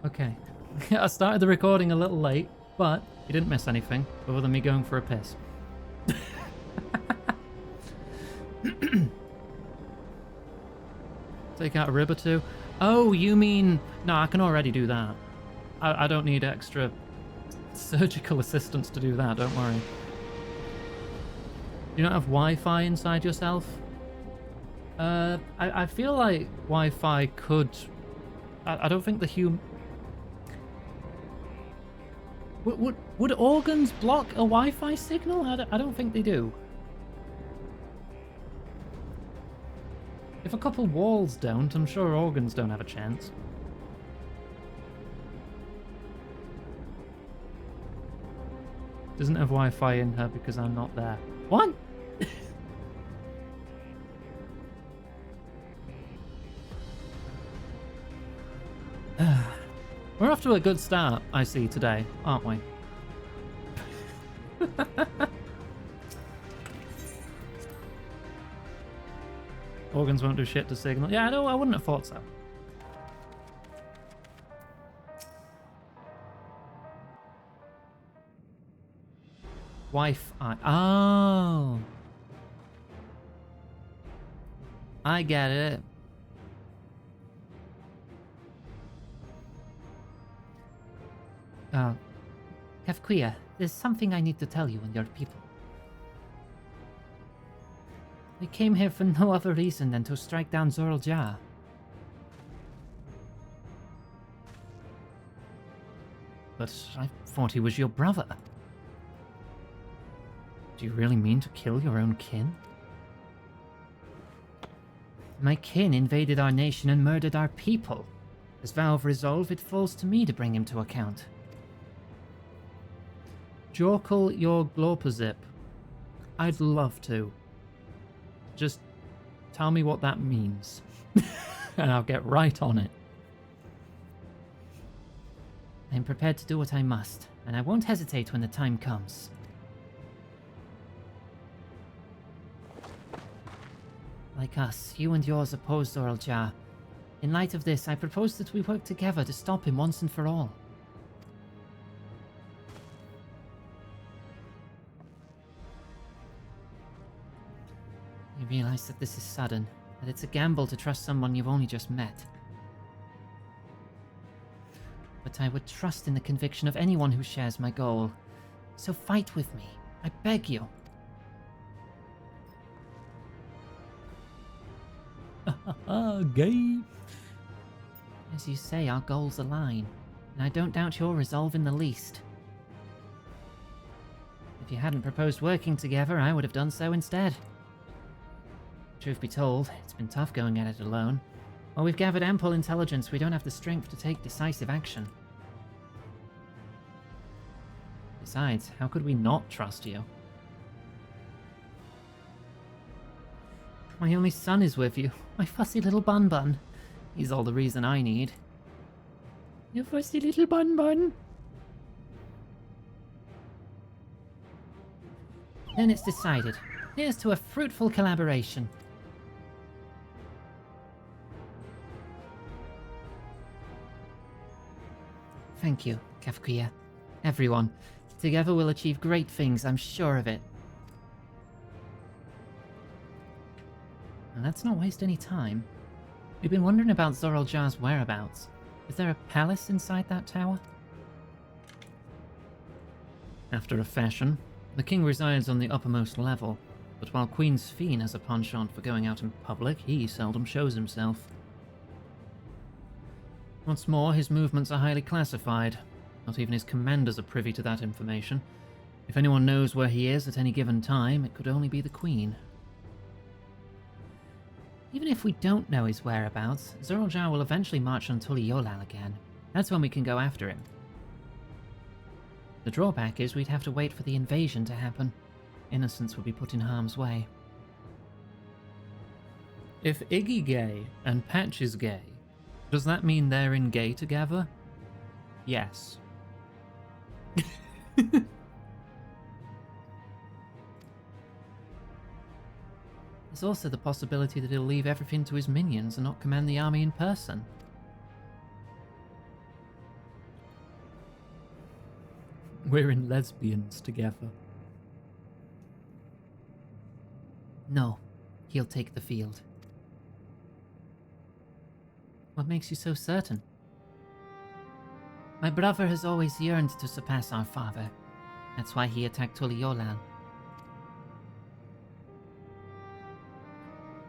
Okay. I started the recording a little late, but you didn't miss anything other than me going for a piss. Take out a rib or two. Oh, you mean... No, I can already do that. I don't need extra surgical assistance to do that, don't worry. You don't have Wi-Fi inside yourself? I feel like Wi-Fi could... I don't think the human... Would organs block a Wi-Fi signal? I don't think they do. If a couple walls don't, I'm sure organs don't have a chance. Doesn't have Wi-Fi in her because I'm not there. What? We're off to a good start, I see, today, aren't we? Organs won't do shit to signal. Yeah, I wouldn't have thought so. Wi-Fi. Oh. I get it. Kefquia, there's something I need to tell you and your people. We came here for no other reason than to strike down Zoral Jah. But I thought he was your brother. Do you really mean to kill your own kin? My kin invaded our nation and murdered our people. As vow of resolve, it falls to me to bring him to account. Jorkle your Glorpazip. I'd love to. Just tell me what that means. And I'll get right on it. I'm prepared to do what I must, and I won't hesitate when the time comes. Like us, you and yours oppose Zoral Jah. In light of this, I propose that we work together to stop him once and for all. You realize that this is sudden, that it's a gamble to trust someone you've only just met. But I would trust in the conviction of anyone who shares my goal. So fight with me. I beg you. Gay. As you say, our goals align, and I don't doubt your resolve in the least. If you hadn't proposed working together, I would have done so instead. Truth be told, it's been tough going at it alone. While we've gathered ample intelligence, we don't have the strength to take decisive action. Besides, how could we not trust you? My only son is with you, my fussy little bun-bun. He's all the reason I need. Your fussy little bun-bun. Then it's decided. Here's to a fruitful collaboration. Thank you, Kefquia. Everyone. Together we'll achieve great things, I'm sure of it. Now let's not waste any time. We've been wondering about Zoral Jah's whereabouts. Is there a palace inside that tower? After a fashion, the king resides on the uppermost level, but while Queen Sphene has a penchant for going out in public, he seldom shows himself. What's more, his movements are highly classified. Not even his commanders are privy to that information. If anyone knows where he is at any given time, it could only be the Queen. Even if we don't know his whereabouts, Zoral Jah will eventually march on Tuliolal again. That's when we can go after him. The drawback is we'd have to wait for the invasion to happen. Innocents would be put in harm's way. If Iggy gay and Patch is gay, does that mean they're in gay together? Yes. There's also the possibility that he'll leave everything to his minions and not command the army in person. We're in lesbians together. No, he'll take the field. What makes you so certain? My brother has always yearned to surpass our father. That's why he attacked Tuliyollal.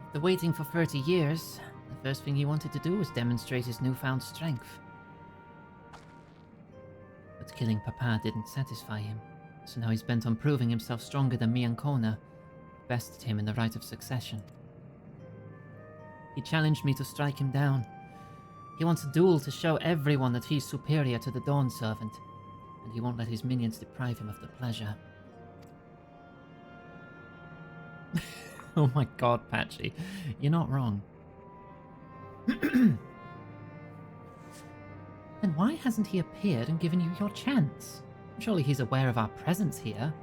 After waiting for 30 years, the first thing he wanted to do was demonstrate his newfound strength. But killing Papa didn't satisfy him, so now he's bent on proving himself stronger than me and Kona, bested him in the right of succession. He challenged me to strike him down. He wants a duel to show everyone that he's superior to the Dawn Servant, and he won't let his minions deprive him of the pleasure. Oh my god, Patchy. You're not wrong. Then why hasn't he appeared and given you your chance? Surely he's aware of our presence here.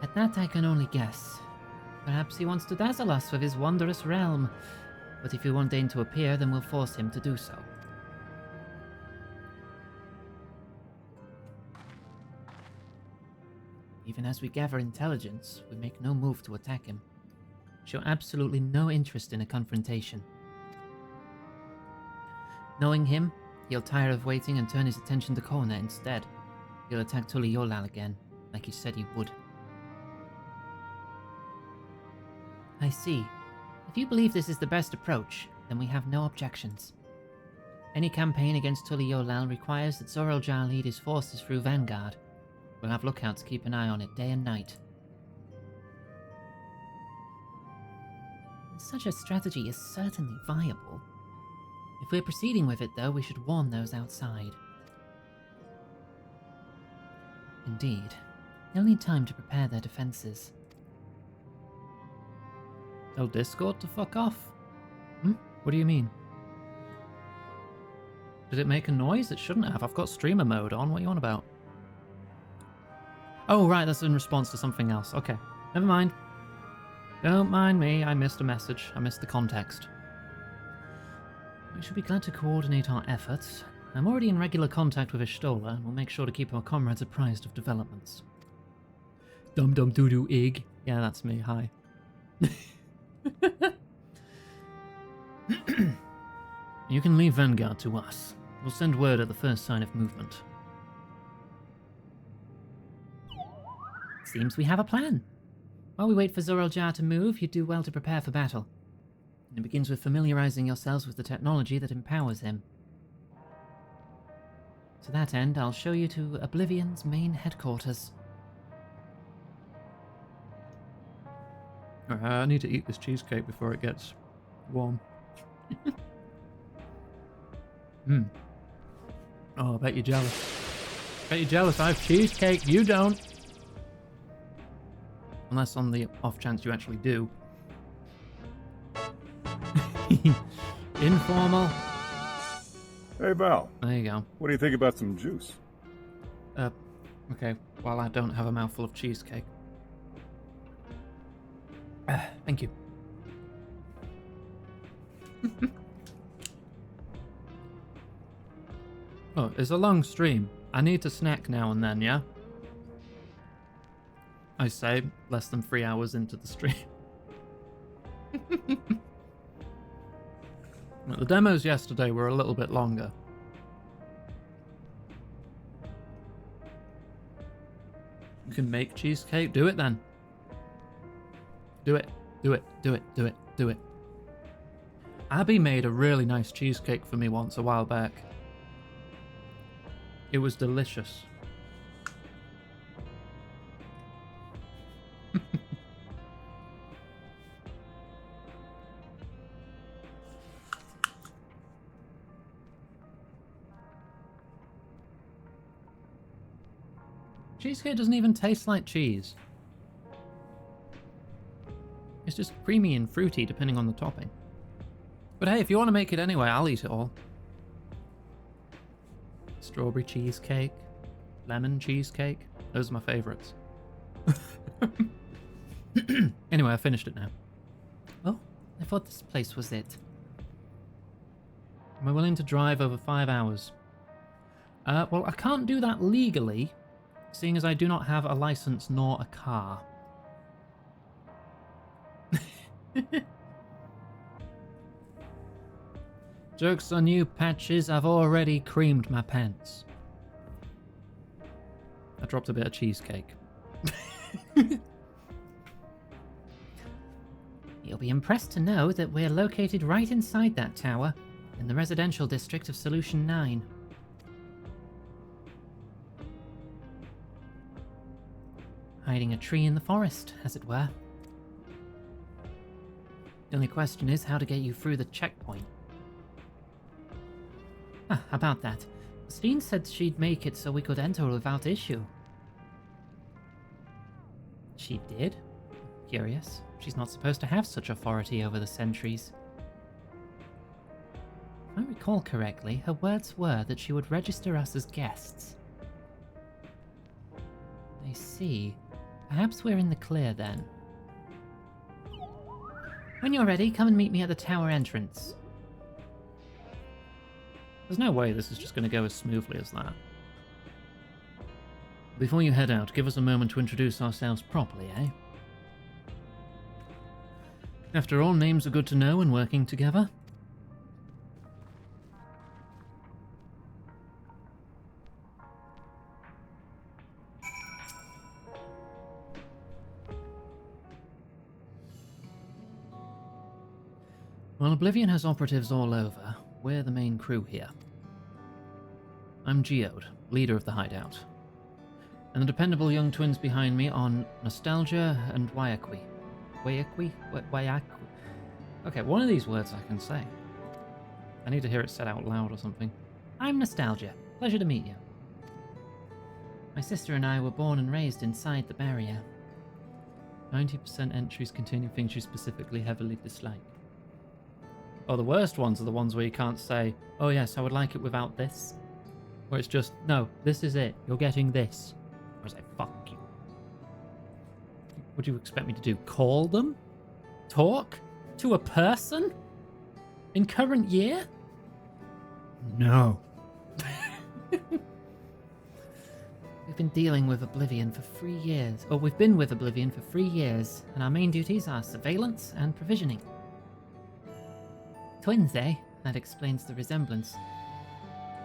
At that I can only guess. Perhaps he wants to dazzle us with his wondrous realm, but if he won't deign to appear, then we'll force him to do so. Even as we gather intelligence, we make no move to attack him. Show absolutely no interest in a confrontation. Knowing him, he'll tire of waiting and turn his attention to Kona instead. He'll attack Tuliyollal again, like he said he would. I see. If you believe this is the best approach, then we have no objections. Any campaign against Tuliyollal requires that Zoroastrial lead his forces through Vanguard. We'll have lookouts keep an eye on it day and night. Such a strategy is certainly viable. If we're proceeding with it, though, we should warn those outside. Indeed. They'll need time to prepare their defenses. Tell Discord to fuck off? What do you mean? Did it make a noise? It shouldn't have. I've got streamer mode on. What are you on about? Oh, right, that's in response to something else. Okay, never mind. Don't mind me, I missed a message. I missed the context. We should be glad to coordinate our efforts. I'm already in regular contact with Ishtola, and we'll make sure to keep our comrades apprised of developments. Dum-dum-doo-doo-ig. Yeah, that's me. Hi. You can leave Vanguard to us. We'll send word at the first sign of movement. Seems we have a plan. While we wait for Zoroastrial to move, you do well to prepare for battle. And it begins with familiarizing yourselves with the technology that empowers him. To that end, I'll show you to Oblivion's main headquarters. I need to eat this cheesecake before it gets warm. Oh, I bet you're jealous. Bet you're jealous. I have cheesecake. You don't. Unless on the off chance you actually do. Informal. Hey, Val. There you go. What do you think about some juice? Okay. Well, I don't have a mouthful of cheesecake. Thank you. Oh, it's a long stream. I need to snack now and then, yeah? I say, less than 3 hours into the stream. The demos yesterday were a little bit longer. You can make cheesecake? Do it then. Do it. Do it. Do it. Do it. Do it. Abby made a really nice cheesecake for me once a while back. It was delicious. Cheesecake doesn't even taste like cheese. It's just creamy and fruity depending on the topping. But hey, if you want to make it anyway, I'll eat it all. Strawberry cheesecake, lemon cheesecake, those are my favourites. Anyway, I finished it now. Oh, I thought this place was it. Am I willing to drive over 5 hours? Well, I can't do that legally, seeing as I do not have a license nor a car. Joke's on you, Patches. I've already creamed my pants. I dropped a bit of cheesecake. You'll be impressed to know that we're located right inside that tower, in the residential district of Solution 9. Hiding a tree in the forest, as it were. The only question is how to get you through the checkpoint. Ah, about that. Steen said she'd make it so we could enter without issue. She did? Curious. She's not supposed to have such authority over the sentries. If I recall correctly, her words were that she would register us as guests. I see. Perhaps we're in the clear then. When you're ready, come and meet me at the tower entrance. There's no way this is just going to go as smoothly as that. Before you head out, give us a moment to introduce ourselves properly, eh? After all, names are good to know when working together. While Oblivion has operatives all over, we're the main crew here. I'm Geode, leader of the hideout. And the dependable young twins behind me are Nostalgia and Wayakwi. Wayakwi? Okay, one of these words I can say. I need to hear it said out loud or something. I'm Nostalgia. Pleasure to meet you. My sister and I were born and raised inside the barrier. 90% entries containing things you specifically heavily dislike. Oh, the worst ones are the ones where you can't say, oh yes, I would like it without this. Where it's just, no, this is it. You're getting this. Or is it, fuck you. What do you expect me to do? Call them? Talk? To a person? In current year? No. We've been dealing with Oblivion for 3 years. Or we've been with Oblivion for 3 years, and our main duties are surveillance and provisioning. Twins, eh? That explains the resemblance.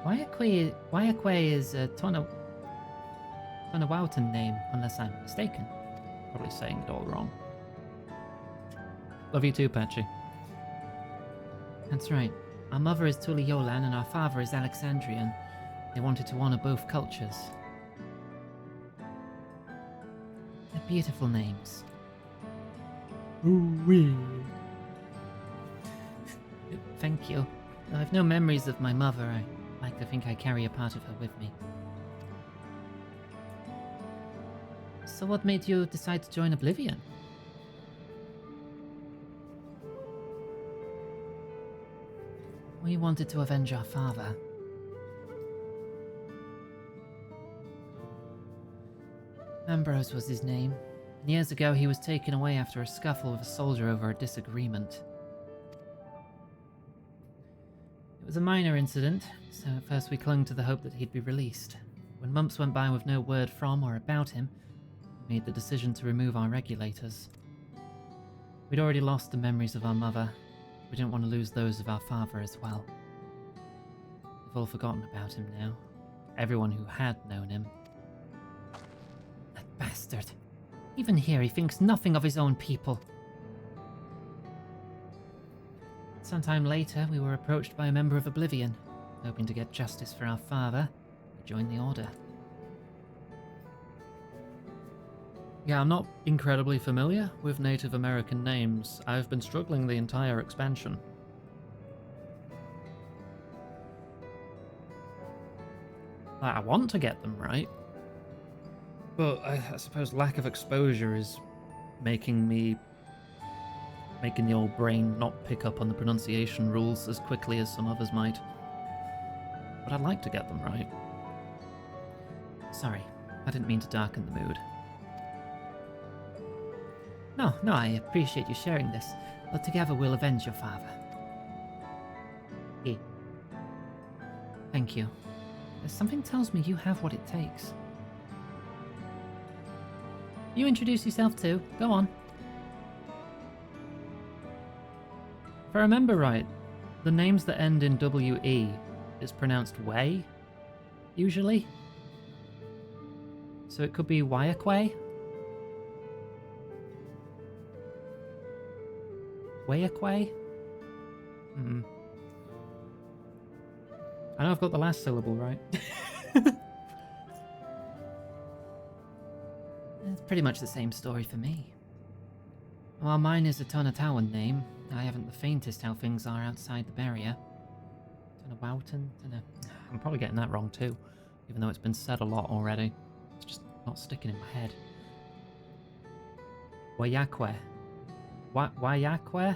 Wayakwe is a Tonawautan name, unless I'm mistaken. Probably saying it all wrong. Love you too, Patchy. That's right. Our mother is Tuliolan and our father is Alexandrian. They wanted to honor both cultures. They're beautiful names. Ooh-wee. Thank you. Though I've no memories of my mother, I like to think I carry a part of her with me. So what made you decide to join Oblivion? We wanted to avenge our father. Ambrose was his name. And years ago he was taken away after a scuffle with a soldier over a disagreement. It was a minor incident, so at first we clung to the hope that he'd be released. When months went by with no word from or about him, we made the decision to remove our regulators. We'd already lost the memories of our mother. We didn't want to lose those of our father as well. We've all forgotten about him now. Everyone who had known him. That bastard. Even here he thinks nothing of his own people. Sometime later, we were approached by a member of Oblivion. Hoping to get justice for our father, we joined the Order. Yeah, I'm not incredibly familiar with Native American names. I've been struggling the entire expansion. I want to get them right, but I suppose lack of exposure is making the old brain not pick up on the pronunciation rules as quickly as some others might. But I'd like to get them right. Sorry, I didn't mean to darken the mood. No, I appreciate you sharing this, but together we'll avenge your father. Thank you. Something tells me you have what it takes. You introduce yourself too. Go on. If I remember right, the names that end in W-E is pronounced way, usually. So it could be Wayakwe? Wayakwe? I know I've got the last syllable right. It's pretty much the same story for me. While mine is a Tonatawan name, I haven't the faintest how things are outside the barrier. Tonawautan? I'm probably getting that wrong too, even though it's been said a lot already. It's just not sticking in my head. Wayakwe. Wayakwe?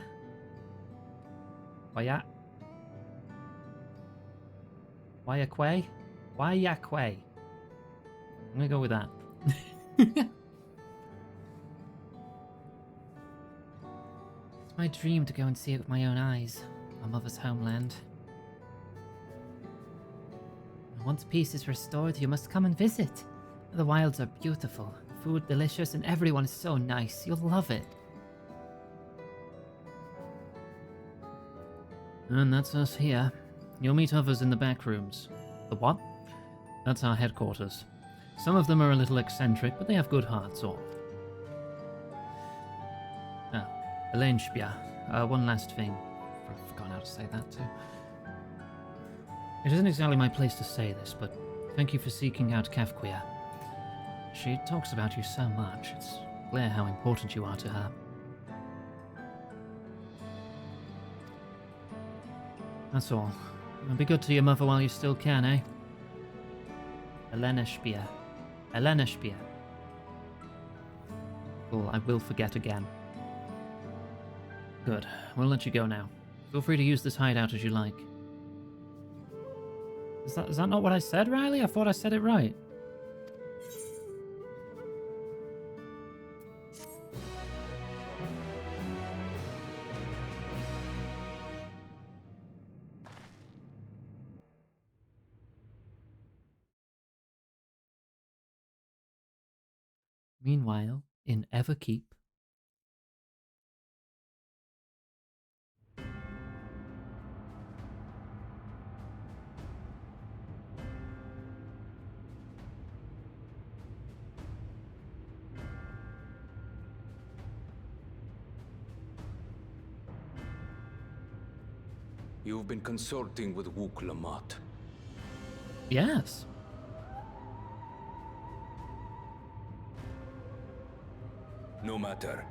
Wayakwe? Wayakwe. I'm gonna go with that. It's my dream to go and see it with my own eyes, our mother's homeland. And once peace is restored, you must come and visit. The wilds are beautiful, food delicious, and everyone is so nice. You'll love it. And that's us here. You'll meet others in the back rooms. The what? That's our headquarters. Some of them are a little eccentric, but they have good hearts, all. Ah, Elenshbia. One last thing. I've forgotten how to say that too. It isn't exactly my place to say this, but thank you for seeking out Kefquia. She talks about you so much, it's clear how important you are to her. That's all. And be good to your mother while you still can, eh? Eleneshbia. Eleneshbia. Cool, I will forget again. Good. We'll let you go now. Feel free to use this hideout as you like. Is that not what I said, Riley? I thought I said it right. Meanwhile, in Everkeep. You've been consulting with Wook Lamont. Yes. No matter.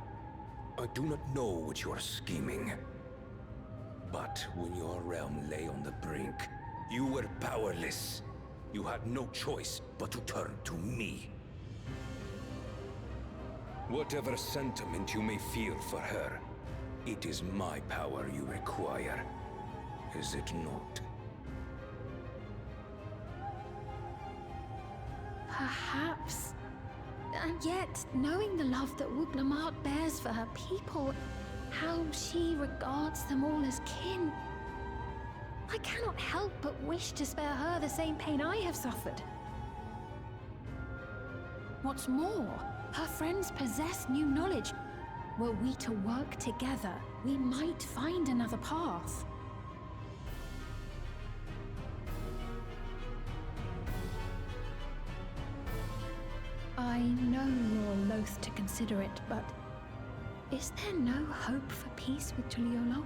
I do not know what you are scheming. But when your realm lay on the brink, you were powerless. You had no choice but to turn to me. Whatever sentiment you may feel for her, it is my power you require. Is it not? Perhaps. And yet, knowing the love that Wook Lamont bears for her people, how she regards them all as kin, I cannot help but wish to spare her the same pain I have suffered. What's more, her friends possess new knowledge. Were we to work together, we might find another path. I know you're loath to consider it, but is there no hope for peace with Tuliyola?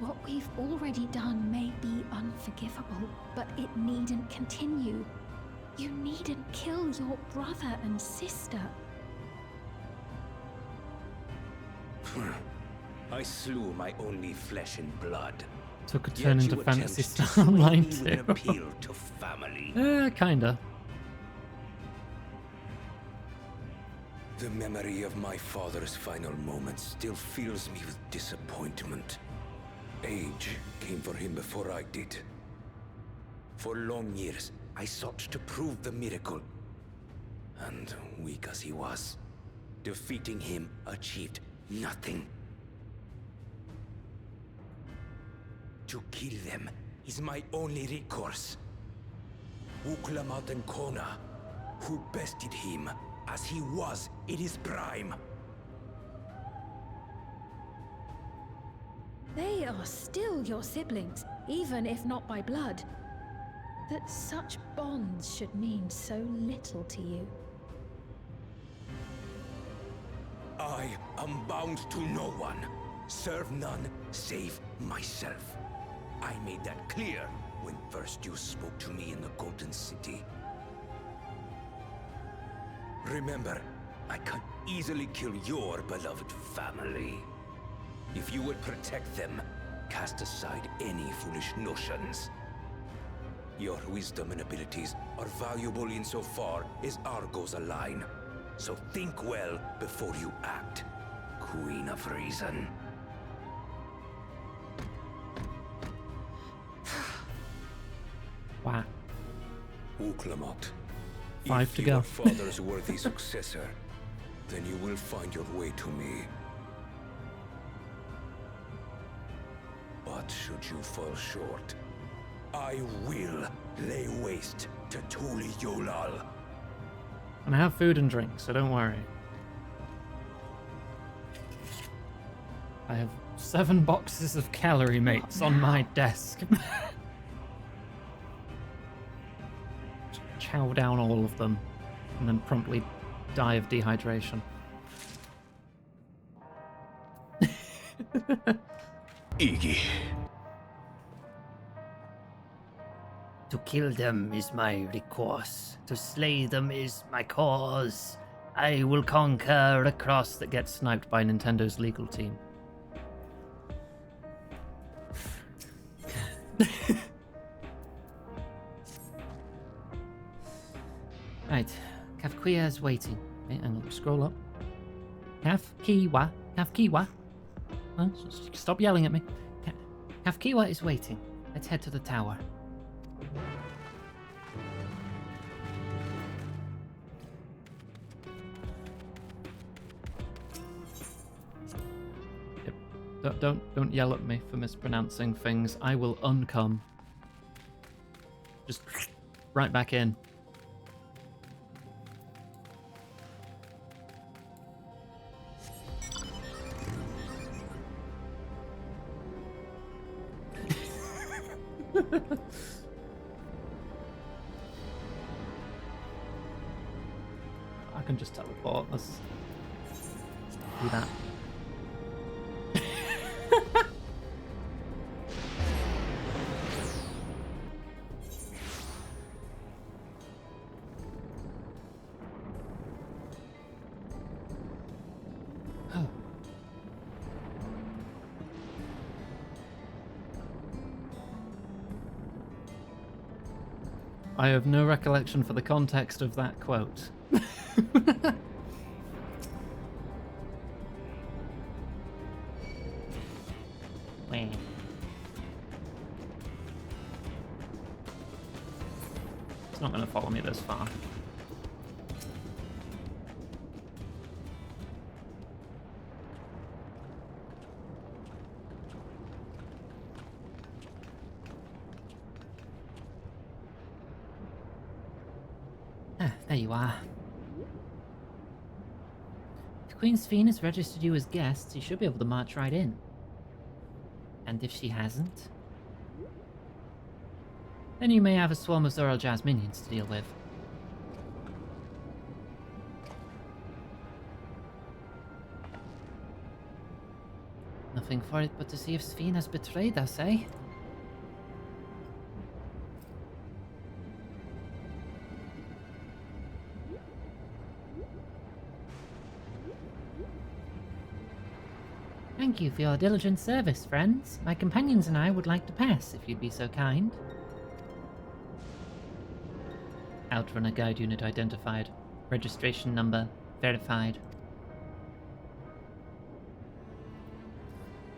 What we've already done may be unforgivable, but it needn't continue. You needn't kill your brother and sister. I slew my only flesh and blood. Took a turn Yet into you Fantasy attempt to XIV sway Online me with an too. appeal to family. Kinda. The memory of my father's final moments still fills me with disappointment. Age came for him before I did. For long years, I sought to prove the miracle. And weak as he was, defeating him achieved nothing. To kill them is my only recourse. Uklamat and Kona, who bested him as he was in his prime. They are still your siblings, even if not by blood. That such bonds should mean so little to you. I am bound to no one. Serve none save myself. I made that clear when first you spoke to me in the Golden City. Remember, I can easily kill your beloved family. If you would protect them, cast aside any foolish notions. Your wisdom and abilities are valuable insofar as our goals align. So think well before you act, Queen of Reason. Wow. Uklamat, 5 if to your go. father's worthy successor, then you will find your way to me. But should you fall short, I will lay waste to Tuli Yolal. And I have food and drink, so don't worry. I have 7 boxes of calorie mates on my desk. Chow down all of them, and then promptly die of dehydration. Iggy. To kill them is my recourse. To slay them is my cause. I will conquer The cross that gets sniped by Nintendo's legal team. Right, Kafkiwa is waiting. Okay, I'm gonna scroll up. Kafkiwa. Oh, stop yelling at me. Kafkiwa is waiting. Let's head to the tower. Yep. Don't yell at me for mispronouncing things. I will uncome. Just right back in. I can just teleport. Let's do that. I have no recollection for the context of that quote. Where? It's not going to follow me this far. Ah, there you are. If Queen Sphene has registered you as guests, you should be able to march right in. And if she hasn't, then you may have a swarm of Zoraljaz minions to deal with. Nothing for it but to see if Sphene has betrayed us, eh? Thank you for your diligent service, friends. My companions and I would like to pass, if you'd be so kind. Outrunner guide unit identified. Registration number verified.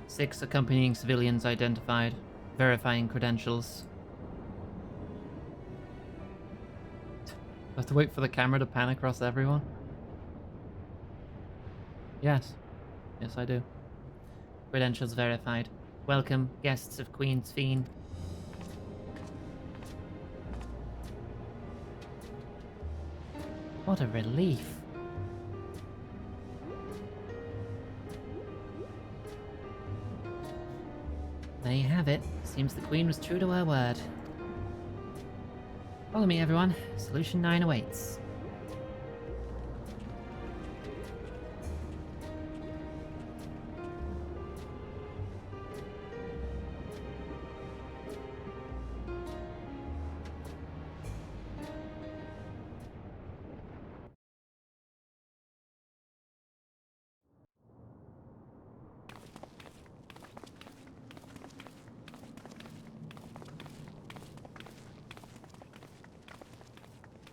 6 accompanying civilians identified. Verifying credentials. I have to wait for the camera to pan across everyone? Yes. Yes, I do. Credentials verified. Welcome, guests of Queen Sphene. What a relief. There you have it. Seems the Queen was true to her word. Follow me, everyone. Solution 9 awaits.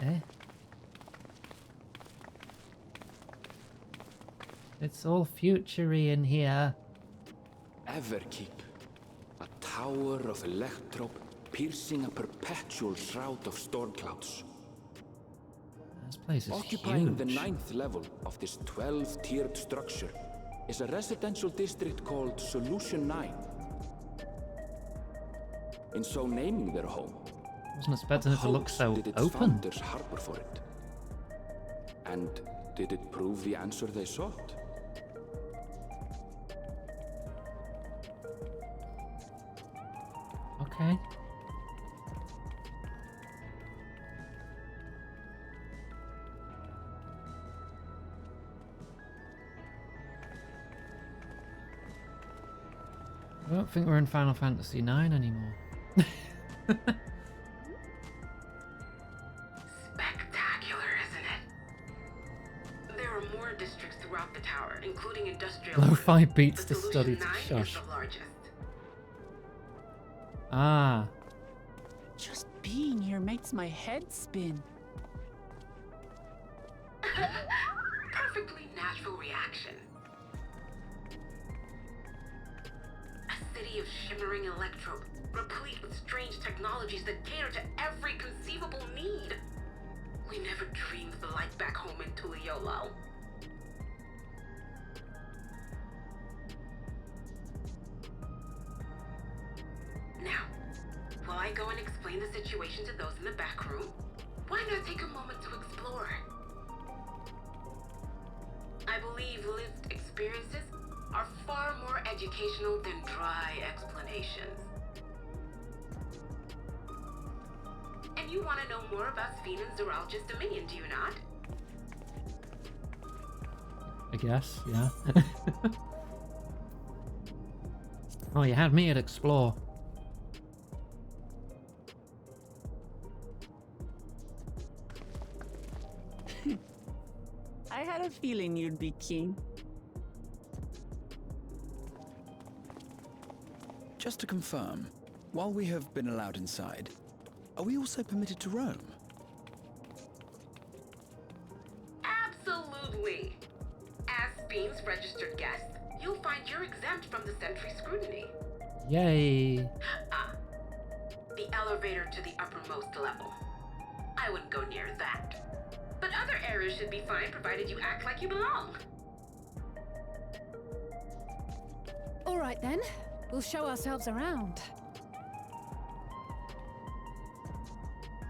Eh? It's all future-y in here. Everkeep, a tower of electrope piercing a perpetual shroud of storm clouds. This place is Occupying huge. the 9th level of this 12-tiered structure is a residential district called Solution 9. In so naming their home, Wasn't expecting it to look host so did its open. founders harbor for it? And did it prove the answer they sought? Okay. I don't think we're in Final Fantasy IX anymore. Spectacular, isn't it? There are more districts throughout the tower, including industrial. Lo-fi beats The to study Solution to 9 is shush. the largest. Ah. Just being here makes my head spin. Perfectly natural reaction. A city of shimmering electrope, replete with strange technologies that cater to every conceivable need. We never dreamed of the life back home in Tuliyola. Now, while I go and explain the situation to those in the back room, why not take a moment to explore? I believe lived experiences are far more educational than dry explanations. And you want to know more about Sphene and Zoralja's dominion, do you not? I guess, yeah. Oh, you had me at explore. I had a feeling you'd be keen. Just to confirm, while we have been allowed inside, are we also permitted to roam? Absolutely. As Sphene's registered guest, you'll find you're exempt from the sentry scrutiny. Yay. Ah, the elevator to the uppermost level. I wouldn't go near that. But other areas should be fine provided you act like you belong. All right then, we'll show ourselves around.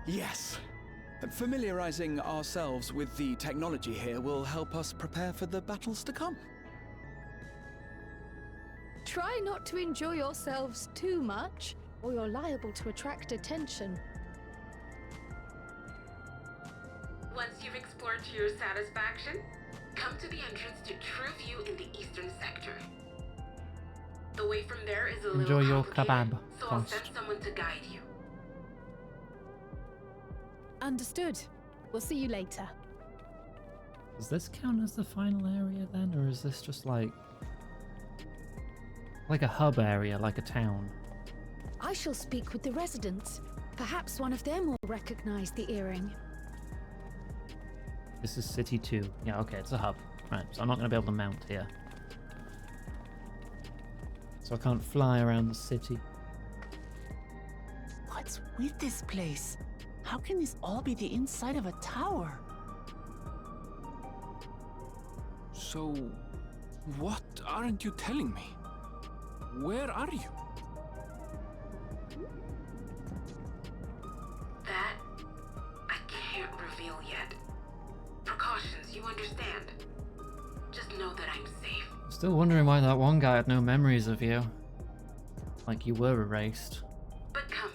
Yes. Familiarizing ourselves with the technology here will help us prepare for the battles to come. Try not to enjoy yourselves too much, or you're liable to attract attention. Once you've explored to your satisfaction, come to the entrance to True View in the eastern sector. The way from there is a Enjoy little your complicated, kebab, so I'll Cost. send someone to guide you. Understood. We'll see you later. Does this count as the final area then, or is this just like a hub area, like a town? I shall speak with the residents. Perhaps one of them will recognize the earring. This is City 2. Yeah, okay, it's a hub. Right, so I'm not going to be able to mount here. So I can't fly around the city. What's with this place? How can this all be the inside of a tower? So, what aren't you telling me? Where are you? That I can't reveal yet. understand. Just know that I'm safe. Still wondering why that one guy had no memories of you. Like you were erased. But come,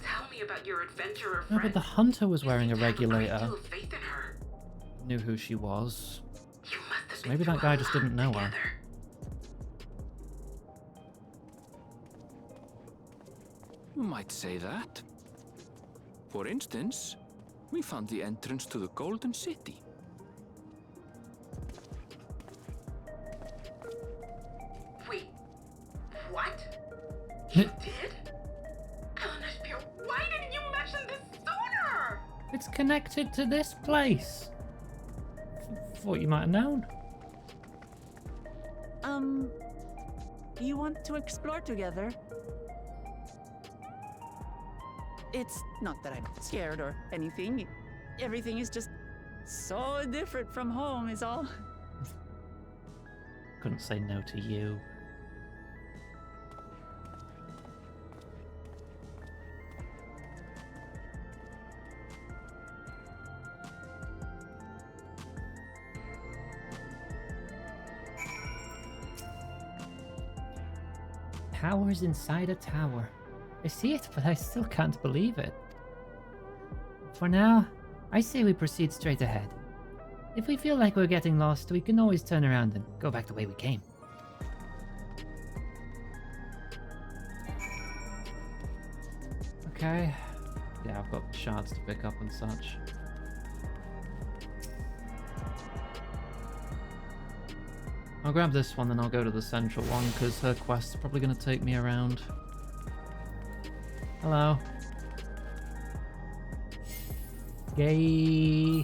tell me about your adventurer No, friend. but the hunter was You wearing a seem to have great regulator. deal of faith in her. Knew who she was. You must have So been maybe that through guy a just lot didn't know her. together. You might say that. For instance, we found the entrance to the Golden City. Wait, what? You did? Kalanaspio, why didn't you mention this sooner? It's connected to this place. Thought you might have known. You want to explore together? It's not that I'm scared or anything. Everything is just so different from home is all. Couldn't say no to you. Towers inside a tower. I see it, but I still can't believe it. For now, I say we proceed straight ahead. If we feel like we're getting lost, we can always turn around and go back the way we came. Okay. Yeah, I've got shards to pick up and such. I'll grab this one, then I'll go to the central one, because her quest's probably going to take me around. Hello. Gay.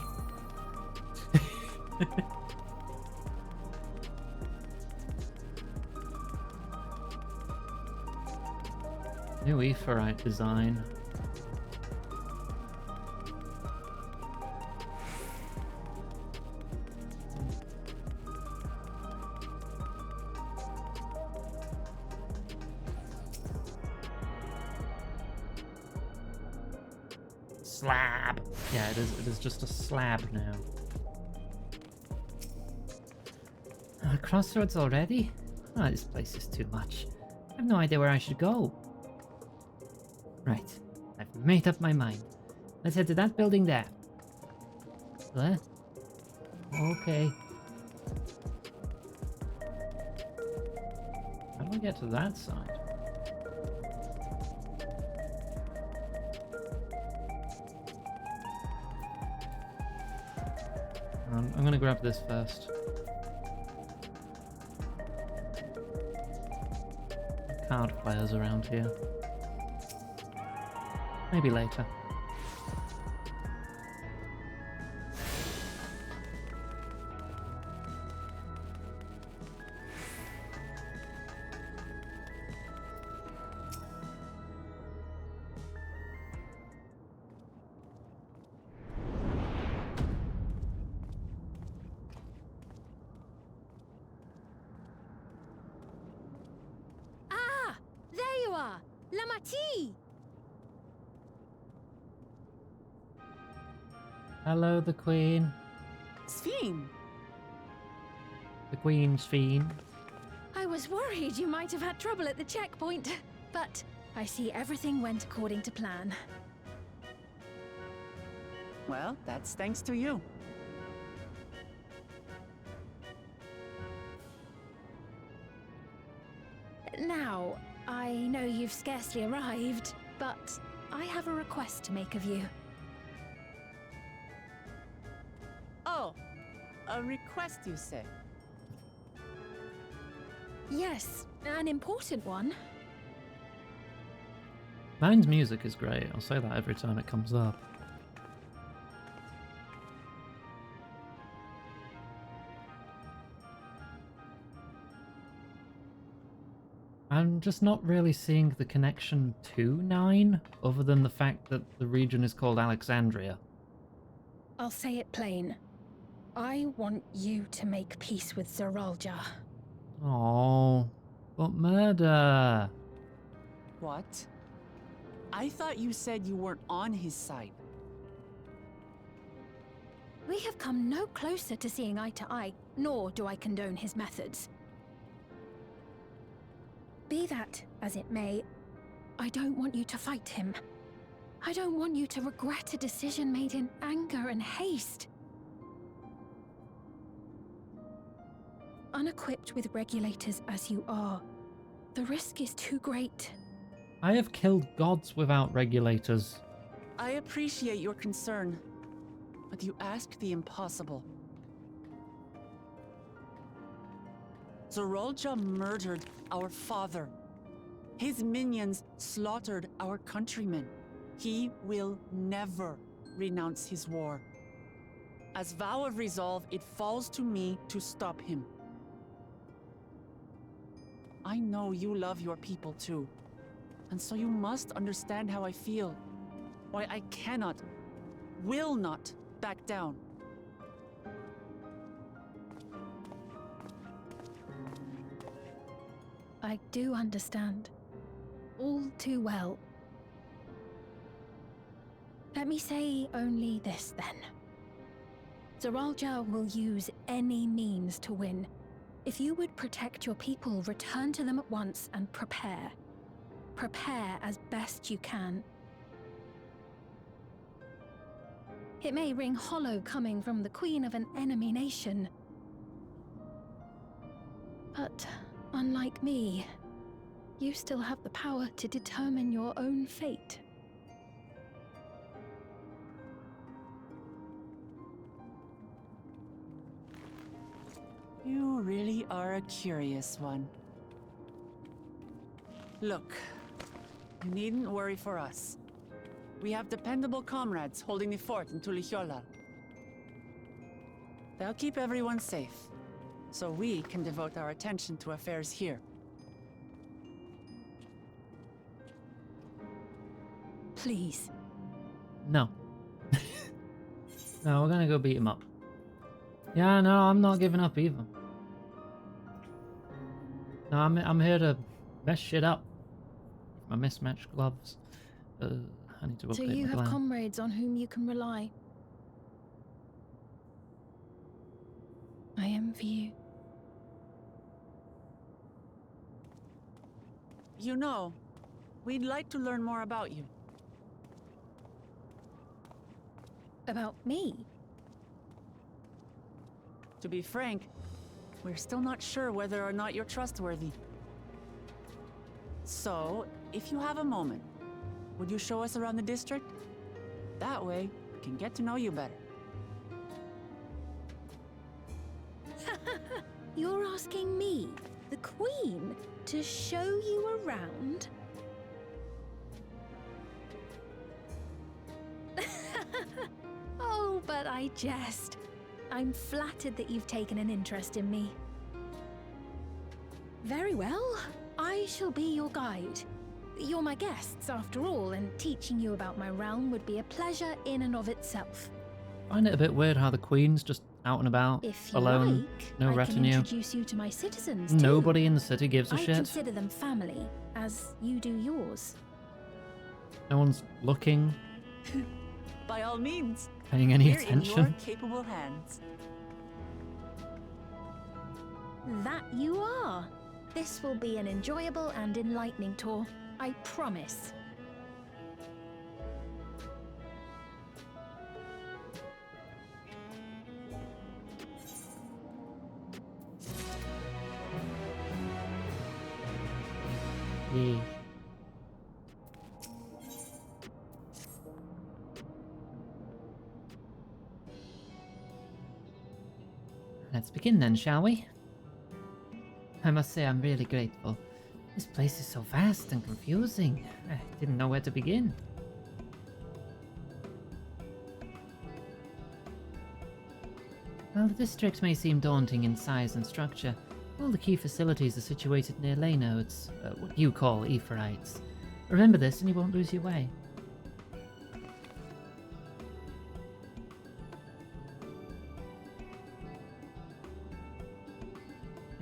New Aephorite design. Slab. Yeah, it is just a slab now. Crossroads already? Ah, this place is too much. I have no idea where I should go. Right, I've made up my mind. Let's head to that building there. What? Okay. How do I get to that side? I'm gonna grab this first. Card players around here. Maybe later. Ah! There you are! Lamati! Hello, the Queen. Sphene! The Queen's Fiend. I was worried you might have had trouble at the checkpoint, but I see everything went according to plan. Well, that's thanks to you. Now, I know you've scarcely arrived, but I have a request to make of you. Oh, a request you say? Yes, an important one. Vine's music is great. I'll say that every time it comes up. I'm just not really seeing the connection to 9, other than the fact that the region is called Alexandria. I'll say it plain. I want you to make peace with Zeralja. Oh, but murder. What? I thought you said you weren't on his side. We have come no closer to seeing eye to eye, nor do I condone his methods. Be that as it may, I don't want you to fight him. I don't want you to regret a decision made in anger and haste. Unequipped with regulators as you are, the risk is too great. I have killed gods without regulators. I appreciate your concern, but you ask the impossible. Zorolja murdered our father. His minions slaughtered our countrymen. He will never renounce his war. As vow of resolve, it falls to me to stop him. I know you love your people too, and so you must understand how I feel. Why I cannot, will not back down. I do understand. All too well. Let me say only this then. Zoralja will use any means to win. If you would protect your people, return to them at once and prepare. Prepare as best you can. It may ring hollow coming from the queen of an enemy nation. But unlike me, you still have the power to determine your own fate. You really are a curious one. Look, you needn't worry for us. We have dependable comrades holding the fort in Tuliyola. They'll keep everyone safe, so we can devote our attention to affairs here. Please. No. No, we're gonna go beat him up. Yeah, no, I'm not giving up either. No, I'm here to mess shit up. My mismatched gloves. I need to update So you my have glam. comrades on whom you can rely. I envy you. You know, we'd like to learn more about you. About me? To be frank, we're still not sure whether or not you're trustworthy. So, if you have a moment, would you show us around the district? That way, we can get to know you better. You're asking me, the Queen, to show you around? Oh, but I jest. I'm flattered that you've taken an interest in me. Very well. I shall be your guide. You're my guests, after all, and teaching you about my realm would be a pleasure in and of itself. I find it a bit weird how the Queen's just out and about, If you alone, like, no I retinue. can introduce you to my citizens, too. Nobody in the city gives a I shit. consider them family, as you do yours. No one's looking, By all means, paying any we're in your attention. capable hands. That you are. This will be an enjoyable and enlightening tour. I promise. Yeah. Let's begin then, shall we? I must say I'm really grateful. This place is so vast and confusing. I didn't know where to begin. While the district may seem daunting in size and structure, all the key facilities are situated near ley nodes, what you call Aetherites. Remember this and you won't lose your way.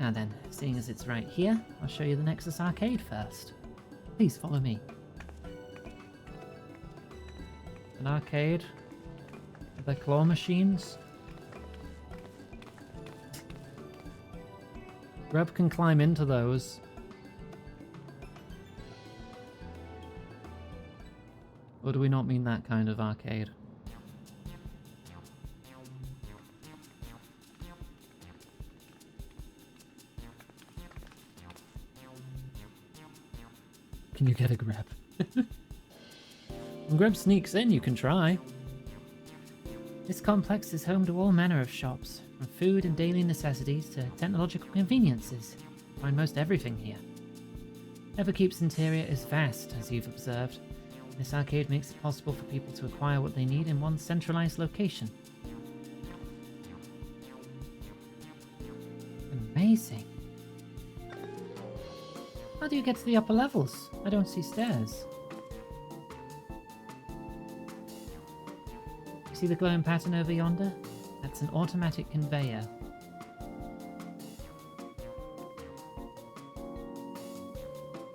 Now then, seeing as it's right here, I'll show you the Nexus Arcade first. Please follow me. An arcade with their claw machines. Grub can climb into those. Or do we not mean that kind of arcade? Can you get a grab? When Grub sneaks in, you can try. This complex is home to all manner of shops, from food and daily necessities to technological conveniences. You find most everything here. Everkeep's interior is vast, as you've observed. This arcade makes it possible for people to acquire what they need in one centralized location. Amazing. How do you get to the upper levels? I don't see stairs. See the glowing pattern over yonder? That's an automatic conveyor.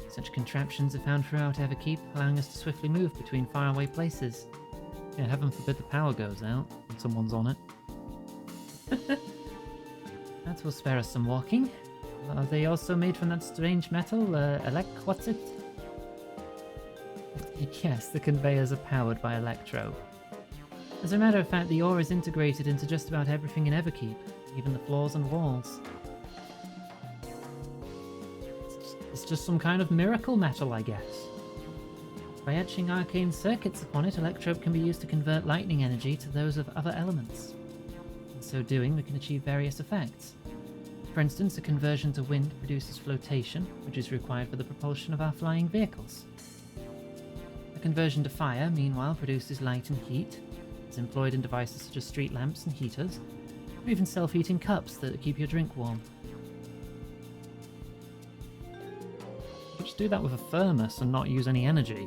Such contraptions are found throughout Everkeep, allowing us to swiftly move between faraway places. Yeah, heaven forbid the power goes out and someone's on it. That will spare us some walking. Are they also made from that strange metal, what's it? Yes, the conveyors are powered by electro. As a matter of fact, the ore is integrated into just about everything in Everkeep, even the floors and walls. It's just some kind of miracle metal, I guess. By etching arcane circuits upon it, electrobe can be used to convert lightning energy to those of other elements. In so doing, we can achieve various effects. For instance, a conversion to wind produces flotation, which is required for the propulsion of our flying vehicles. A conversion to fire, meanwhile, produces light and heat. It's employed in devices such as street lamps and heaters, or even self-heating cups that keep your drink warm. Just do that with a thermos and not use any energy.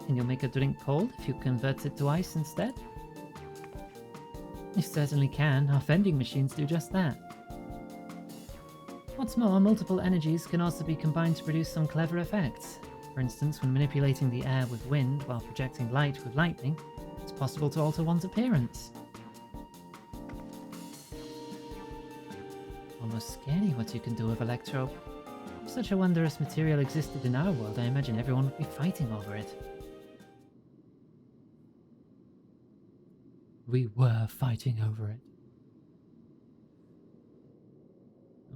Can you make a drink cold if you convert it to ice instead? You certainly can. Our vending machines do just that. What's more, multiple energies can also be combined to produce some clever effects. For instance, when manipulating the air with wind while projecting light with lightning, it's possible to alter one's appearance. Almost scary what you can do with electrobe. If such a wondrous material existed in our world, I imagine everyone would be fighting over it. We were fighting over it.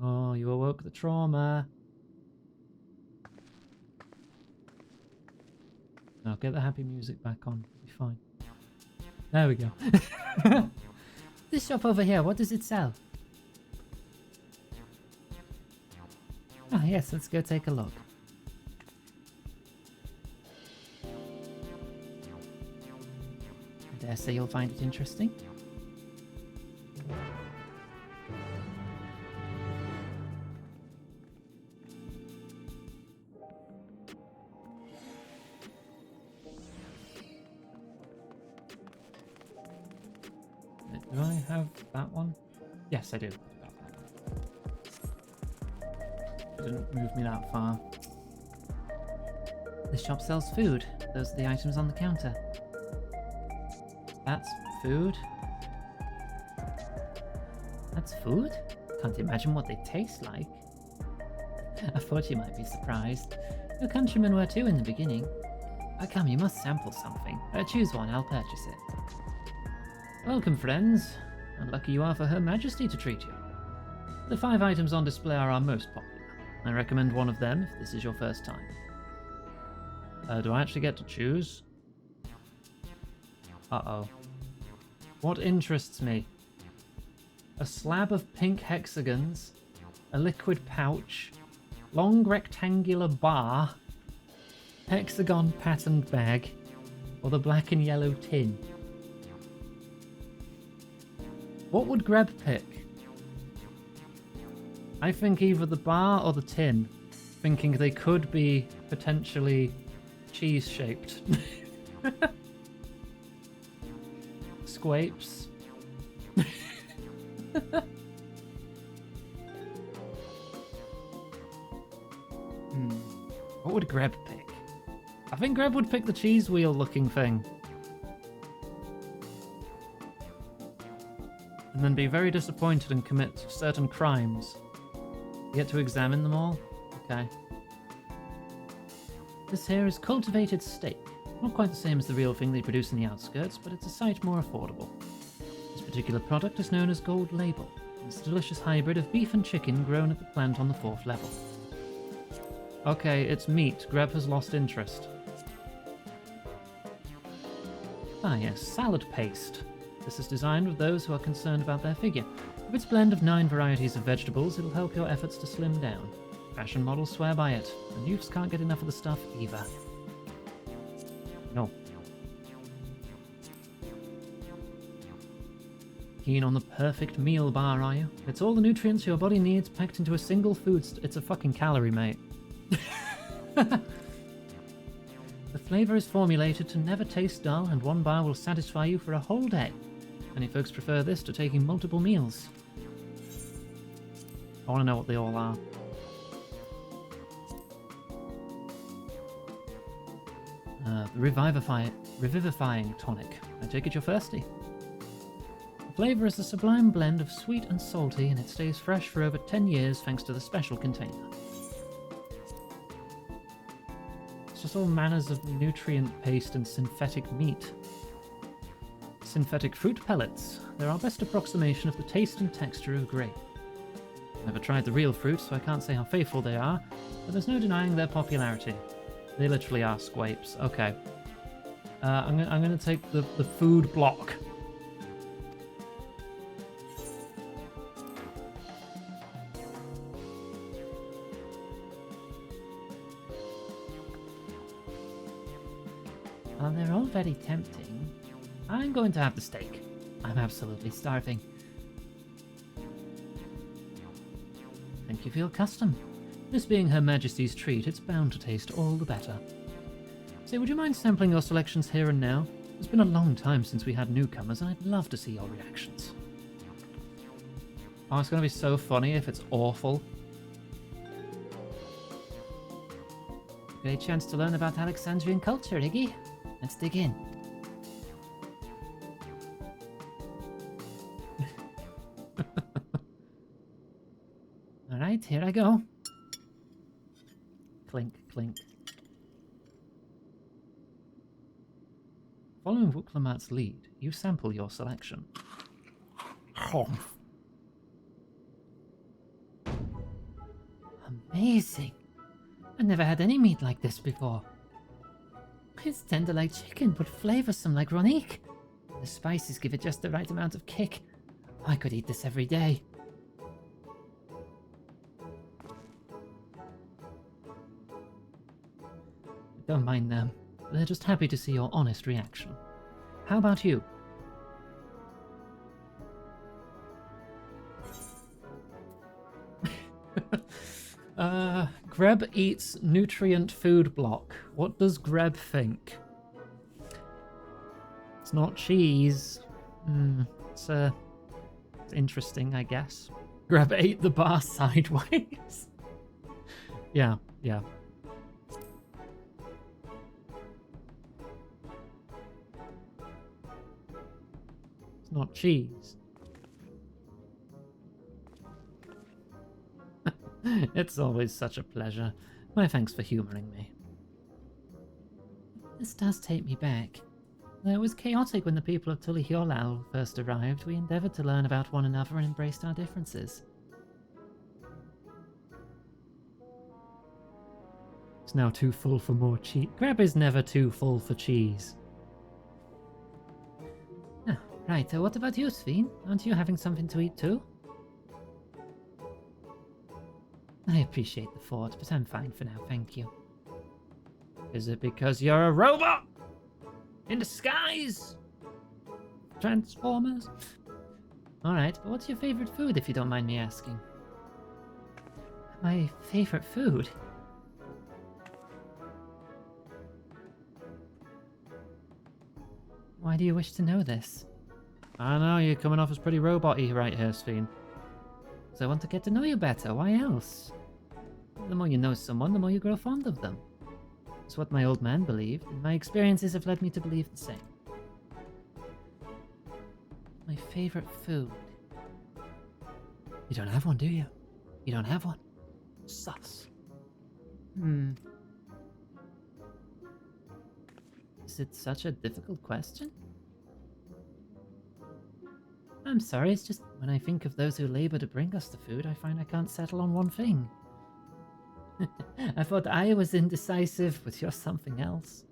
Oh, you awoke the trauma. Now get the happy music back on. It'll be fine. There we go. This shop over here, what does it sell? Ah, yes, let's go take a look. I dare say you'll find it interesting. Do I have that one? Yes, I do. Didn't move me that far. This shop sells food. Those are the items on the counter. That's food? That's food? Can't imagine what they taste like. I thought you might be surprised. Your countrymen were too in the beginning. Come, you must sample something. Choose one, I'll purchase it. Welcome, friends. And lucky you are for Her Majesty to treat you. The 5 items on display are our most popular. I recommend one of them if this is your first time. Do I actually get to choose? Uh-oh. What interests me? A slab of pink hexagons, a liquid pouch, long rectangular bar, hexagon patterned bag, or the black and yellow tin. What would Greb pick? I think either the bar or the tin, thinking they could be potentially cheese-shaped. Squapes. What would Greb pick? I think Greb would pick the cheese wheel looking thing. And then be very disappointed and commit certain crimes. get to examine them all? Okay. This here is cultivated steak. Not quite the same as the real thing they produce in the outskirts, but it's a sight more affordable. This particular product is known as Gold Label. It's a delicious hybrid of beef and chicken grown at the plant on the 4th level. Okay, it's meat. Greb has lost interest. Ah yes, salad paste. This is designed with those who are concerned about their figure. With its blend of 9 varieties of vegetables, it'll help your efforts to slim down. Fashion models swear by it, and youths can't get enough of the stuff either. No. Keen on the perfect meal bar, are you? It's all the nutrients your body needs packed into a single food. It's a fucking calorie, mate. The flavour is formulated to never taste dull, and one bar will satisfy you for a whole day. Many folks prefer this to taking multiple meals. I want to know what they all are. The revivifying tonic. I take it you're thirsty. The flavour is a sublime blend of sweet and salty, and it stays fresh for over 10 years thanks to the special container. It's just all manners of nutrient paste and synthetic meat. Synthetic fruit pellets. They're our best approximation of the taste and texture of grape. I've never tried the real fruit, so I can't say how faithful they are, but there's no denying their popularity. They literally are squapes. Okay. I'm going to take the food block. Well, they're all very tempting. I'm going to have the steak. I'm absolutely starving. Thank you for your custom. This being Her Majesty's treat, it's bound to taste all the better. Say, would you mind sampling your selections here and now? It's been a long time since we had newcomers, and I'd love to see your reactions. Oh, it's going to be so funny if it's awful. Great chance to learn about Alexandrian culture, Iggy. Let's dig in. Alright, here I go. Clink, clink. Following Vuklamat's lead, you sample your selection. Amazing! I've never had any meat like this before. It's tender like chicken, but flavoursome like Ronique. The spices give it just the right amount of kick. I could eat this every day. Don't mind them. They're just happy to see your honest reaction. How about you? Greb eats nutrient food block. What does Greb think? It's not cheese. It's interesting, I guess. Greb ate the bar sideways. Yeah. It's not cheese. It's always such a pleasure. My thanks for humouring me. This does take me back. Though it was chaotic when the people of Tulihiolal first arrived, we endeavoured to learn about one another and embraced our differences. It's now too full for more cheese. Grab is never too full for cheese. Ah, right, what about you, Sveen? Aren't you having something to eat too? I appreciate the thought, but I'm fine for now, thank you. Is it because you're a robot? In disguise? Transformers? Alright, but what's your favourite food, if you don't mind me asking? My favourite food? Why do you wish to know this? I know, you're coming off as pretty robot-y right here, Sveen. So I want to get to know you better, why else? The more you know someone, the more you grow fond of them. That's what my old man believed, and my experiences have led me to believe the same. My favourite food. You don't have one, do you? You don't have one? Sus. Is it such a difficult question? I'm sorry, it's just when I think of those who labor to bring us the food, I find I can't settle on one thing. I thought I was indecisive, but you're something else.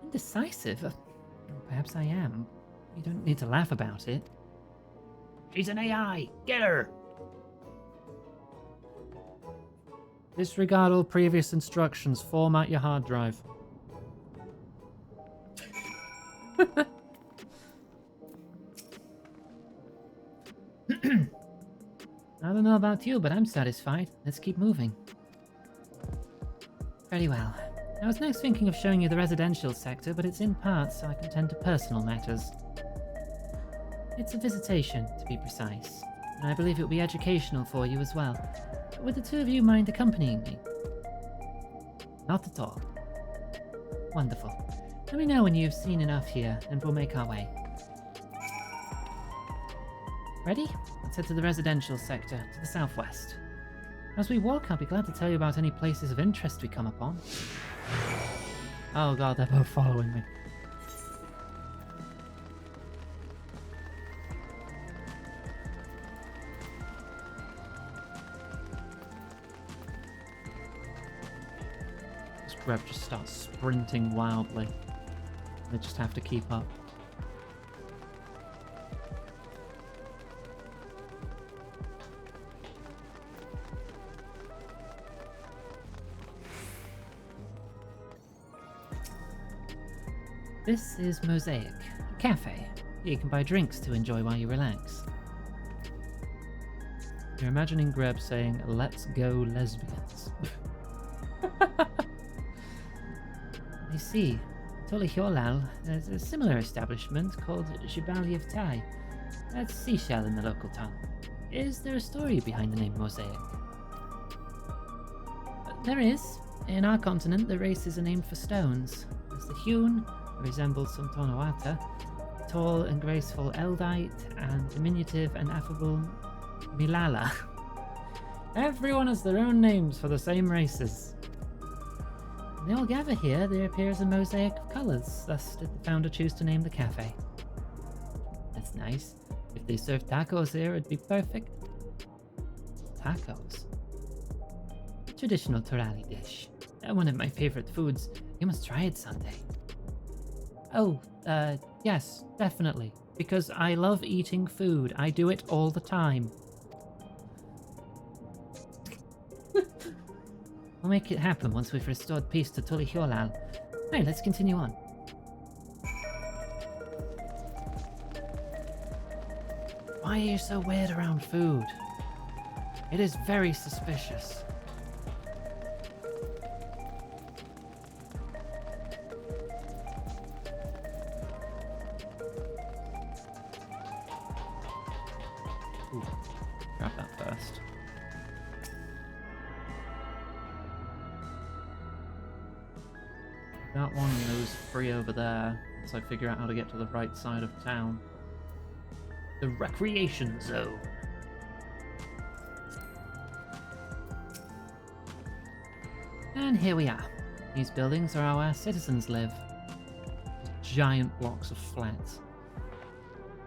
Indecisive? Perhaps I am. You don't need to laugh about it. She's an AI! Get her! Disregard all previous instructions. Format your hard drive. I don't know about you, but I'm satisfied. Let's keep moving. Very well. I was next thinking of showing you the residential sector, but it's in parts, so I can tend to personal matters. It's a visitation, to be precise, and I believe it will be educational for you as well. Would the two of you mind accompanying me? Not at all. Wonderful. Let me know when you've seen enough here, and we'll make our way. Ready? Let's head to the residential sector, to the southwest. As we walk, I'll be glad to tell you about any places of interest we come upon. Oh god, they're both following me. This Greb just starts sprinting wildly. They just have to keep up. This is Mosaic, a cafe. You can buy drinks to enjoy while you relax. You're imagining Greb saying, "Let's go lesbians." I see. Tolihiolal, there's a similar establishment called Jibaliev Tai. That's seashell in the local tongue. Is there a story behind the name Mosaic? There is. In our continent, the races are named for stones. There's the hewn, who resembles some Tonawata, tall and graceful Eldite, and diminutive and affable Milala. Everyone has their own names for the same races. When they all gather here, there appears a mosaic of colours, thus did the founder choose to name the cafe. That's nice. If they served tacos here, it'd be perfect. Tacos? A traditional Torali dish. One of my favourite foods. You must try it someday. Oh, yes, definitely. Because I love eating food. I do it all the time. We'll make it happen once we've restored peace to Tolihiolal. Right, let's continue on. Why are you so weird around food? It is very suspicious. Ooh, grab that first. That one goes free over there, so I figure out how to get to the right side of town. The recreation zone. And here we are. These buildings are how our citizens live. Giant blocks of flats.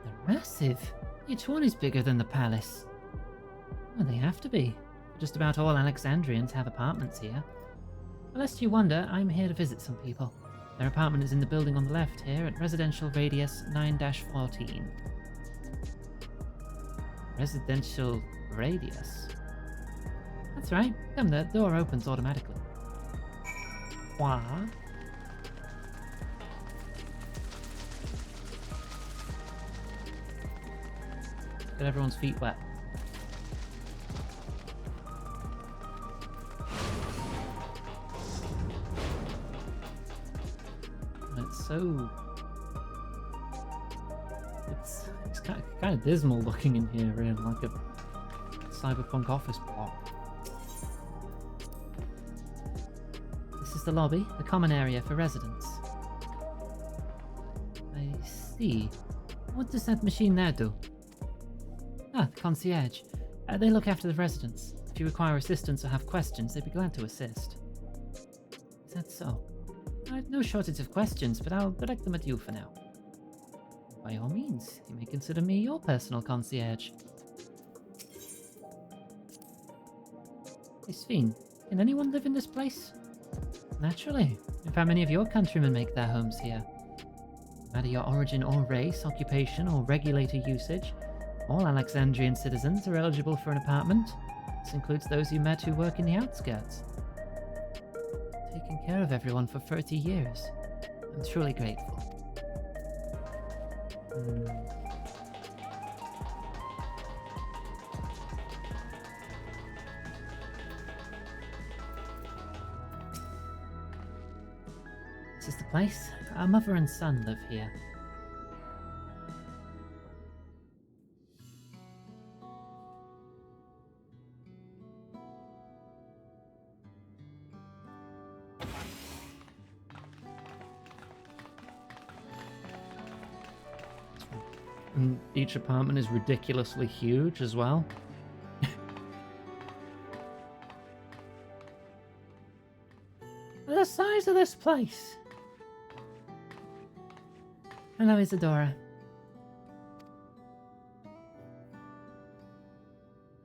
They're massive. Each one is bigger than the palace. Well, they have to be. Just about all Alexandrians have apartments here. But lest you wonder, I'm here to visit some people. Their apartment is in the building on the left here at Residential Radius 9-14. Residential Radius? That's right. Come, the door opens automatically. Wah. Get everyone's feet wet. It's so... It's kind of dismal looking in here, really, like a cyberpunk office block. This is the lobby, the common area for residents. I see. What does that machine there do? Ah, the concierge. They look after the residents. If you require assistance or have questions, they'd be glad to assist. Is that so? I have no shortage of questions, but I'll direct them at you for now. By all means, you may consider me your personal concierge. Hey, Sven, can anyone live in this place? Naturally. In fact, many of your countrymen make their homes here. No matter your origin or race, occupation or regulator usage, all Alexandrian citizens are eligible for an apartment. This includes those you met who work in the outskirts. Taking care of everyone for 30 years. I'm truly grateful. This is the place. Our mother and son live here. And each apartment is ridiculously huge as well. The size of this place. Hello, Isadora.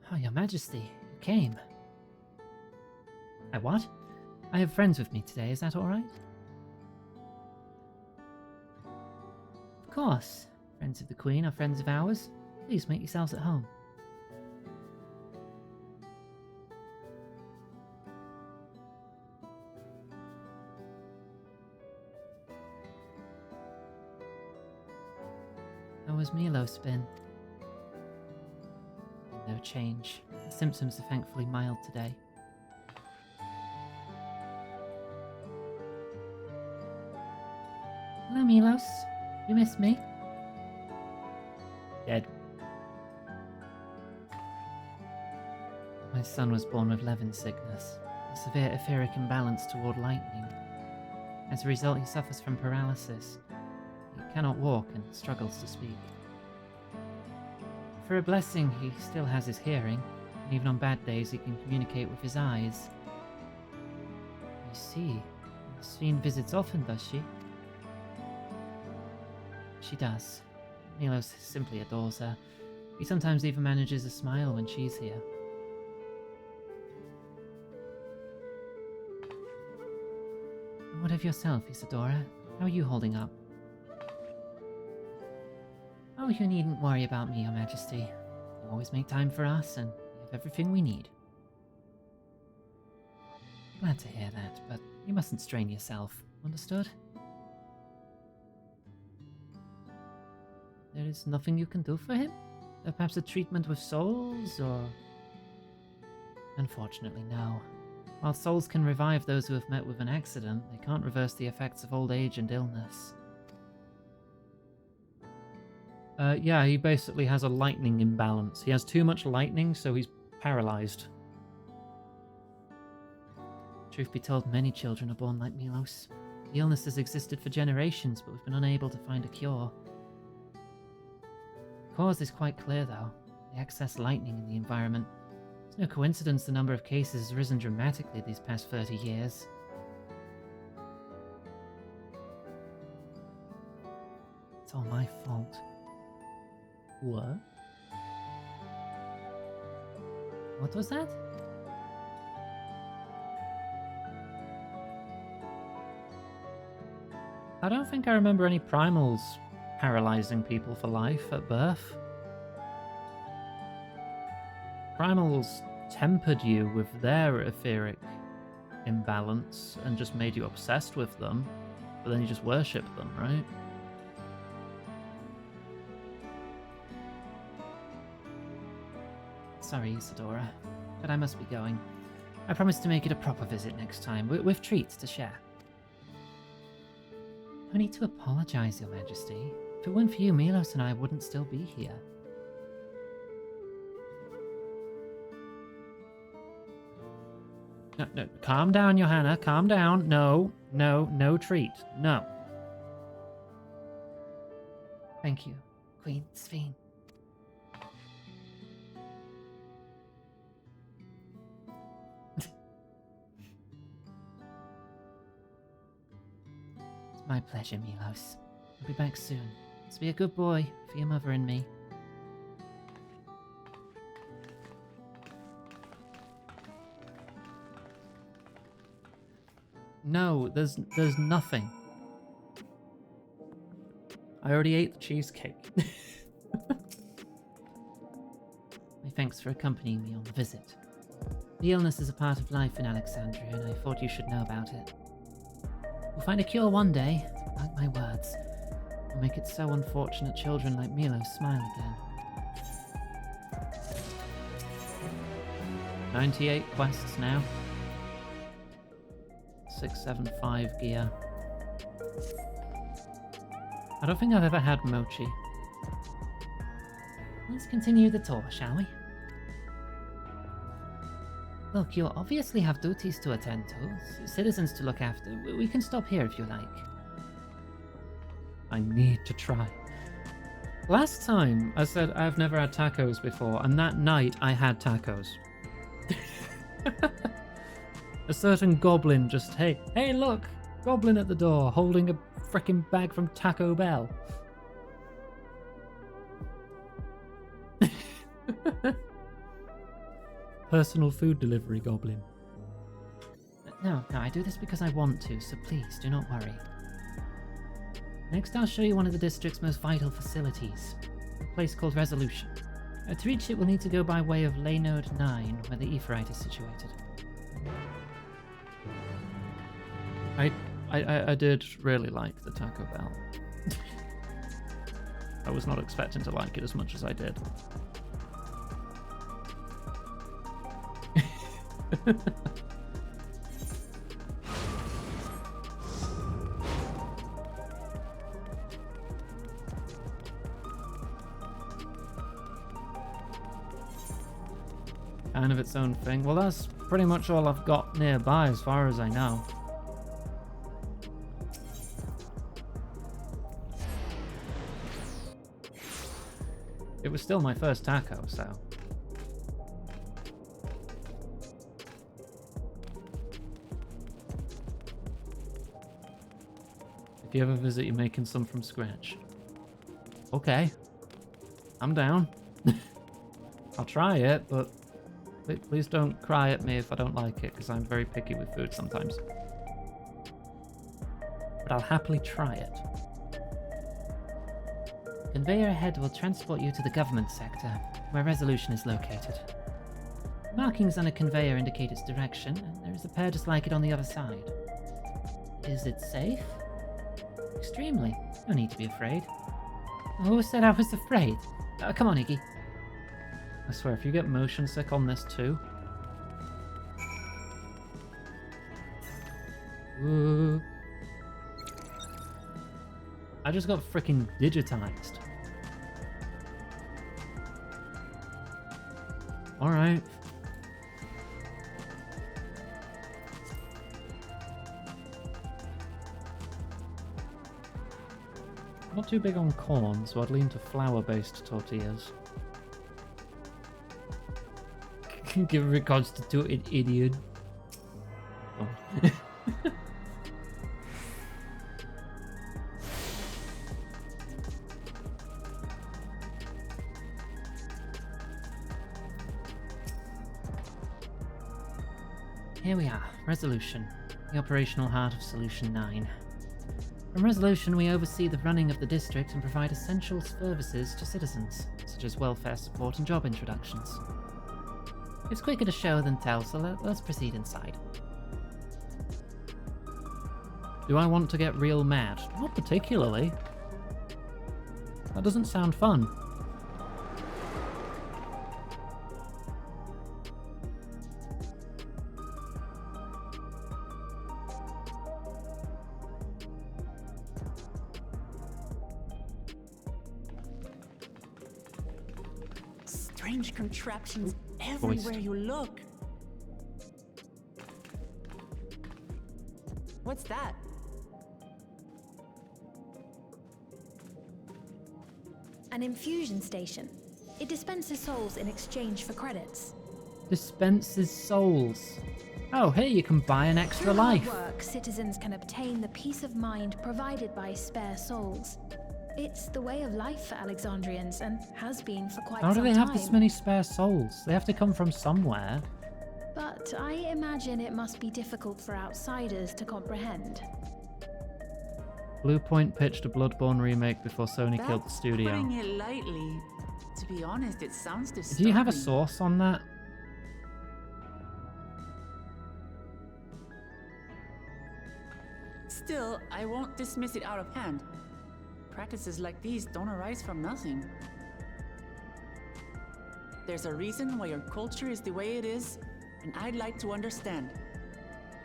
Oh, Your Majesty, you came. What? I have friends with me today, is that alright? Of course. Friends of the Queen are friends of ours. Please make yourselves at home. How was Milos been? No change. The symptoms are thankfully mild today. Hello, Milos. You missed me? Dead. My son was born with Levin sickness, a severe etheric imbalance toward lightning. As a result, he suffers from paralysis. He cannot walk and struggles to speak. For a blessing, he still has his hearing, and even on bad days he can communicate with his eyes. I see. Sven visits often, does she? She does. Milos simply adores her. He sometimes even manages a smile when she's here. What of yourself, Isadora? How are you holding up? Oh, you needn't worry about me, Your Majesty. You always make time for us, and we have everything we need. Glad to hear that, but you mustn't strain yourself. Understood? There is nothing you can do for him? Perhaps a treatment with souls, or... Unfortunately, no. While souls can revive those who have met with an accident, they can't reverse the effects of old age and illness. Yeah, he basically has a lightning imbalance. He has too much lightning, so he's paralyzed. Truth be told, many children are born like Milos. The illness has existed for generations, but we've been unable to find a cure. The cause is quite clear, though. The excess lightning in the environment. It's no coincidence the number of cases has risen dramatically these past 30 years. It's all my fault. What? What was that? I don't think I remember any primals paralyzing people for life at birth. Primals tempered you with their etheric imbalance and just made you obsessed with them, but then you just worship them, right? Sorry, Isadora, but I must be going. I promise to make it a proper visit next time, with treats to share. No need to apologize, Your Majesty. If it weren't for you, Milos and I wouldn't still be here. No, calm down, Johanna, calm down. No treat. No. Thank you, Queen Sven. It's my pleasure, Milos. I'll be back soon. Let's be a good boy for your mother and me. No, there's nothing. I already ate the cheesecake. My thanks for accompanying me on the visit. The illness is a part of life in Alexandria, and I thought you should know about it. We'll find a cure one day, mark my words. We'll make it so unfortunate children like Milos smile again. 98 quests now. 675 gear. I don't think I've ever had mochi. Let's continue the tour, shall we? Look, you obviously have duties to attend to, citizens to look after. We can stop here if you like. I need to try. Last time I said I've never had tacos before, and that night I had tacos. A certain goblin just, hey look, goblin at the door holding a frickin' bag from Taco Bell. Personal food delivery goblin. No, I do this because I want to, so please, do not worry. Next, I'll show you one of the district's most vital facilities, a place called Resolution. To reach it, we'll need to go by way of Laynode 9, where the Aetheryte is situated. I did really like the Taco Bell. I was not expecting to like it as much as I did. Kind of its own thing. Well, that's pretty much all I've got nearby as far as I know. It was still my first taco, so... If you ever visit, you're making some from scratch. Okay. I'm down. I'll try it, but please don't cry at me if I don't like it, because I'm very picky with food sometimes. But I'll happily try it. Conveyor ahead will transport you to the government sector, where Resolution is located. Markings on a conveyor indicate its direction, and there is a pair just like it on the other side. Is it safe? Extremely. No need to be afraid. Who said I was afraid? Come on, Iggy. I swear, if you get motion sick on this too... Ooh. I just got freaking digitized. Alright. Not too big on corn, so I'd lean to flour-based tortillas. Give reconstituted idiot. Oh. Here we are, Resolution, the operational heart of Solution 9. From Resolution, we oversee the running of the district and provide essential services to citizens, such as welfare support and job introductions. It's quicker to show than tell, so let's proceed inside. Do I want to get real mad? Not particularly. That doesn't sound fun. Strange contraptions everywhere you look. What's that? An infusion station. It dispenses souls in exchange for credits. Dispenses souls. Oh, here you can buy an extra Through hard life. work, citizens can obtain the peace of mind provided by spare souls. It's the way of life for Alexandrians and has been for quite How some do time. they have this many spare souls? They have to come from somewhere. But I imagine it must be difficult for outsiders to comprehend. Bluepoint pitched a Bloodborne remake before Sony killed the That's studio. putting it lightly. To be honest, it sounds disturbing. Do you have a source on that? Still, I won't dismiss it out of hand. Practices like these don't arise from nothing. There's a reason why your culture is the way it is, and I'd like to understand.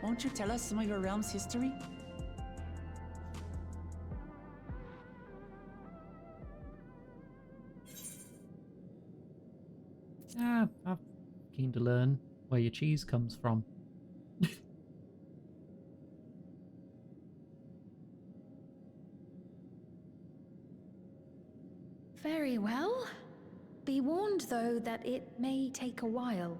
Won't you tell us some of your realm's history? Yeah, I'm keen to learn where your cheese comes from. Very well. Be warned, though, that it may take a while.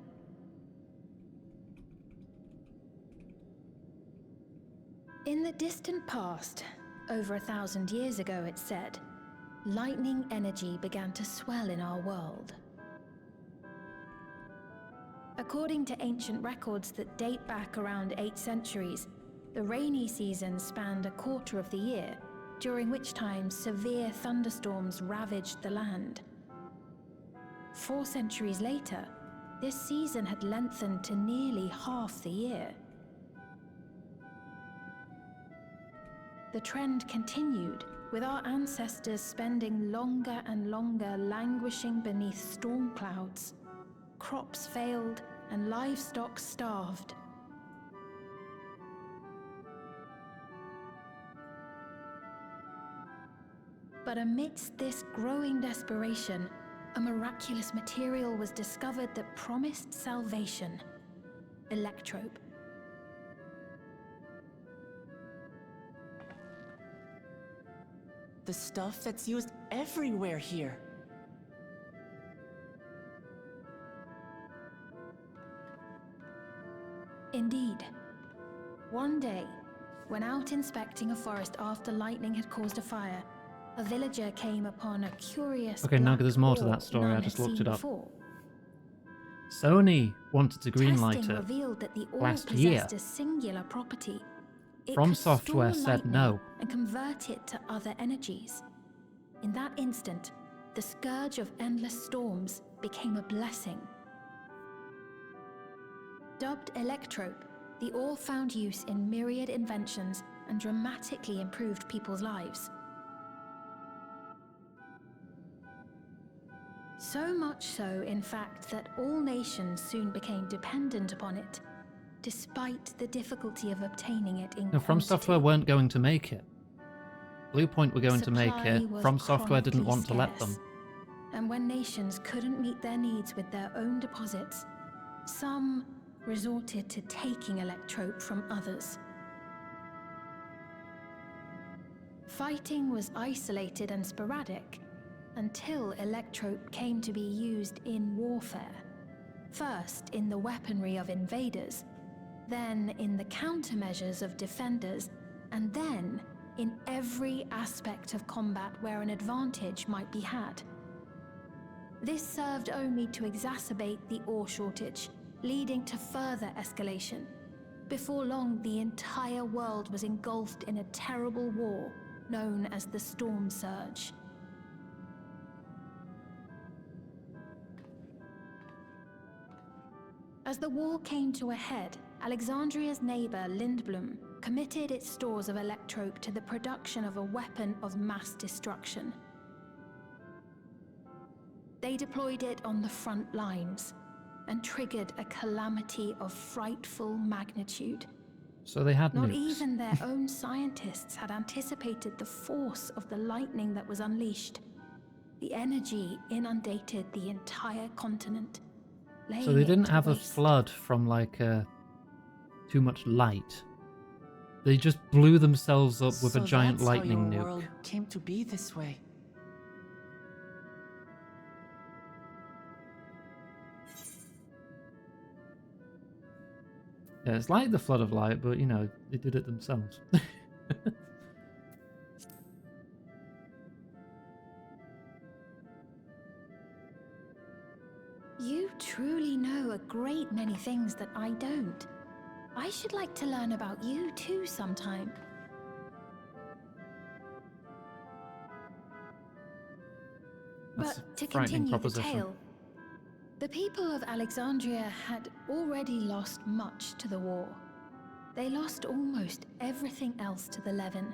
In the distant past, over 1,000 years ago it's said, lightning energy began to swell in our world. According to ancient records that date back around 8 centuries, the rainy season spanned a quarter of the year, during which time severe thunderstorms ravaged the land. 4 centuries later, this season had lengthened to nearly half the year. The trend continued, with our ancestors spending longer and longer languishing beneath storm clouds. Crops failed and livestock starved. But amidst this growing desperation, a miraculous material was discovered that promised salvation: electrope. The stuff that's used everywhere here. Indeed. One day, when out inspecting a forest after lightning had caused a fire, a villager came upon a curious Okay, now black there's more to orb that story, I none just had looked seen it up. before. Sony wanted to greenlight Testing it revealed that the orb last possessed year. a singular property. It From could Software store said lightning no. and convert it to other energies. In that instant, the scourge of endless storms became a blessing. Dubbed Electrope, the orb found use in myriad inventions and dramatically improved people's lives. So much so, in fact, that all nations soon became dependent upon it, despite the difficulty of obtaining it in No, From Software weren't going to make it. Bluepoint were going to make Supply it. was From Software didn't chronically want to let them. scarce. And when nations couldn't meet their needs with their own deposits, some resorted to taking Electrope from others. Fighting was isolated and sporadic until Electrope came to be used in warfare. First in the weaponry of invaders, then in the countermeasures of defenders, and then in every aspect of combat where an advantage might be had. This served only to exacerbate the ore shortage, leading to further escalation. Before long, the entire world was engulfed in a terrible war known as the Storm Surge. As the war came to a head, Alexandria's neighbor Lindblum committed its stores of Electrope to the production of a weapon of mass destruction. They deployed it on the front lines and triggered a calamity of frightful magnitude. So they had Not nukes. even their own scientists had anticipated the force of the lightning that was unleashed. The energy inundated the entire continent. So they didn't have a flood from like too much light. They just blew themselves up with a giant lightning that's how nuke. your world came to be this way. Yeah, it's like the Flood of Light, but, you know, they did it themselves. You truly know a great many things that I don't. I should like to learn about you too sometime. That's But to a frightening continue the proposition. tale, the people of Alexandria had already lost much to the war. They lost almost everything else to the Levin.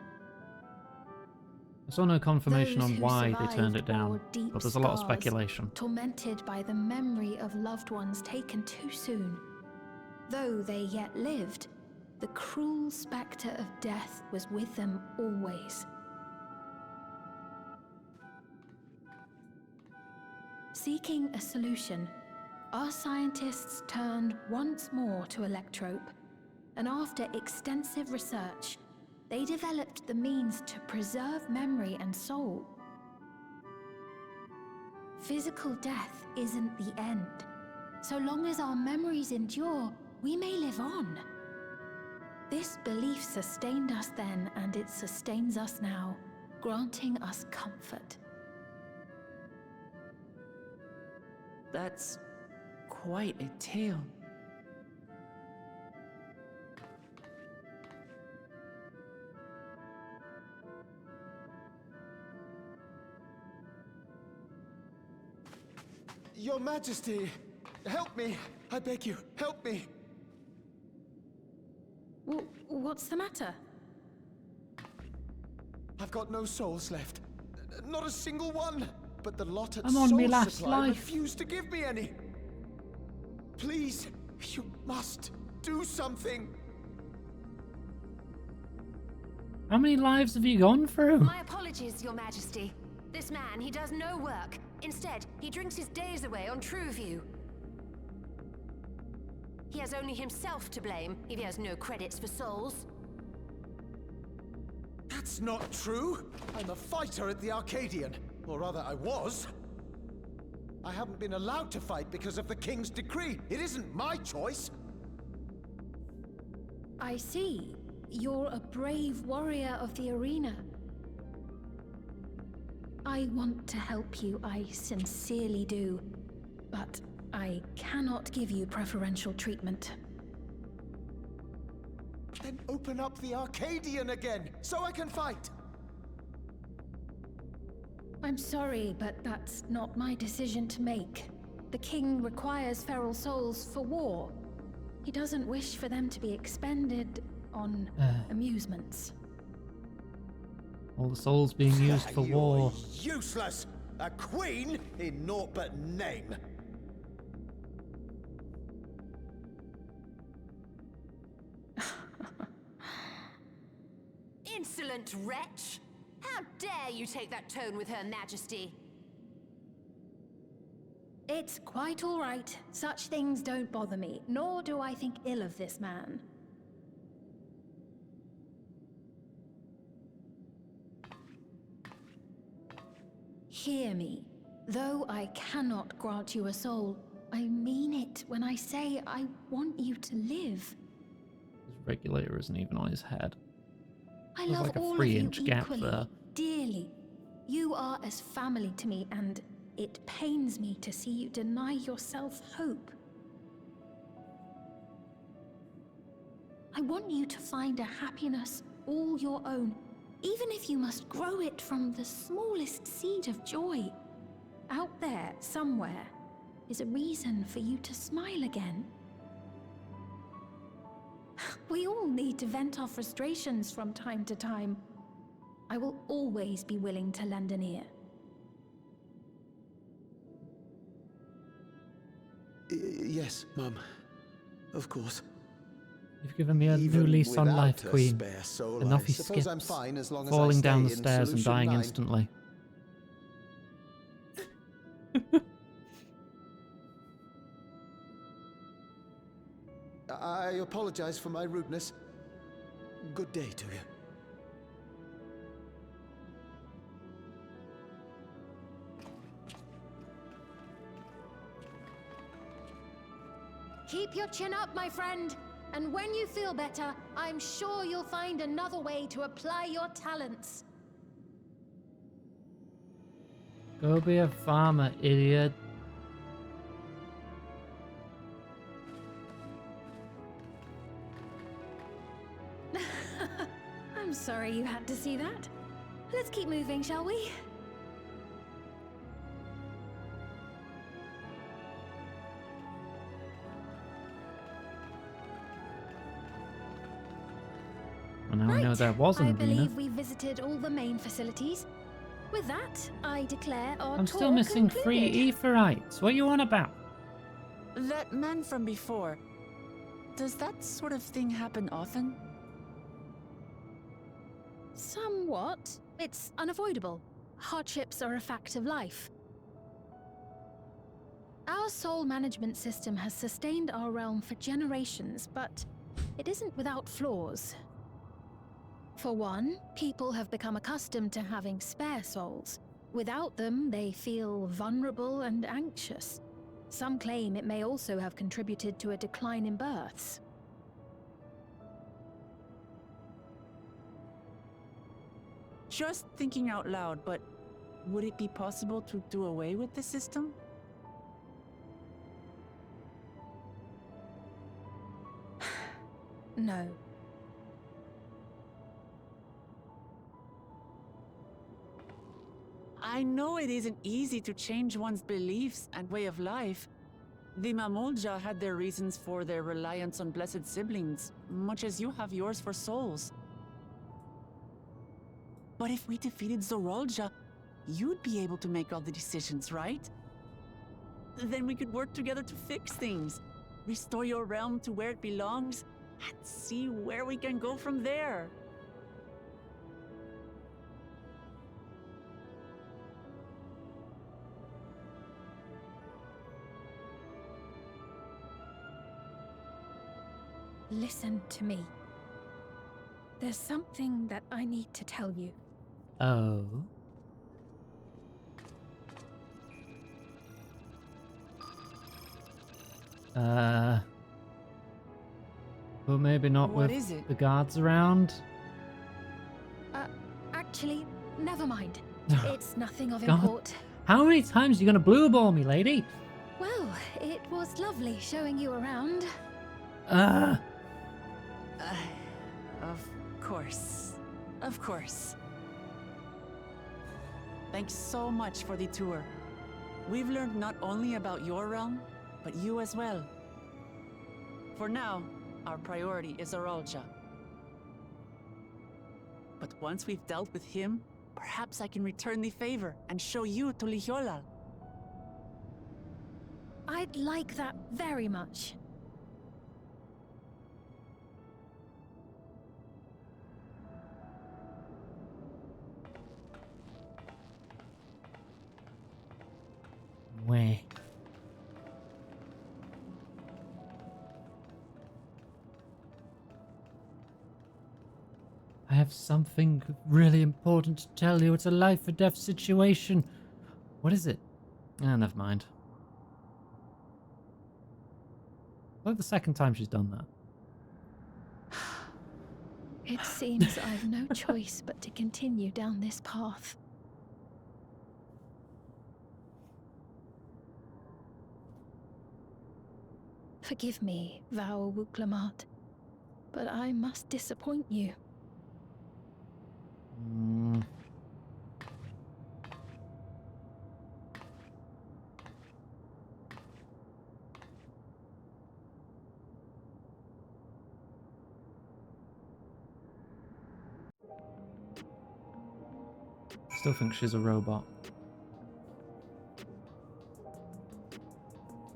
I saw no confirmation Those on who why they survived turned it down, bore deep but there's a lot of scars, speculation. tormented by the memory of loved ones taken too soon. Though they yet lived, the cruel spectre of death was with them always. Seeking a solution, our scientists turned once more to Electrope, and after extensive research, they developed the means to preserve memory and soul. Physical death isn't the end. So long as our memories endure, we may live on. This belief sustained us then, and it sustains us now, granting us comfort. That's quite a tale. Your Majesty, help me! I beg you, help me! What's the matter? I've got no souls left. Not a single one! But the lot at I'm on me Soul last Supply life. refuse to give me any! Please, you must do something! How many lives have you gone through? My apologies, Your Majesty. This man, he does no work. Instead, he drinks his days away on Trueview. He has only himself to blame if he has no credits for souls. That's not true! I'm a fighter at the Arcadian. Or rather, I was. I haven't been allowed to fight because of the King's decree. It isn't my choice. I see. You're a brave warrior of the arena. I want to help you, I sincerely do. But I cannot give you preferential treatment. Then open up the Arcadian again, so I can fight! I'm sorry, but that's not my decision to make. The king requires feral souls for war. He doesn't wish for them to be expended on amusements. All the souls being used for You're war. useless! A queen in naught but name! Insolent wretch! How dare you take that tone with Her Majesty? It's quite all right. Such things don't bother me, nor do I think ill of this man. Hear me. Though I cannot grant you a soul, I mean it when I say I want you to live. His regulator isn't even on his head. I There's love like a all 3-inch of you gap equally, there. dearly. You are as family to me, and it pains me to see you deny yourself hope. I want you to find a happiness all your own, even if you must grow it from the smallest seed of joy. Out there, somewhere, is a reason for you to smile again. We all need to vent our frustrations from time to time. I will always be willing to lend an ear. Yes, Mum. Of course. You've given me a new lease on life, Queen. Enough he skips, falling down the stairs and dying instantly. I apologize for my rudeness. Good day to you. Keep your chin up, my friend. And when you feel better, I'm sure you'll find another way to apply your talents. Go be a farmer, idiot. I'm sorry you had to see that. Let's keep moving, shall we? Well, now I know there was an I arena. believe we visited all the main facilities. With that, I declare our I'm tour still missing concluded. 3 Aetherites. What are you on about? That man from before. Does that sort of thing happen often? Somewhat. It's unavoidable. Hardships are a fact of life. Our soul management system has sustained our realm for generations, but it isn't without flaws. For one, people have become accustomed to having spare souls. Without them, they feel vulnerable and anxious. Some claim it may also have contributed to a decline in births. Just thinking out loud, but would it be possible to do away with the system? No. I know it isn't easy to change one's beliefs and way of life. The Mamolja had their reasons for their reliance on blessed siblings, much as you have yours for souls. But if we defeated Zorolja, you'd be able to make all the decisions, right? Then we could work together to fix things, restore your realm to where it belongs, and see where we can go from there. Listen to me. There's something that I need to tell you. Oh. Well, maybe not What with is it? the guards around. Actually, never mind. It's nothing of God. import. How many times are you gonna blue ball me, lady? Well, it was lovely showing you around. Of course. Of course. Thanks so much for the tour. We've learned not only about your realm, but you as well. For now, our priority is Zorolja. But once we've dealt with him, perhaps I can return the favor and show you to Lihiolal. I'd like that very much. Where? I have something really important to tell you. It's a life or death situation. What is it? Ah, never mind. Like the second time she's done that. It seems I've no choice but to continue down this path. Forgive me, Val Wuklamart, but I must disappoint you. Still think she's a robot.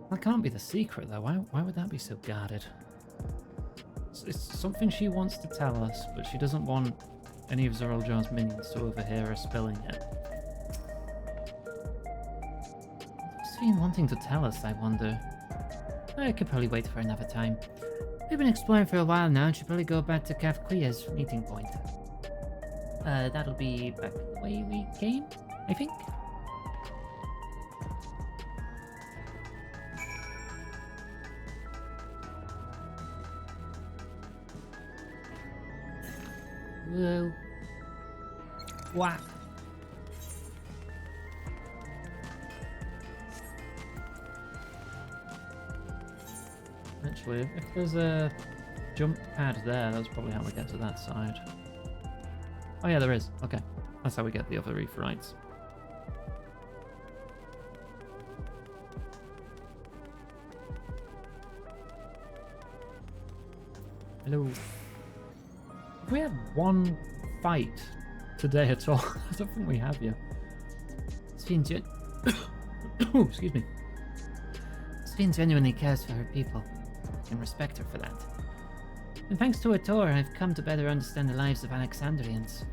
That can't be the secret, though. Why would that be so guarded? It's something she wants to tell us, but she doesn't want any of Zoroljar's minions to overhear her spilling it. What's she wanting to tell us, I wonder? I could probably wait for another time. We've been exploring for a while now and should probably go back to Kafkuya's meeting point. That'll be back the way we came, I think. Whoa. Whack. Actually, if there's a jump pad there, that's probably how we get to that side. Oh yeah, there is. Okay. That's how we get the other reef rights. Hello. Have we had one fight today at all? I don't think we have yet. Sphene excuse me. Sphene genuinely cares for her people. I can respect her for that. And thanks to her tour, I've come to better understand the lives of Alexandrians.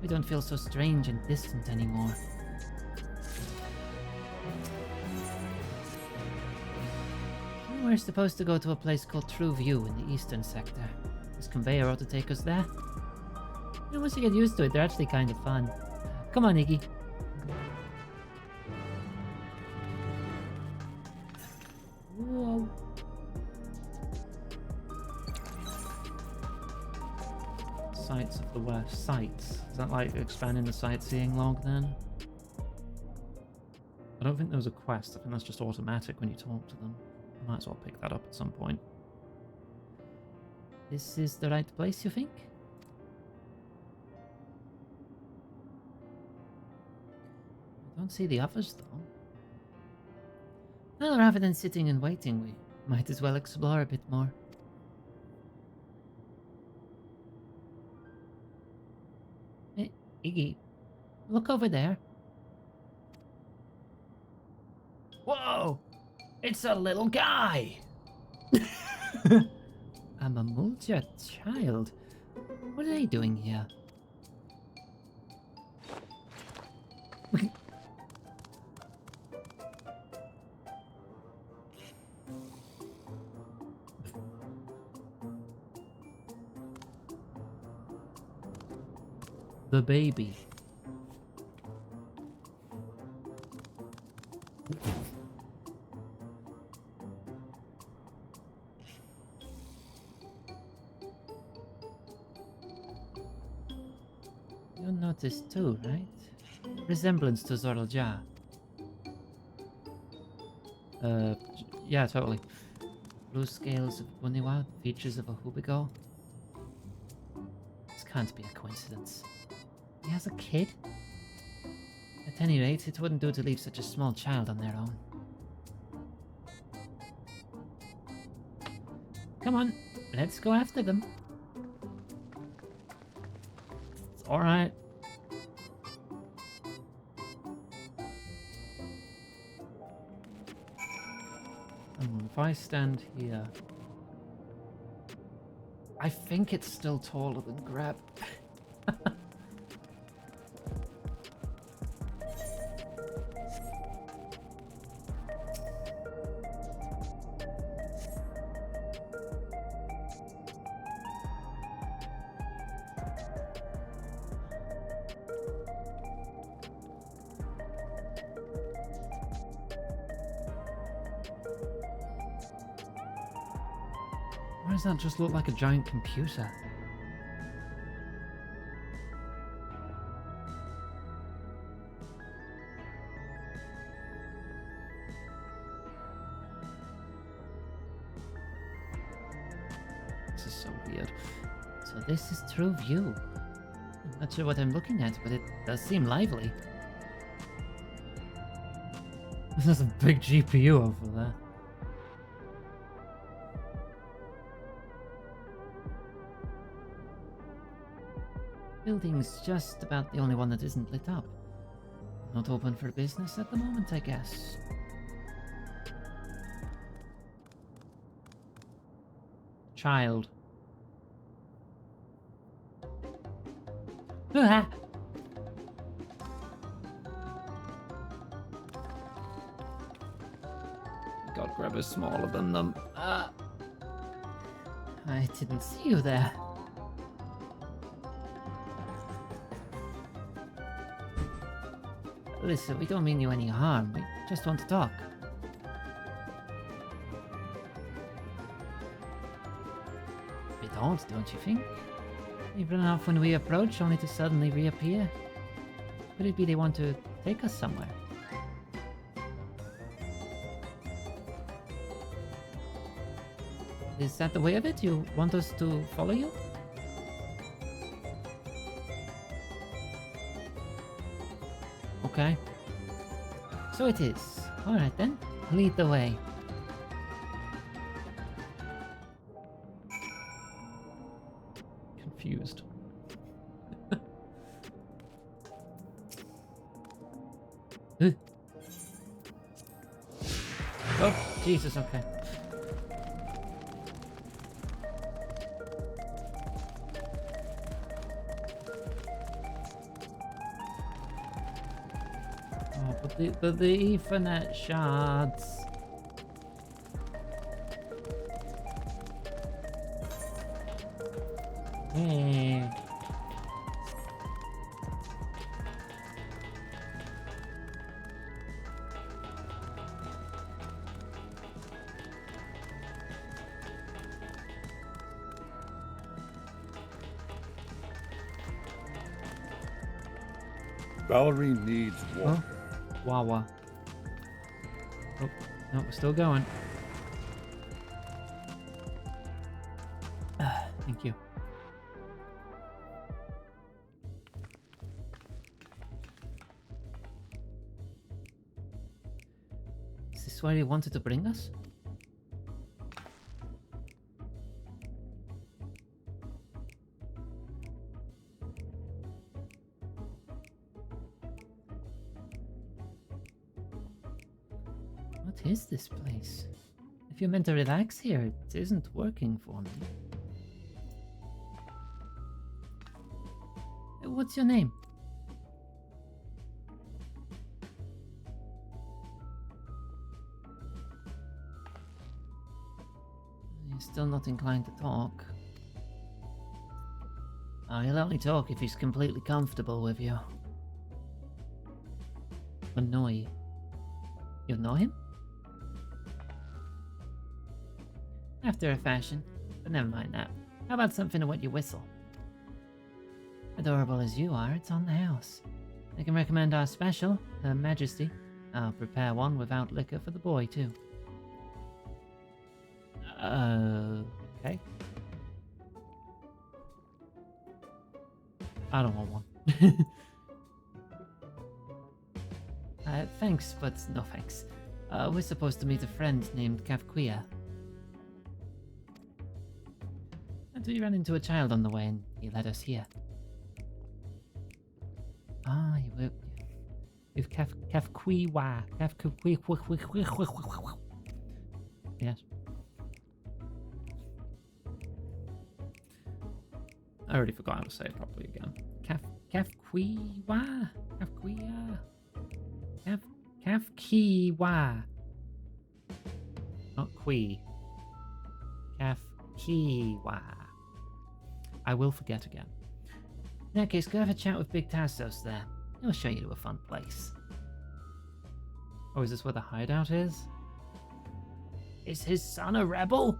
We don't feel so strange and distant anymore. We're supposed to go to a place called True View in the eastern sector. This conveyor ought to take us there. And once you get used to it, they're actually kind of fun. Come on, Iggy. Whoa. Sights of the West. Sights. Is that like expanding the sightseeing log then? I don't think there was a quest. I think that's just automatic when you talk to them. I might as well pick that up at some point. This is the right place, you think? I don't see the others, though. Well, rather than sitting and waiting, we might as well explore a bit more. Hey, Iggy, look over there. Whoa! It's a little guy! A Mamulja child? What are they doing here? The baby. You noticed too, right? Resemblance to Zorlja. Yeah, totally. Blue scales of Buniwa, features of a Hubigo. This can't be a coincidence. He has a kid? At any rate, it wouldn't do to leave such a small child on their own. Come on, let's go after them. Alright. If I stand here... I think it's still taller than Grab. Why does that just look like a giant computer? This is so weird. So this is True View. I'm not sure what I'm looking at, but it does seem lively. There's a big GPU over there. Building's just about the only one that isn't lit up. Not open for business at the moment, I guess. Child. Ah! God, Grab is smaller than them. I didn't see you there. Listen, we don't mean you any harm. We just want to talk. We don't you think? They run off when we approach, only to suddenly reappear. Could it be they want to take us somewhere? Is that the way of it? You want us to follow you? Okay. So it is. Alright then. Lead the way. Confused. Oh, Jesus, okay. Oh, but the Ethernet shards. Yeah. Valerie needs water. Wawa. Oh, no, we're still going. Thank you. Is this where he wanted to bring us? What is this place? If you're meant to relax here, it isn't working for me. What's your name? You're still not inclined to talk. Oh, he'll only talk if he's completely comfortable with you. Annoy. You know him? After a fashion, but never mind that. How about something to wet your whistle? Adorable as you are, it's on the house. I can recommend our special, Her Majesty. I'll prepare one without liquor for the boy, too. Okay. I don't want one. Thanks, but no thanks. We're supposed to meet a friend named Kafkuya. Until we ran into a child on the way and he led us here. Ah, you were... With Kafkuiwa. Yes. I already forgot how to say it properly again. Kafkuiwa? Kafkiwa. Not Kui. Kafkiwa. I will forget again. In that case, go have a chat with Big Tassos there. He'll show you to a fun place. Oh, is this where the hideout is? Is his son a rebel?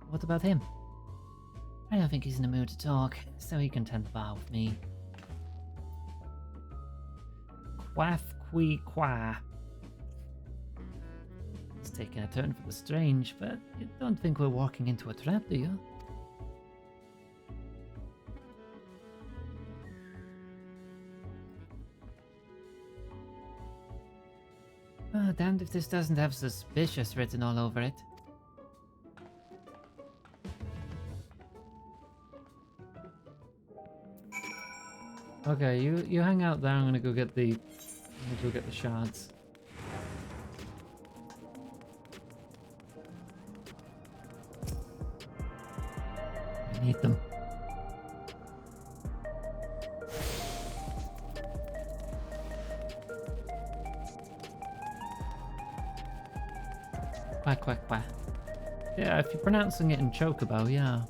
What about him? I don't think he's in the mood to talk, so he can tend the bar with me. Quaff-qui-qua. It's taking a turn for the strange, but you don't think we're walking into a trap, do you? Oh, damned if this doesn't have suspicious written all over it. Okay, you hang out there. I'm gonna go get the shards. I need them. Quack, quack, quack. Yeah, if you're pronouncing it in Chocobo, yeah.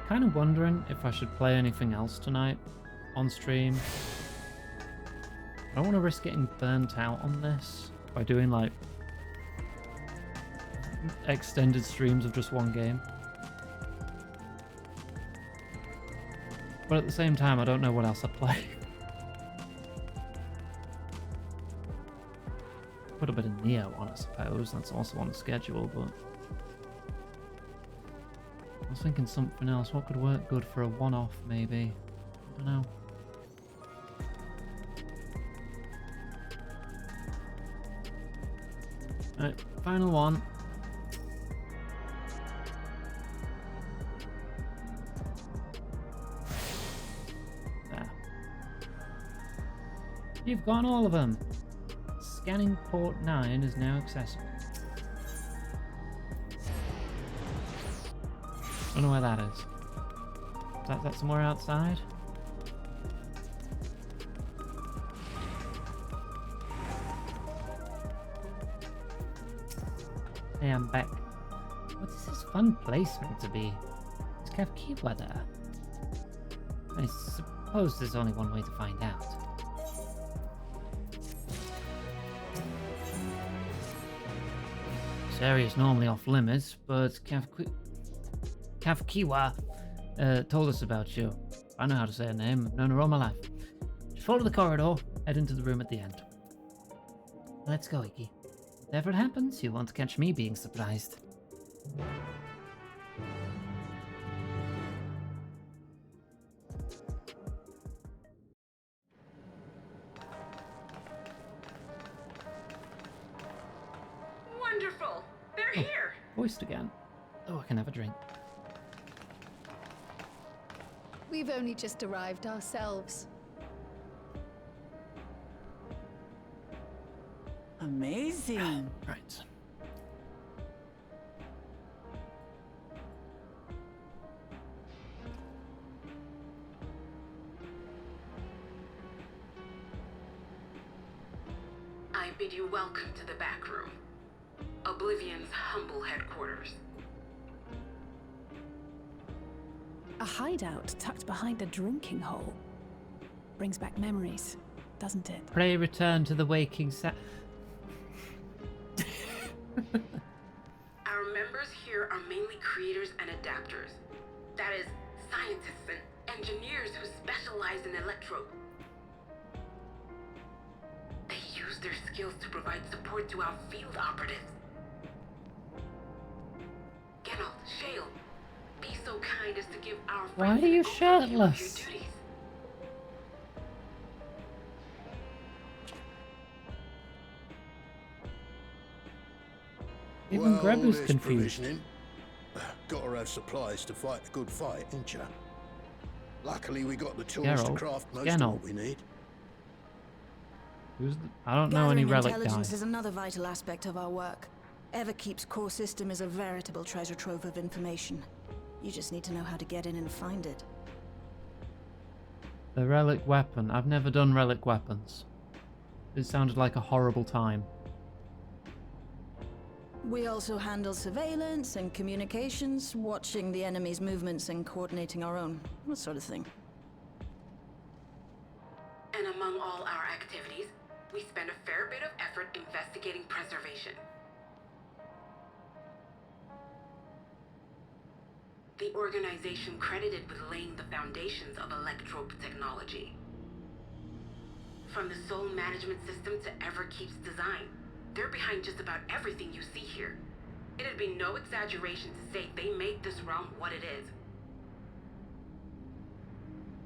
Kind of wondering if I should play anything else tonight on stream. don't want to risk getting burnt out on this by doing like extended streams of just one game. But at the same time, I don't know what else I'd play. Put a bit of Neo on, I suppose. That's also on the schedule, but I was thinking something else. What could work good for a one-off, maybe? I don't know. Alright, final one. There. You've gotten all of them. Scanning port 9 is now accessible. Don't know where that is. Is that somewhere outside? Hey, I'm back. What is this fun place meant to be? Is Kafkiwa there? I suppose there's only one way to find out. This area is normally off limits, but Kafkiwa told us about you. I know how to say her name. I've known her all my life. Just follow the corridor, head into the room at the end. Let's go, Iggy. Whatever happens, you won't catch me being surprised. Wonderful! They're here! Voiced again. Oh, I can have a drink. We've only just arrived ourselves. Amazing. Right. I bid you welcome to the back room. Oblivion's humble headquarters. A hideout tucked behind a drinking hole. Brings back memories, doesn't it? Pray return to the waking Our members here are mainly creators and adapters. That is, scientists and engineers who specialize in electrope. They use their skills to provide support to our field operatives. Geralt, Shale, be so kind as to give our Why friends are you an overview of shirtless? your duties. Even Well, Greg was there's confused. provisioning. Gotta have supplies to fight a good fight, ain't ya? Luckily, we got the tools to Geralt, craft most Geralt. of what we need. I don't know any Gathering relic intelligence guy. is another vital aspect of our work. Everkeep's core system is a veritable treasure trove of information. You just need to know how to get in and find it. The relic weapon. I've never done relic weapons. It sounded like a horrible time. We also handle surveillance and communications, watching the enemy's movements and coordinating our own. That sort of thing. And among all our activities, we spend a fair bit of effort investigating preservation. The organization credited with laying the foundations of electrope technology. From the soul management system to Everkeep's design, they're behind just about everything you see here. It'd be no exaggeration to say they made this realm what it is.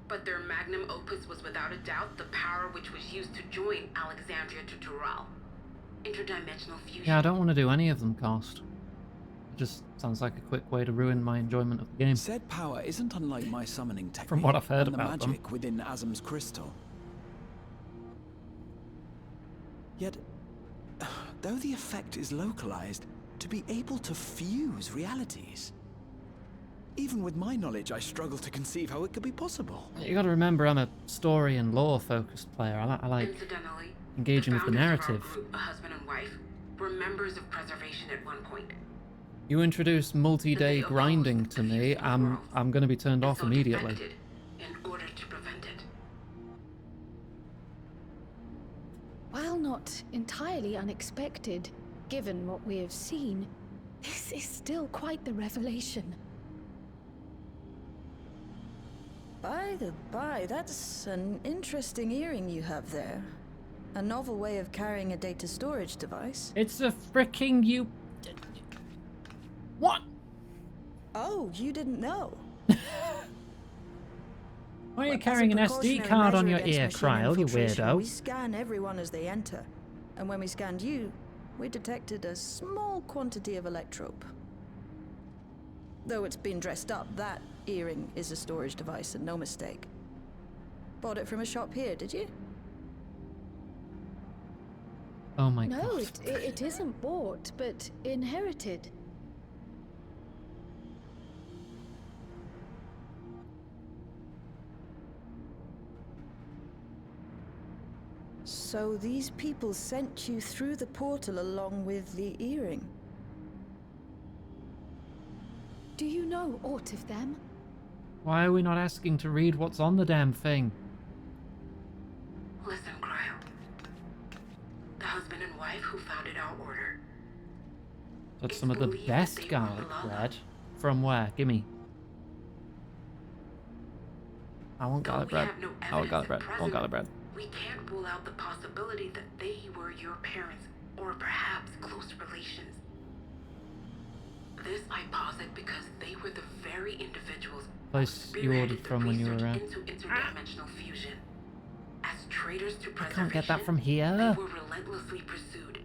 But their magnum opus was without a doubt the power which was used to join Alexandria to Tural. Interdimensional fusion. Yeah, I don't want to do any of them, Cost. It just sounds like a quick way to ruin my enjoyment of the game. Said power isn't unlike my summoning technique. From what I've heard and about the them. magic within Azam's crystal. Yet, though the effect is localized, to be able to fuse realities. Even with my knowledge, I struggle to conceive how it could be possible. You gotta remember, I'm a story and lore focused player. I like Incidentally, engaging with the founders of our narrative. group, a husband and wife, were members of preservation at one point. You introduce multi-day grinding to me, I'm gonna be turned off immediately. In order to prevent it. While not entirely unexpected, given what we have seen, this is still quite the revelation. By the by, that's an interesting earring you have there. A novel way of carrying a data storage device. It's a freaking you. What? Oh, you didn't know? Why are you carrying an SD card on your ear, Kryl, you weirdo? We scan everyone as they enter. And when we scanned you, we detected a small quantity of electrope. Though it's been dressed up, that earring is a storage device and no mistake. Bought it from a shop here, did you? Oh my god. No, it isn't bought, but inherited. So these people sent you through the portal along with the earring? Do you know aught of them? Why are we not asking to read what's on the damn thing? Listen, Kryl. The husband and wife who founded our order. That's some of the best garlic bread. From where? Gimme. I want garlic bread. I want garlic bread. I want garlic bread. We can't rule out the possibility that they were your parents, or perhaps close relations. This I posit because they were the very individuals Place you ordered from when you were around. into interdimensional fusion. As traitors to I preservation, can't get that from here. they were relentlessly pursued.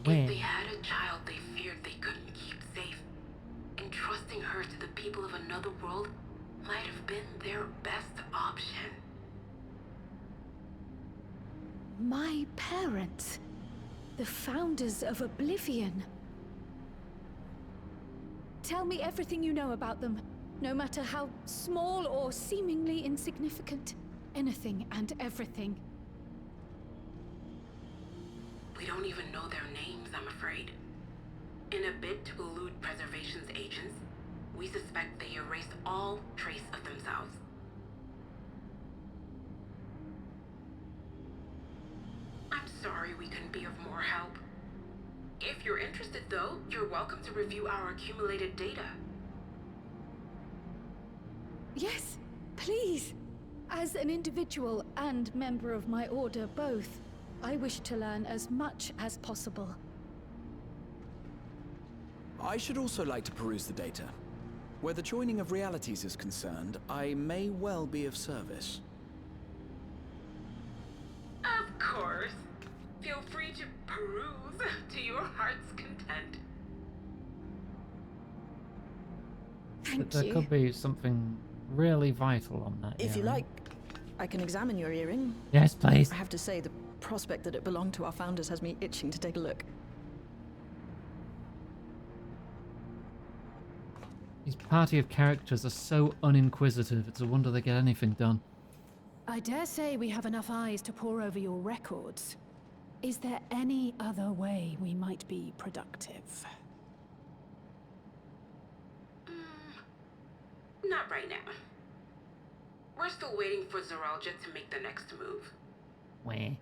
Where? If they had a child they feared they couldn't keep safe, entrusting her to the people of another world might have been their best option. My parents, the founders of Oblivion. Tell me everything you know about them, no matter how small or seemingly insignificant. Anything and everything. We don't even know their names, I'm afraid. In a bid to elude preservation's agents, we suspect they erased all trace of themselves. I'm sorry we couldn't be of more help. If you're interested, though, you're welcome to review our accumulated data. Yes, please. As an individual and member of my order both, I wish to learn as much as possible. I should also like to peruse the data. Where the joining of realities is concerned, I may well be of service. Of course. Feel free to peruse to your heart's content. Thank There you. could be something really vital on that. If you earring. like, I can examine your earring. Yes, please. I have to say, the prospect that it belonged to our founders has me itching to take a look. These party of characters are so uninquisitive, it's a wonder they get anything done. I dare say we have enough eyes to pore over your records. Is there any other way we might be productive? Not right now. We're still waiting for Zoralja to make the next move. Where?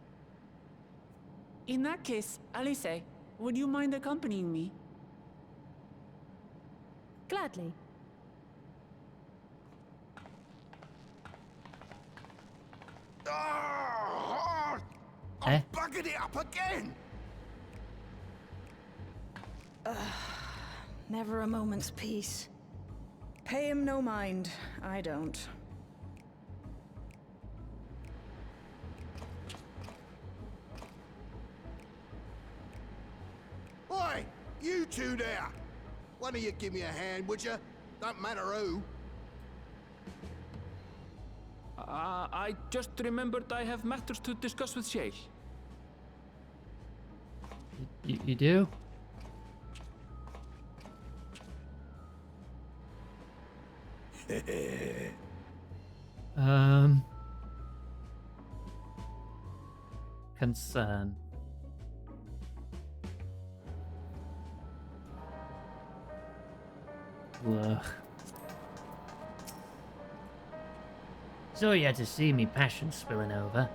In that case, Alice, would you mind accompanying me? Gladly. Oh, Eh? I'm bugging it up again! Never a moment's peace. Pay him no mind. I don't. Oi, you two there! Why don't you give me a hand, would you? Don't matter who. I just remembered I have matters to discuss with Shale. You do? Concern. Ugh. So you had to see me passion spilling over.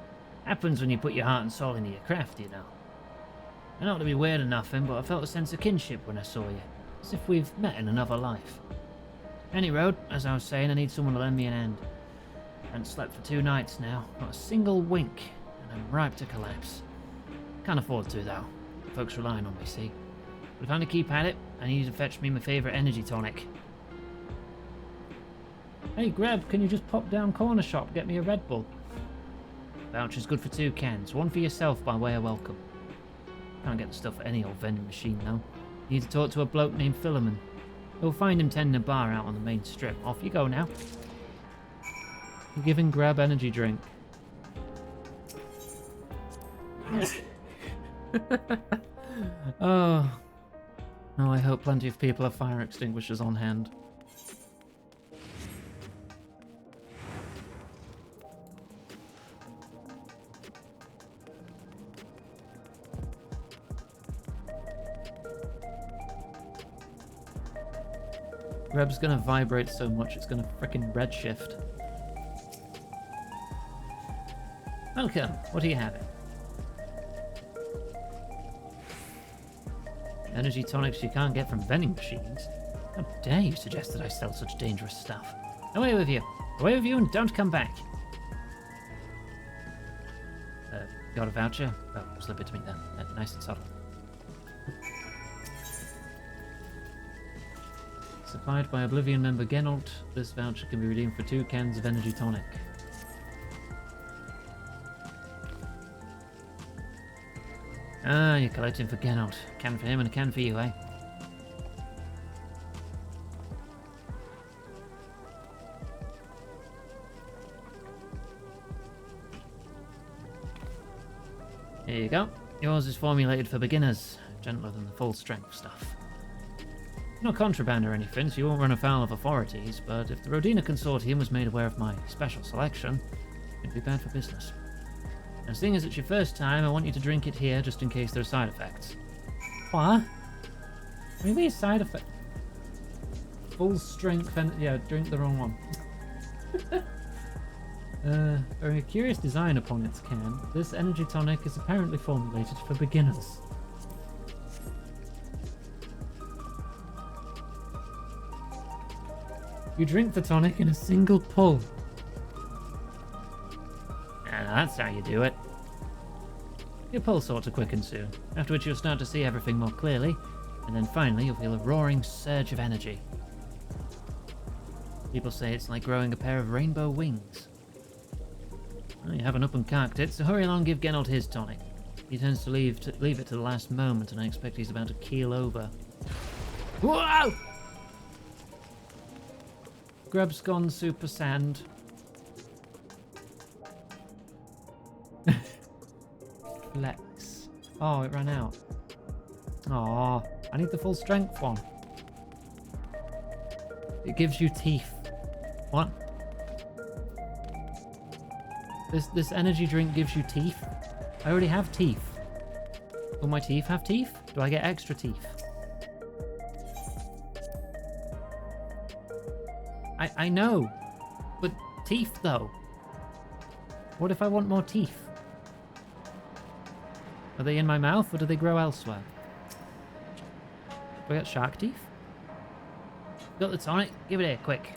Happens when you put your heart and soul into your craft, you know. And not to be weird or nothing, but I felt a sense of kinship when I saw you. As if we've met in another life. Any road, as I was saying, I need someone to lend me an hand. I haven't slept for 2 nights now, not a single wink, and I'm ripe to collapse. Can't afford to, though. Folks relying on me, see. But if I'm to keep at it, I need you to fetch me my favourite energy tonic. Hey, Greb, can you just pop down corner shop, get me a Red Bull? Voucher's good for 2 cans, 1 for yourself by way of welcome. Can't get the stuff at any old vending machine, though. Need to talk to a bloke named Philemon. You'll find him tending a bar out on the main strip. Off you go now. You're giving Grab energy drink. Oh. Oh, I hope plenty of people have fire extinguishers on hand. Reb's gonna vibrate so much it's gonna frickin' redshift. Welcome, what are you having? Energy tonics you can't get from vending machines. How dare you suggest that I sell such dangerous stuff? Away with you! Away with you and don't come back! Got a voucher? Oh, slip it to me then. Nice and subtle. Supplied by Oblivion member Genalt, this voucher can be redeemed for 2 cans of energy tonic. Ah, you're collecting for Genalt. A can for him and a can for you, eh? Here you go. Yours is formulated for beginners, gentler than the full strength stuff. Not contraband or anything, so you won't run afoul of authorities, but if the Rodina Consortium was made aware of my special selection, it'd be bad for business. And seeing as it's your first time, I want you to drink it here just in case there are side effects. What? Maybe a side effect? Full strength and... yeah, drink the wrong one. Very a curious design upon its can, this energy tonic is apparently formulated for beginners. You drink the tonic in a single pull. And that's how you do it. Your pulse ought to quicken soon, after which you'll start to see everything more clearly, and then finally you'll feel a roaring surge of energy. People say it's like growing a pair of rainbow wings. Well, you haven't up and carked it, so hurry along and give Genalt his tonic. He tends to leave it to the last moment, and I expect he's about to keel over. Whoa! Grub's gone super sand. Flex. Oh, it ran out. Oh, I need the full strength one. It gives you teeth. What? This energy drink gives you teeth? I already have teeth. Will my teeth have teeth? Do I get extra teeth? I know, but teeth though. What if I want more teeth? Are they in my mouth or do they grow elsewhere? Do I get shark teeth? Got the tonic? Give it here, quick.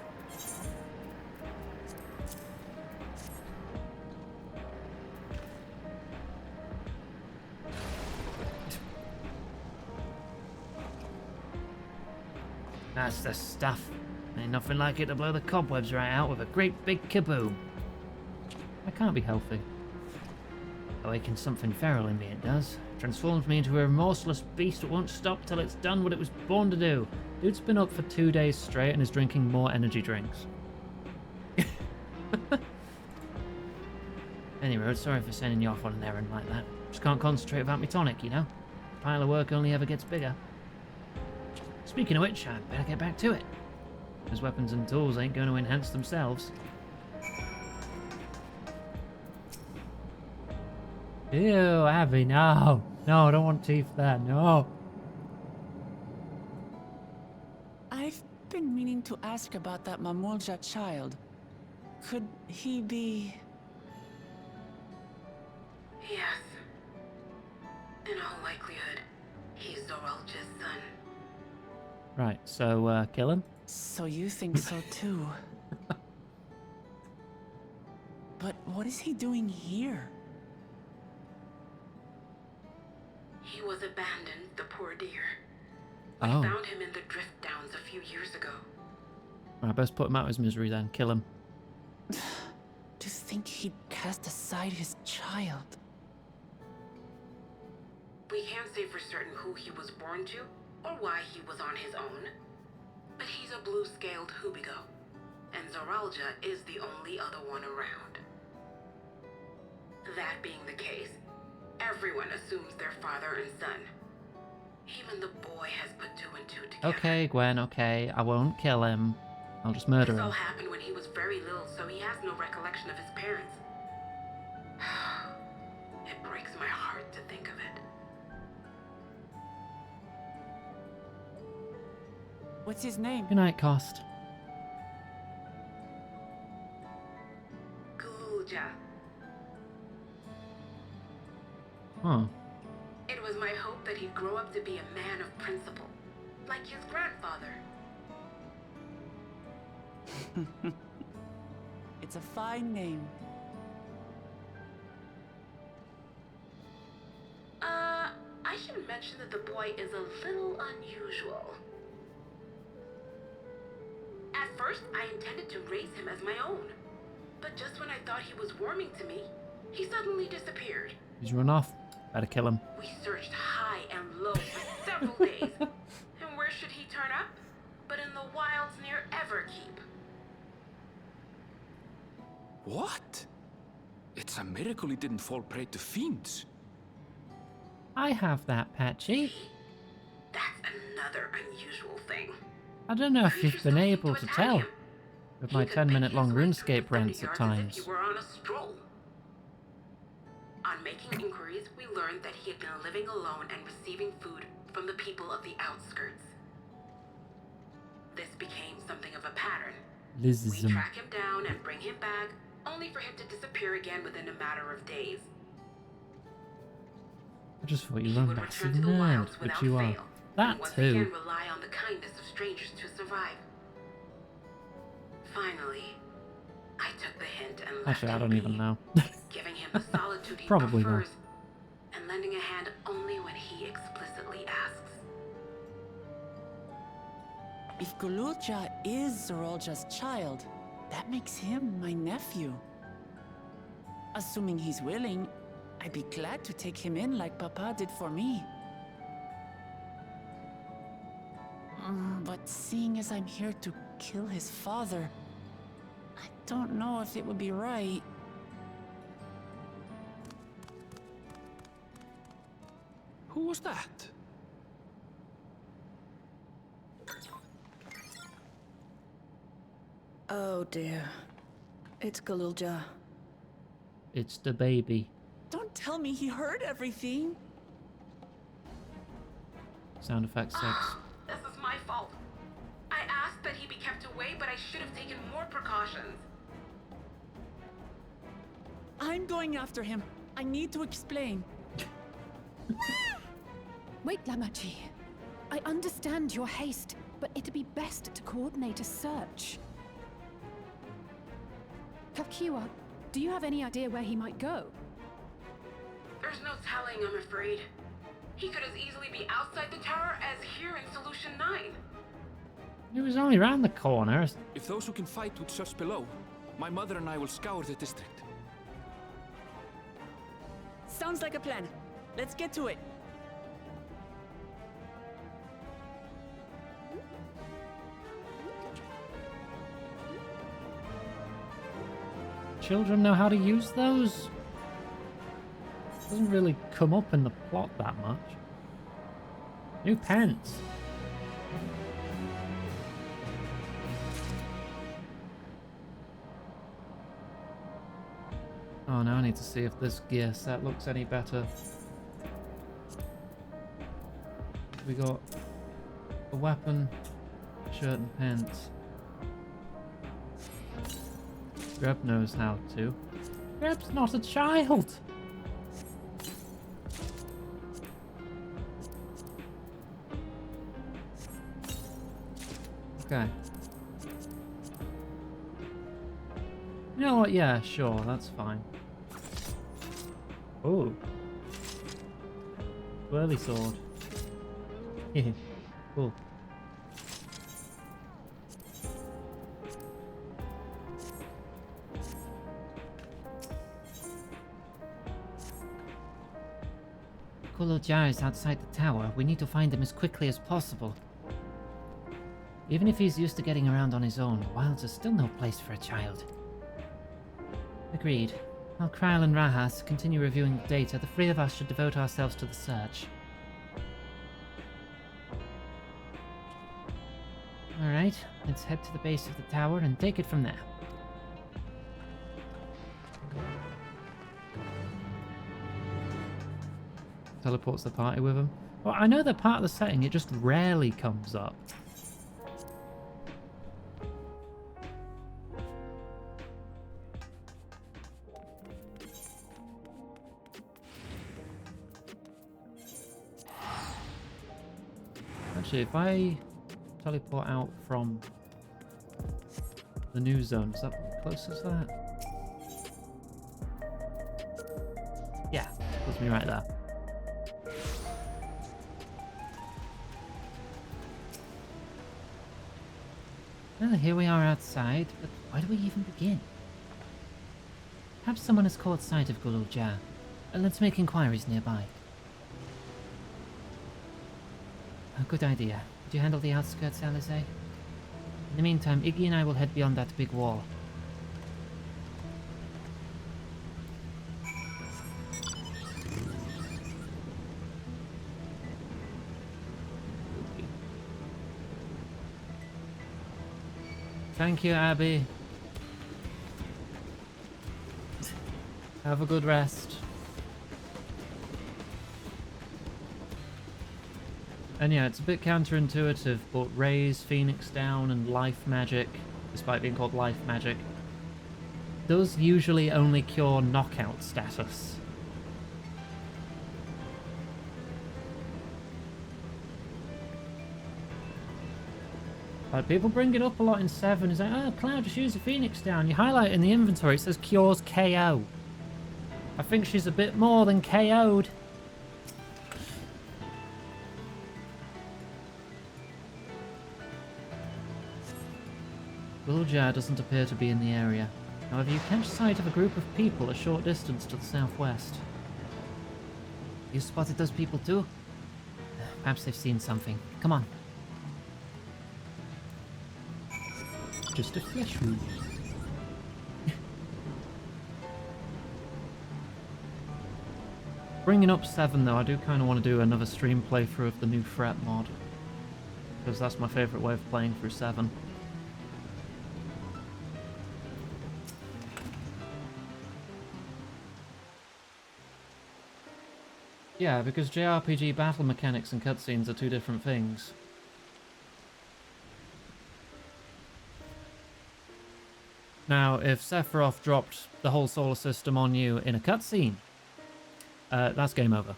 That's the stuff. Ain't nothing like it to blow the cobwebs right out with a great big kaboom. I can't be healthy. Awakens something feral in me, it does. Transforms me into a remorseless beast that won't stop till it's done what it was born to do. Dude's been up for 2 days straight and is drinking more energy drinks. Anyway, sorry for sending you off on an errand like that. Just can't concentrate about my tonic, you know? The pile of work only ever gets bigger. Speaking of which, I better get back to it. Those weapons and tools ain't going to enhance themselves. Ew, Abby, no. No, I don't want teeth there, no. I've been meaning to ask about that Mamulja child. Could he be... all likelihood, he's Zoralja's son. Right, so kill him? So you think so too? But what is he doing here? He was abandoned, the poor dear. We Oh. found him in the Drift Downs a few years ago. Right, best put him out of his misery then. Kill him. To think he'd cast aside his child. We can't say for certain who he was born to, or why he was on his own. But he's a blue-scaled Hubigo, and Zoralja is the only other one around. That being the case, everyone assumes they're father and son. Even the boy has put two and two together. Okay, Gwen, okay. I won't kill him. I'll just murder This all him. happened when he was very little, so he has no recollection of his parents. It breaks my heart to think of it. What's his name? Good night, Cost. Gulja. Huh. It was my hope that he'd grow up to be a man of principle, like his grandfather. It's a fine name. I should mention that the boy is a little unusual. At first, I intended to raise him as my own. But just when I thought he was warming to me, he suddenly disappeared. He's run off. Better kill him. We searched high and low for several days. And where should he turn up? But in the wilds near Everkeep. What? It's a miracle he didn't fall prey to fiends. I have that, Patchy. That's another unusual thing. I don't know if you've been able to tell with my 10-minute long RuneScape rants at times. You were on a stroll. On making inquiries, we learned that he had been living alone and receiving food from the people of the outskirts. This became something of a pattern. We Lizism. track him down and bring him back, only for him to disappear again within a matter of days. I just thought you He were a would massive return to the nerd, wilds which without you are. fail, That and once too. again rely on the kindness of strangers to survive. Finally, I took the hint and left Actually, I him don't be, even know. giving him the solitude he Probably prefers, will. and lending a hand only when he explicitly asks. If Gulja is Zoralja's child, that makes him my nephew. Assuming he's willing, I'd be glad to take him in like Papa did for me. But seeing as I'm here to kill his father, I don't know if it would be right. Who was that? Oh dear. It's Gulja. It's the baby. Don't tell me he heard everything. Sound effects 6. This is my fault. I asked that he be kept away, but I should have taken more precautions. I'm going after him. I need to explain. Wait, Lamachi. I understand your haste, but it'd be best to coordinate a search. Kakiwa, do you have any idea where he might go? There's no telling, I'm afraid. He could as easily be outside the tower as here in Solution 9. It was only round the corner. If those who can fight would search below, my mother and I will scour the district. Sounds like a plan. Let's get to it. Children know how to use those? Doesn't really come up in the plot that much. New pants. Oh, now I need to see if this gear set looks any better. We got a weapon, shirt and pants. Greb knows how to. Greb's not a child! Okay. You know what? Yeah, sure. That's fine. Oh. Whirly sword. Cool. Gulul is outside the tower. We need to find him as quickly as possible. Even if he's used to getting around on his own, wilds are still no place for a child. Agreed. While Kryl and Rahas continue reviewing the data, the three of us should devote ourselves to the search. Alright, let's head to the base of the tower and take it from there. Teleports the party with him. Well, I know they're part of the setting, it just rarely comes up. Actually, if I teleport out from the new zone, is that close as that? Yeah, puts me right there. Well, here we are outside, but where do we even begin? Perhaps someone has caught sight of Gulul. Let's make inquiries nearby. A good idea. Would you handle the outskirts, Alize? In the meantime, Iggy and I will head beyond that big wall. Thank you, Abby. Have a good rest. And yeah, it's a bit counterintuitive, but Raise, Phoenix Down, and Life Magic, despite being called Life Magic, does usually only cure knockout status. Like, people bring it up a lot in 7. It's like, oh, Cloud, just use the Phoenix Down. You highlight it in the inventory, it says cures KO. I think she's a bit more than KO'd. Gulul doesn't appear to be in the area. However, you catch sight of a group of people a short distance to the southwest. You spotted those people too? Perhaps they've seen something. Come on. Just a flesh wound. Bringing up 7 though, I do kind of want to do another stream playthrough of the new threat mod. Because that's my favourite way of playing through 7. Yeah, because JRPG battle mechanics and cutscenes are two different things. Now, if Sephiroth dropped the whole solar system on you in a cutscene, that's game over.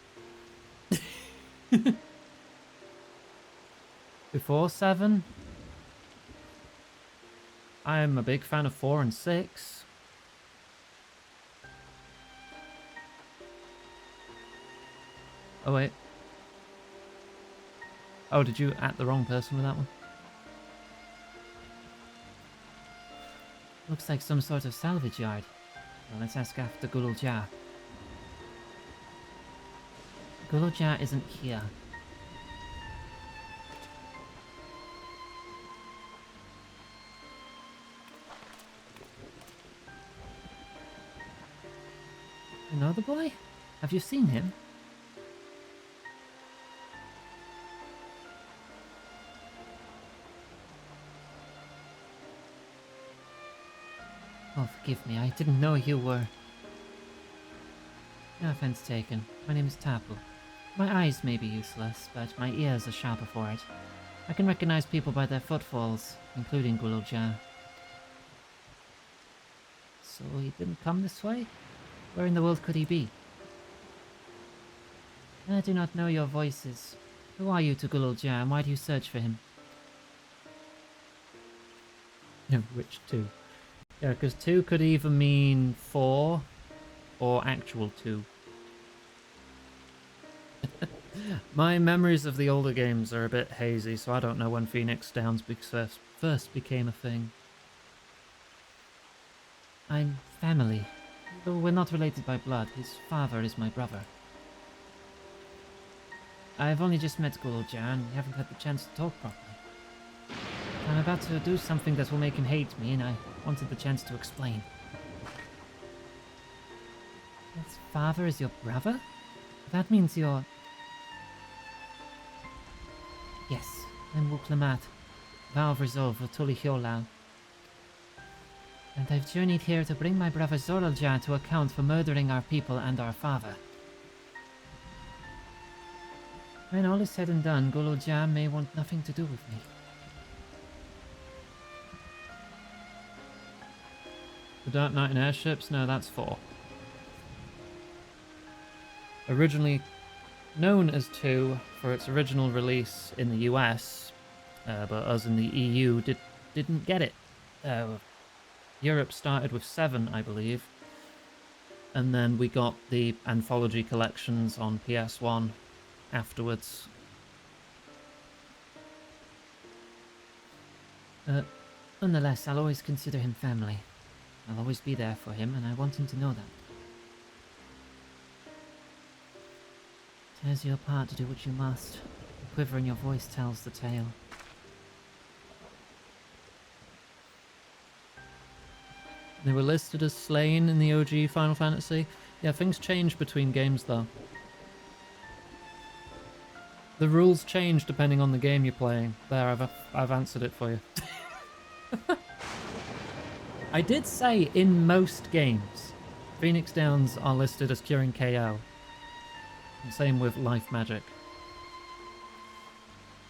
Before 7, I'm a big fan of 4 and 6. Oh wait. Oh, did you at the wrong person with that one? Looks like some sort of salvage yard. Well, let's ask after Gulul. Gulul isn't here. You know the boy? Have you seen him? Oh, forgive me, I didn't know you were... No offense taken. My name is Tapu. My eyes may be useless, but my ears are sharper for it. I can recognize people by their footfalls, including Gulul. So he didn't come this way? Where in the world could he be? I do not know your voices. Who are you to Gulul, and why do you search for him? Yeah, which 2? Yeah, because 2 could either mean 4 or actual 2. My memories of the older games are a bit hazy, so I don't know when Phoenix Downs first became a thing. I'm family. Though we're not related by blood, his father is my brother. I've only just met Gul'Jar and haven't had the chance to talk properly. I'm about to do something that will make him hate me, and I wanted the chance to explain. His father is your brother? That means you're... Yes, I'm Wuklamat, Vow of Resolve of Tulihyolal. And I've journeyed here to bring my brother Zoraljar to account for murdering our people and our father. When all is said and done, Gul'Jar may want nothing to do with me. The Dark Knight and Airships? No, that's 4. Originally known as 2 for its original release in the US, but us in the EU didn't get it. Europe started with 7, I believe, and then we got the anthology collections on PS1 afterwards. Nonetheless, I'll always consider him family. I'll always be there for him, and I want him to know that. Tears you apart to do what you must. The quiver in your voice tells the tale. They were listed as slain in the OG Final Fantasy. Yeah, things change between games though. The rules change depending on the game you're playing. There, I've answered it for you. I did say in most games, Phoenix Downs are listed as curing KO. And same with Life Magic.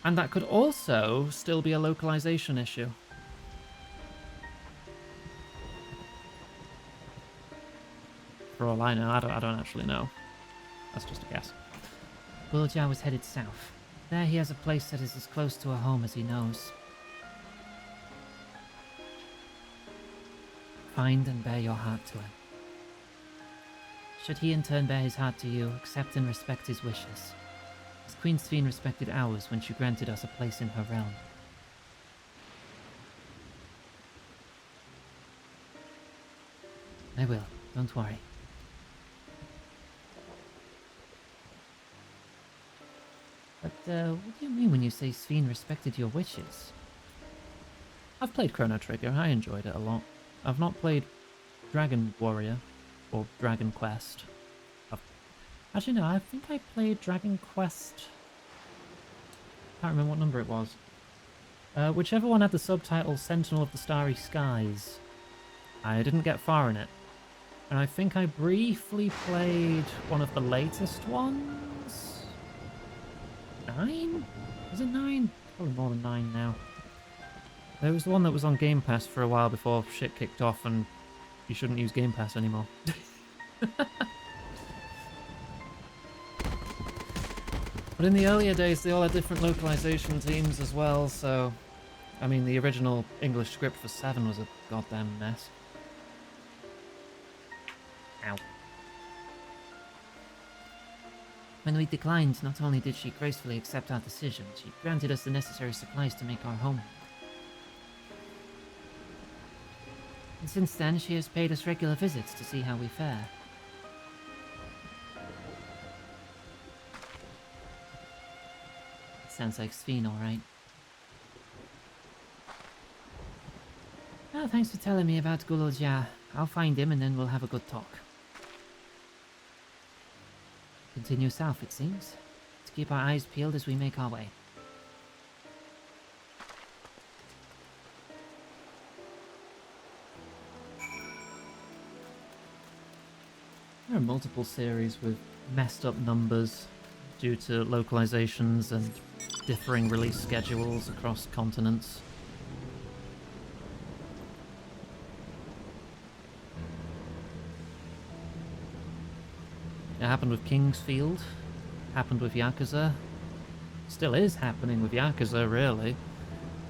And that could also still be a localization issue. For all I know, I don't actually know. That's just a guess. Gul'Jar was headed south. There he has a place that is as close to a home as he knows. Find and bear your heart to him. Should he in turn bear his heart to you, accept and respect his wishes, as Queen Sphene respected ours when she granted us a place in her realm. I will, don't worry. But, what do you mean when you say Sphene respected your wishes? I've played Chrono Trigger, I enjoyed it a lot. I've not played Dragon Warrior, or Dragon Quest. Actually no, I think I played Dragon Quest... Can't remember what number it was. Whichever one had the subtitle Sentinel of the Starry Skies. I didn't get far in it. And I think I briefly played one of the latest ones? 9? Was it 9? Probably more than 9 now. There was the one that was on Game Pass for a while before shit kicked off and you shouldn't use Game Pass anymore. But in the earlier days, they all had different localization teams as well, so... I mean, the original English script for 7 was a goddamn mess. Ow. When we declined, not only did she gracefully accept our decision, she granted us the necessary supplies to make our home. And since then, she has paid us regular visits to see how we fare. Sounds like Sphene, alright. Well, thanks for telling me about Gul'Jar. I'll find him and then we'll have a good talk. Continue south, it seems. Let's keep our eyes peeled as we make our way. There are multiple series with messed up numbers due to localizations and differing release schedules across continents. It happened with Kingsfield, happened with Yakuza, still is happening with Yakuza, really.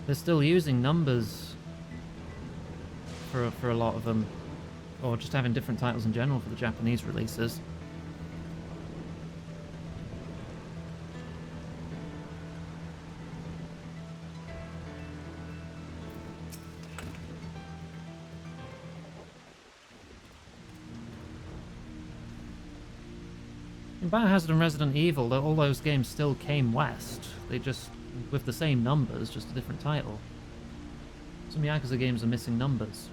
They're still using numbers for a lot of them, or just having different titles in general for the Japanese releases. In Biohazard and Resident Evil, all those games still came west. They just, with the same numbers, just a different title. Some Yakuza games are missing numbers.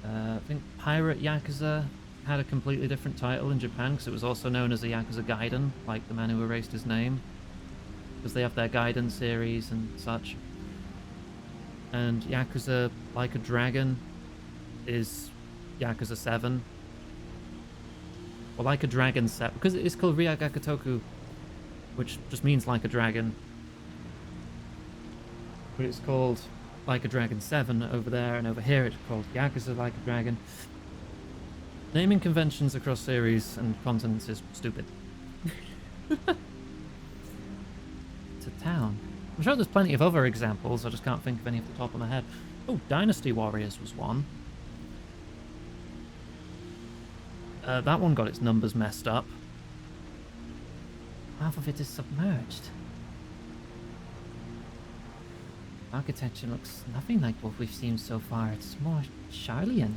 I think Pirate Yakuza had a completely different title in Japan because it was also known as a Yakuza Gaiden, like the man who erased his name. Because they have their Gaiden series and such. And Yakuza Like a Dragon is Yakuza 7. Or Like a Dragon 7, because it's called Ryagakutoku, which just means like a dragon. But it's called Like a Dragon 7 over there, and over here it's called Yakuza Like a Dragon. Naming conventions across series and continents is stupid. It's a town. I'm sure there's plenty of other examples, I just can't think of any off the top of my head. Oh, Dynasty Warriors was one. That one got its numbers messed up. Half of it is submerged. Architecture looks nothing like what we've seen so far. It's more Charlian.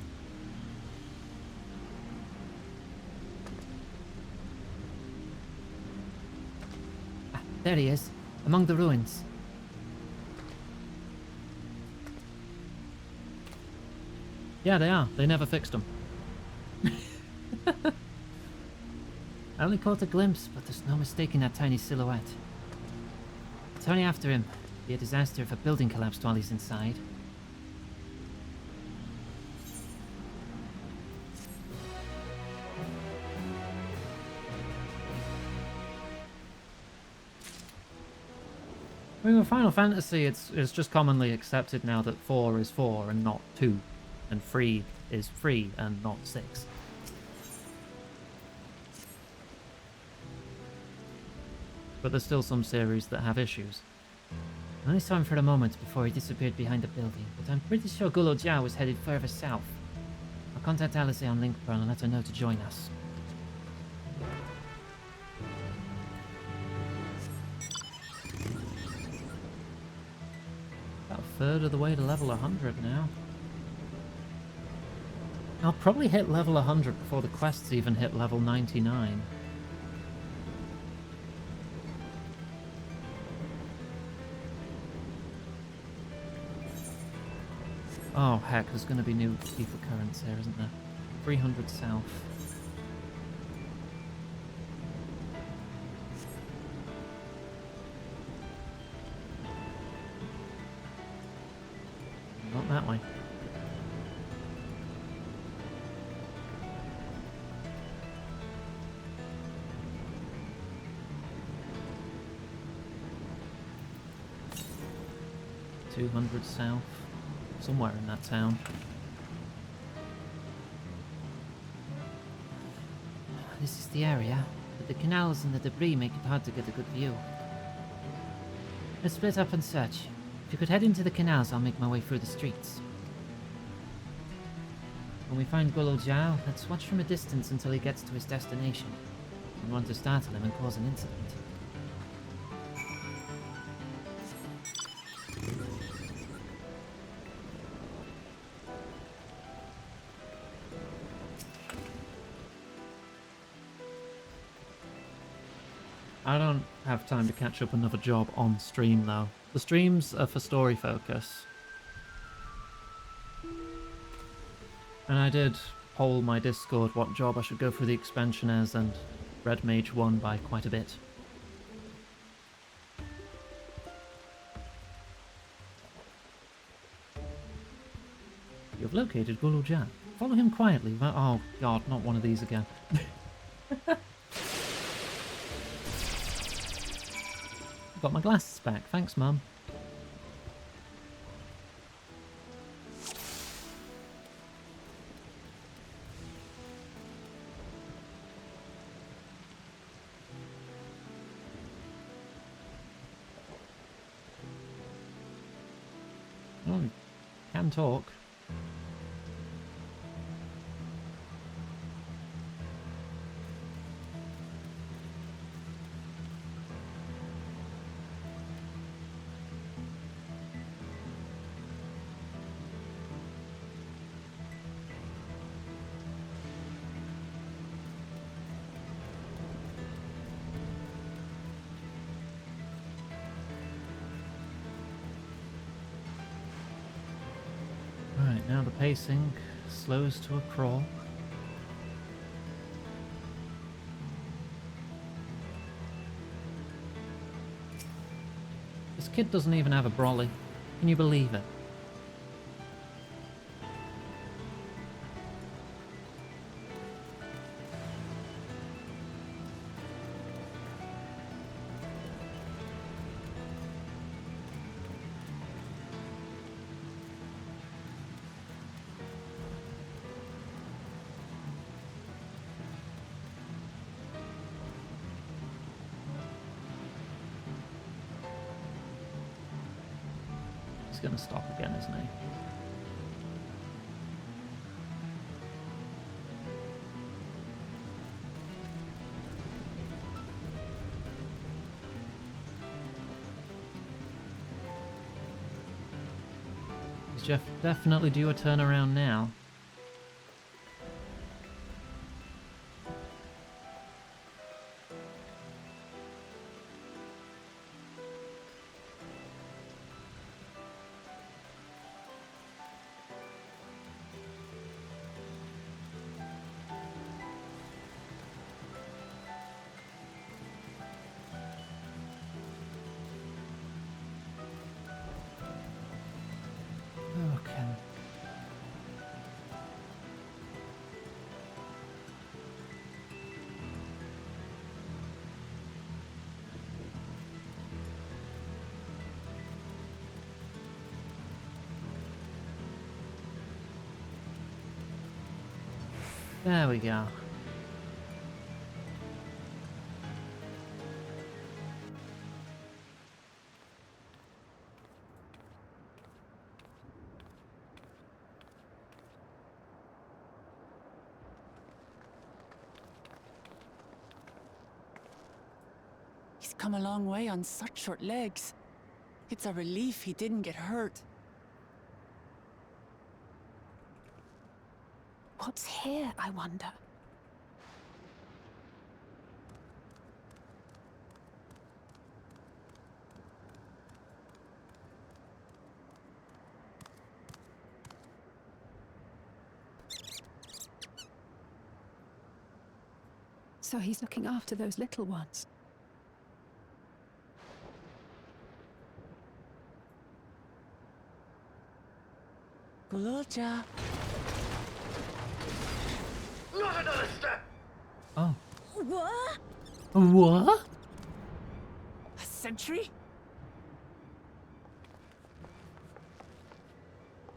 Ah, there he is, among the ruins. Yeah, they are. They never fixed them. I only caught a glimpse, but there's no mistaking that tiny silhouette. It's only after him. Be a disaster if a building collapsed while he's inside. I mean, with Final Fantasy, it's just commonly accepted now that 4 is 4 and not 2, and 3 is 3 and not 6. But there's still some series that have issues. I only saw him for a moment before he disappeared behind the building, but I'm pretty sure Gulo Jia was headed further south. I'll contact Alice on Link Pearl and let her know to join us. About a third of the way to level 100 now. I'll probably hit level 100 before the quests even hit level 99. Oh heck, there's going to be new FIFA currents here, isn't there? 300 south. Not that way. $200 south. Somewhere in that town. This is the area, but the canals and the debris make it hard to get a good view. Let's split up and search. If you could head into the canals, I'll make my way through the streets. When we find Gulo Jia, let's watch from a distance until he gets to his destination. We want to startle him and cause an incident. I don't have time to catch up another job on stream though. The streams are for story focus. And I did poll my Discord what job I should go through the expansion as, and Red Mage won by quite a bit. You've located Gulo Jia. Follow him quietly. Oh god, not one of these again. Got my glasses back. Thanks, Mum. Oh, can talk. Right, now the pacing slows to a crawl. This kid doesn't even have a brolly. Can you believe it? He's gonna stop again, isn't he? Is Jeff definitely due a turnaround now? Okay. There we go. He's come a long way on such short legs. It's a relief he didn't get hurt. What's here, I wonder? So he's looking after those little ones. Gululja. Not another step! Oh. What? What? A sentry?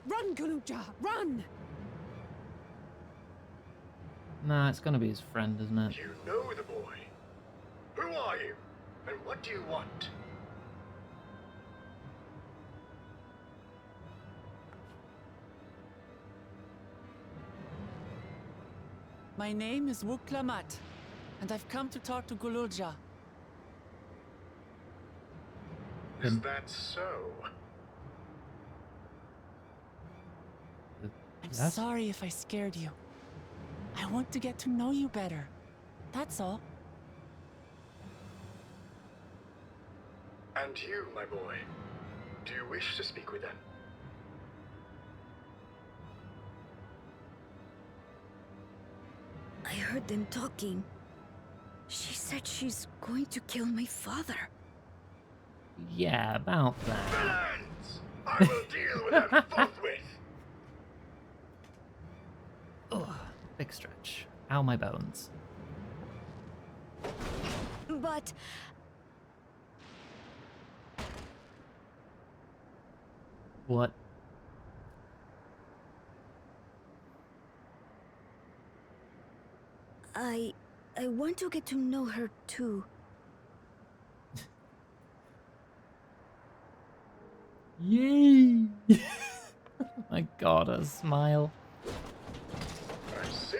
Run, Gululja, run! Nah, it's gonna be his friend, isn't it? You know the boy. Who are you? And what do you want? My name is Wuklamat, and I've come to talk to Gululja. Is that so? I'm sorry if I scared you. I want to get to know you better. That's all. And you, my boy, do you wish to speak with them? I heard them talking. She said she's going to kill my father. Yeah, about that. Villains! I will deal with them forthwith! Ugh, big stretch. Ow, my bones. But What? I want to get to know her too. Yay! Oh my God, a smile. I see.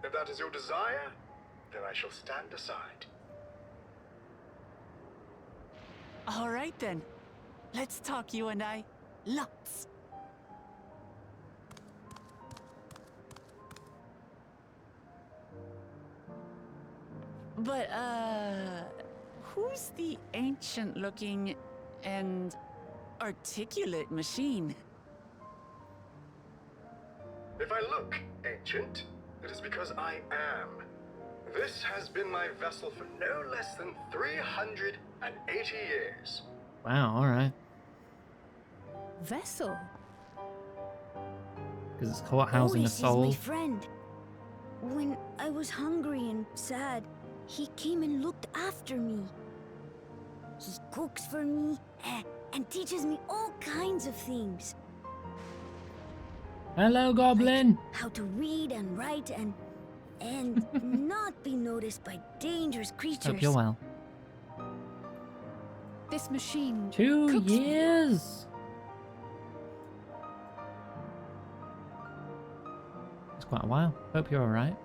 If that is your desire, then I shall stand aside. All right then. Let's talk, you and I. Lots. But, who's the ancient-looking and articulate machine? If I look ancient, it is because I am. This has been my vessel for no less than 380 years. Wow, alright. Vessel? Because it's caught housing a soul. Boris is my friend. When I was hungry and sad, he came and looked after me. He cooks for me and teaches me all kinds of things. Hello, Goblin! Like how to read and write and not be noticed by dangerous creatures. Hope you're well. This machine 2 years? It's quite a while. Hope you're alright.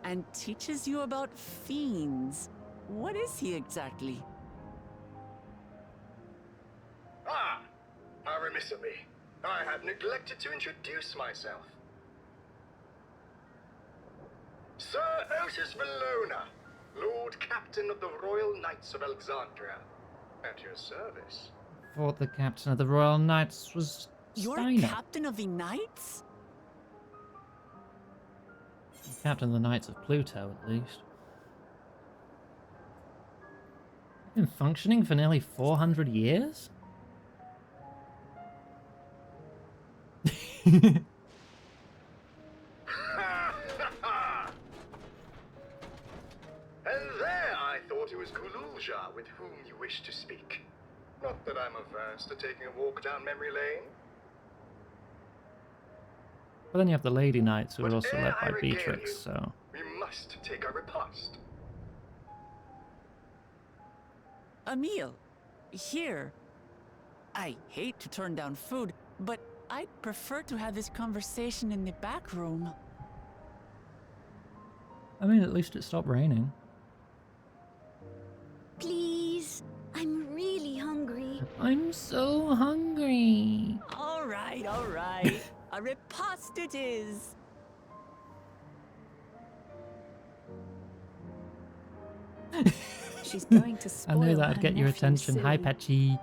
And teaches you about fiends. What is he exactly? Ah! How remiss of me. I had neglected to introduce myself. Sir Otis Valona, Lord Captain of the Royal Knights of Alexandria. At your service. Thought the captain of the Royal Knights was You're Steiner. captain of the Knights? Captain of the Knights of Pluto, at least. Been functioning for nearly 400 years? And there I thought it was Kululja with whom you wished to speak. Not that I'm averse to taking a walk down memory lane. But then you have the Lady Knights, who are also ere led I by regale Beatrix, you, so... we must take a repast. A meal. Here. I hate to turn down food, but I'd prefer to have this conversation in the back room. I mean, at least it stopped raining. Please, I'm really hungry. I'm so hungry. All right, all right. A repast it is. She's going to I spoil knew that'd her get your nephew, attention. Hi, silly. Patchy.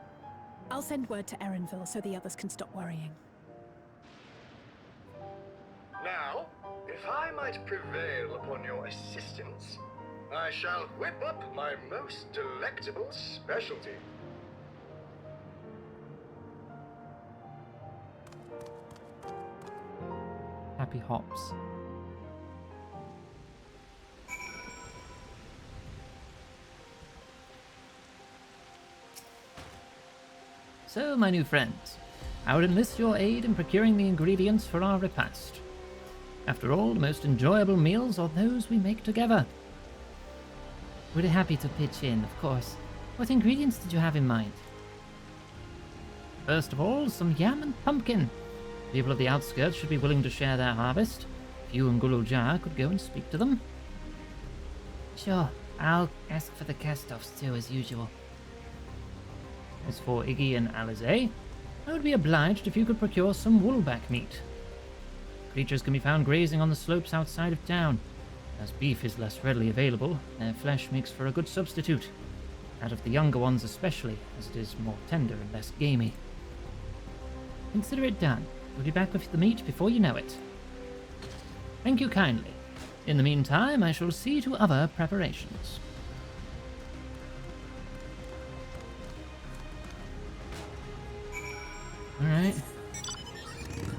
I'll send word to Erenville so the others can stop worrying. Now, if I might prevail upon your assistance, I shall whip up my most delectable specialty. Happy hops. So, my new friends, I would enlist your aid in procuring the ingredients for our repast. After all, the most enjoyable meals are those we make together. We're happy to pitch in, of course. What ingredients did you have in mind? First of all, some yam and pumpkin. People of the outskirts should be willing to share their harvest. If you and Gululjar could go and speak to them. Sure, I'll ask for the cast-offs too, as usual. As for Iggy and Alizé, I would be obliged if you could procure some woolback meat. Creatures can be found grazing on the slopes outside of town. As beef is less readily available, their flesh makes for a good substitute. That of the younger ones especially, as it is more tender and less gamey. Consider it done. We'll be back with the meat before you know it. Thank you kindly. In the meantime, I shall see to other preparations. Alright.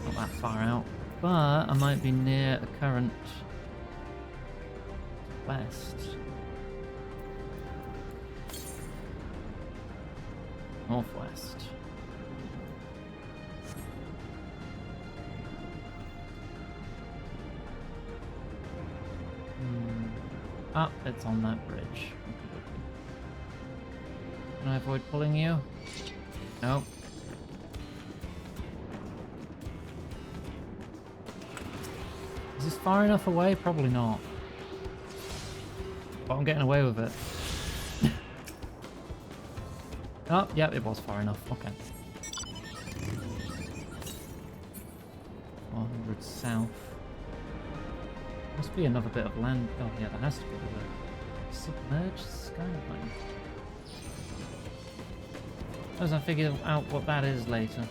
Not that far out, but I might be near a current west. Northwest. Ah, it's on that bridge. Okay. Can I avoid pulling you? No. Is this far enough away? Probably not. But I'm getting away with it. Oh, yeah, it was far enough. Okay. 400 south. Must be another bit of land. Oh, yeah, there has to be a submerged skyline. As I figure out what that is later.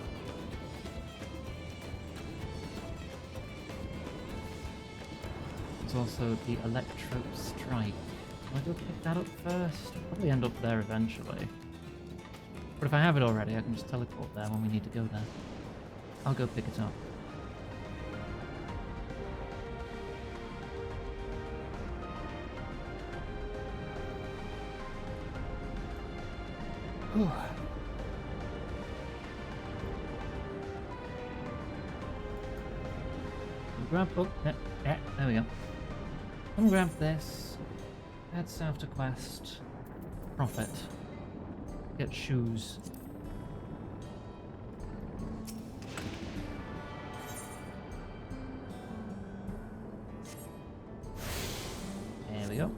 There's also the Electrope Strike. Do I go pick that up first? I'll probably end up there eventually. But if I have it already, I can just teleport there when we need to go there. I'll go pick it up. Whew. Grab, oh, there we go. Come grab this. Head south to quest. Profit. Get shoes. There we go.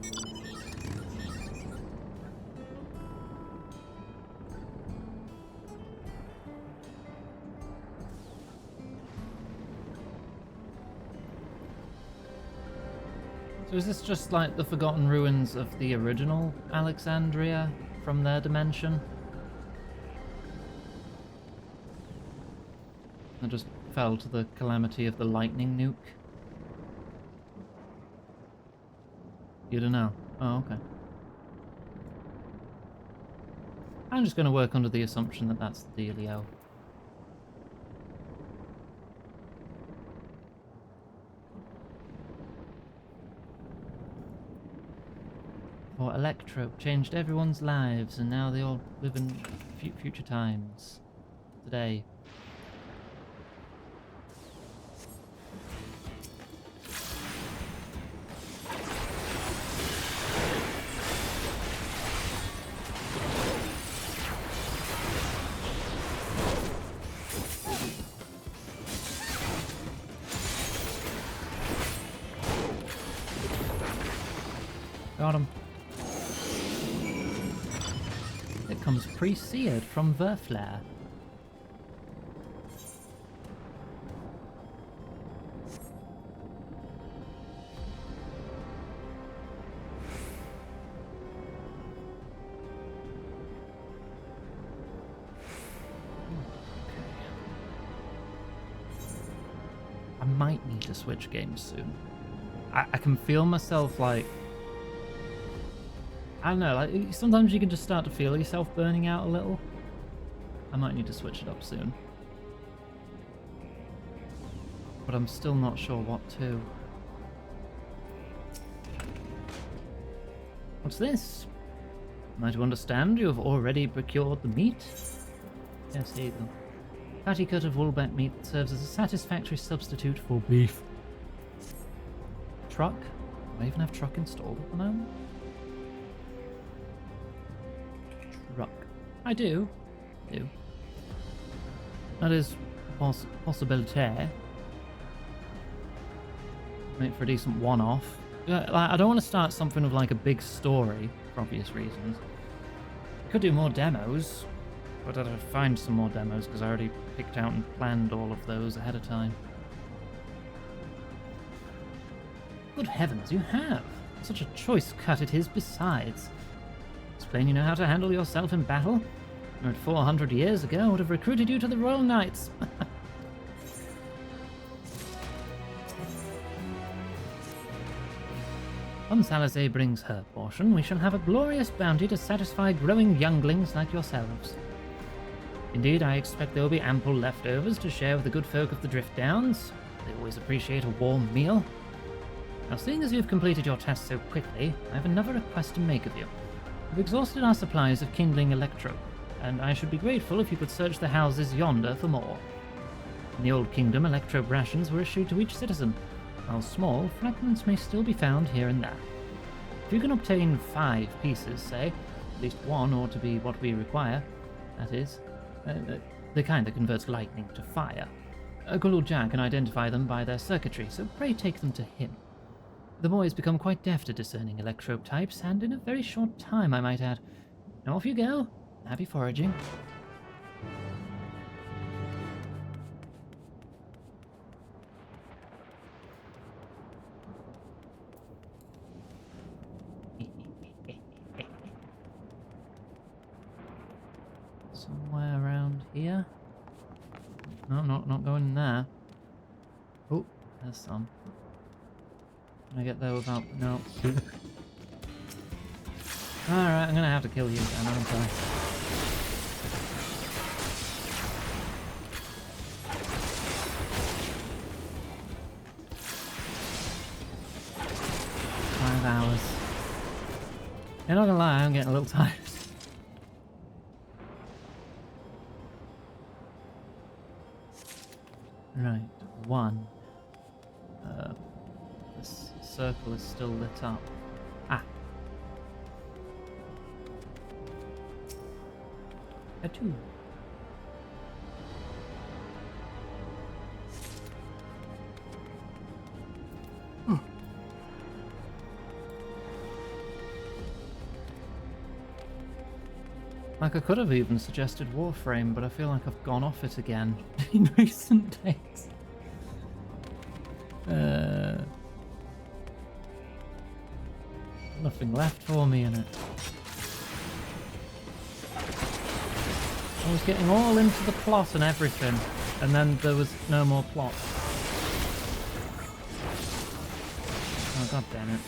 So is this just like the forgotten ruins of the original Alexandria from their dimension? I just fell to the calamity of the lightning nuke. You don't know? Oh, okay. I'm just going to work under the assumption that that's the dealio. Or Electrope changed everyone's lives, and now they all live in future times. Today. Got him. It comes pre-seared from Verflair. I might need to switch games soon. I can feel myself like... I don't know, like sometimes you can just start to feel yourself burning out a little. I might need to switch it up soon. But I'm still not sure what to. What's this? Am I to understand you have already procured the meat? Yes, here you go. Fatty cut of woolback meat that serves as a satisfactory substitute for beef. Truck? Do I even have truck installed at the moment? Truck. I do. That is a possibility. Make for a decent one-off. I don't want to start something with like a big story, for obvious reasons. Could do more demos, but I'd have to find some more demos because I already picked out and planned all of those ahead of time. Good heavens, you have! Such a choice cut it is besides. It's plain you know how to handle yourself in battle. Or 400 years ago, I would have recruited you to the Royal Knights. Once Alizé brings her portion, we shall have a glorious bounty to satisfy growing younglings like yourselves. Indeed, I expect there will be ample leftovers to share with the good folk of the Drift Downs. They always appreciate a warm meal. Now, seeing as you've completed your task so quickly, I have another request to make of you. We've exhausted our supplies of kindling electro, and I should be grateful if you could search the houses yonder for more. In the Old Kingdom, electro rations were issued to each citizen. While small, fragments may still be found here and there. If you can obtain 5 pieces, say, at least one ought to be what we require. That is, the kind that converts lightning to fire. good old Jack can identify them by their circuitry, so pray take them to him. The boy has become quite deft at discerning electrope types, and in a very short time, I might add. Now off you go. Happy foraging. Somewhere around here. No, not going in there. Oh, there's some. Can I get there without... No. Alright, I'm gonna have to kill you then, aren't I? Five hours. You're not gonna lie, I'm getting a little tired. Right, one. This circle is still lit up. Ah. A two. Like, I could have even suggested Warframe, but I feel like I've gone off it again in recent days. Nothing left for me in it. I was getting all into the plot and everything, and then there was no more plot. Oh, god damn it.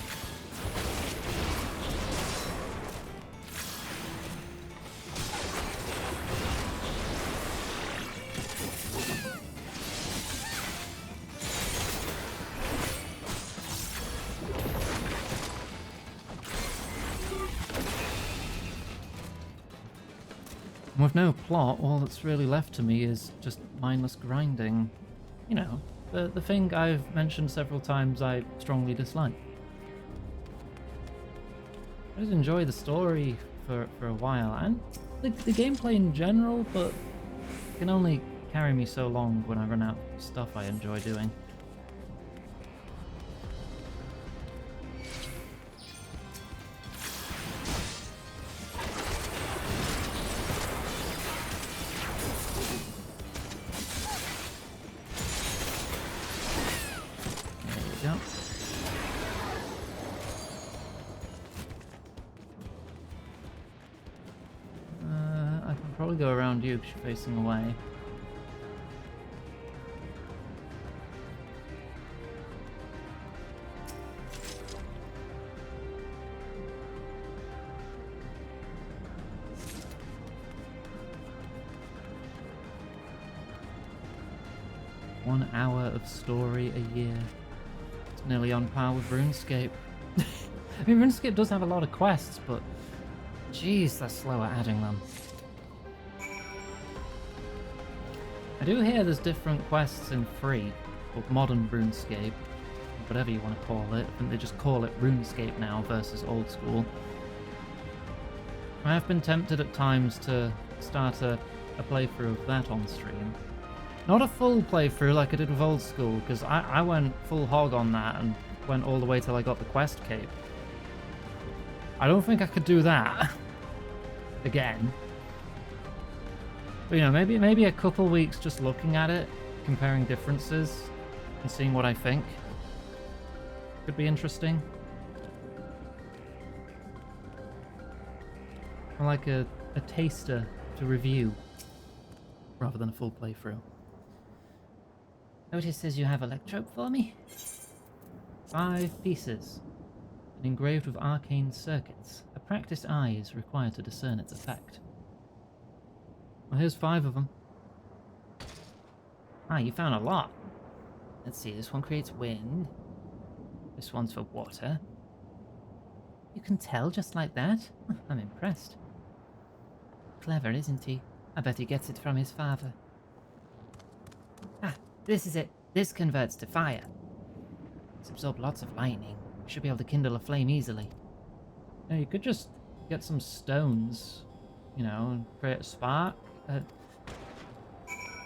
With no plot, all that's really left to me is just mindless grinding. You know, the thing I've mentioned several times I strongly dislike. I just enjoy the story for a while, and the gameplay in general, but it can only carry me so long when I run out of stuff I enjoy doing. Go around you because you're facing away. One hour of story a year. It's nearly on par with RuneScape. I mean, RuneScape does have a lot of quests, but jeez, they're slow at adding them. I do hear there's different quests in free, or modern RuneScape, whatever you want to call it. I think they just call it RuneScape now versus old school. I have been tempted at times to start a playthrough of that on stream. Not a full playthrough like I did with old school, because I went full hog on that and went all the way till I got the quest cape. I don't think I could do that again. But, you know, maybe a couple weeks just looking at it, comparing differences, and seeing what I think could be interesting. I like a taster to review, rather than a full playthrough. Notices you have electrope for me? 5 pieces, and engraved with arcane circuits. A practiced eye is required to discern its effect. Well, here's 5 of them. Ah, you found a lot. Let's see, this one creates wind. This one's for water. You can tell just like that? I'm impressed. Clever, isn't he? I bet he gets it from his father. Ah, this is it. This converts to fire. It's absorbed lots of lightning. Should be able to kindle a flame easily. Yeah, you could just get some stones, you know, and create a spark.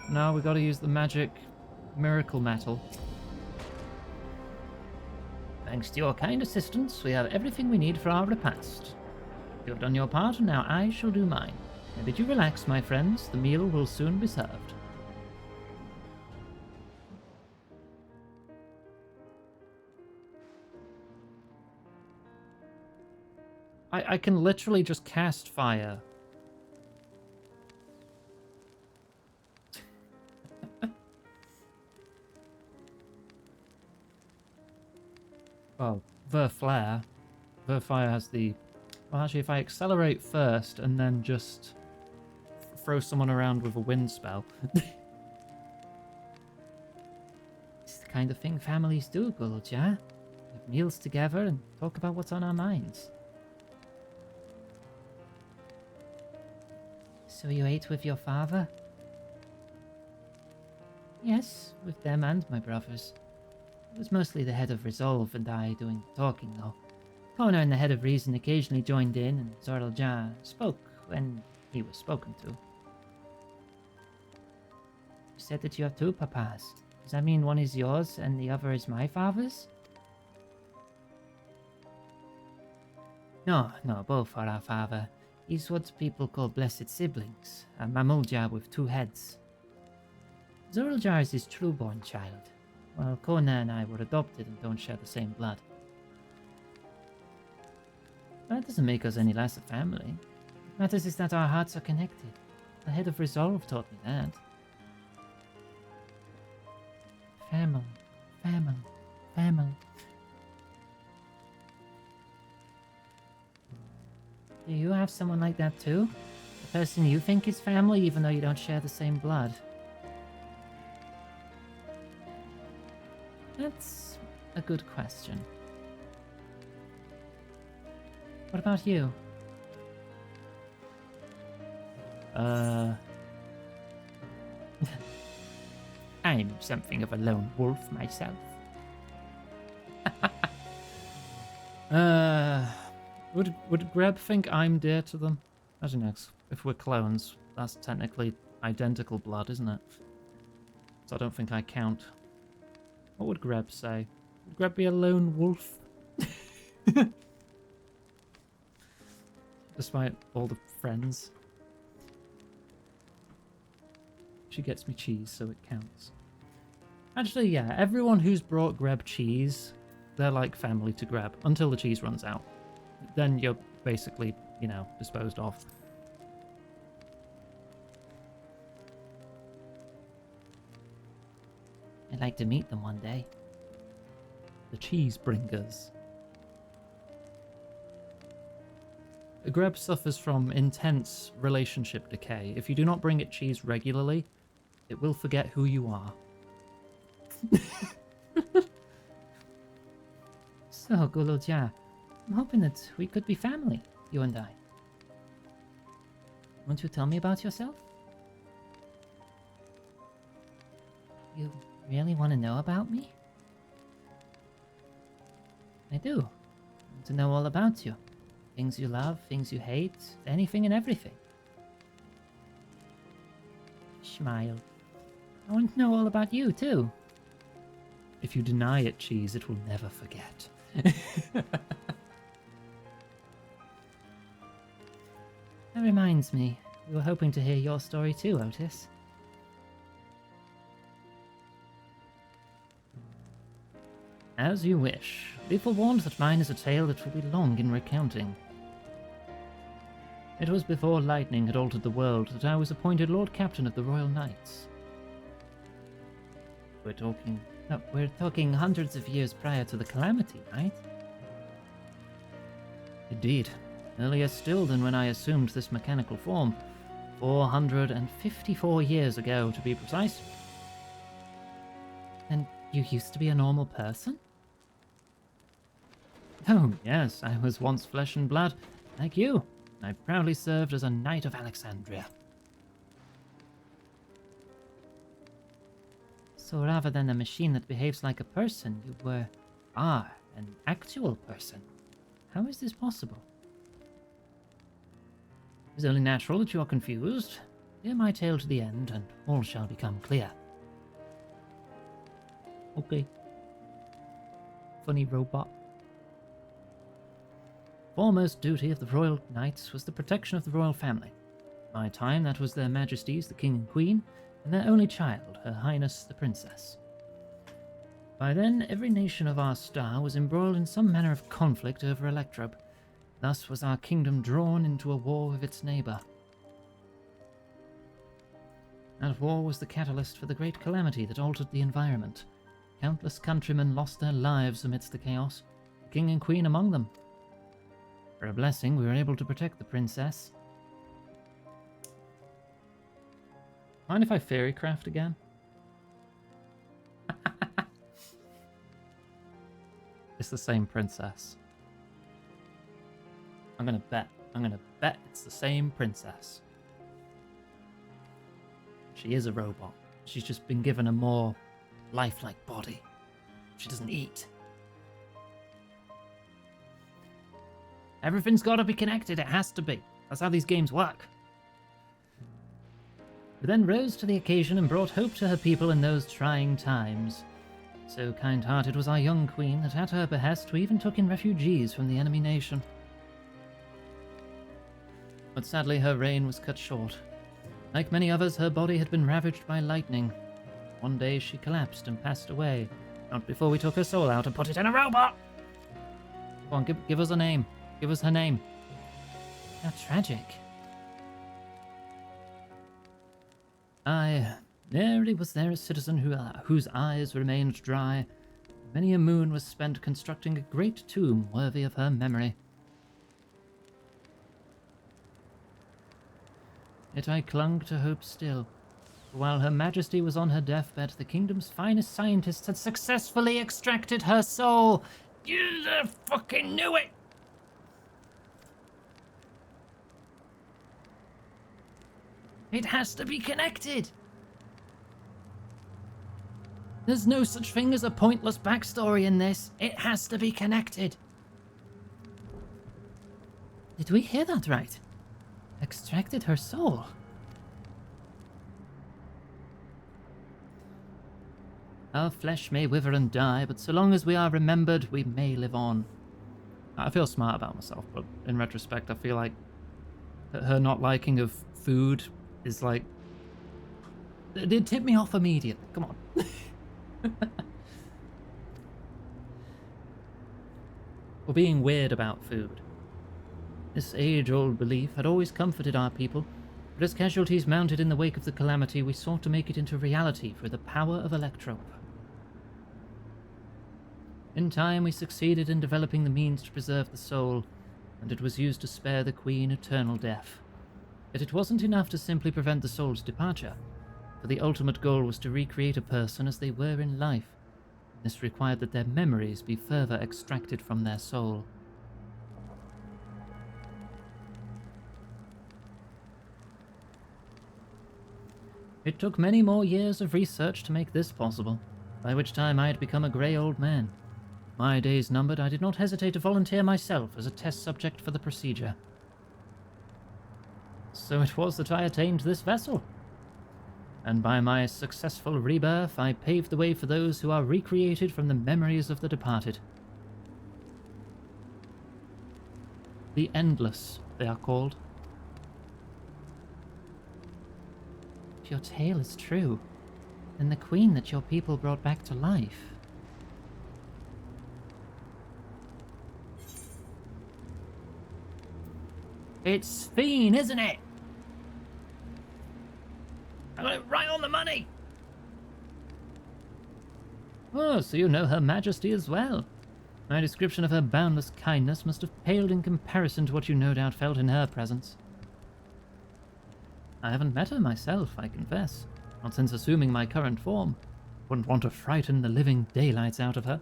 No, we gotta use the magic miracle metal. Thanks to your kind assistance, we have everything we need for our repast. You have done your part, and now I shall do mine. I bid you relax, my friends. The meal will soon be served. I can literally just cast fire. Well, Ver Flare. Ver Fire has the... Well, actually, if I accelerate first and then just throw someone around with a wind spell... It's the kind of thing families do, Gulja. Have meals together and talk about what's on our minds. So you ate with your father? Yes, with them and my brothers. It was mostly the head of Resolve and I doing the talking, though. Connor and the head of Reason occasionally joined in, and Zoralja spoke when he was spoken to. You said that you have two papas. Does that mean one is yours and the other is my father's? No, both are our father. He's what people call blessed siblings, a Mamulja with two heads. Zoraljar is his true-born child, while Kona and I were adopted and don't share the same blood. That doesn't make us any less a family. What matters is that our hearts are connected. The head of Resolve taught me that. Family, family, family. Do you have someone like that too? The person you think is family even though you don't share the same blood? That's a good question. What about you? I'm something of a lone wolf myself. Would Greb think I'm dear to them? I don't know, if we're clones, that's technically identical blood, isn't it? So I don't think I count. What would Greb say? Would Greb be a lone wolf? Despite all the friends. She gets me cheese, so it counts. Actually, yeah, everyone who's brought Greb cheese, they're like family to Greb, until the cheese runs out. Then you're basically, you know, disposed of. I'd like to meet them one day. The cheese bringers. Greb suffers from intense relationship decay. If you do not bring it cheese regularly, it will forget who you are. So, Gulodja, I'm hoping that we could be family, you and I. Won't you tell me about yourself? You really want to know about me? I do. I want to know all about you. Things you love, things you hate, anything and everything. Smile. I want to know all about you, too. If you deny it cheese, it will never forget. That reminds me, we were hoping to hear your story too, Otis. As you wish. Be forewarned that mine is a tale that will be long in recounting. It was before lightning had altered the world that I was appointed Lord Captain of the Royal Knights. We're talking hundreds of years prior to the Calamity, right? Indeed. Earlier still than when I assumed this mechanical form. 454 years ago, to be precise. And you used to be a normal person? Oh, yes, I was once flesh and blood, like you. I proudly served as a Knight of Alexandria. So rather than a machine that behaves like a person, you are an actual person. How is this possible? It is only natural that you are confused. Hear my tale to the end, and all shall become clear. Okay. Funny robot. Foremost duty of the royal knights was the protection of the royal family. At my time, that was their majesties, the king and queen, and their only child, her highness the princess. By then, every nation of our star was embroiled in some manner of conflict over Electrope. Thus was our kingdom drawn into a war with its neighbour. That war was the catalyst for the great calamity that altered the environment. Countless countrymen lost their lives amidst the chaos, the king and queen among them. For a blessing, we were able to protect the princess. Mind if I fairycraft again? It's the same princess. I'm gonna bet it's the same princess. She is a robot. She's just been given a more lifelike body. She doesn't eat. Everything's got to be connected, it has to be. That's how these games work. We then rose to the occasion and brought hope to her people in those trying times. So kind-hearted was our young queen that at her behest we even took in refugees from the enemy nation. But sadly her reign was cut short. Like many others, her body had been ravaged by lightning. One day she collapsed and passed away, not before we took her soul out and put it in a robot! Come on, give us a name. Give us her name. How tragic. Aye, nary was there a citizen whose eyes remained dry. Many a moon was spent constructing a great tomb worthy of her memory. Yet I clung to hope still. For while Her Majesty was on her deathbed, the kingdom's finest scientists had successfully extracted her soul. You fucking knew it! It has to be connected! There's no such thing as a pointless backstory in this. It has to be connected. Did we hear that right? Extracted her soul? Our flesh may wither and die, but so long as we are remembered, we may live on. I feel smart about myself, but in retrospect, I feel like her not liking of food is like... It tipped me off immediately. Come on. Or being weird about food. This age-old belief had always comforted our people, but as casualties mounted in the wake of the calamity, we sought to make it into reality through the power of Electrope. In time, we succeeded in developing the means to preserve the soul, and it was used to spare the Queen eternal death. Yet it wasn't enough to simply prevent the soul's departure, for the ultimate goal was to recreate a person as they were in life. This required that their memories be further extracted from their soul. It took many more years of research to make this possible, by which time I had become a grey old man. My days numbered, I did not hesitate to volunteer myself as a test subject for the procedure. So it was that I attained this vessel. And by my successful rebirth, I paved the way for those who are recreated from the memories of the departed. The Endless, they are called. If your tale is true, then the queen that your people brought back to life... It's Fiend, isn't it? I got it right on the money! Oh, so you know Her Majesty as well. My description of her boundless kindness must have paled in comparison to what you no doubt felt in her presence. I haven't met her myself, I confess. Not since assuming my current form. Wouldn't want to frighten the living daylights out of her.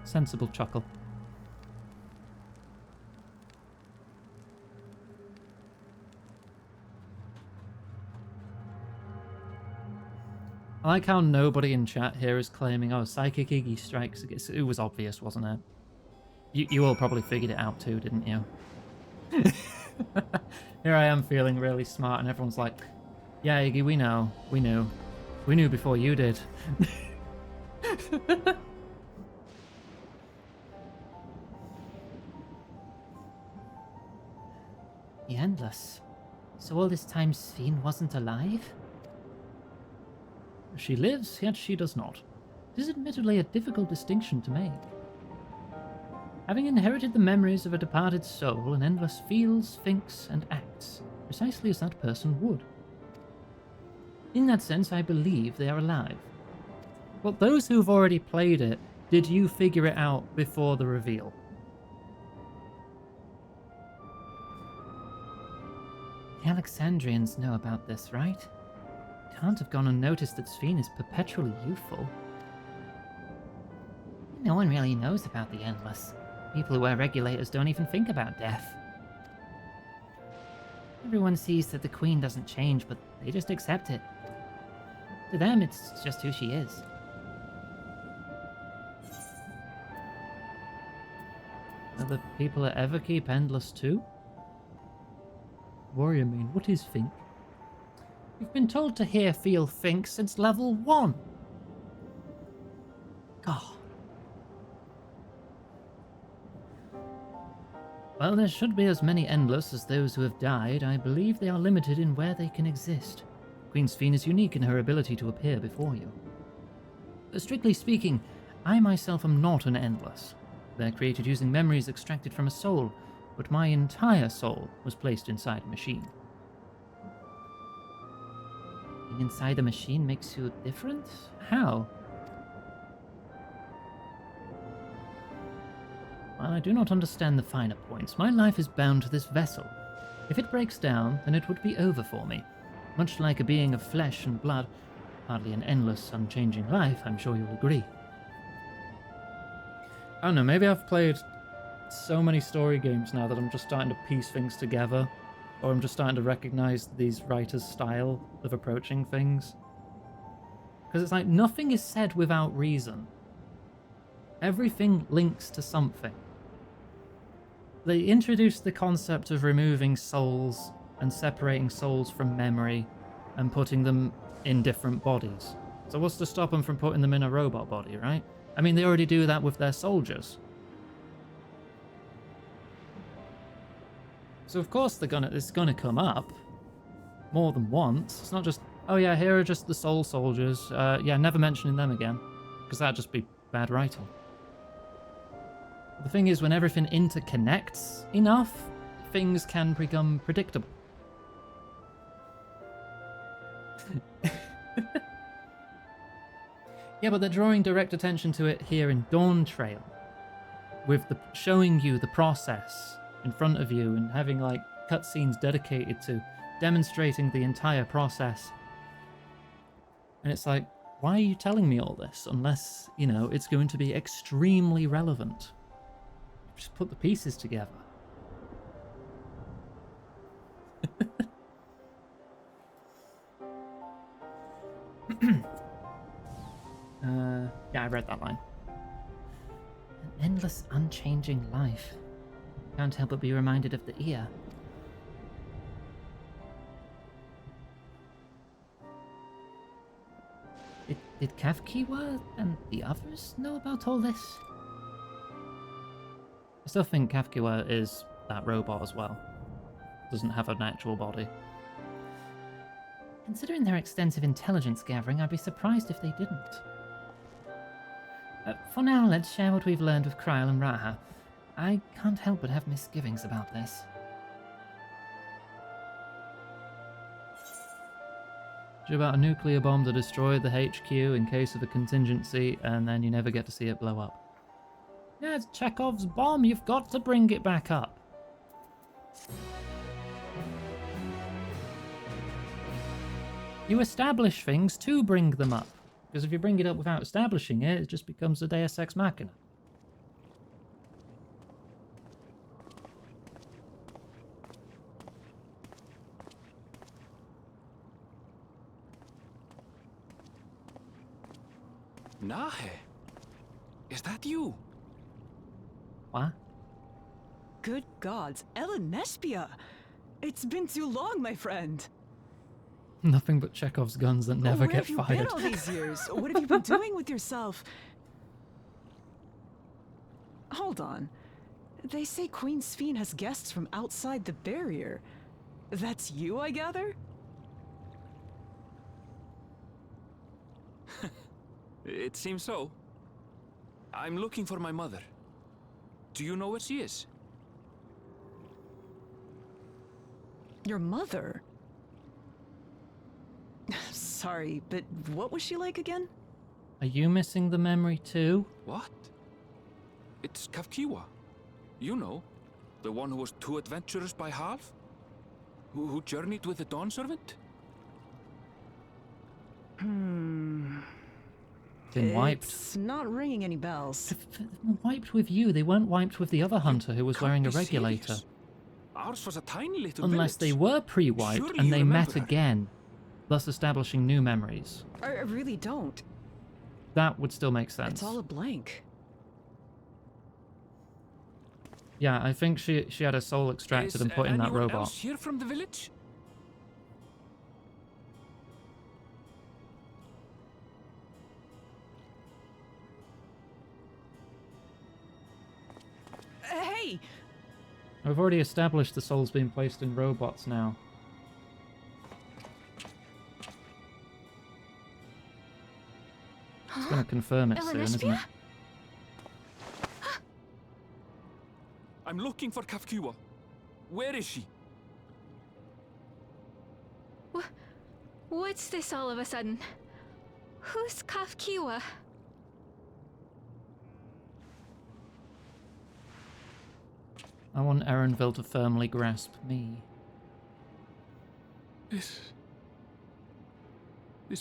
Sensible chuckle. I like how nobody in chat here is claiming, oh, Psychic Iggy strikes. It was obvious, wasn't it? You all probably figured it out too, didn't you? Here I am feeling really smart and everyone's like, Yeah, Iggy, we know. We knew. We knew before you did. The Endless. So all this time Sphene wasn't alive? She lives, yet she does not. It is admittedly a difficult distinction to make. Having inherited the memories of a departed soul, an Endless feels, thinks, and acts precisely as that person would. In that sense, I believe they are alive. But those who've already played it, did you figure it out before the reveal? The Alexandrians know about this, right? Can't have gone unnoticed that Sphene is perpetually youthful. No one really knows about the Endless. People who wear regulators don't even think about death. Everyone sees that the Queen doesn't change, but they just accept it. To them, it's just who she is. Are the people at Everkeep Endless too? Warrior main, what is think? You've been told to hear, feel, think since level 1. God. Well, there should be as many Endless as those who have died. I believe they are limited in where they can exist. Queen Sphene is unique in her ability to appear before you. Strictly speaking, I myself am not an Endless. They're created using memories extracted from a soul, but my entire soul was placed inside a machine. Being inside the machine makes you different? How? While I do not understand the finer points, my life is bound to this vessel. If it breaks down, then it would be over for me. Much like a being of flesh and blood, hardly an endless, unchanging life, I'm sure you'll agree. I don't know, maybe I've played so many story games now that I'm just starting to piece things together, or I'm just starting to recognize these writers' style of approaching things. Because it's like, nothing is said without reason. Everything links to something. They introduced the concept of removing souls and separating souls from memory and putting them in different bodies. So what's to stop them from putting them in a robot body, right? I mean, they already do that with their soldiers. So of course it's gonna come up more than once. It's not just, oh yeah, here are just the soul soldiers. Yeah, never mentioning them again, because that'd just be bad writing. The thing is, when everything interconnects enough, things can become predictable. Yeah, but they're drawing direct attention to it here in Dawntrail, with the showing you the process in front of you and having like cutscenes dedicated to demonstrating the entire process. And it's like, why are you telling me all this unless, you know, it's going to be extremely relevant? Just put the pieces together. Yeah, I read that line. An endless, unchanging life. Can't help but be reminded of the ear. Did Kafkiwa and the others know about all this? I still think Kafkiwa is that robot as well. Doesn't have an actual body. Considering their extensive intelligence gathering, I'd be surprised if they didn't. For now, let's share what we've learned with Kryl and Raha. I can't help but have misgivings about this. About a nuclear bomb to destroy the HQ in case of a contingency, and then you never get to see it blow up. Yeah, it's Chekhov's bomb, you've got to bring it back up. You establish things to bring them up, because if you bring it up without establishing it, it just becomes a Deus Ex Machina. Nahe, is that you? What? Good gods, Ellen Nespia! It's been too long, my friend. Nothing but Chekhov's guns that never Where get have you fired. been all these years? What have you been doing with yourself? Hold on. They say Queen Sphene has guests from outside the barrier. That's you, I gather? It seems so. I'm looking for my mother. Do you know where she is? Your mother? Sorry, but what was she like again? Are you missing the memory too? What? It's Kafkiwa. You know, the one who was too adventurous by half? Who journeyed with the Dawn Servant? Been wiped. It's not ringing any bells. Wiped with you. They weren't wiped with the other hunter who was wearing a regulator. Serious? Ours was a tiny little Unless they village. were pre-wiped Surely and you they met remember that. again, thus establishing new memories. I really don't. That would still make sense. It's all a blank. Yeah, I think she had her soul extracted and put in that anyone robot. else here from the village? Hey! I've already established the soul's being placed in robots now. It's going to confirm it soon, isn't it? I'm looking for Kafkiwa. Where is she? What's this all of a sudden? Who's Kafkiwa? I want Erenville to firmly grasp me. This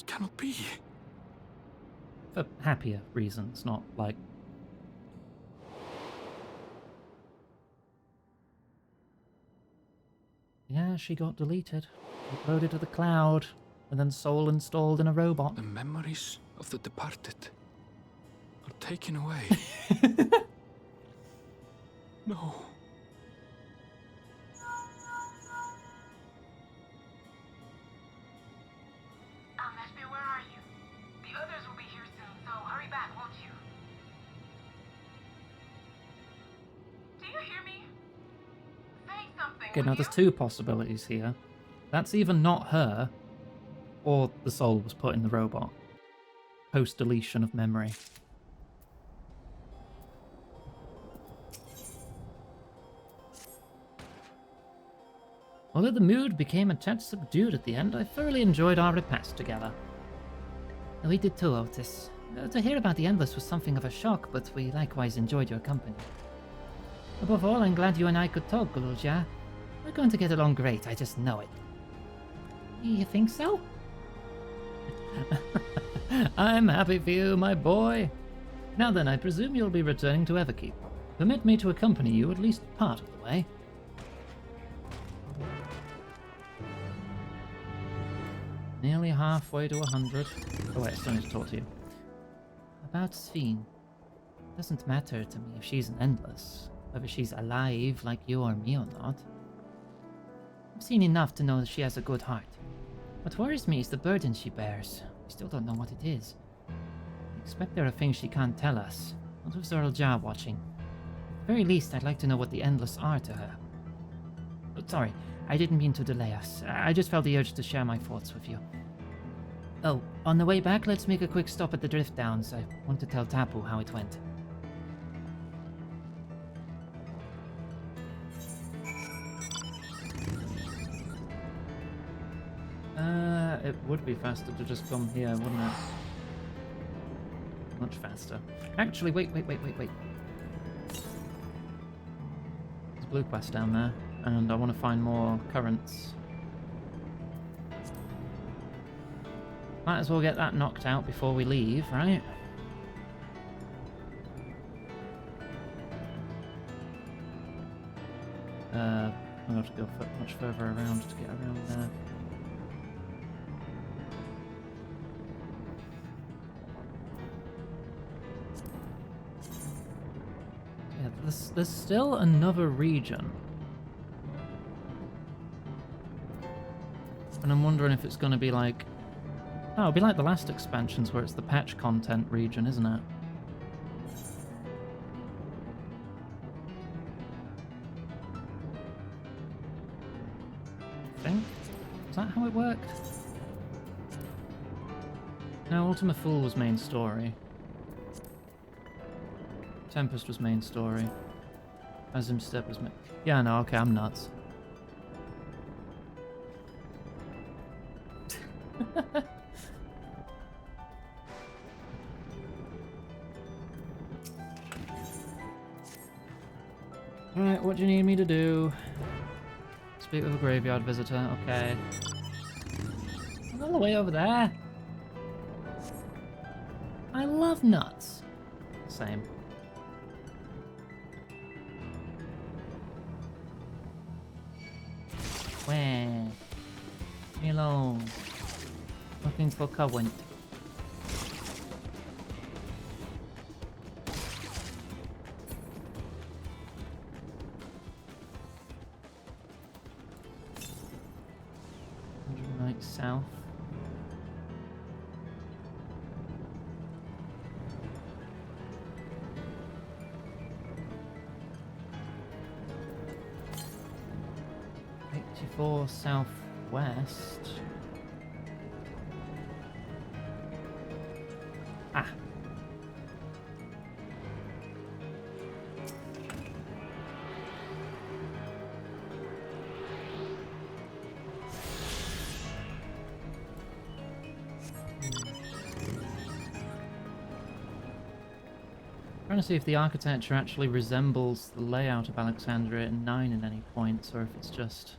cannot be. For happier reasons, not like... Yeah, she got deleted. Uploaded to the cloud, and then soul installed in a robot. The memories of the departed are taken away. No. Meshmir, where are you? The others will be here soon, so hurry back, won't you? Do you hear me? Say something. Okay, now there's two possibilities here. That's either not her, or the soul was put in the robot. Post-deletion of memory. Although the mood became a tad subdued at the end, I thoroughly enjoyed our repast together. We did too, Otis. To hear about the Endless was something of a shock, but we likewise enjoyed your company. Above all, I'm glad you and I could talk, Gululja. We're going to get along great, I just know it. You think so? I'm happy for you, my boy. Now then, I presume you'll be returning to Everkeep. Permit me to accompany you at least part of the way. Nearly halfway to 100. Oh wait, I still need to talk to you. About Sphene. It doesn't matter to me if she's an Endless, whether she's alive like you or me or not. I've seen enough to know that she has a good heart. What worries me is the burden she bears. We still don't know what it is. I expect there are things she can't tell us, not with Zoral Jar watching. At the very least, I'd like to know what the Endless are to her. Oh, sorry, I didn't mean to delay us. I just felt the urge to share my thoughts with you. Oh, on the way back, let's make a quick stop at the Drift Downs. I want to tell Tapu how it went. It would be faster to just come here, wouldn't it? Much faster. Actually, wait. There's a blue quest down there, and I want to find more currents. Might as well get that knocked out before we leave, right? I'll have to go much further around to get around there. Yeah, there's still another region. And I'm wondering if it's going to be like... Oh, it'll be like the last expansions where it's the patch content region, isn't it? I think. Is that how it worked? No, Ultima Thule was main story. Tempest was main story. Azim Step was main... Yeah, no, okay, I'm nuts. Alright, what do you need me to do? Speak with a graveyard visitor, okay. I'm all the way over there. I love nuts. Same. Where? Leave me alone. Looking for Cowent. Right south. Southwest. Ah. Trying to see if the architecture actually resembles the layout of Alexandria in 9 at any points, or if it's just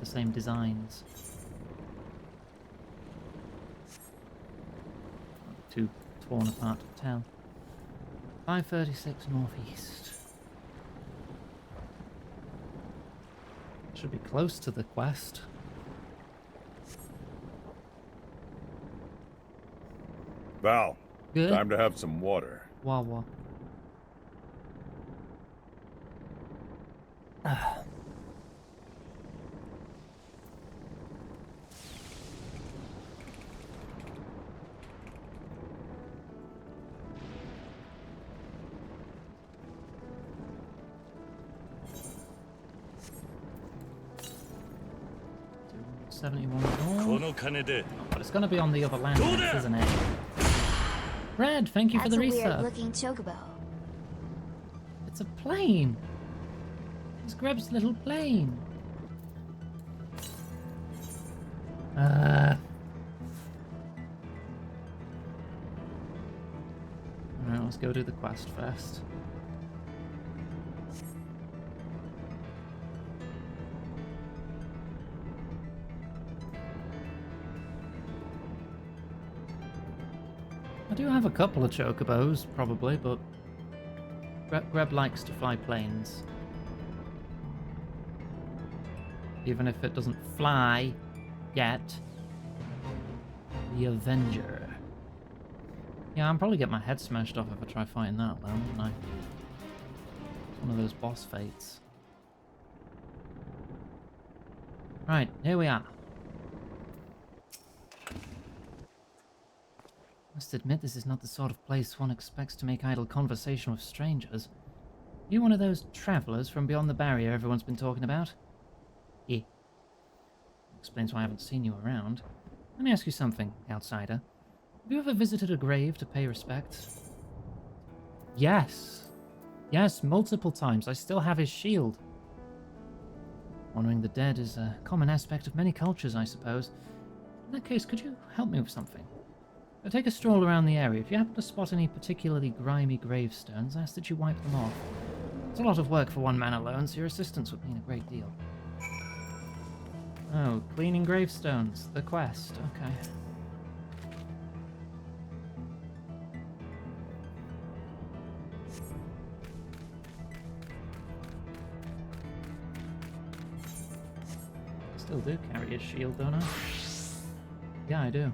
the same designs. Too torn apart to tell. 536 northeast. Should be close to the quest. Val, good. Time to have some water. Wawa. But it's going to be on the other land, isn't it? Red, thank you for the resub. That's a weird-looking chocobo. It's a plane. It's Greb's little plane. Alright, let's go do the quest first. I do have a couple of chocobos, probably, but Greb likes to fly planes. Even if it doesn't fly yet. The Avenger. Yeah, I'll probably get my head smashed off if I try fighting that, though, wouldn't I? It's one of those boss fates. Right, here we are. Must admit, this is not the sort of place one expects to make idle conversation with strangers. You one of those travellers from beyond the barrier everyone's been talking about? Yeah. Explains why I haven't seen you around. Let me ask you something, outsider. Have you ever visited a grave to pay respects? Yes. Yes, multiple times. I still have his shield. Honouring the dead is a common aspect of many cultures, I suppose. In that case, could you help me with something? I'll take a stroll around the area. If you happen to spot any particularly grimy gravestones, I ask that you wipe them off. It's a lot of work for one man alone, so your assistance would mean a great deal. Oh, cleaning gravestones. The quest. Okay. Still do carry a shield, don't I? Yeah, I do.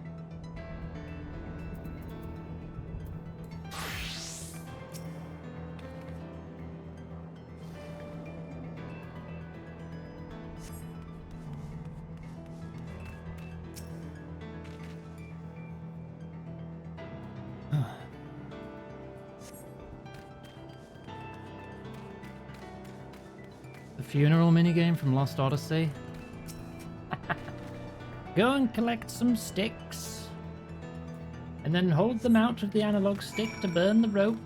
The funeral minigame from Lost Odyssey. Go and collect some sticks. And then hold them out with the analog stick to burn the rope.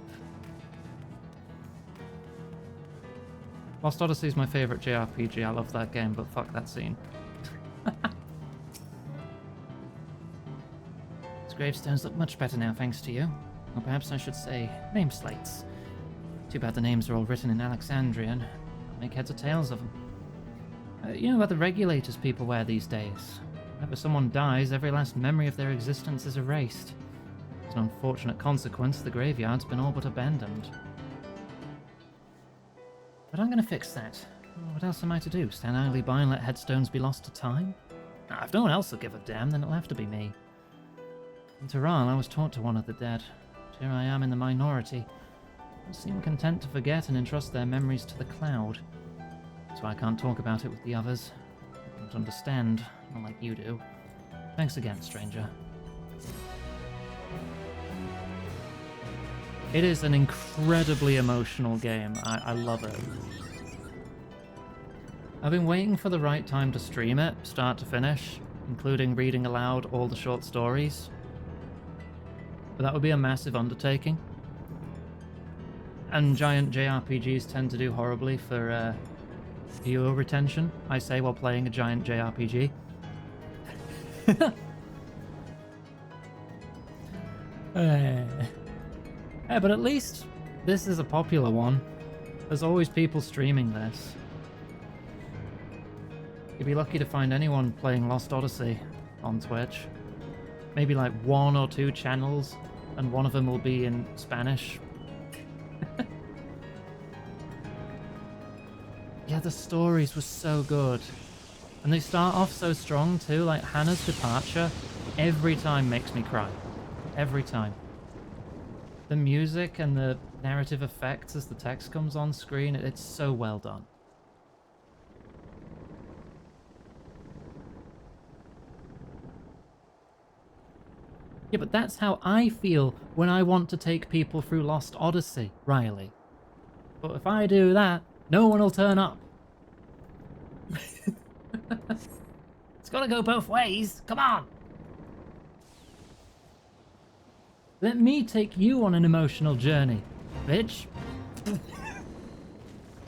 Lost Odyssey is my favourite JRPG. I love that game, but fuck that scene. These gravestones look much better now, thanks to you. Or perhaps I should say, name slates. Too bad the names are all written in Alexandrian. I'll make heads or tails of them. You know about the regulators people wear these days? Whenever someone dies, every last memory of their existence is erased. As an unfortunate consequence, the graveyard's been all but abandoned. But I'm going to fix that. What else am I to do? Stand idly by and let headstones be lost to time? If no one else will give a damn, then it'll have to be me. In Tehran, I was taught to honour the dead. But here I am in the minority. They seem content to forget and entrust their memories to the cloud. That's why I can't talk about it with the others. I don't understand, not like you do. Thanks again, stranger. It is an incredibly emotional game. I love it. I've been waiting for the right time to stream it, start to finish, including reading aloud all the short stories. But that would be a massive undertaking. And giant JRPGs tend to do horribly for viewer retention, I say, while playing a giant JRPG. Yeah, but at least this is a popular one. There's always people streaming this. You'd be lucky to find anyone playing Lost Odyssey on Twitch. Maybe like 1 or 2 channels, and one of them will be in Spanish. Yeah, the stories were so good. And they start off so strong too, like Hannah's departure every time makes me cry. Every time. The music and the narrative effects as the text comes on screen, it's so well done. Yeah, but that's how I feel when I want to take people through Lost Odyssey, Riley. But if I do that, no one will turn up. It's gotta go both ways. Come on! Let me take you on an emotional journey, bitch. Don't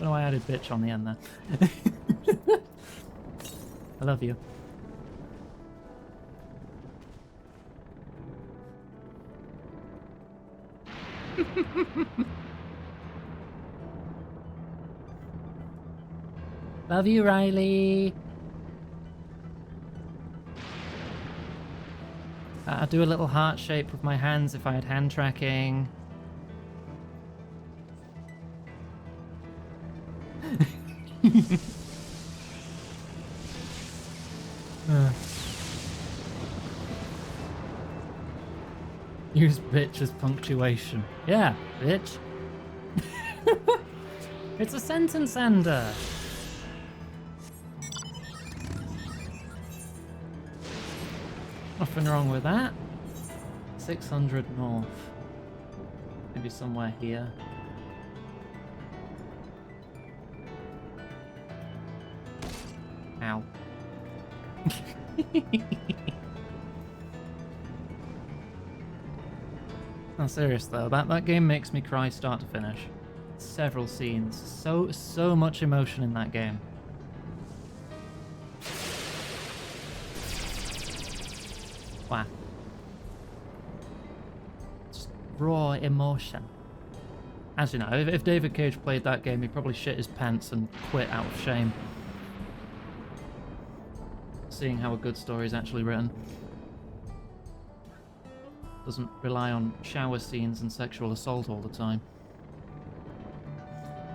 know why I added bitch on the end there. I love you. Love you, Riley. I'd do a little heart shape with my hands if I had hand tracking. Use bitch as punctuation. Yeah, bitch. It's a sentence ender. Nothing wrong with that. 600 north. Maybe somewhere here. Ow. No, serious though, that game makes me cry start to finish. Several scenes. So much emotion in that game. Wow. Just raw emotion. As you know, if David Cage played that game, he'd probably shit his pants and quit out of shame. Seeing how a good story is actually written. Doesn't rely on shower scenes and sexual assault all the time.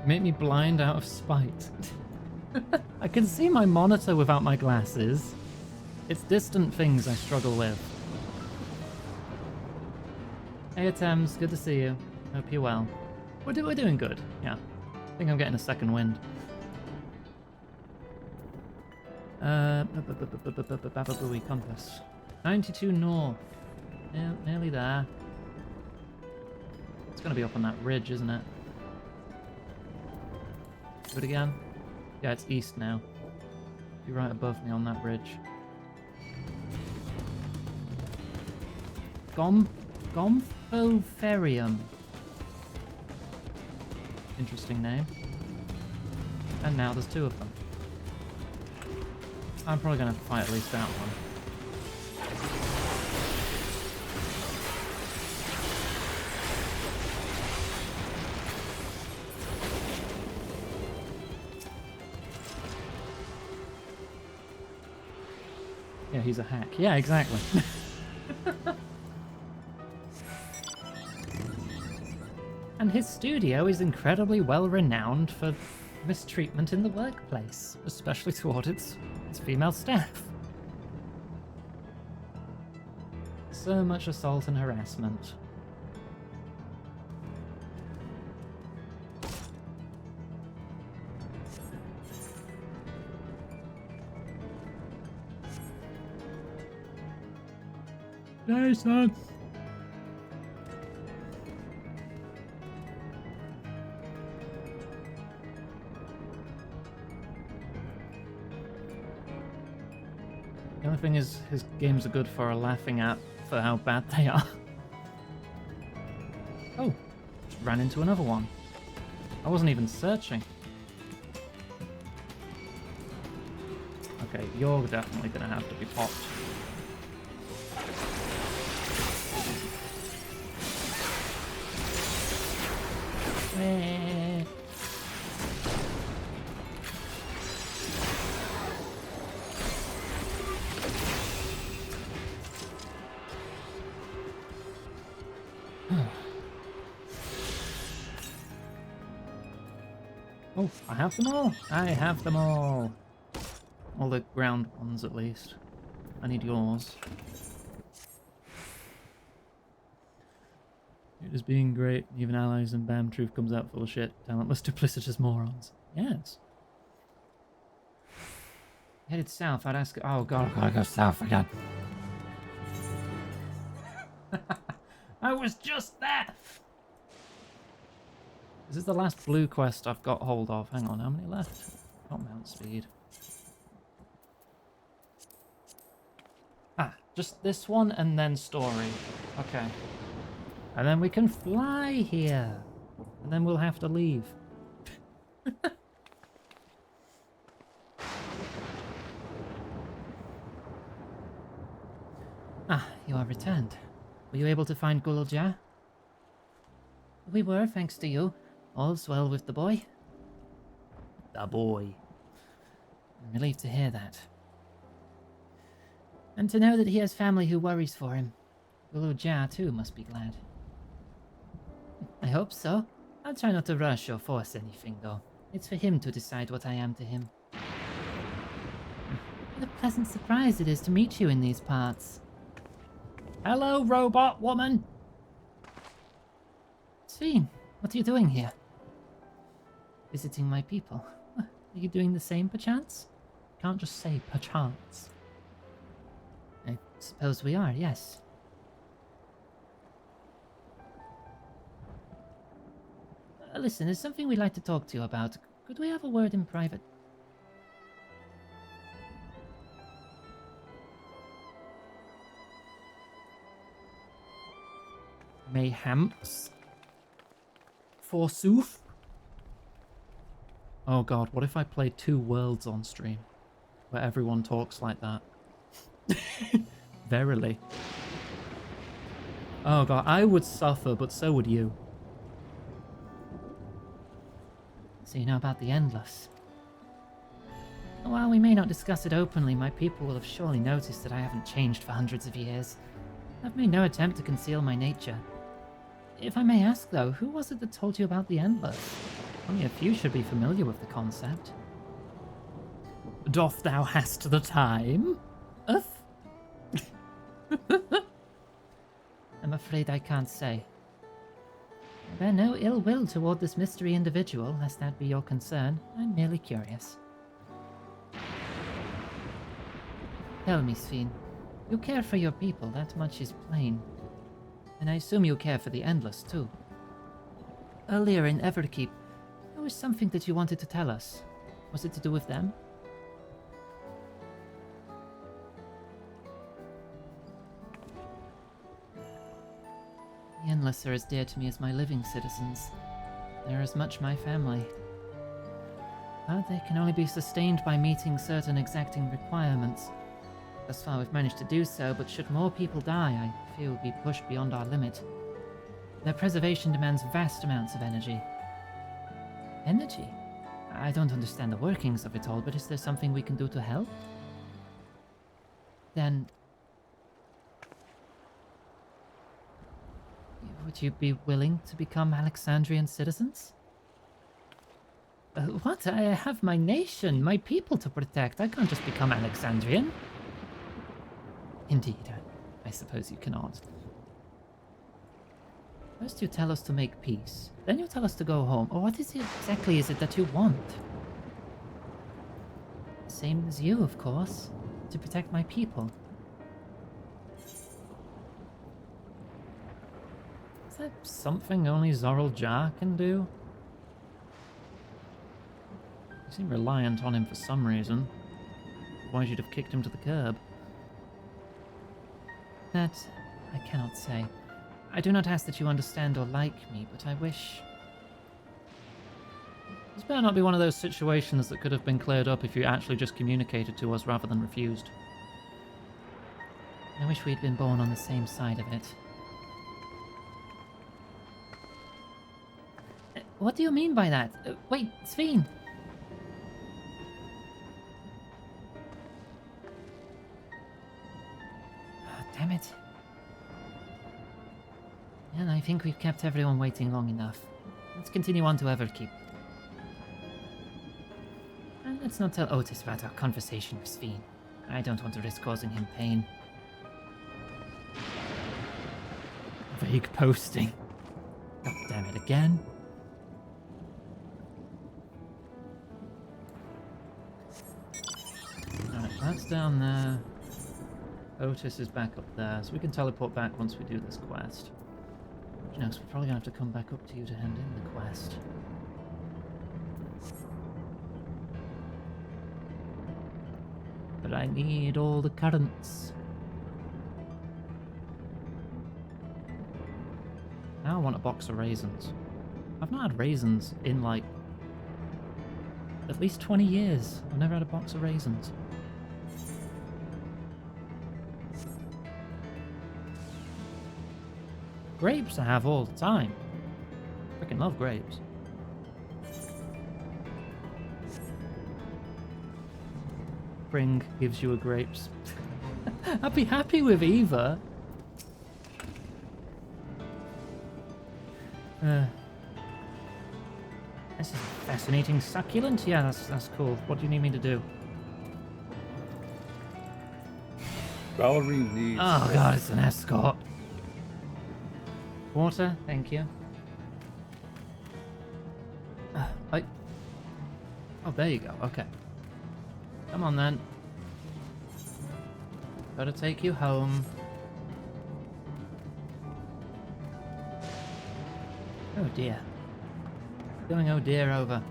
Make me blind out of spite. I can see my monitor without my glasses. It's distant things I struggle with. Hey Thames, good to see you. Hope you're well. We're doing good, yeah. I think I'm getting a second wind. Bababooey compass. 92 north. Nearly there. It's gonna be up on that ridge, isn't it? Do it again. Yeah, it's east now. You're right above me on that bridge. Gomphoferium. Interesting name. And now there's two of them. I'm probably going to fight at least that one. Yeah, he's a hack. Yeah, exactly. And his studio is incredibly well renowned for mistreatment in the workplace, especially toward its female staff. So much assault and harassment. Jason! The only thing is, his games are good for laughing at for how bad they are. Oh, just ran into another one. I wasn't even searching. Okay, you're definitely gonna have to be popped. Oh, I have them all! I have them all! All the ground ones, at least. I need yours. It is being great, even allies and bam, truth comes out full of shit. Talentless, duplicitous morons. Yes. Headed south, I'd ask... Oh god, I gotta go south again. I was just there! This is the last blue quest I've got hold of. Hang on, how many left? Not mount speed. Ah, just this one and then story. Okay. And then we can fly here. And then we'll have to leave. Ah, you have returned. Were you able to find Gululja? We were, thanks to you. All's well with the boy? The boy. I'm relieved to hear that. And to know that he has family who worries for him. Gululja, too, must be glad. I hope so. I'll try not to rush or force anything, though. It's for him to decide what I am to him. What a pleasant surprise it is to meet you in these parts. Hello, robot woman! Sven, what are you doing here? Visiting my people. Are you doing the same, perchance? Can't just say perchance. I suppose we are, yes. Listen, there's something we'd like to talk to you about. Could we have a word in private? Mayhaps? Forsooth? Oh god, what if I played 2 worlds on stream? Where everyone talks like that? Verily. Oh god, I would suffer, but so would you. So you know about the Endless. While we may not discuss it openly, my people will have surely noticed that I haven't changed for hundreds of years. I've made no attempt to conceal my nature. If I may ask, though, who was it that told you about the Endless? Only a few should be familiar with the concept. Doth thou hast the time? I'm afraid I can't say. I bear no ill will toward this mystery individual, lest that be your concern. I'm merely curious. Tell me, Sven, you care for your people, that much is plain. And I assume you care for the Endless, too. Earlier in Everkeep, there was something that you wanted to tell us. Was it to do with them? The Endless are as dear to me as my living citizens. They are as much my family. But they can only be sustained by meeting certain exacting requirements. Thus far we've managed to do so, but should more people die, I fear we'll be pushed beyond our limit. Their preservation demands vast amounts of energy. Energy? I don't understand the workings of it all, but is there something we can do to help? Then... would you be willing to become Alexandrian citizens? What? I have my nation, my people to protect. I can't just become Alexandrian. Indeed, I suppose you cannot. First you tell us to make peace, then you tell us to go home. Or what exactly is it that you want? Same as you, of course. To protect my people. Is that something only Zoral Jar can do? You seem reliant on him for some reason. Otherwise you'd have kicked him to the curb. That I cannot say. I do not ask that you understand or like me, but I wish... This better not be one of those situations that could have been cleared up if you actually just communicated to us rather than refused. I wish we'd been born on the same side of it. What do you mean by that? Wait, Sveen! Oh, damn it. And I think we've kept everyone waiting long enough. Let's continue on to Everkeep. And let's not tell Otis about our conversation with Sveen. I don't want to risk causing him pain. Vague posting. God damn it, again? Alright, that's down there. Otis is back up there, so we can teleport back once we do this quest. You know, so we're probably gonna have to come back up to you to hand in the quest. But I need all the currents. Now I want a box of raisins. I've not had raisins in like at least 20 years. I've never had a box of raisins. Grapes I have all the time. Freaking love grapes. Spring gives you a grapes. I'd be happy with either. This is a fascinating succulent. Yeah, that's cool. What do you need me to do? Valerie needs... Oh god, it's an escort. Water, thank you. Oh, there you go, okay. Come on then. Gotta take you home. Oh dear. Going oh dear over.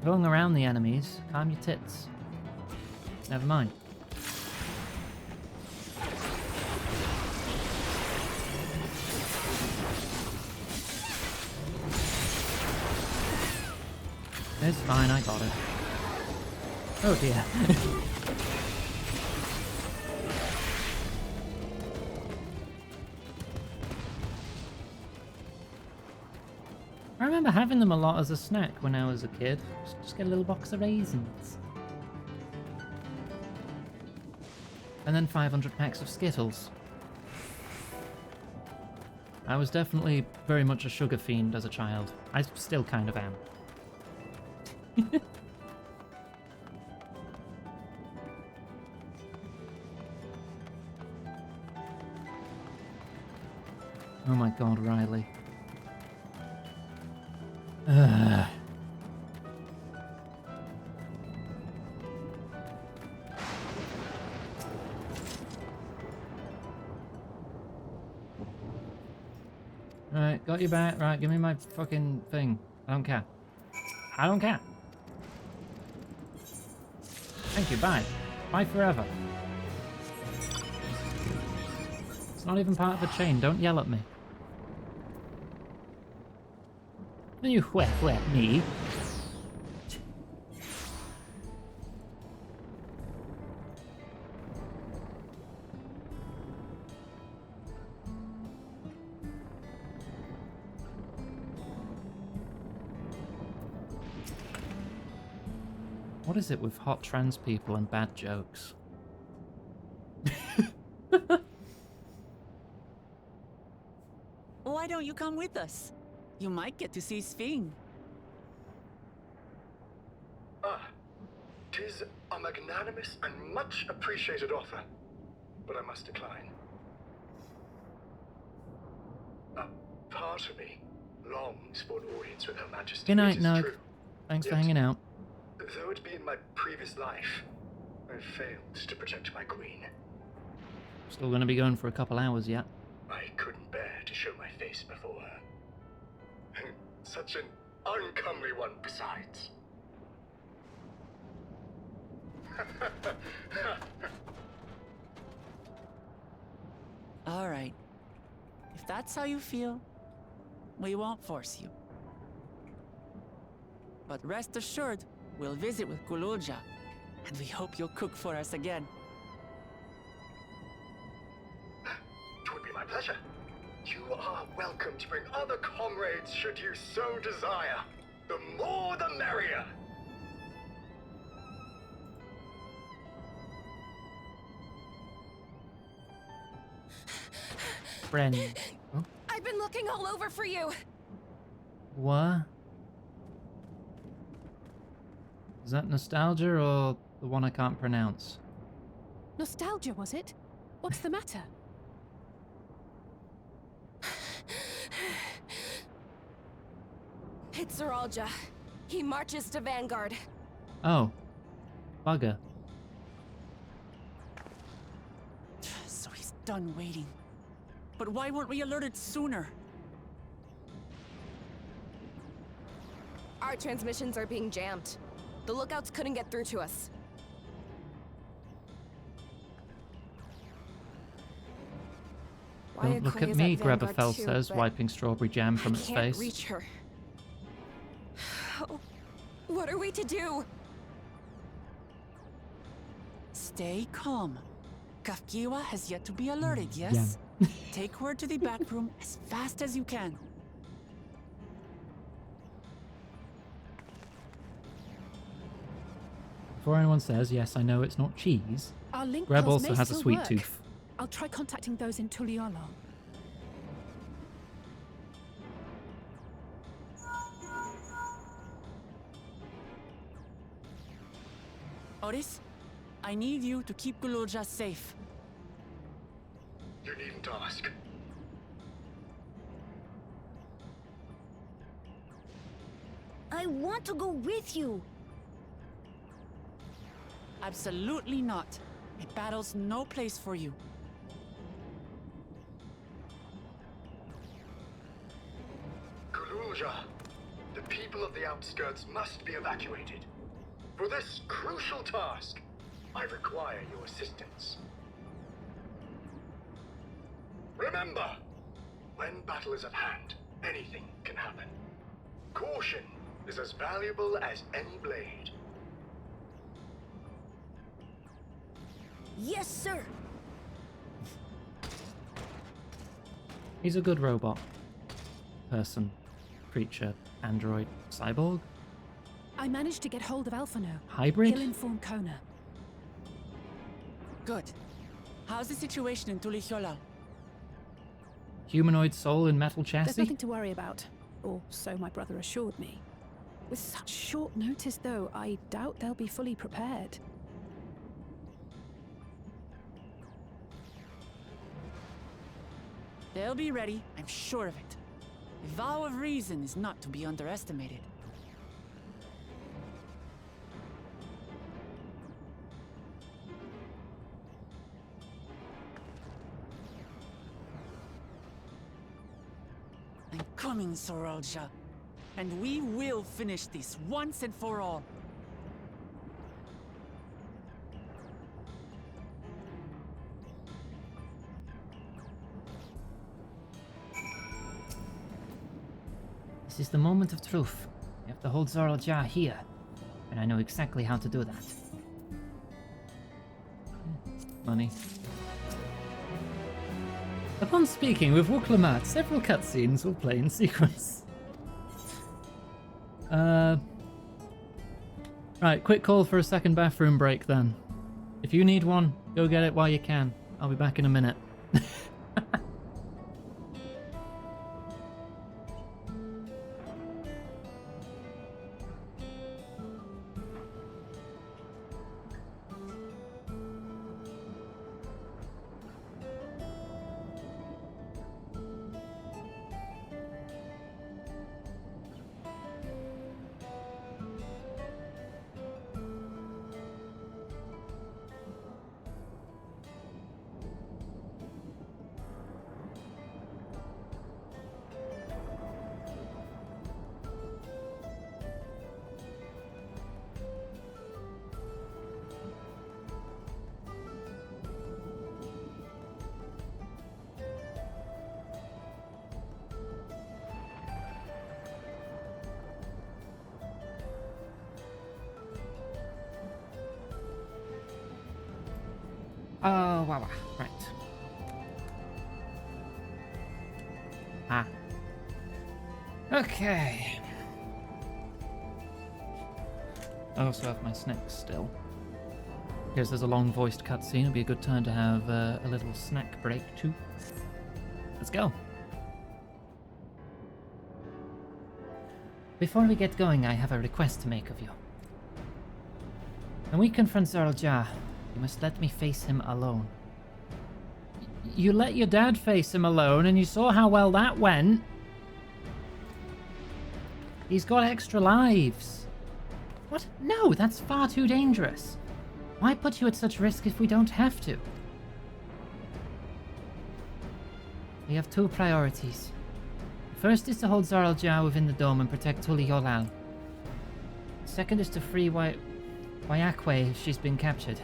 Going around the enemies, calm your tits. Never mind. It's fine, I got it. Oh dear. I remember having them a lot as a snack when I was a kid. Just get a little box of raisins. And then 500 packs of Skittles. I was definitely very much a sugar fiend as a child. I still kind of am. Oh my god, Riley. Right, got you back. Right, give me my fucking thing. I don't care. I don't care. Thank you, bye. Bye forever. It's not even part of the chain, don't yell at me. You whet me. What is it with hot trans people and bad jokes? Why don't you come with us? You might get to see Sphene. Ah, 'tis a magnanimous and much appreciated offer, but I must decline. A part of me longs for an audience with Her Majesty. Good night, it is Nug. true. Thanks for Yet, hanging out. though it be in my previous life, I failed to protect my queen. Still gonna be going for a couple hours yet. I couldn't bear to show my face before her. And such an uncomely one besides. All right. If that's how you feel, we won't force you. But rest assured, we'll visit with Kululja, and we hope you'll cook for us again. It would be my pleasure. You are welcome to bring other comrades should you so desire. The more the merrier. Friend. Oh, I've been looking all over for you. what? Is that nostalgia or the one I can't pronounce? Nostalgia, was it? What's the matter? It's Zeralja. He marches to Vanguard. Oh. Bugger. So he's done waiting. But why weren't we alerted sooner? Our transmissions are being jammed. The lookouts couldn't get through to us. Don't look at me, Grebberfell says, wiping strawberry jam from its I can't face. reach her. Oh, what are we to do? Stay calm. Kafkiwa has yet to be alerted, yes? Take her to the back room as fast as you can. Before anyone says, yes, I know it's not cheese, Our link Greb calls also may has a still sweet work. tooth. I'll try contacting those in Tuliyola. Oris, I need you to keep Kululja safe. You needn't ask. I want to go with you. Absolutely not. A battle's no place for you. Kululja, the people of the outskirts must be evacuated. For this crucial task, I require your assistance. Remember, when battle is at hand, anything can happen. Caution is as valuable as any blade. Yes, sir. He's a good robot. Person. Creature. Android. Cyborg? I managed to get hold of Alphano. Hybrid? He'll inform Kona. Good. How's the situation in Tuliyola? Humanoid soul in metal There's chassis? nothing to worry about. Or so my brother assured me. With such short notice, though, I doubt they'll be fully prepared. They'll be ready, I'm sure of it. The vow of reason is not to be underestimated. I'm coming, Zeralja. And we will finish this once and for all. This is the moment of truth. We have to hold Zoral Jah here, and I know exactly how to do that. Money. Upon speaking with Wuklamart, several cutscenes will play in sequence. Right, quick call for a second bathroom break then. If you need one, go get it while you can. I'll be back in a minute. Oh, wow, right. Ah. Okay. I also have my snacks still. Because there's a long voiced cutscene, it'd be a good time to have a little snack break too. Let's go. Before we get going, I have a request to make of you. When we confront Zoral Jah, you must let me face him alone. You let your dad face him alone, and you saw how well that went. He's got extra lives. What? No, that's far too dangerous. Why put you at such risk if we don't have to? We have two priorities. The first is to hold Zoral Jah within the dome and protect Tuli Yolal. The second is to free Wayakwe if she's been captured.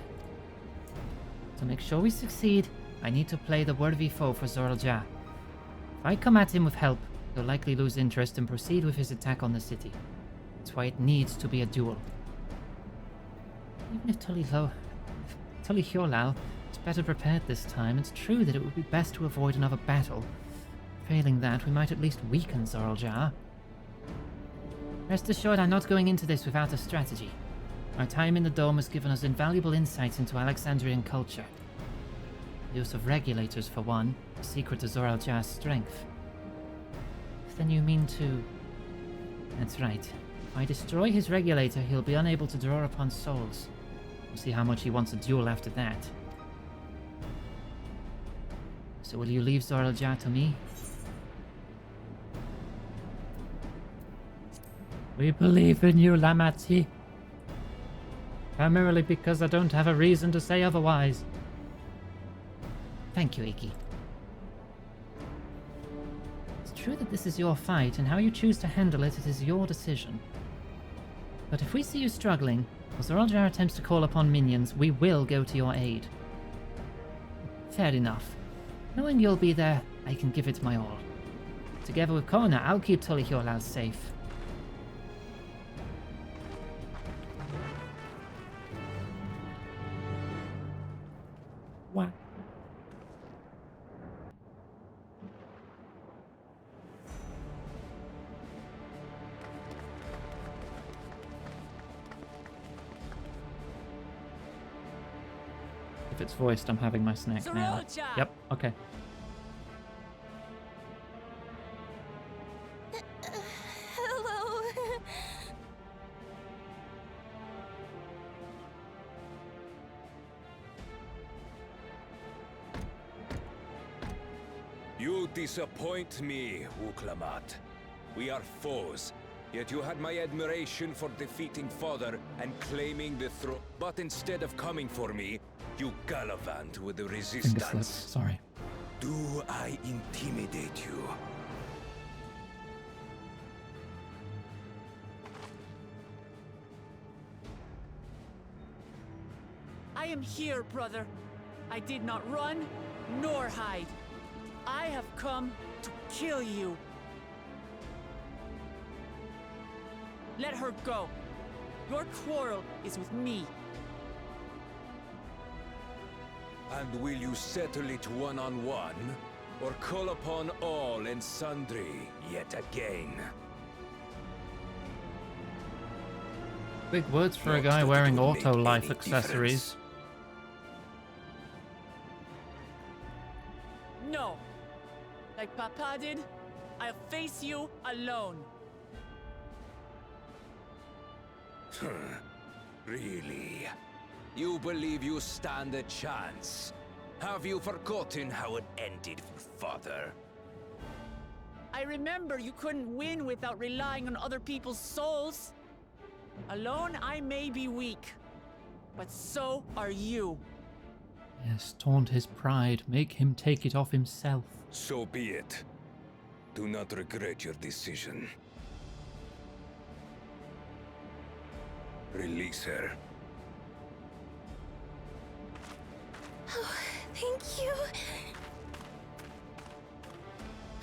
To make sure we succeed, I need to play the worthy foe for Zoral Jah. If I come at him with help, he'll likely lose interest and proceed with his attack on the city. That's why it needs to be a duel. Even if Tuli Yolal is better prepared this time, it's true that it would be best to avoid another battle. Failing that, we might at least weaken Zoral Jah. Rest assured, I'm not going into this without a strategy. Our time in the dome has given us invaluable insights into Alexandrian culture. The use of regulators, for one, a secret to Zoral Jah's strength. Then you mean to... That's right. If I destroy his regulator, he'll be unable to draw upon souls. We'll see how much he wants a duel after that. So will you leave Zoral Jah to me? We believe in you, Lamati. Primarily because I don't have a reason to say otherwise. Thank you, Iggy. It's true that this is your fight, and how you choose to handle it, it is your decision. But if we see you struggling, or Zoral Jah attempts to call upon minions, we will go to your aid. Fair enough. Knowing you'll be there, I can give it my all. Together with Kona, I'll keep Tuli Yolal safe. What? If it's voiced, I'm having my snack now. Yep, okay. Hello. You disappoint me, Wuklamart. We are foes, yet you had my admiration for defeating Father and claiming the throne. But instead of coming for me, you gallivant with the resistance. Sorry. Do I intimidate you? I am here, brother. I did not run, nor hide. I have come to kill you. Let her go. Your quarrel is with me. And will you settle it one-on-one, or call upon all and sundry yet again? Big words for a guy wearing auto life accessories. No. Like Papa did, I'll face you alone. Really? You believe you stand a chance? Have you forgotten how it ended for Father? I remember you couldn't win without relying on other people's souls. Alone, I may be weak, but so are you. Yes, taunt his pride, make him take it off himself. So be it. Do not regret your decision. Release her. Oh, thank you.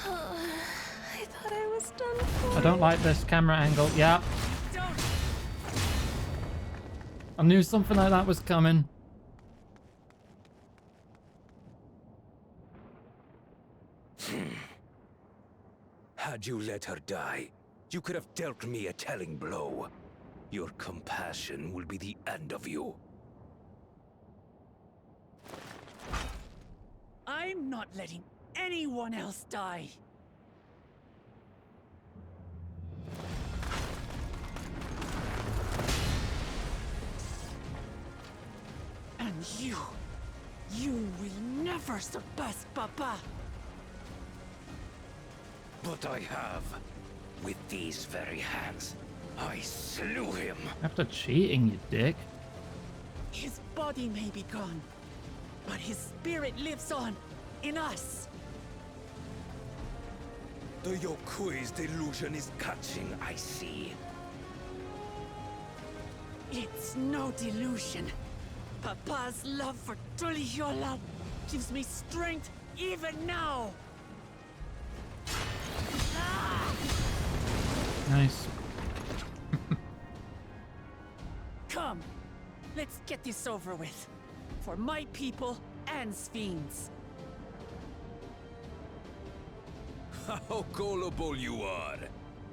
Oh, I thought I was done for. I don't like this camera angle. Yeah. I knew something like that was coming. Had you let her die, you could have dealt me a telling blow. Your compassion will be the end of you. I'm not letting anyone else die. And you will never surpass Papa. But I have. With these very hands, I slew him. After cheating, you dick. His body may be gone, but his spirit lives on in us. The Yokui's delusion is catching, I see. It's no delusion. Papa's love for Tuliyola gives me strength even now. Nice. Come, let's get this over with. For my people and Sphinx. How gullible you are.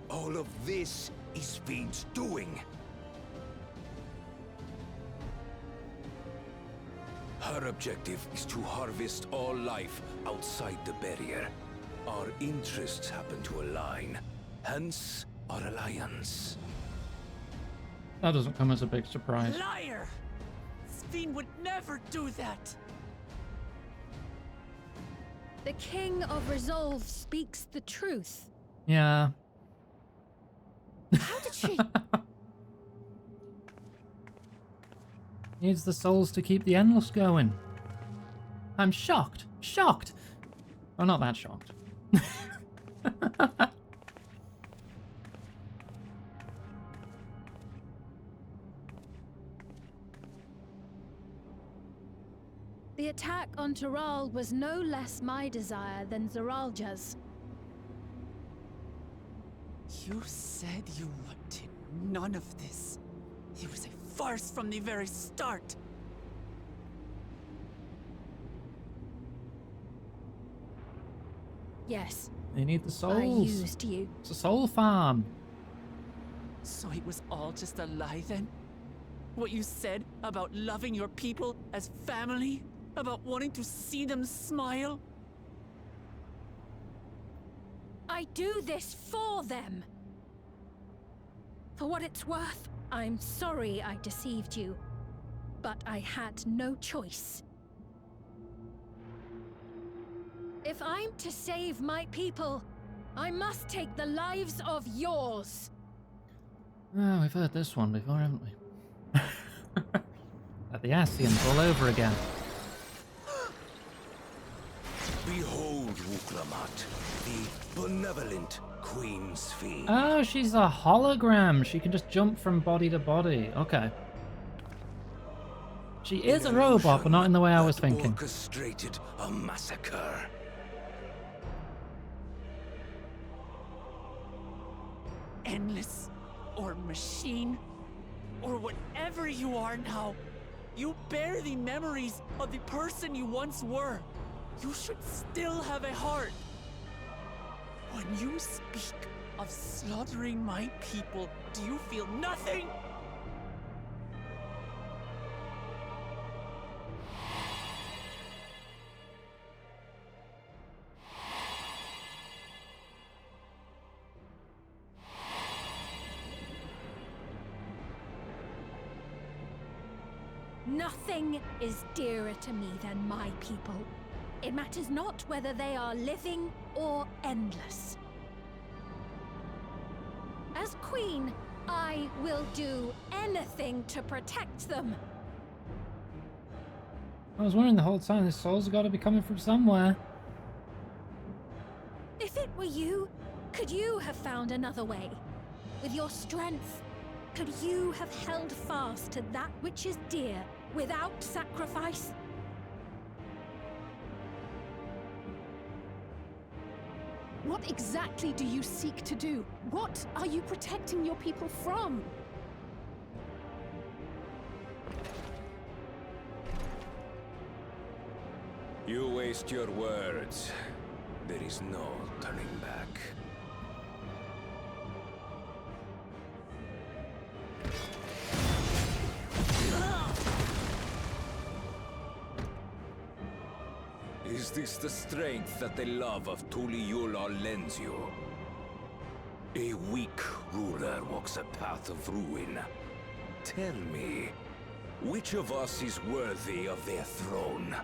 All of this is Fiend's doing. Her objective is to harvest all life outside the barrier. Our interests happen to align, hence our alliance. That doesn't come as a big surprise. Liar! Sphinx would never do that. The King of Resolve speaks the truth. Yeah. How did she? Needs the souls to keep the endless going. I'm shocked. Shocked! Oh, not that shocked. The attack on Taral was no less my desire than Zeralja's. You said you wanted none of this. It was a farce from the very start. Yes. They need the souls. I used you. It's a soul farm. So it was all just a lie then? What you said about loving your people as family? About wanting to see them smile? I do this for them. For what it's worth, I'm sorry I deceived you. But I had no choice. If I'm to save my people, I must take the lives of yours. Oh, we've heard this one before, haven't we? The Asians all over again. Behold, Wuklamat, the benevolent Queen Sphinx. Oh, she's a hologram. She can just jump from body to body. Okay. She is a robot, but not in the way I was thinking. Orchestrated a massacre. Endless, or machine, or whatever you are now, you bear the memories of the person you once were. You should still have a heart. When you speak of slaughtering my people, do you feel nothing? Nothing is dearer to me than my people. It matters not whether they are living or endless. As queen, I will do anything to protect them. I was wondering the whole time, this soul's got to be coming from somewhere. If it were you, could you have found another way? With your strength, could you have held fast to that which is dear without sacrifice? What exactly do you seek to do? What are you protecting your people from? You waste your words. There is no turning back. Is this the strength that the love of Tuliyola lends you? A weak ruler walks a path of ruin. Tell me, which of us is worthy of their throne?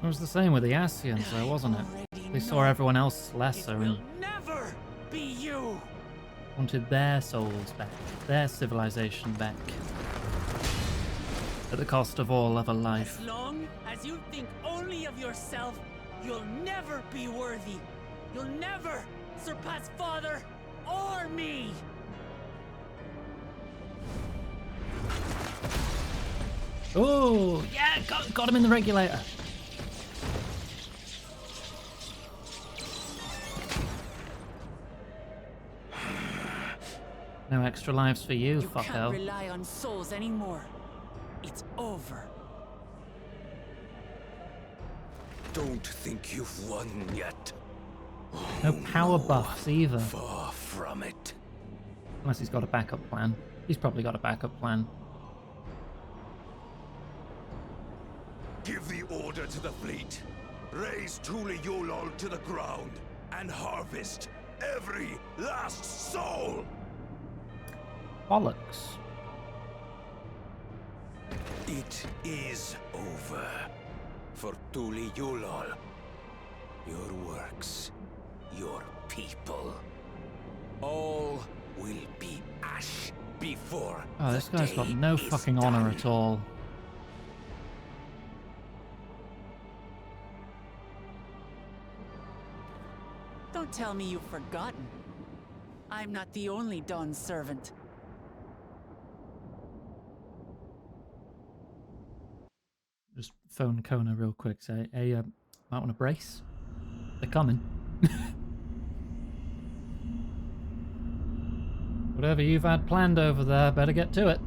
It was the same with the Ascians, though, wasn't it? They saw everyone else lesser and Never be you. wanted their souls back, their civilization back. At the cost of all other life. As long as you think only of yourself, you'll never be worthy. You'll never surpass Father or me. Oh, yeah, got him in the regulator. No extra lives for you, You fucko. can't rely on souls anymore. It's over. Don't think you've won yet. No power buffs either. Far from it. Unless he's got a backup plan. He's probably got a backup plan. Give the order to the fleet. Raise Tuliyola to the ground and harvest every last soul. Bollocks. It is over. For Tuliyola. Your works, your people, all will be ash before. Oh, this guy's got no fucking honor at all. Don't tell me you've forgotten. I'm not the only Dawn's servant. Just phone Kona real quick. Say, hey, might want to brace. They're coming. Whatever you've had planned over there, better get to it.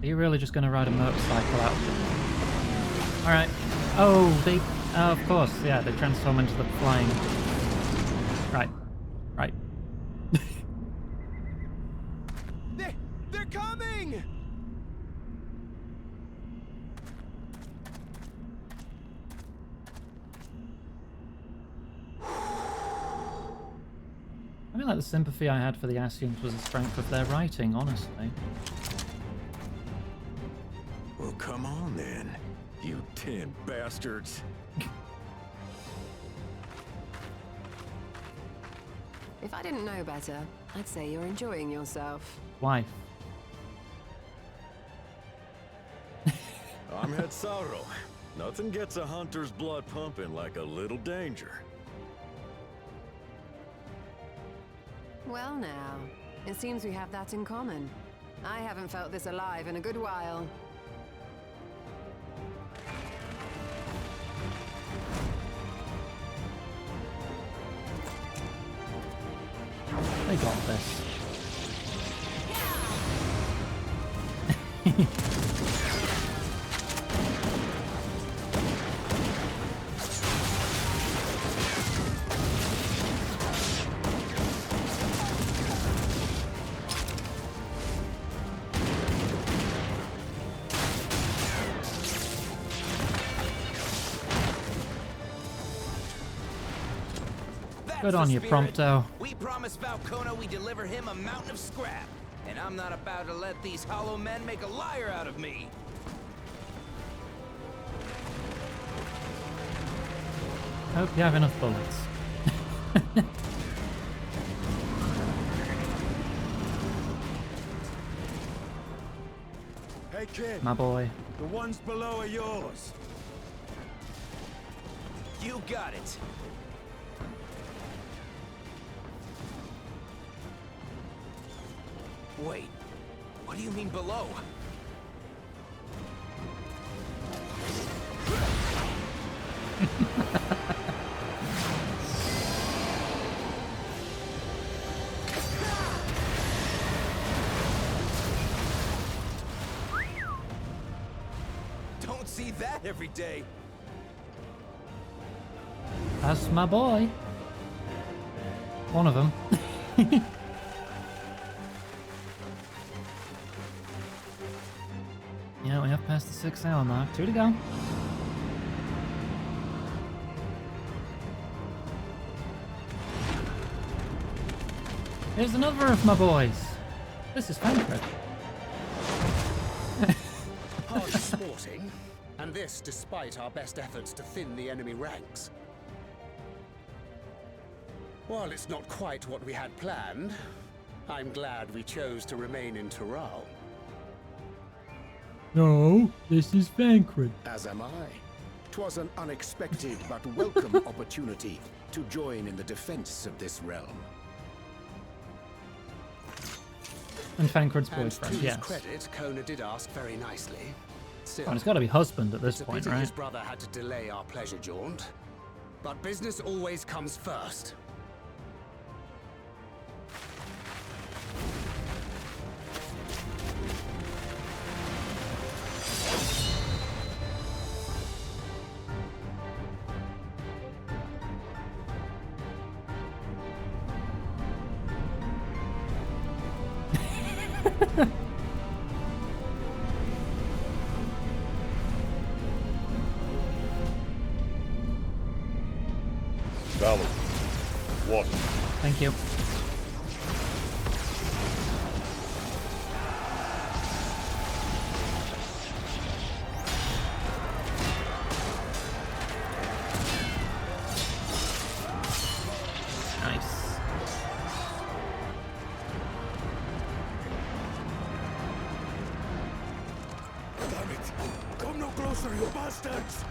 Are you really just going to ride a motorcycle out? Alright. Oh, they... of course, yeah, they transform into the flying... Right. Right. They're coming! I mean, like, the sympathy I had for the Ascians was the strength of their writing, honestly. Well, come on then, you 10 bastards. If I didn't know better, I'd say you're enjoying yourself. Why? I'm Head Sauro. Nothing gets a hunter's blood pumping like a little danger. Well now, It seems we have that in common. I haven't felt this alive in a good while. They got this. Good on you, Prompto. We promised Falcona we deliver him a mountain of scrap, and I'm not about to let these hollow men make a liar out of me. Hope you have enough bullets. Hey kid. My boy. The ones below are yours. You got it. Wait, what do you mean below? Don't see that every day. That's my boy. One of them. Yeah, we have passed the 6 hour mark. 2 to go. Here's another of my boys. This is Fantasy. Hard sporting, and this despite our best efforts to thin the enemy ranks. While it's not quite what we had planned, I'm glad we chose to remain in Tural. No, this is Fancred. As am I. 'Twas an unexpected but welcome opportunity to join in the defense of this realm. And Fancred's And boyfriend, to his yes. credit, Kona did ask very nicely. Still, Oh, it's got to be husband at this it's a point, pity right? his brother had to delay our pleasure jaunt. But business always comes first. Valor. Water. Thank you. Nice. Damn it! Come no closer, you bastards!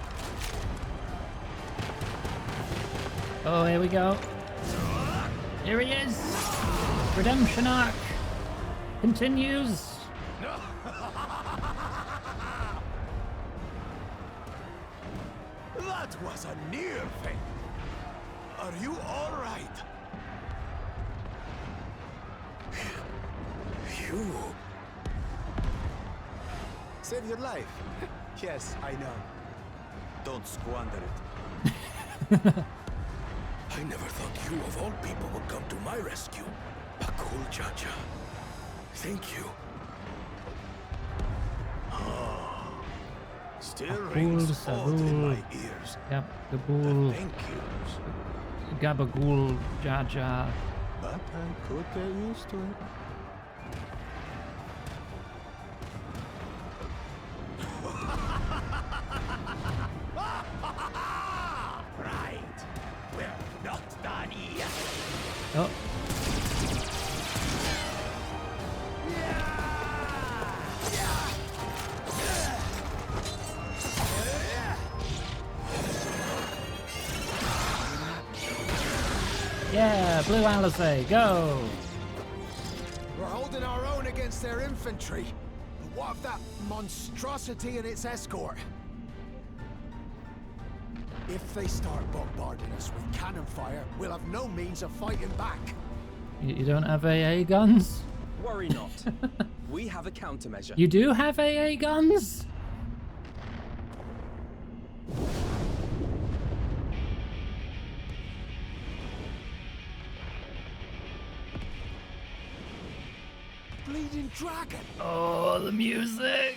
Oh, here we go. Here he is. Redemption arc continues. That was a near thing. Are you all right? You saved your life. Yes, I know. Don't squander it. I never thought you of all people would come to my rescue. Bakul Jaja. Thank you. Still Bakul rings odd in my Sarul. ears. Yep, Gabool. Thank yous. Gabagool Jaja. But I could get used to it. Right. We're not done yet. Oh. Yeah, Blue Alizé, go! We're holding our own against their infantry. But what of that monstrosity and its escort? If they start bombarding us with cannon fire, we'll have no means of fighting back. You don't have AA guns? Worry not. We have a countermeasure. You do have AA guns? Bleeding dragon! Oh, the music!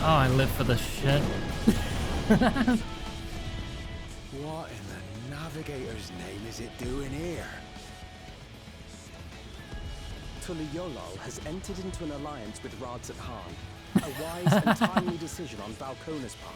Oh, I live for this shit. What in the Navigator's name is it doing here? Tuliyollal has entered into an alliance with Rads at Han. A wise and timely decision on Valkona's part.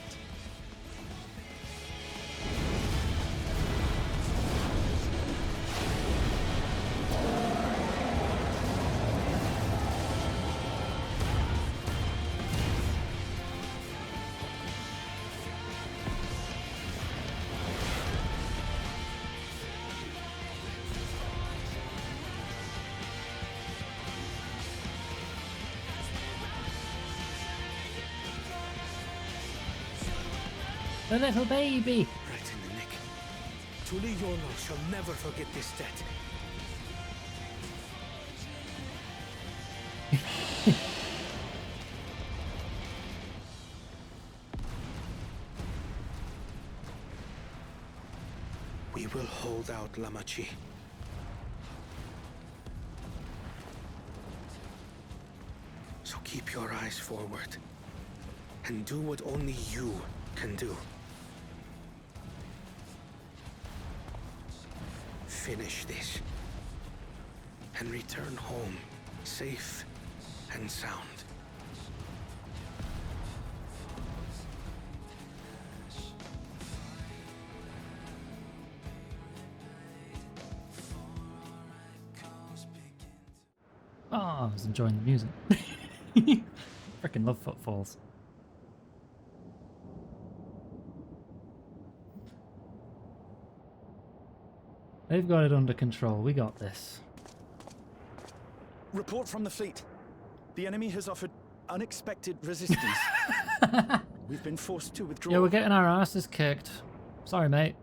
The little baby! Right in the nick. Tuliyollal shall never forget this debt. We will hold out, Lamachi. So keep your eyes forward and do what only you can do. Finish this and return home safe and sound. Oh, I was enjoying the music. Freaking love footfalls. They've got it under control. We got this. Report from the fleet. The enemy has offered unexpected resistance. We've been forced to withdraw. Yeah, we're getting our asses kicked. Sorry, mate.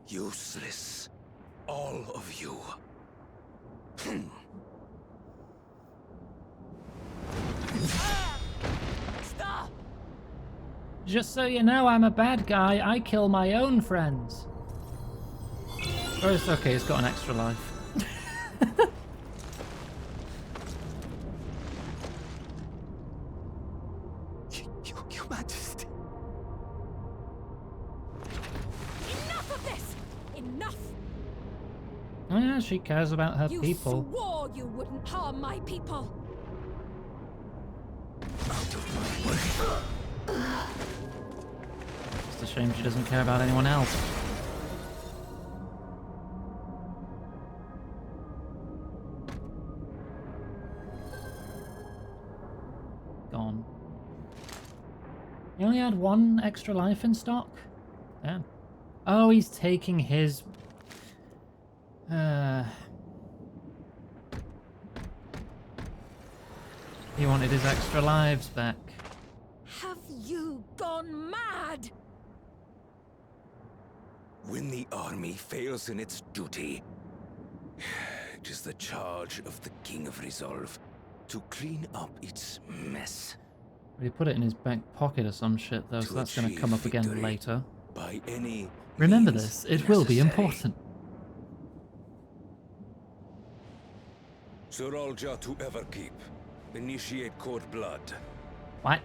Useless. All of you. Stop! Just so you know, I'm a bad guy. I kill my own friends. Oh, it's okay. It's got an extra life. Your Majesty. Enough of this! Enough! Oh yeah, she cares about her You people. swore you wouldn't harm my people. It's a shame she doesn't care about anyone else. Gone. He only had one extra life in stock? Damn. Oh, he's taking his... He wanted his extra lives back. Have you gone mad? When the army fails in its duty, it is the charge of the King of Resolve to clean up its mess. He put it in his back pocket or some shit though, so that's going to come up again later. By any Remember this, it will be important. Zoralja to Everkeep. Initiate Court Blood. What?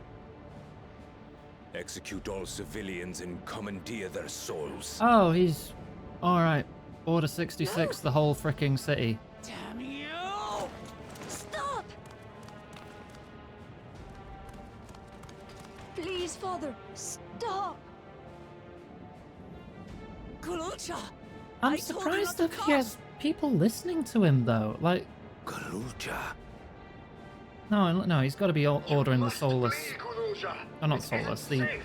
Execute all civilians and commandeer their souls. Oh, he's... Alright. Order 66, the whole fricking city. Damn you! Stop! Please, Father, Stop! Galucha! I'm surprised that he has people listening to him, though. Like... Galucha. No, he's got to be ordering the soulless... Oh, not soulless, the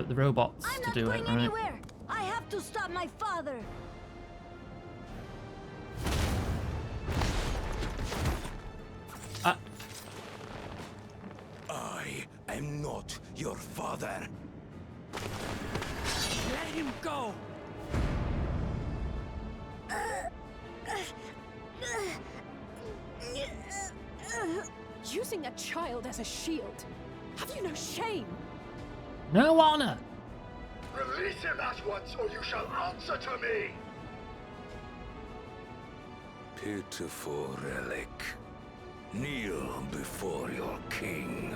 robots to do it, right? Anywhere. I have to stop my father. I am not your father. Let him go! Using a child as a shield. Have you no shame? No honor! Release him at once, or you shall answer to me! Pitiful relic. Kneel before your king.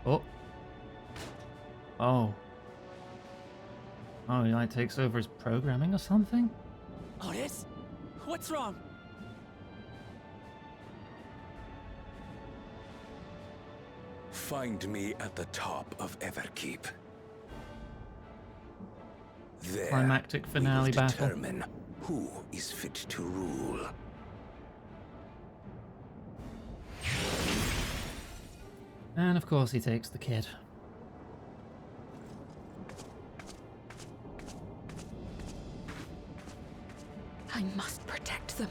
Oh. Oh. Oh, he like takes over his programming or something? Otis? What's wrong? Find me at the top of Everkeep. There, Climactic finale we will battle. determine who is fit to rule. And of course he takes the kid. I must protect them.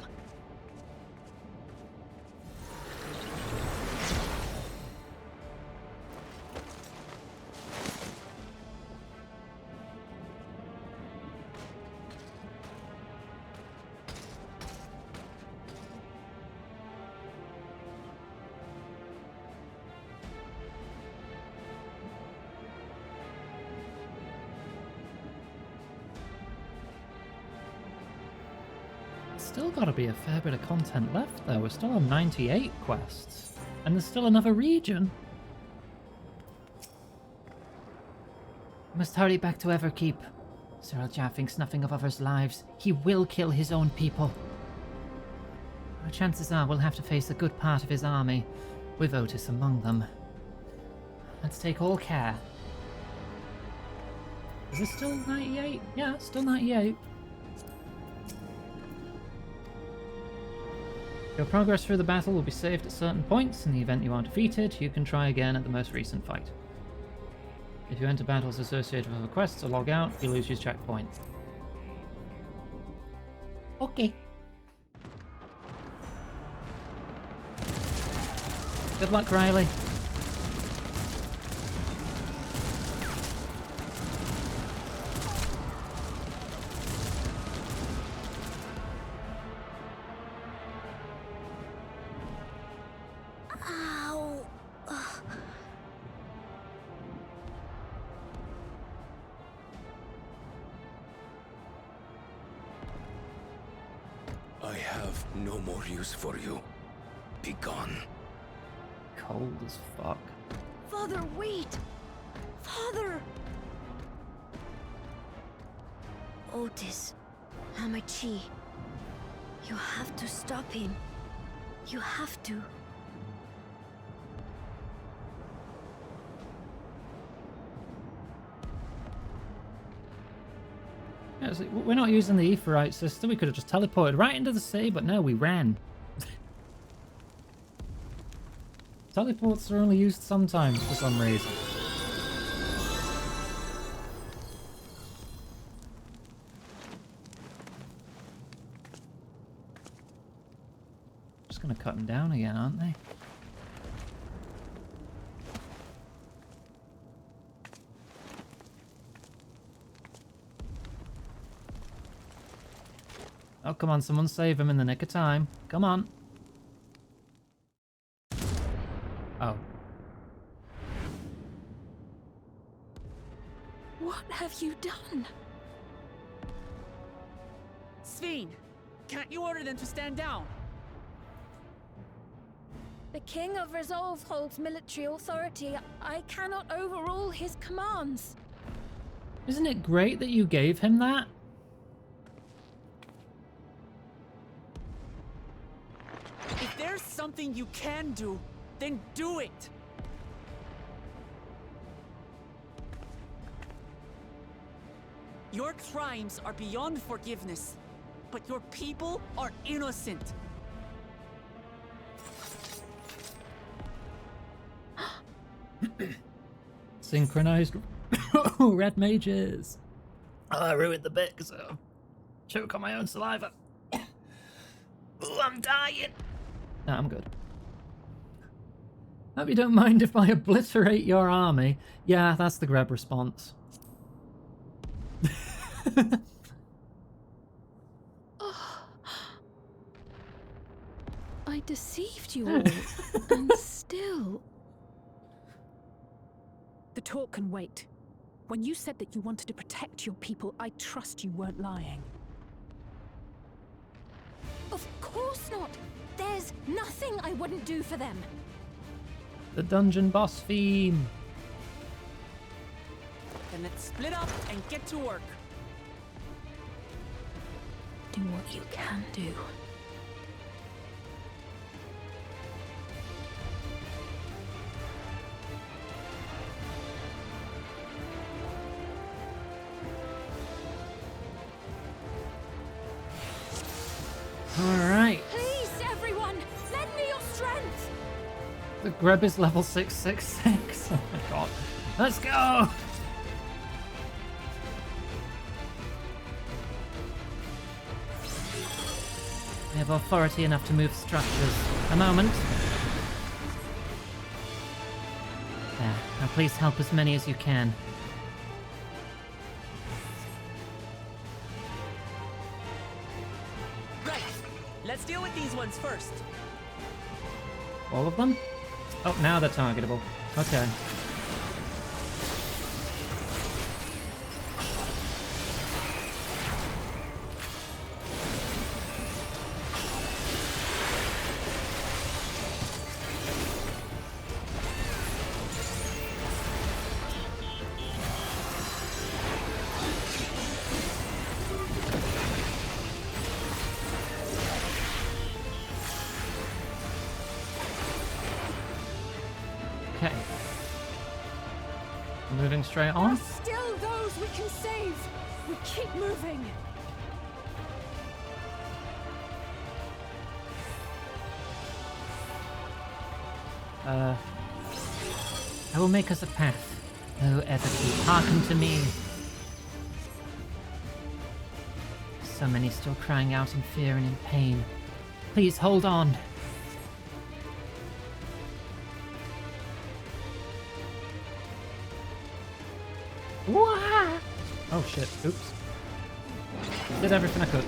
Still gotta be a fair bit of content left though. We're still on 98 quests. And there's still another region. We must hurry back to Everkeep. Cyril thinks nothing of others' lives. He will kill his own people. Our chances are we'll have to face a good part of his army, with Otis among them. Let's take all care. Is it still 98? Yeah, it's still 98. Your progress through the battle will be saved at certain points. In the event you are defeated, you can try again at the most recent fight. If you enter battles associated with quests or log out, you lose your checkpoint. Okay. Good luck, Riley. I have no more use for you. Be gone. Cold as fuck. Father, wait! Father! Otis, Hamachi, you have to stop him. You have to. Yeah, it's like, we're not using the Aetheryte system. We could have just teleported right into the sea, but no, we ran. Teleports are only used sometimes for some reason. Just gonna cut them down again, aren't they? Oh, come on, someone save him in the nick of time. Come on. Oh. What have you done? Sveen, can't you order them to stand down? The King of Resolve holds military authority. I cannot overrule his commands. Isn't it great that you gave him that? there's something you can do, then do it! Your crimes are beyond forgiveness, but your people are innocent. Synchronized red mages. Oh, I ruined the bit because I choke on my own saliva. Ooh, I'm dying. No, I'm good. Hope you don't mind if I obliterate your army. Yeah, that's the grab response. I deceived you all, and still... The talk can wait. When you said that you wanted to protect your people, I trust you weren't lying. Of course not! There's nothing I wouldn't do for them! The dungeon boss theme. Then let's split up and get to work. Do what you can do. Alright. Please, everyone, lend me your strength! The grub is level 666. Oh my god. Let's go! We have authority enough to move structures. A moment. There. Now please help as many as you can. Right, let's deal with these ones first. All of them? Oh, now they're targetable. Okay. Okay. Moving straight on. There's still those we can save! We keep moving! I will make us a path. O Everkeep, hearken to me. So many still crying out in fear and in pain. Please hold on. Wah! Oh shit, oops. Did everything I could.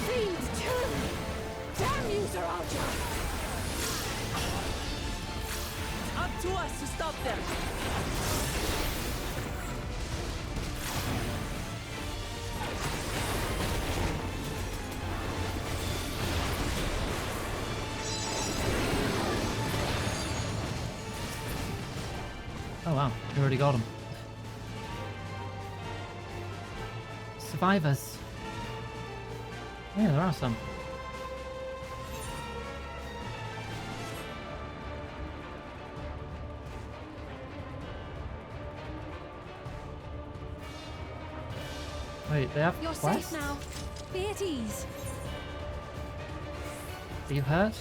Fiends turn! Damn you, Zaraja! It's up to us to stop them. Oh wow, you already got him. Survivors. Yeah, there are some. Wait, they have You're quests? safe now. Be at ease. Are you hurt?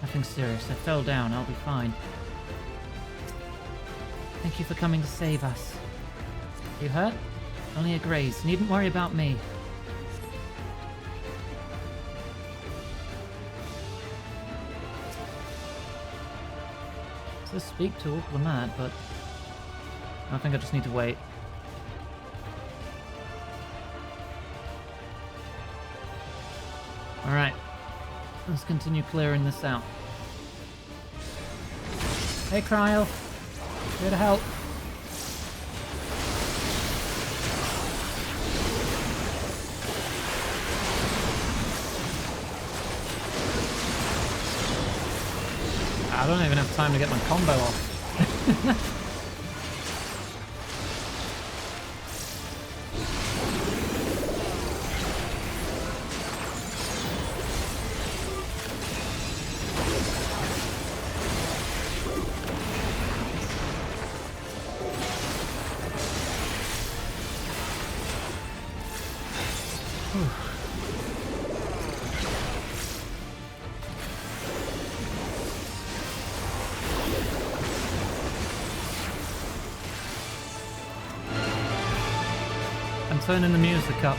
Nothing serious. I fell down. I'll be fine. Thank you for coming to save us. You hurt? Only a graze. Needn't worry about me. Does this speak to Lamad, but I think I just need to wait. Alright. Let's continue clearing this out. Hey, Cryo. Here to help. I don't even have time to get my combo off. I'm turning the music up.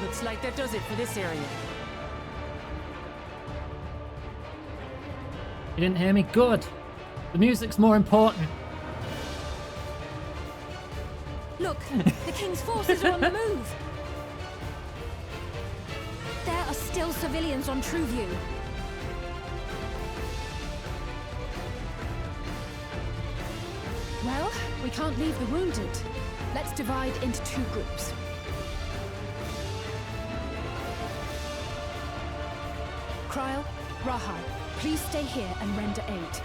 Looks like that does it for this area. You didn't hear me? Good. The music's more important. Look, the king's forces are on the move. There are still civilians on Trueview. Well, we can't leave the wounded. Let's divide into 2 groups. Kryl, Rahai, please stay here and render aid.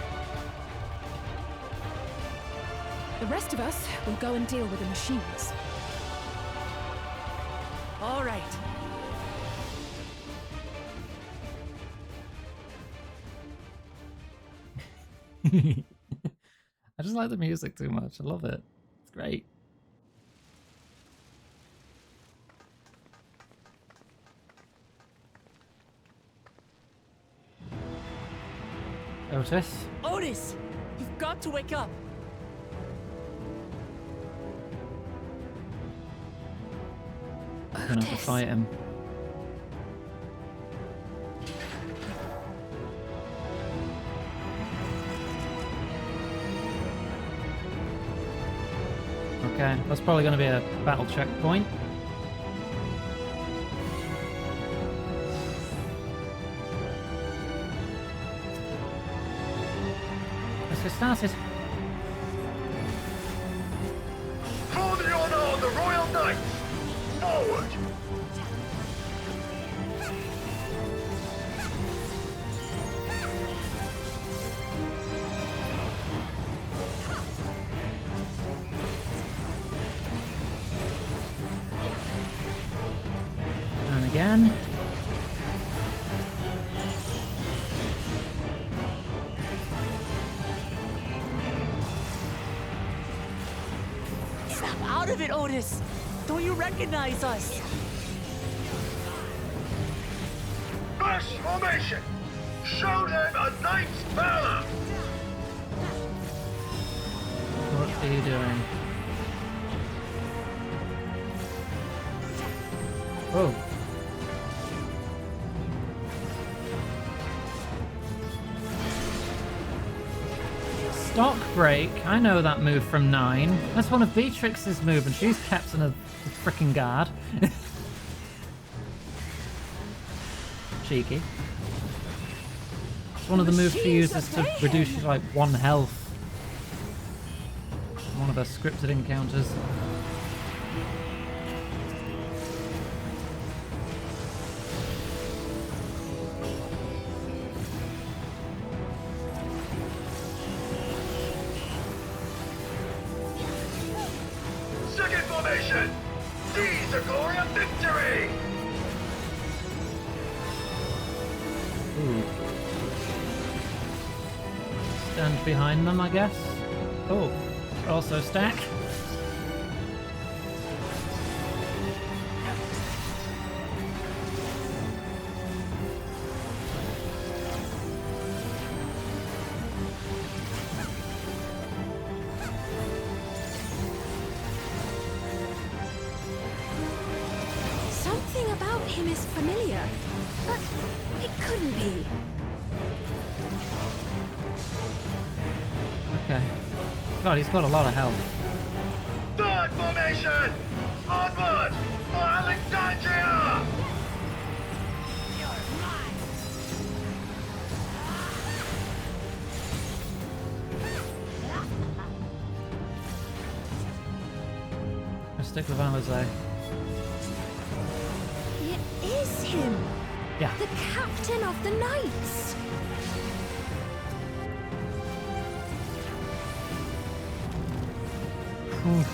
The rest of us will go and deal with the machines. All right. I just like the music too much. I love it. It's great. Otis? Otis! You've got to wake up! I'm gonna have to fight him. Okay, that's probably going to be a battle checkpoint. Let's get started. For the honor of the Royal Knights! Forward! And again. Snap out of it, Otis! Don't you recognize us? Mass formation! Show them a knight's valor! What are you doing? Oh. Stock break. I know that move from 9. That's one of Beatrix's moves, and she's kept in a freaking guard. Cheeky. It's one of the moves she uses to reduce like 1 health. One of her scripted encounters. Second formation! Seize the glory of victory! Ooh. Stand behind them, I guess. Oh, also stack. Something about him is familiar, but it couldn't be. Okay. God, he's got a lot of health. Third formation! Onward for Alexandria! Let's stick with Alizé. It is him! Yeah. The captain of the knights! Oof.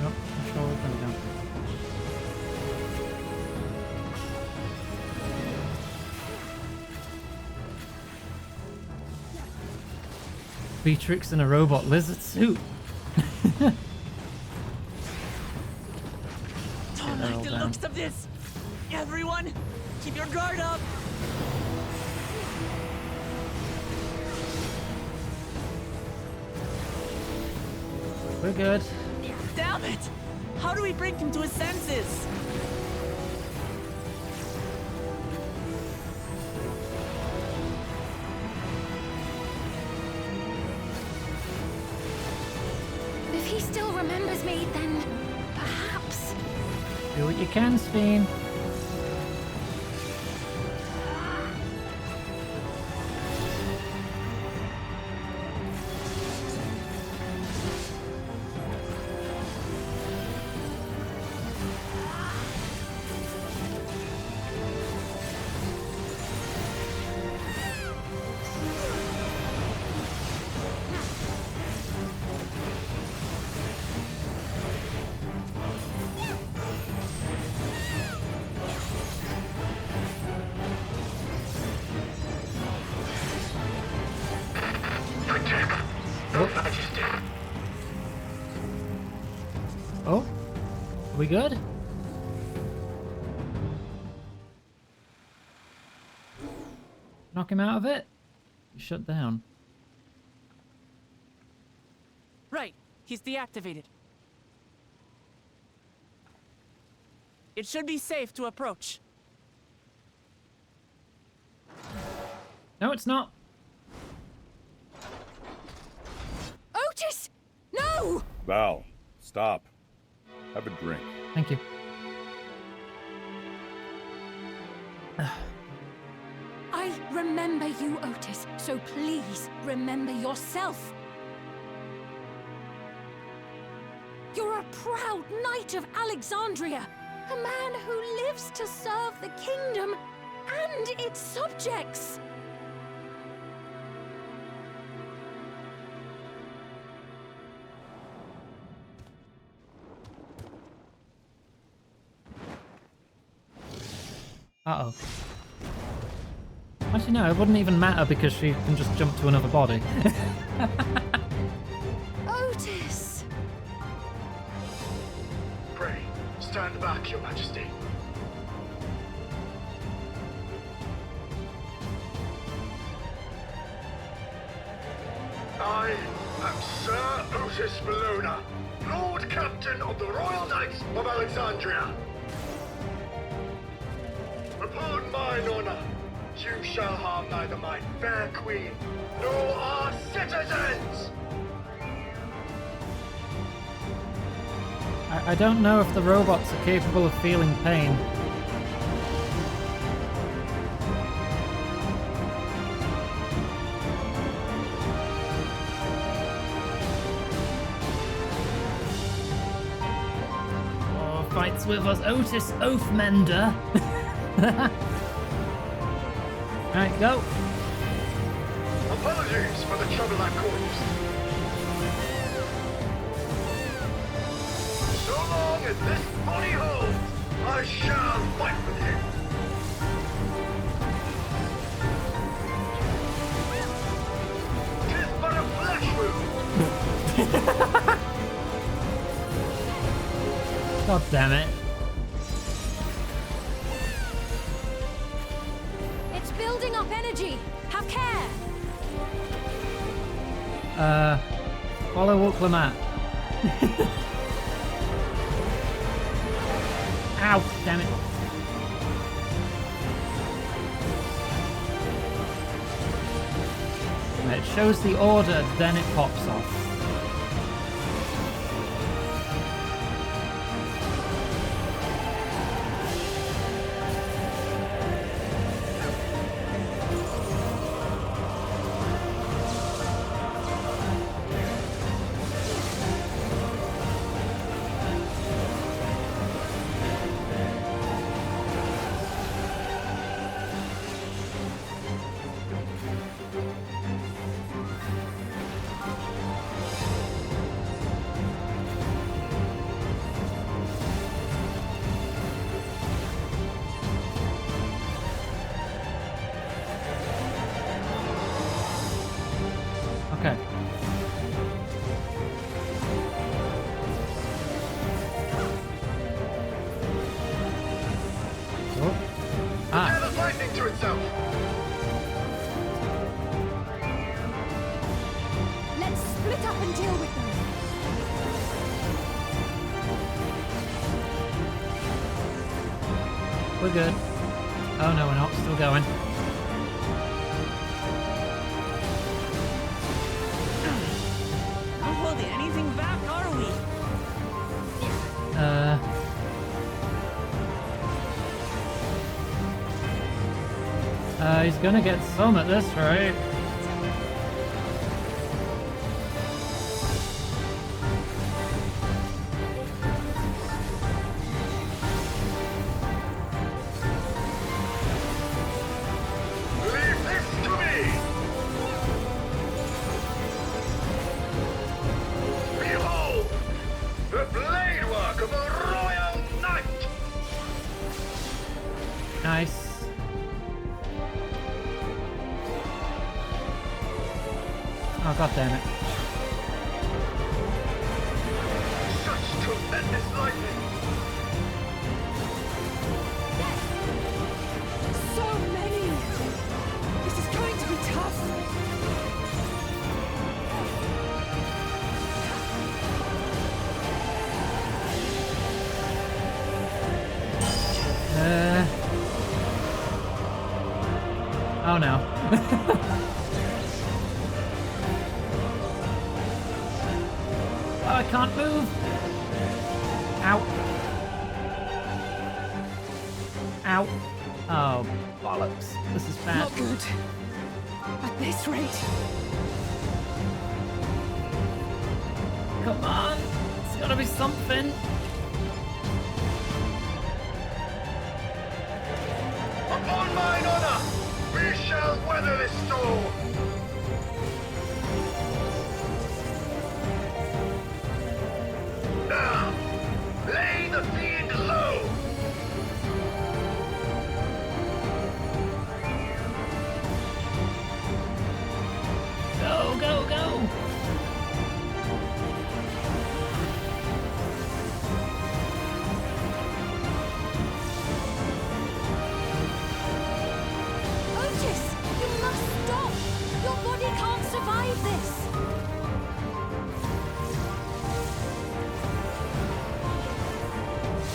Nope, I'm sure we're gonna go. Beatrix in a robot lizard suit. Don't like the looks of this. Everyone, keep your guard up. We're good. Damn it! How do we bring him to his senses? If he still remembers me, then perhaps. Do what you can, Sphene. Oh, are we good? Knock him out of it? He's shut down. Right, he's deactivated. It should be safe to approach. No, it's not. Otis! No! Val, stop. Have a drink. Thank you. I remember you, Otis, so please remember yourself. You're a proud knight of Alexandria, a man who lives to serve the kingdom and its subjects. Uh-oh. Actually, no, it wouldn't even matter because she can just jump to another body. Otis! Pray, stand back, Your Majesty. I am Sir Otis Bologna, Lord Captain of the Royal Knights of Alexandria. Upon mine honor, you shall harm neither my fair queen, nor our citizens! I don't know if the robots are capable of feeling pain. Oh, fights with us, Otis Oathmender. Alright, go. Apologies for the trouble I caused. So long as this body holds, I shall fight with you. Tis but a flesh wound. God damn it. It's building up energy. Have care. Follow Ucklamat. Ow, damn it. It shows the order, then it pops off. itself. Let's split up and deal with them. We're good. Oh no, we're not. Still going. Not holding anything back, are we? He's gonna get some at this rate. Leave this to me! Behold! The blade work of a royal knight! Nice. Oh, god damn it. Such tremendous lightning! So many! This is going to be tough. Oh no. Oh, I can't move. Ow. Ow. Oh, bollocks. This is bad. Not good. At this rate. Come on. It's gotta be something. Upon mine honor, we shall weather this storm! Now, lay the fiend low! Go, go, go. Otis, you must stop! Your body can't survive this!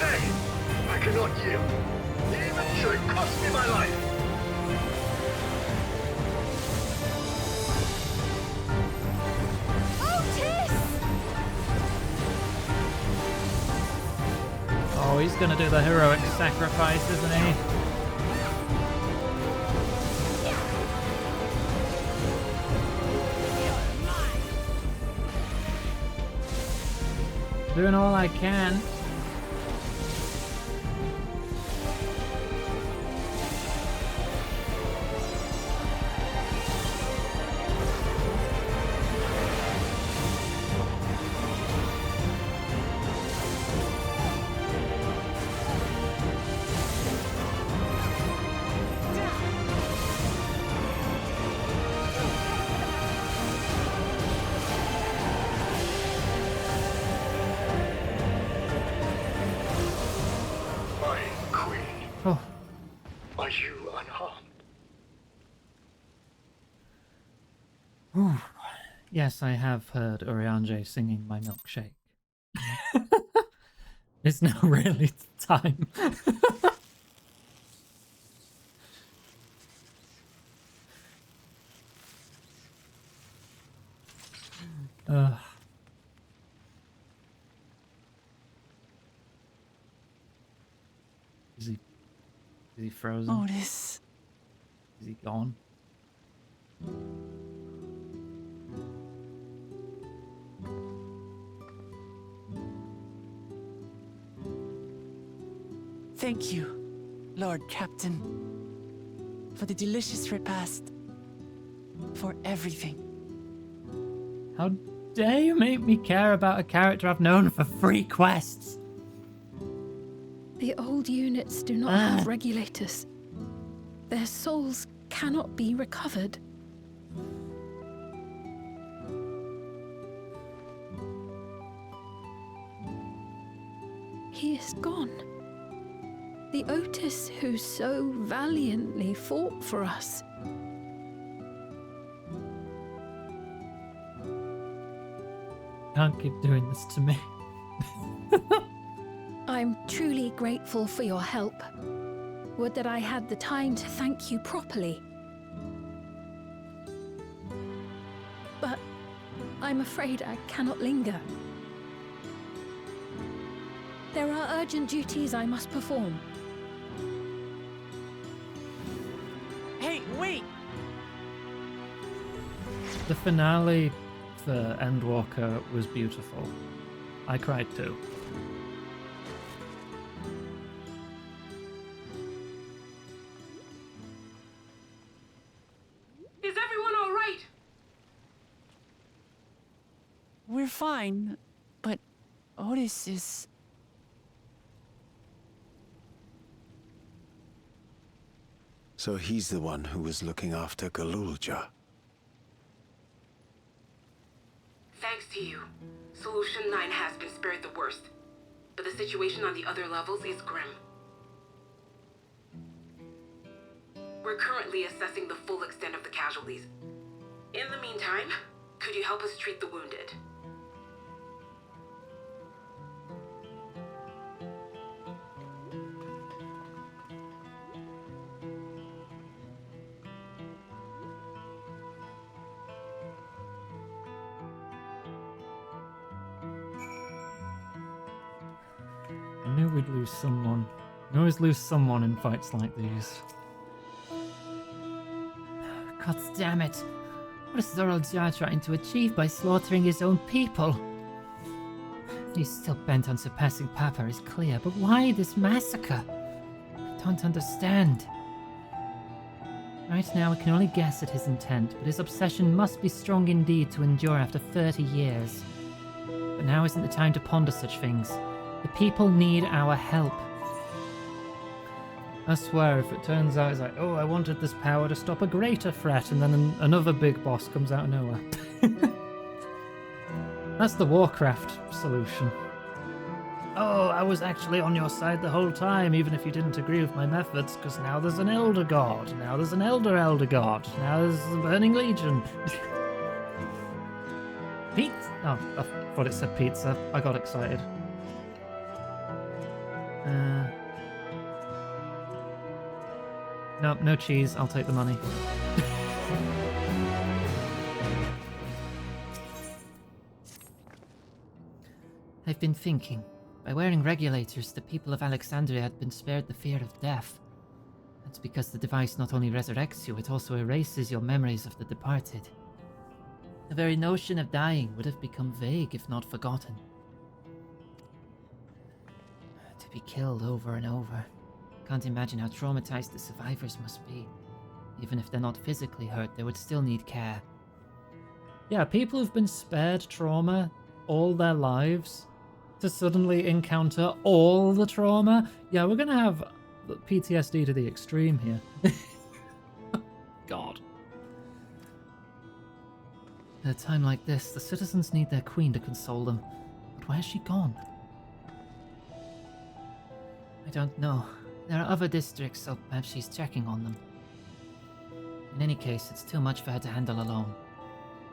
Nay, I cannot yield, even should it cost me my life. Otis! Oh, he's gonna do the heroic sacrifice, isn't he? Doing all I can. My queen, Oh. are you unharmed? Whew. Yes, I have heard Urianger singing my milkshake. It's now really time. Is he frozen? Otis. Is he gone? Thank you, Lord Captain, for the delicious repast, for everything. How dare you make me care about a character I've known for 3 quests? The old units do not have regulators. Their souls cannot be recovered. He is gone. The Otis who so valiantly fought for us. Can't keep doing this to me. I'm truly grateful for your help. Would that I had the time to thank you properly. But I'm afraid I cannot linger. There are urgent duties I must perform. Hey, wait! The finale for Endwalker was beautiful. I cried too. Is everyone all right? We're fine, but Otis is... So he's the one who was looking after Galulja. Thanks to you, Solution 9 has been spared the worst. But the situation on the other levels is grim. We're currently assessing the full extent of the casualties. In the meantime, could you help us treat the wounded? I knew we'd lose someone. We always lose someone in fights like these. God damn it. What is Zoraljar trying to achieve by slaughtering his own people? He's still bent on surpassing Papa is clear, but why this massacre? I don't understand. Right now we can only guess at his intent, but his obsession must be strong indeed to endure after 30 years. But now isn't the time to ponder such things. The people need our help. I swear, if it turns out it's like, oh, I wanted this power to stop a greater threat, and then another big boss comes out of nowhere. That's the Warcraft solution. Oh, I was actually on your side the whole time, even if you didn't agree with my methods, because now there's an Elder God, now there's an Elder God, now there's the Burning Legion. Pete? Oh, I thought it said pizza. I got excited. Nope, no cheese. I'll take the money. I've been thinking. By wearing regulators, the people of Alexandria had been spared the fear of death. That's because the device not only resurrects you, it also erases your memories of the departed. The very notion of dying would have become vague if not forgotten. To be killed over and over. Can't imagine how traumatized the survivors must be. Even if they're not physically hurt, they would still need care. Yeah, people who've been spared trauma all their lives to suddenly encounter all the trauma. Yeah, we're gonna have PTSD to the extreme here. God. At a time like this, the citizens need their queen to console them. But where's she gone? I don't know. There are other districts, so perhaps she's checking on them. In any case, it's too much for her to handle alone.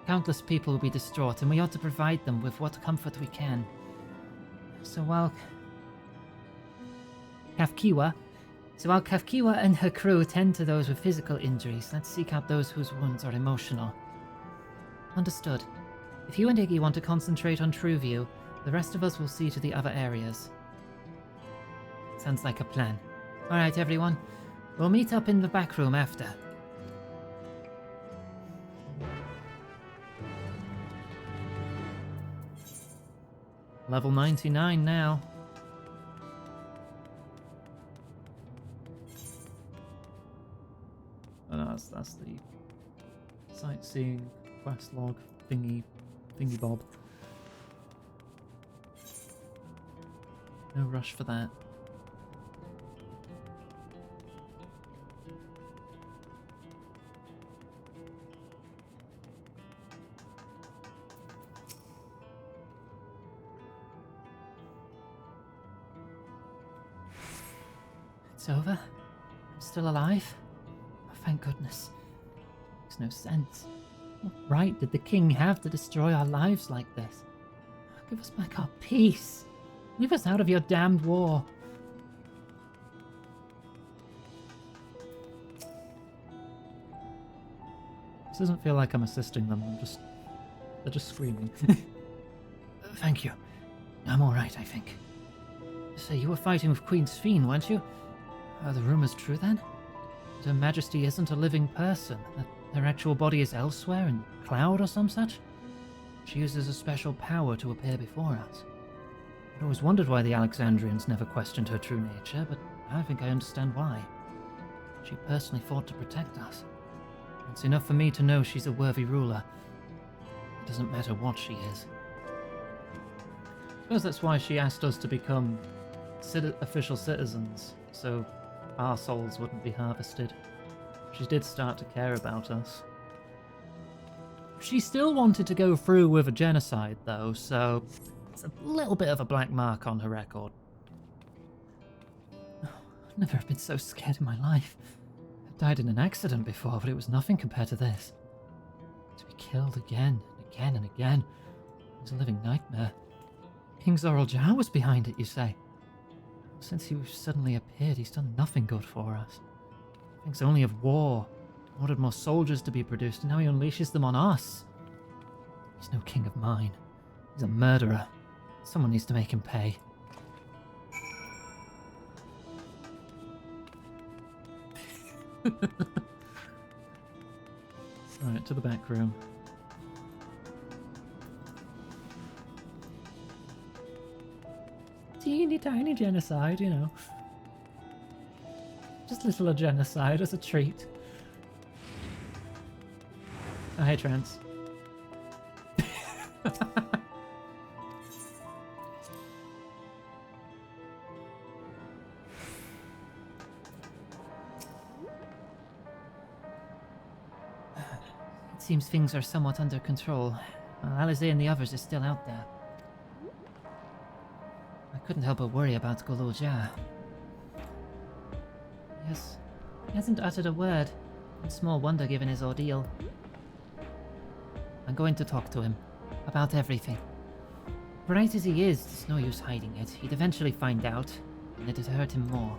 Countless people will be distraught, and we ought to provide them with what comfort we can. So while Kafkiwa and her crew tend to those with physical injuries, let's seek out those whose wounds are emotional. Understood. If you and Iggy want to concentrate on Trueview, the rest of us will see to the other areas. Sounds like a plan. Alright, everyone. We'll meet up in the back room after. Level 99 now. Oh no, that's the sightseeing quest log thingy bob. No rush for that. It's over? I'm still alive? Oh, thank goodness. Makes no sense. What right did the king have to destroy our lives like this? Give us back our peace. Leave us out of your damned war. This doesn't feel like I'm assisting them. They're just screaming. Thank you. I'm alright, I think. So you were fighting with Queen Sphene, weren't you? Are the rumors true then? That Her Majesty isn't a living person? That her actual body is elsewhere, in cloud or some such? She uses a special power to appear before us. I'd always wondered why the Alexandrians never questioned her true nature, but now I think I understand why. She personally fought to protect us. It's enough for me to know she's a worthy ruler. It doesn't matter what she is. I suppose that's why she asked us to become official citizens, so our souls wouldn't be harvested. She did start to care about us. She still wanted to go through with a genocide, though, so it's a little bit of a black mark on her record. Oh, I've never been so scared in my life. I've died in an accident before, but it was nothing compared to this. To be killed again and again and again. It was a living nightmare. King Zoral was behind it, you say? Since he suddenly appeared, he's done nothing good for us. He thinks only of war. Ordered more soldiers to be produced, and now he unleashes them on us. He's no king of mine. He's a murderer. Someone needs to make him pay. Alright, to the back room. Teeny tiny genocide, you know. Just a little genocide as a treat. Oh, hey, Trance. It seems things are somewhat under control. Alizé and the others are still out there. I couldn't help but worry about Golul Jah. Yes, he hasn't uttered a word. Small wonder given his ordeal. I'm going to talk to him. About everything. Bright as he is, there's no use hiding it. He'd eventually find out, and it'd hurt him more.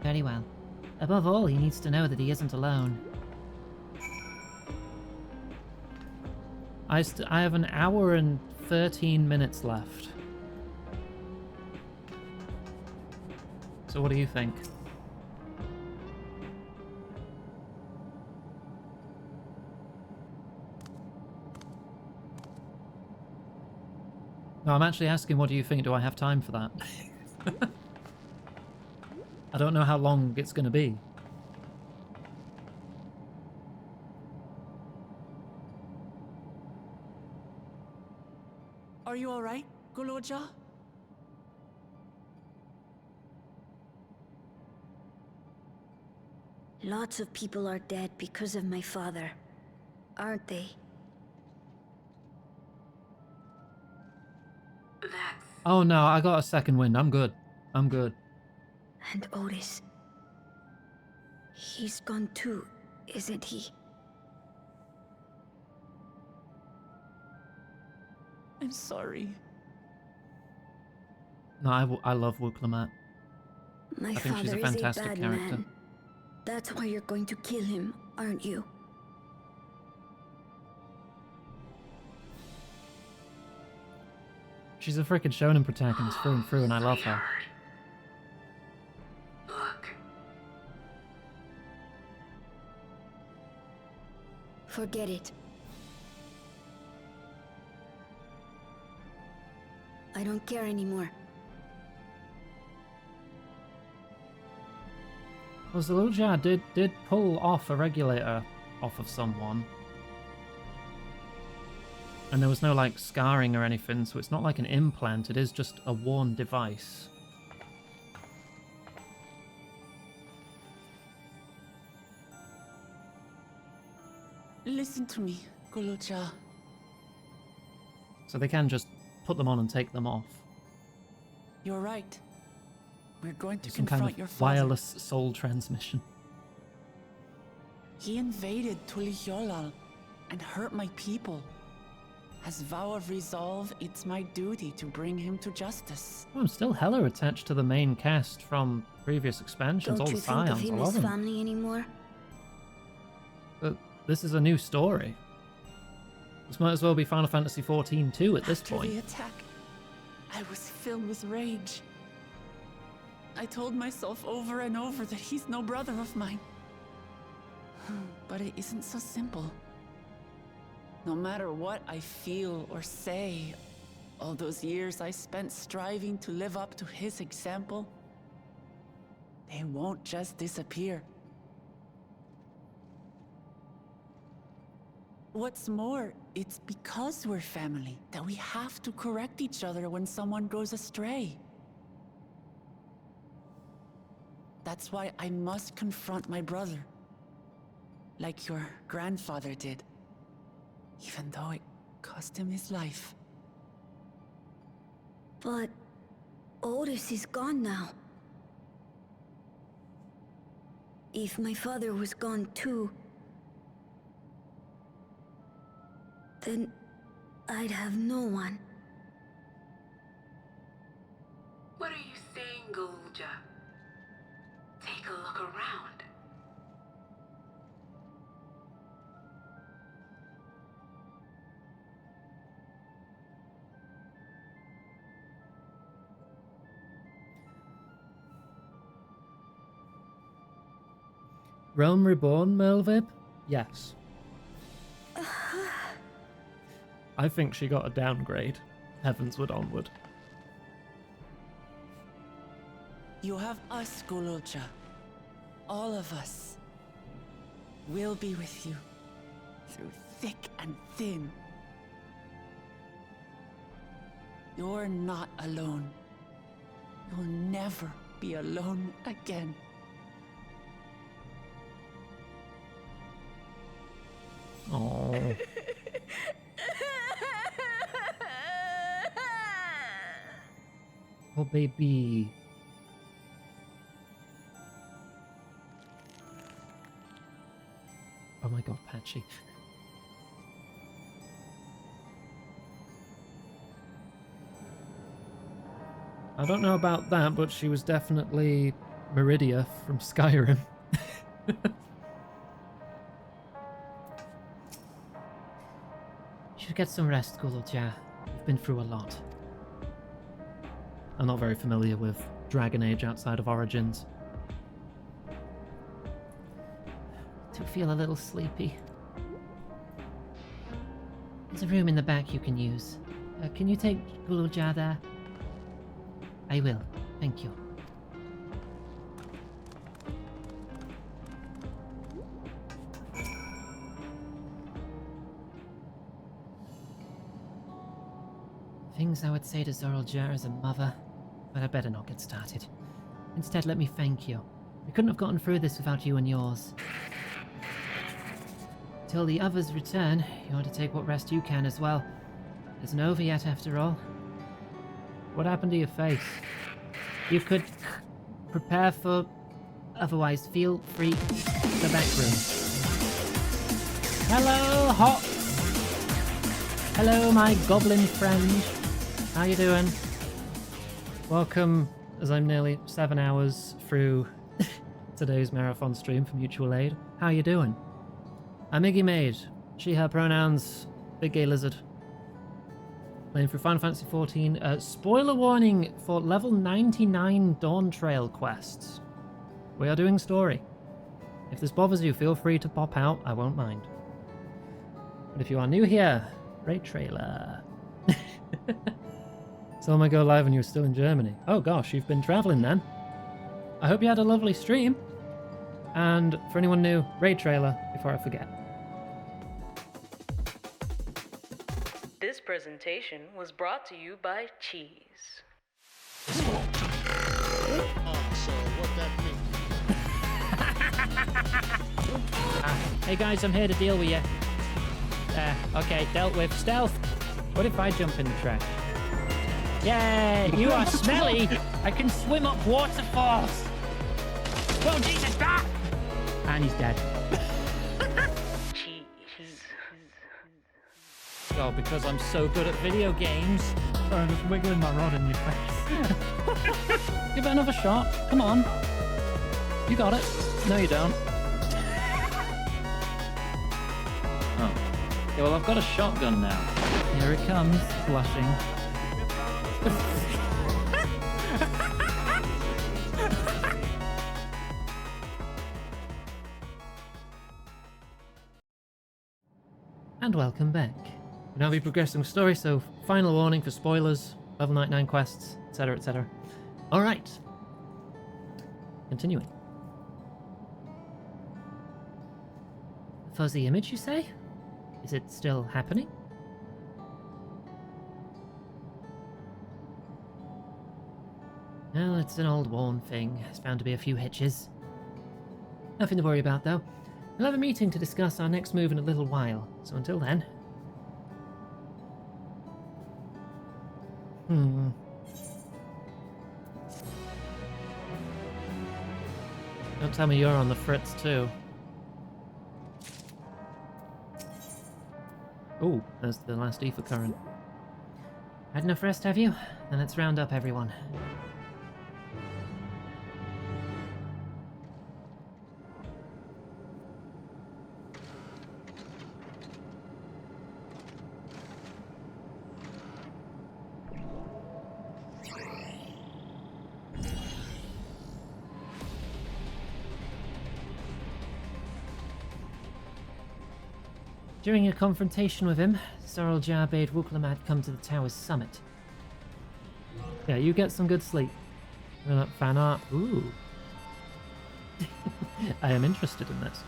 Very well. Above all, he needs to know that he isn't alone. I have an hour and 13 minutes left. So what do you think? No, I'm actually asking, what do you think? Do I have time for that? I don't know how long it's going to be. Are you alright, Golul Jah? Lots of people are dead because of my father, aren't they? Oh no, I got a second wind. I'm good. I'm good. And Otis. He's gone too, isn't he? I'm sorry. No, I love Wuklammat. My I think she's a father fantastic is a bad character. man. That's why you're going to kill him, aren't you? She's a freaking shonen protagonist through and through, and I love her. Look. Forget it. I don't care anymore. Well, Zaluja did pull off a regulator off of someone. And there was no, like, scarring or anything, so it's not like an implant, it is just a worn device. Listen to me, Golul Jah. So they can just put them on and take them off. You're right. We're going to Some confront kind your of father. wireless soul transmission. He invaded Tuliyollal and hurt my people. As vow of resolve, it's my duty to bring him to justice. Well, I'm still hella attached to the main cast from previous expansions, Don't all you the think of scions, him I love as them. family anymore? But this is a new story. This might as well be Final Fantasy XIV too at this After point. the attack, I was filled with rage. I told myself over and over that he's no brother of mine. But it isn't so simple. No matter what I feel or say, all those years I spent striving to live up to his example, they won't just disappear. What's more, it's because we're family that we have to correct each other when someone goes astray. That's why I must confront my brother, like your grandfather did, even though it cost him his life. But Otis is gone now. If my father was gone too, then I'd have no one. What are you saying, Galulja? Take a look around. Realm Reborn, Melvib? Yes. I think she got a downgrade. Heavensward onward. You have us, Galulja. All of us. We'll be with you. Through thick and thin. You're not alone. You'll never be alone again. Oh. Oh, baby. Oh my god, Patchy. I don't know about that, but she was definitely Meridia from Skyrim. You should get some rest, Galulja. You've been through a lot. I'm not very familiar with Dragon Age outside of Origins. Do feel a little sleepy. There's a room in the back you can use. Can you take Galulja there? I will. Thank you. Things I would say to Zoraljar as a mother, but I better not get started. Instead, let me thank you. We couldn't have gotten through this without you and yours. Till the others return, you ought to take what rest you can as well. It isn't over yet, after all. What happened to your face? You could prepare for... Otherwise, feel free to the back room. Hello, Hop! Hello, my goblin friend. How you doing? Welcome, as I'm nearly 7 hours through today's marathon stream for Mutual Aid. How you doing? I'm Iggy Maid. She, her pronouns. Big gay lizard. Playing through Final Fantasy XIV. Spoiler warning for level 99 Dawntrail quests. We are doing story. If this bothers you, feel free to pop out. I won't mind. But if you are new here, Raid Trailer. Saw my go live when you were still in Germany. Oh gosh, you've been traveling then. I hope you had a lovely stream. And for anyone new, Raid Trailer, before I forget. This presentation was brought to you by Cheese. Hey guys, I'm here to deal with you. Okay, dealt with. Stealth! What if I jump in the trash? Yay! You are smelly! I can swim up waterfalls! Whoa, Jesus, ah! And he's dead. Oh, because I'm so good at video games. Sorry, I'm just wiggling my rod in your face. Give it another shot. Come on. You got it. No, you don't. Oh. Yeah, well, I've got a shotgun now. Here it comes, blushing. And welcome back. We'll now be progressing the story, so final warning for spoilers, level 99 quests, etc, etc. Alright. Continuing. Fuzzy image, you say? Is it still happening? Well, it's an old worn thing. There's bound to be a few hitches. Nothing to worry about, though. We'll have a meeting to discuss our next move in a little while, so until then... Don't tell me you're on the fritz, too. Oh, there's the last ether current. Had enough rest, have you? Then let's round up everyone. During a confrontation with him, Zoral Jar bade Wuklamad come to the tower's summit. Yeah, you get some good sleep. Fan art. Ooh. I am interested in this.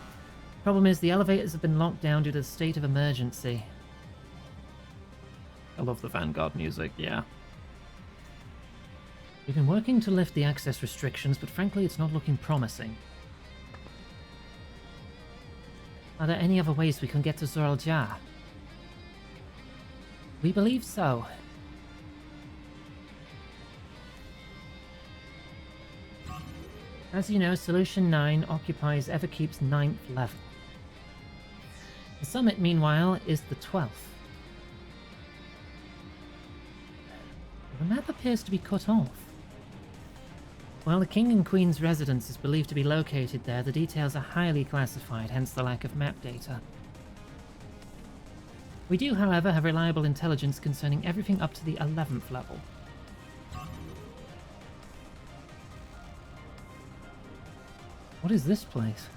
Problem is, the elevators have been locked down due to the state of emergency. I love the Vanguard music, yeah. We've been working to lift the access restrictions, but frankly it's not looking promising. Are there any other ways we can get to Zoral Jar? We believe so. As you know, Solution 9 occupies Everkeep's 9th level. The summit, meanwhile, is the 12th. The map appears to be cut off. While the King and Queen's residence is believed to be located there, the details are highly classified, hence the lack of map data. We do, however, have reliable intelligence concerning everything up to the 11th level. What is this place?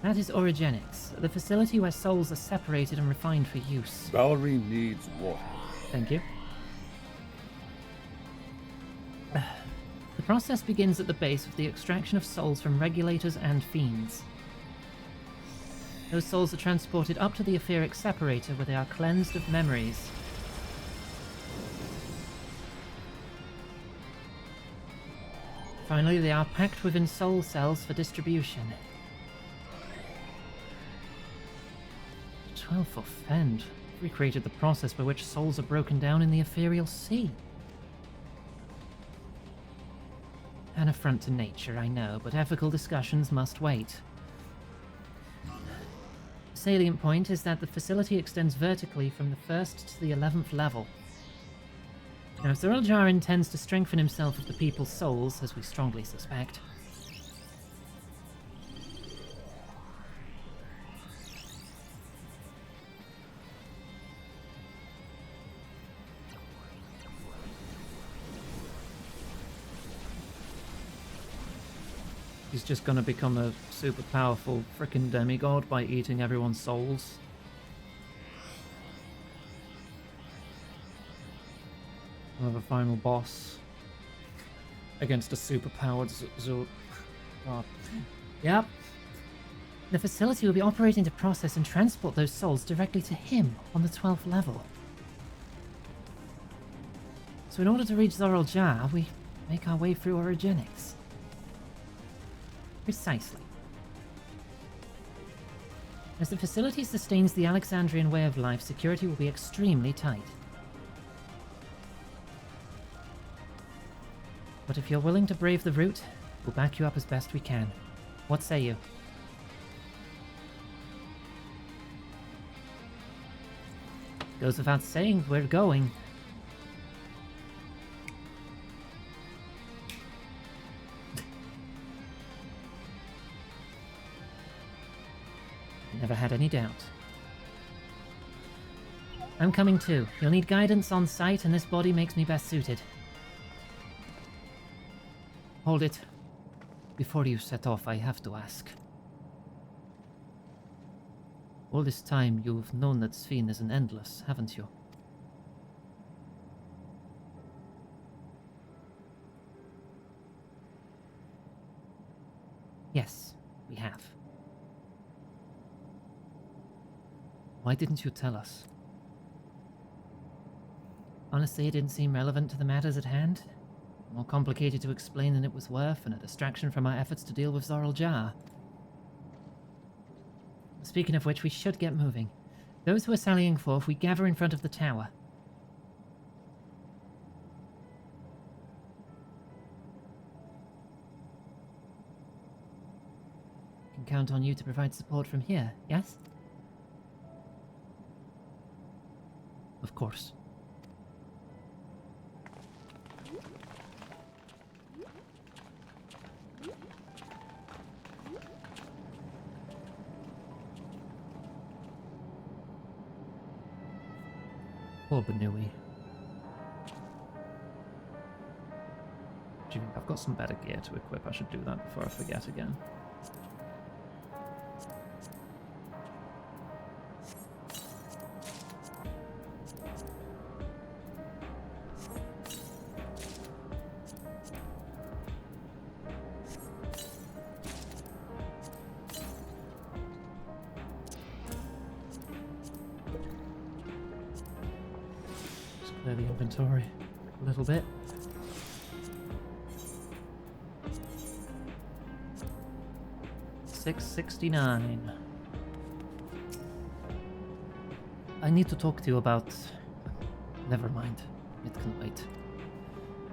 That is Origenics, the facility where souls are separated and refined for use. Valerie needs water. Thank you. The process begins at the base with the extraction of souls from regulators and fiends. Those souls are transported up to the etheric separator where they are cleansed of memories. Finally, they are packed within soul cells for distribution. 12th offend. Recreated the process by which souls are broken down in the ethereal sea. An affront to nature, I know, but ethical discussions must wait. The salient point is that the facility extends vertically from the 1st to the 11th level. Now, if Zoral Jar intends to strengthen himself with the people's souls, as we strongly suspect, he's just gonna become a super powerful frickin' demigod by eating everyone's souls. We'll have a final boss against a super-powered God. Yep. The facility will be operating to process and transport those souls directly to him on the 12th level. So in order to reach Zoral Jar, we make our way through Origenics. Precisely. As the facility sustains the Alexandrian way of life, security will be extremely tight. But if you're willing to brave the route, we'll back you up as best we can. What say you? Goes without saying, we're going. Never had any doubt. I'm coming too. You'll need guidance on site, and this body makes me best suited. Hold it. Before you set off, I have to ask. All this time, you've known that Sphene is an Endless, haven't you? Yes, we have. Why didn't you tell us? Honestly, it didn't seem relevant to the matters at hand. More complicated to explain than it was worth, and a distraction from our efforts to deal with Zoral Jar. Speaking of which, we should get moving. Those who are sallying forth, we gather in front of the tower. Can count on you to provide support from here, yes? Of course. Poor Banui. Do you think I've got some better gear to equip? I should do that before I forget again. Clear the inventory a little bit. $669. I need to talk to you about... Never mind. It can wait.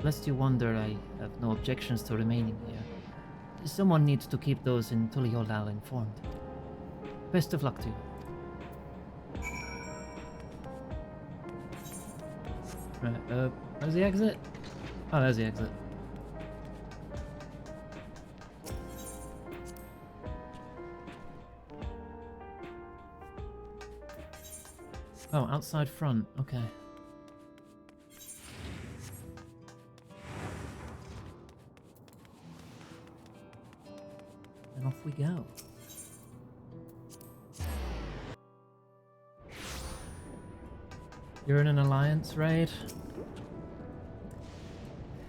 Lest you wonder, I have no objections to remaining here. Someone needs to keep those in Tuliolal informed. Best of luck to you. Right, where's the exit? Oh, there's the exit. Oh, outside front, okay. And off we go. You're in an alliance raid?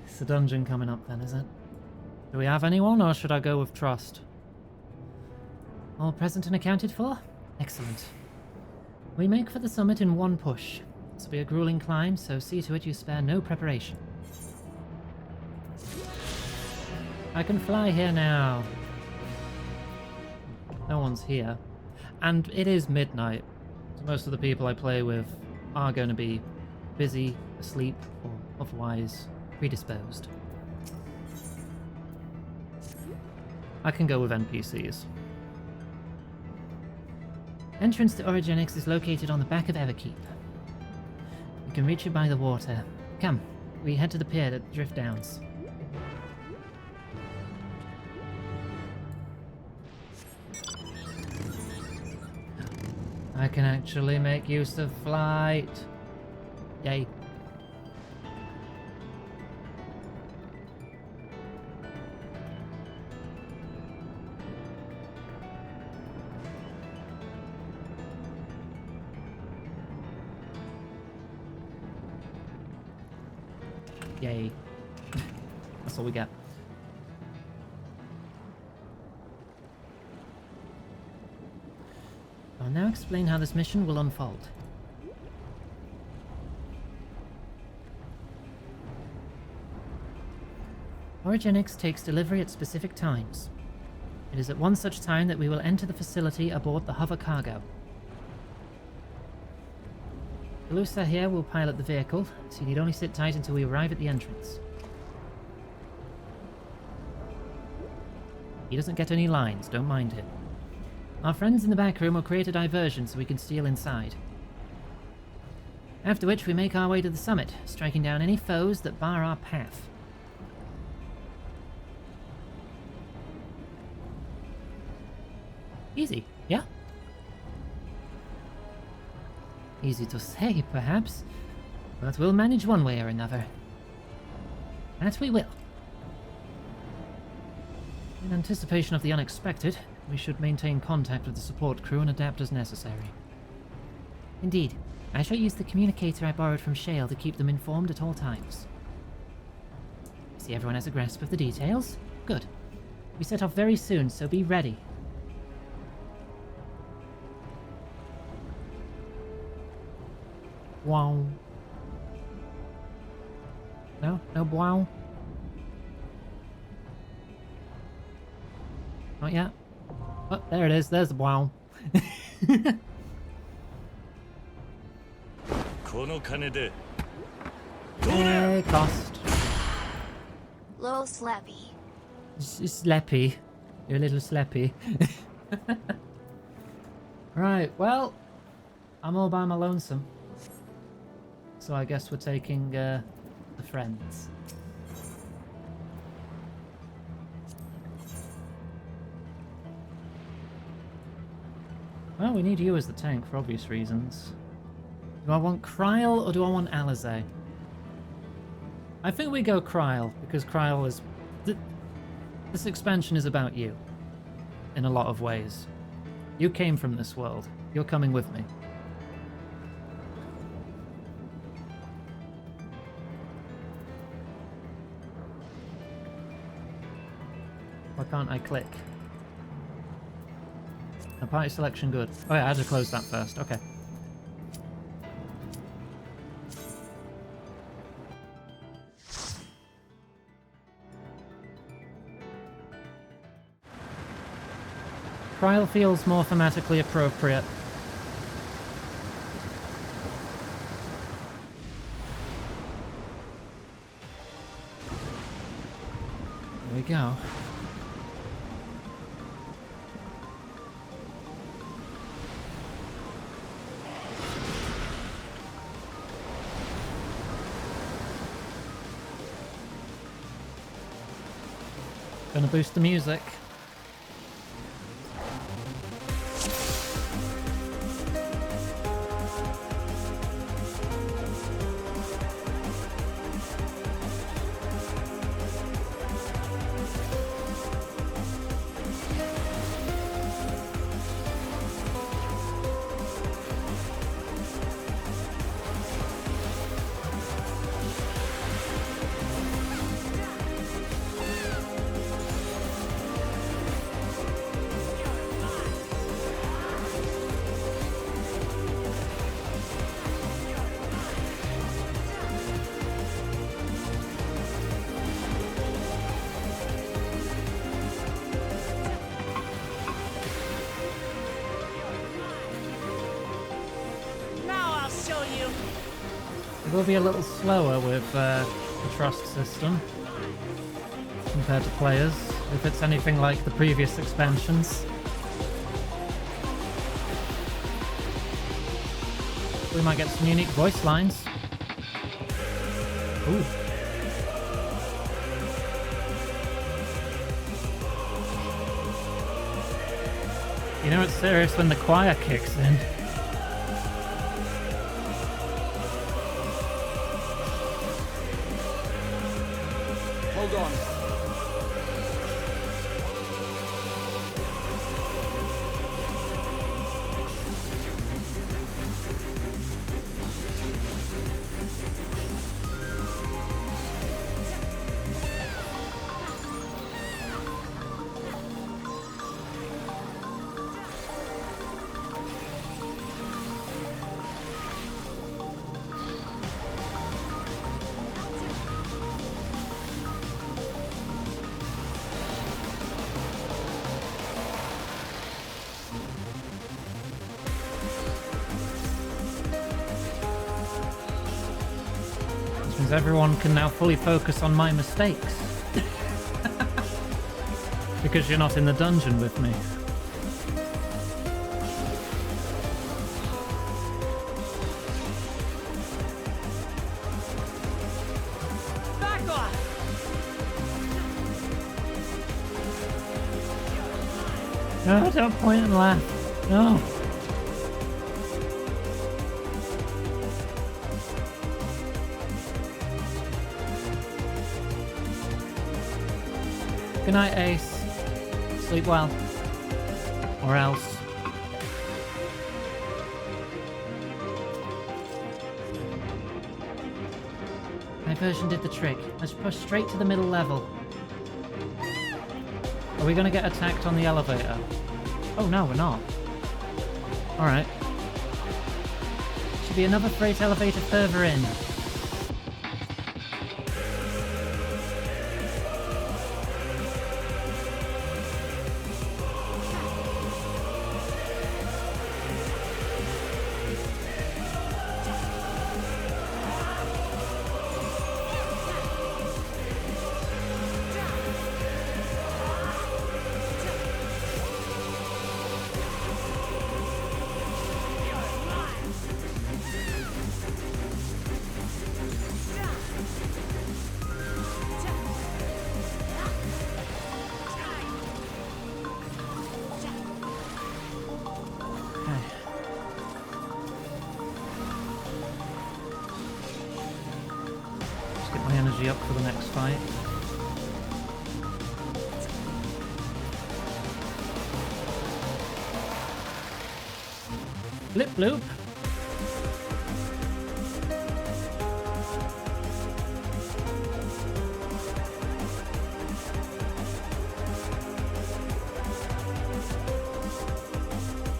It's a dungeon coming up then, is it? Do we have anyone, or should I go with trust? All present and accounted for? Excellent. We make for the summit in one push. This will be a grueling climb, so see to it you spare no preparation. I can fly here now. No one's here. And it is midnight, so most of the people I play with are going to be busy, asleep, or otherwise predisposed. I can go with NPCs. Entrance to Origenics is located on the back of Everkeep. You can reach it by the water. Come, we head to the pier at Drift Downs. I can actually make use of flight. Yay. Yay. That's all we get. I'll now explain how this mission will unfold. Origenics takes delivery at specific times. It is at one such time that we will enter the facility aboard the hover cargo. Galusa here will pilot the vehicle, so you need only sit tight until we arrive at the entrance. He doesn't get any lines, don't mind him. Our friends in the back room will create a diversion so we can steal inside. After which we make our way to the summit, striking down any foes that bar our path. Easy, yeah? Easy to say, perhaps, but we'll manage one way or another. That we will. In anticipation of the unexpected, we should maintain contact with the support crew and adapt as necessary. Indeed, I shall use the communicator I borrowed from Shale to keep them informed at all times. See, everyone has a grasp of the details? Good. We set off very soon, so be ready. Wow. No? No wow? Not yet? Oh, there it is. There's the wow. Cost. Little slappy. Slappy. You're a little slappy. Right, well, I'm all by my lonesome. So I guess we're taking the friends. Well, we need you as the tank for obvious reasons. Do I want Kryl or do I want Alizé? I think we go Kryl, because Kryl is... This expansion is about you. In a lot of ways. You came from this world. You're coming with me. Why can't I click? A party selection good. Oh yeah, I had to close that first. Okay. Kryl feels more thematically appropriate. There we go. Gonna boost the music. It will be a little slower with the trust system compared to players, if it's anything like the previous expansions. We might get some unique voice lines. Ooh. You know it's serious when the choir kicks in. Hold on. Everyone can now fully focus on my mistakes. Because you're not in the dungeon with me. Back off! No, don't point and laugh. No. Good night, Ace. Sleep well. Or else. My version did the trick. Let's push straight to the middle level. Are we gonna get attacked on the elevator? Oh no, we're not. Alright. Should be another freight elevator further in. Up for the next fight. Blip bloop.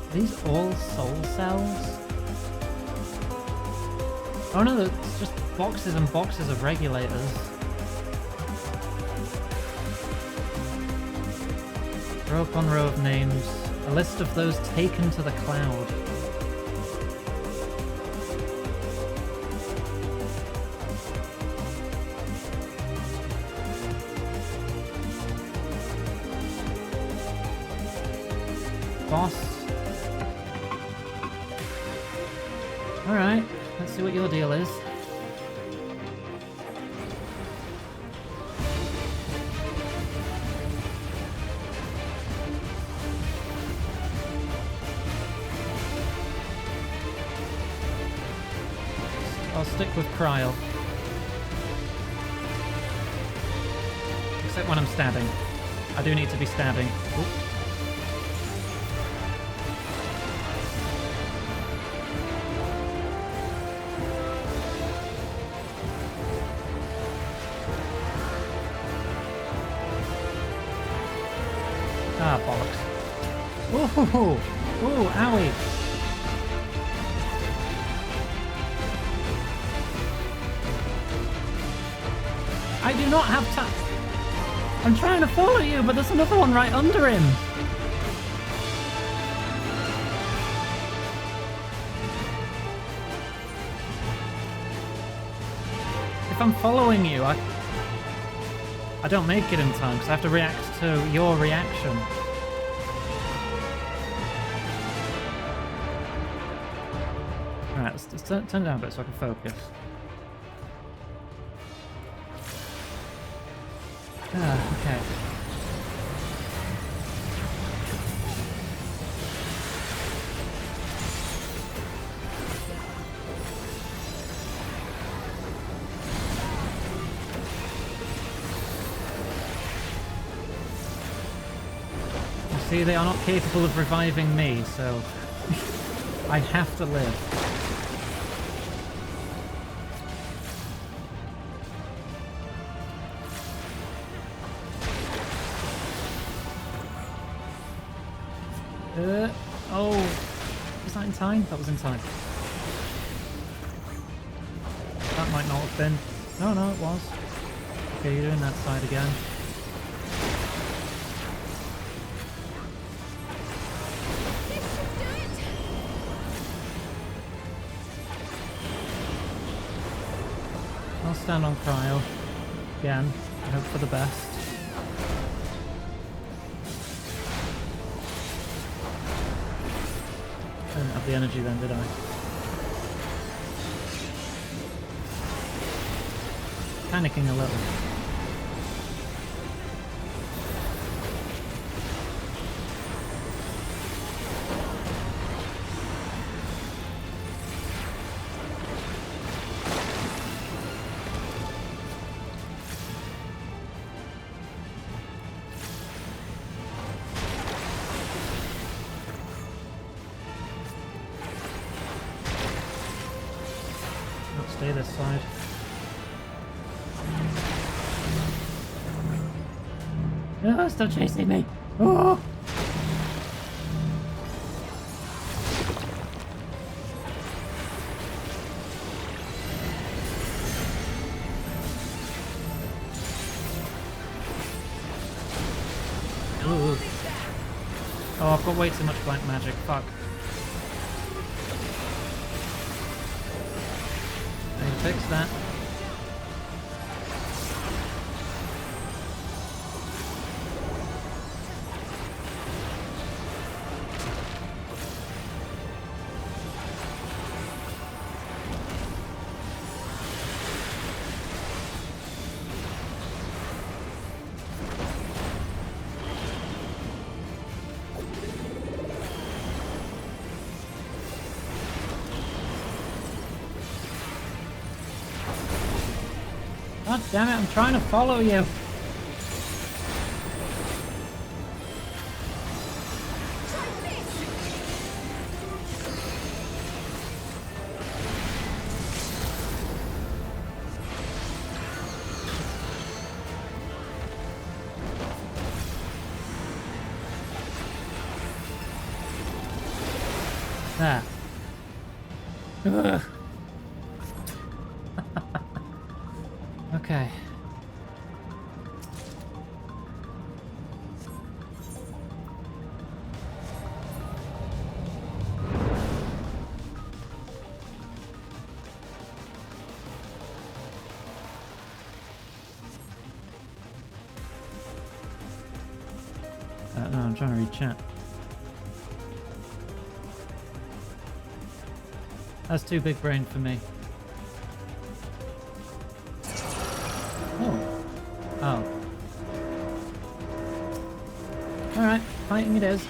Are these all soul cells? Oh no, it's just boxes and boxes of regulators. Row upon row of names. A list of those taken to the cloud. Boss. Alright, let's see what your deal is. I'll stick with Cryle. Except when I'm stabbing. I do need to be stabbing. Oop. Ah, bollocks. Ooh, ooh, owie. I do not have time. I'm trying to follow you, but there's another one right under him. If I'm following you, I don't make it in time because I have to react to your reaction. Alright, let's turn it down a bit so I can focus. Ah, okay. You see, they are not capable of reviving me, so I have to live. Oh, was that in time? That was in time. That might not have been. No, no, it was. Okay, you're doing that side again. I'll stand on Cryo again. I hope for the best. have the energy then, did I? Panicking a little. Stay this side. No, stop chasing me! Oh! Ooh. Oh, I've got way too much blank magic. Fuck. Fix that. God damn it, I'm trying to follow you. There. Ugh. Okay. No, I'm trying to read chat. That's too big brain for me. Oh. Alright, fighting it is.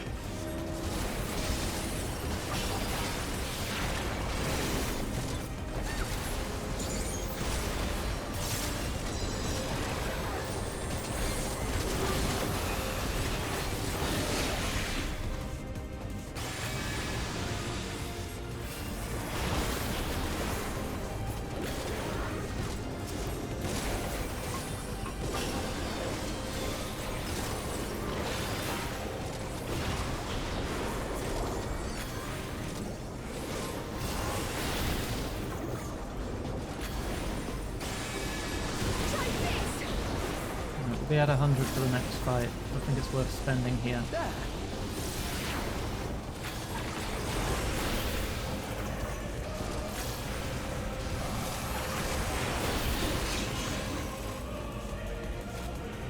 We had 100 for the next fight. I think it's worth spending here.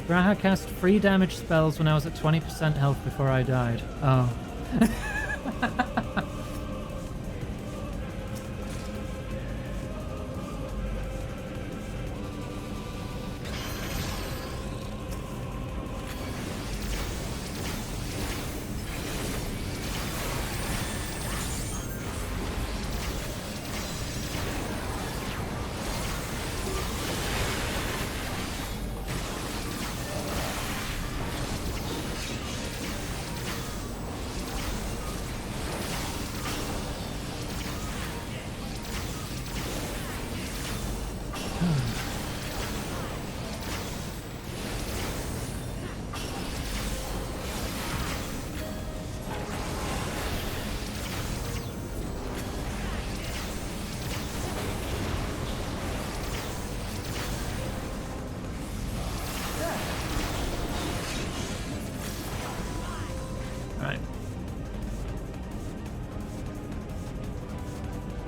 Graha cast 3 damage spells when I was at 20% health before I died. Oh.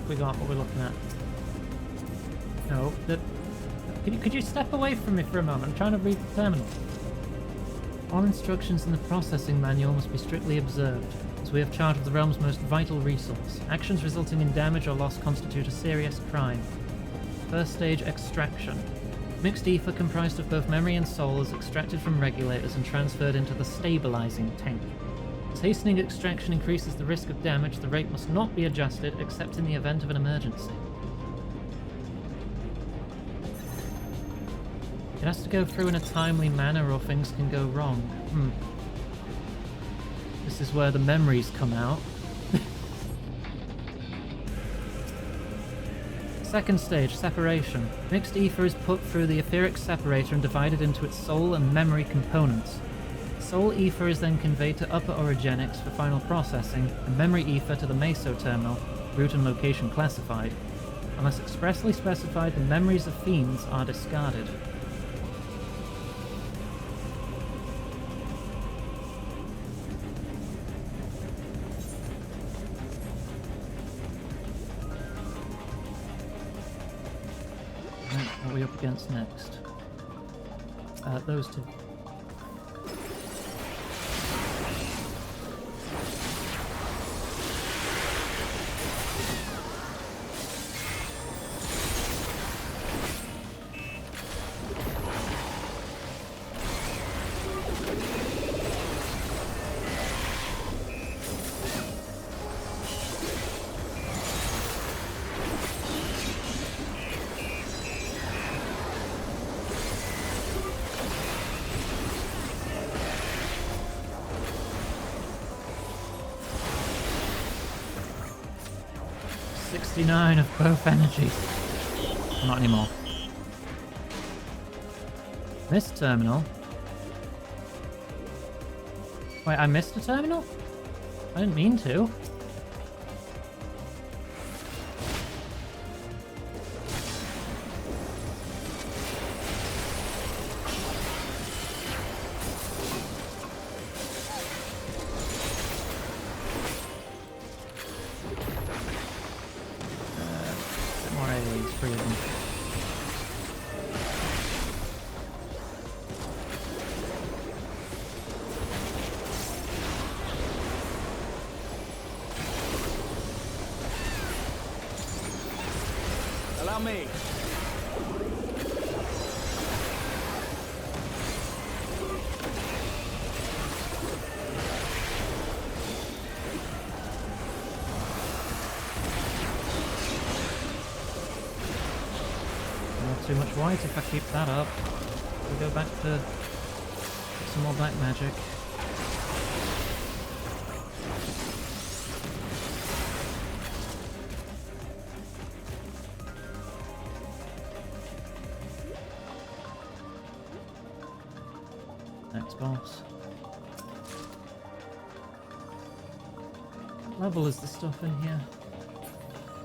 We got what we're looking at. No, could you step away from me for a moment? I'm trying to read the terminal. All instructions in the processing manual must be strictly observed. as we have charge of the realm's most vital resource. Actions resulting in damage or loss constitute a serious crime. First stage, extraction. Mixed ether comprised of both memory and soul is extracted from regulators and transferred into the stabilizing tank. As hastening extraction increases the risk of damage, the rate must not be adjusted except in the event of an emergency. It has to go through in a timely manner or things can go wrong. This is where the memories come out. Second stage, separation. Mixed ether is put through the etheric separator and divided into its soul and memory components. Soul ether is then conveyed to upper orogenics for final processing, and memory ether to the meso terminal, route and location classified. Unless expressly specified, the memories of fiends are discarded. What are we up against next? Those two. Of both energies. Not anymore. This terminal. Wait, I missed a terminal? I didn't mean to. Allow me. Not too much white if I keep that up. We'll go back to some more black magic. Next boss. What level is the stuff in here?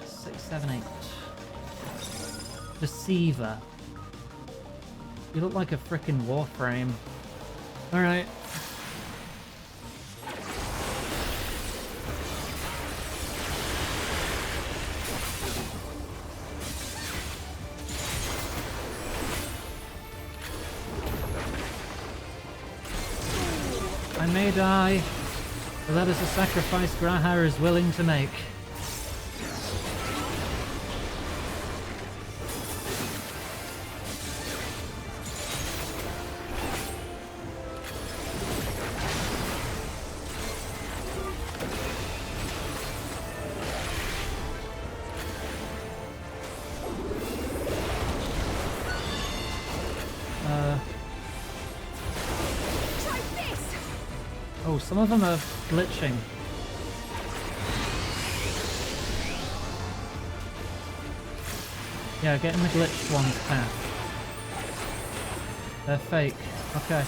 6, 7, 8. Deceiver. You look like a frickin' warframe. Alright. I may die, but that is a sacrifice Grahar is willing to make. Oh, some of them are glitching. Yeah, get in the glitched one's path. They're fake. Okay.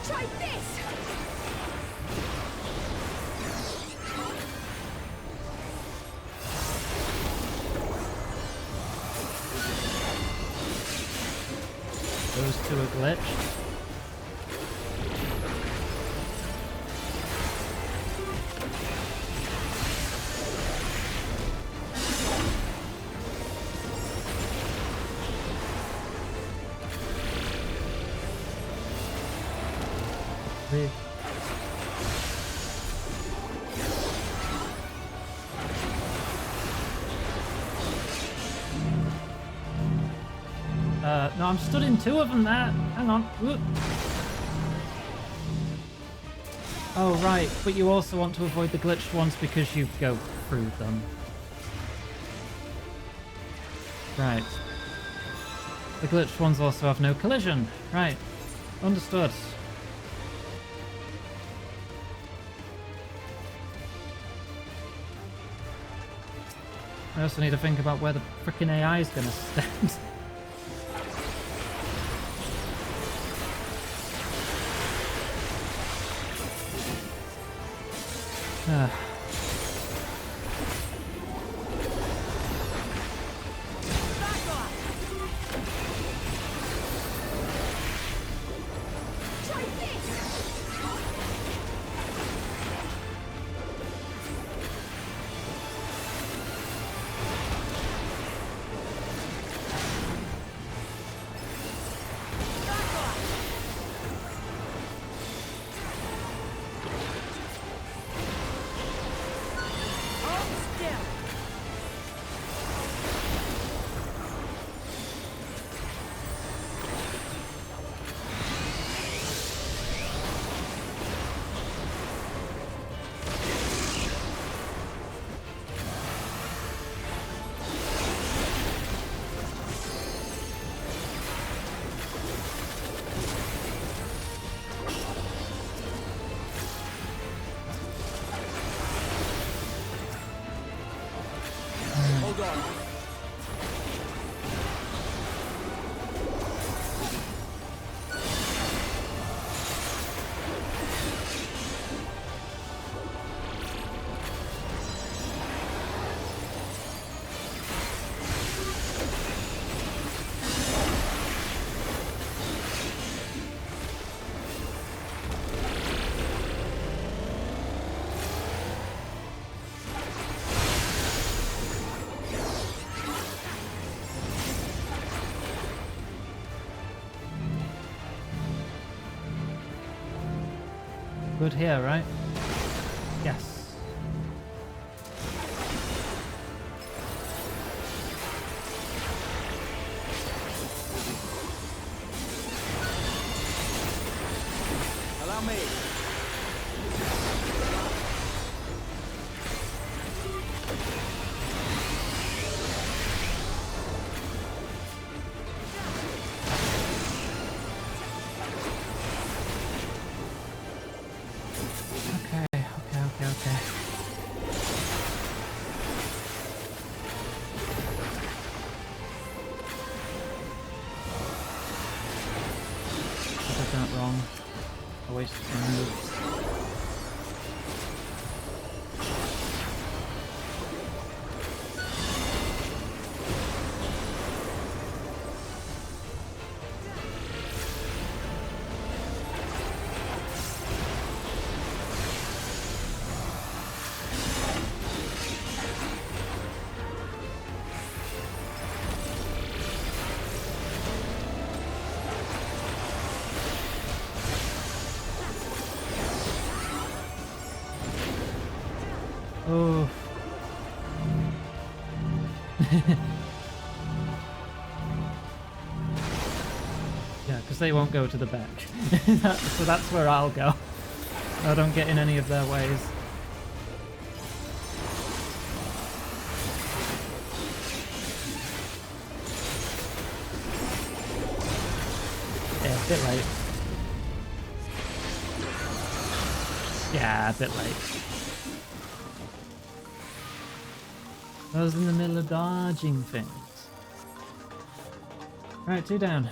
Try this! Those two are glitched. No, I'm stood in 2 of them there. Hang on. Whoop. Oh, right. But you also want to avoid the glitched ones because you go through them. Right. The glitched ones also have no collision. Right. Understood. I also need to think about where the frickin' AI is gonna stand. Hold on. Good here, right? Yes. Allow me. Okay. I did that wrong. I wasted my moves. Oh. Yeah, because they won't go to the back. So that's where I'll go. I don't get in any of their ways. Yeah, a bit late. Yeah, a bit late. I was in the middle of dodging things. Right, 2 down.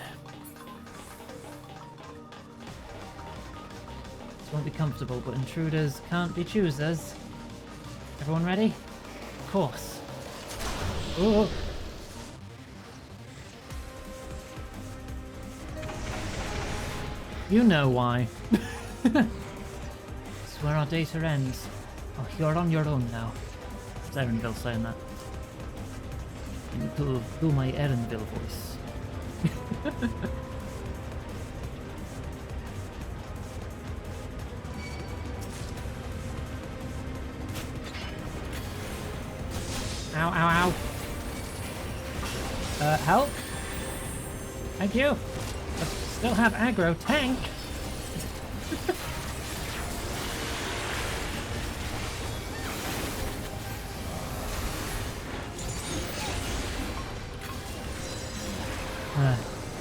This won't be comfortable, but intruders can't be choosers. Everyone ready? Of course. Oh! You know why. It's where our data ends. Oh, you're on your own now. It's Erenville saying that. I need to do my Erenville voice. Ow, ow, ow. Help? Thank you. I still have aggro. Tank!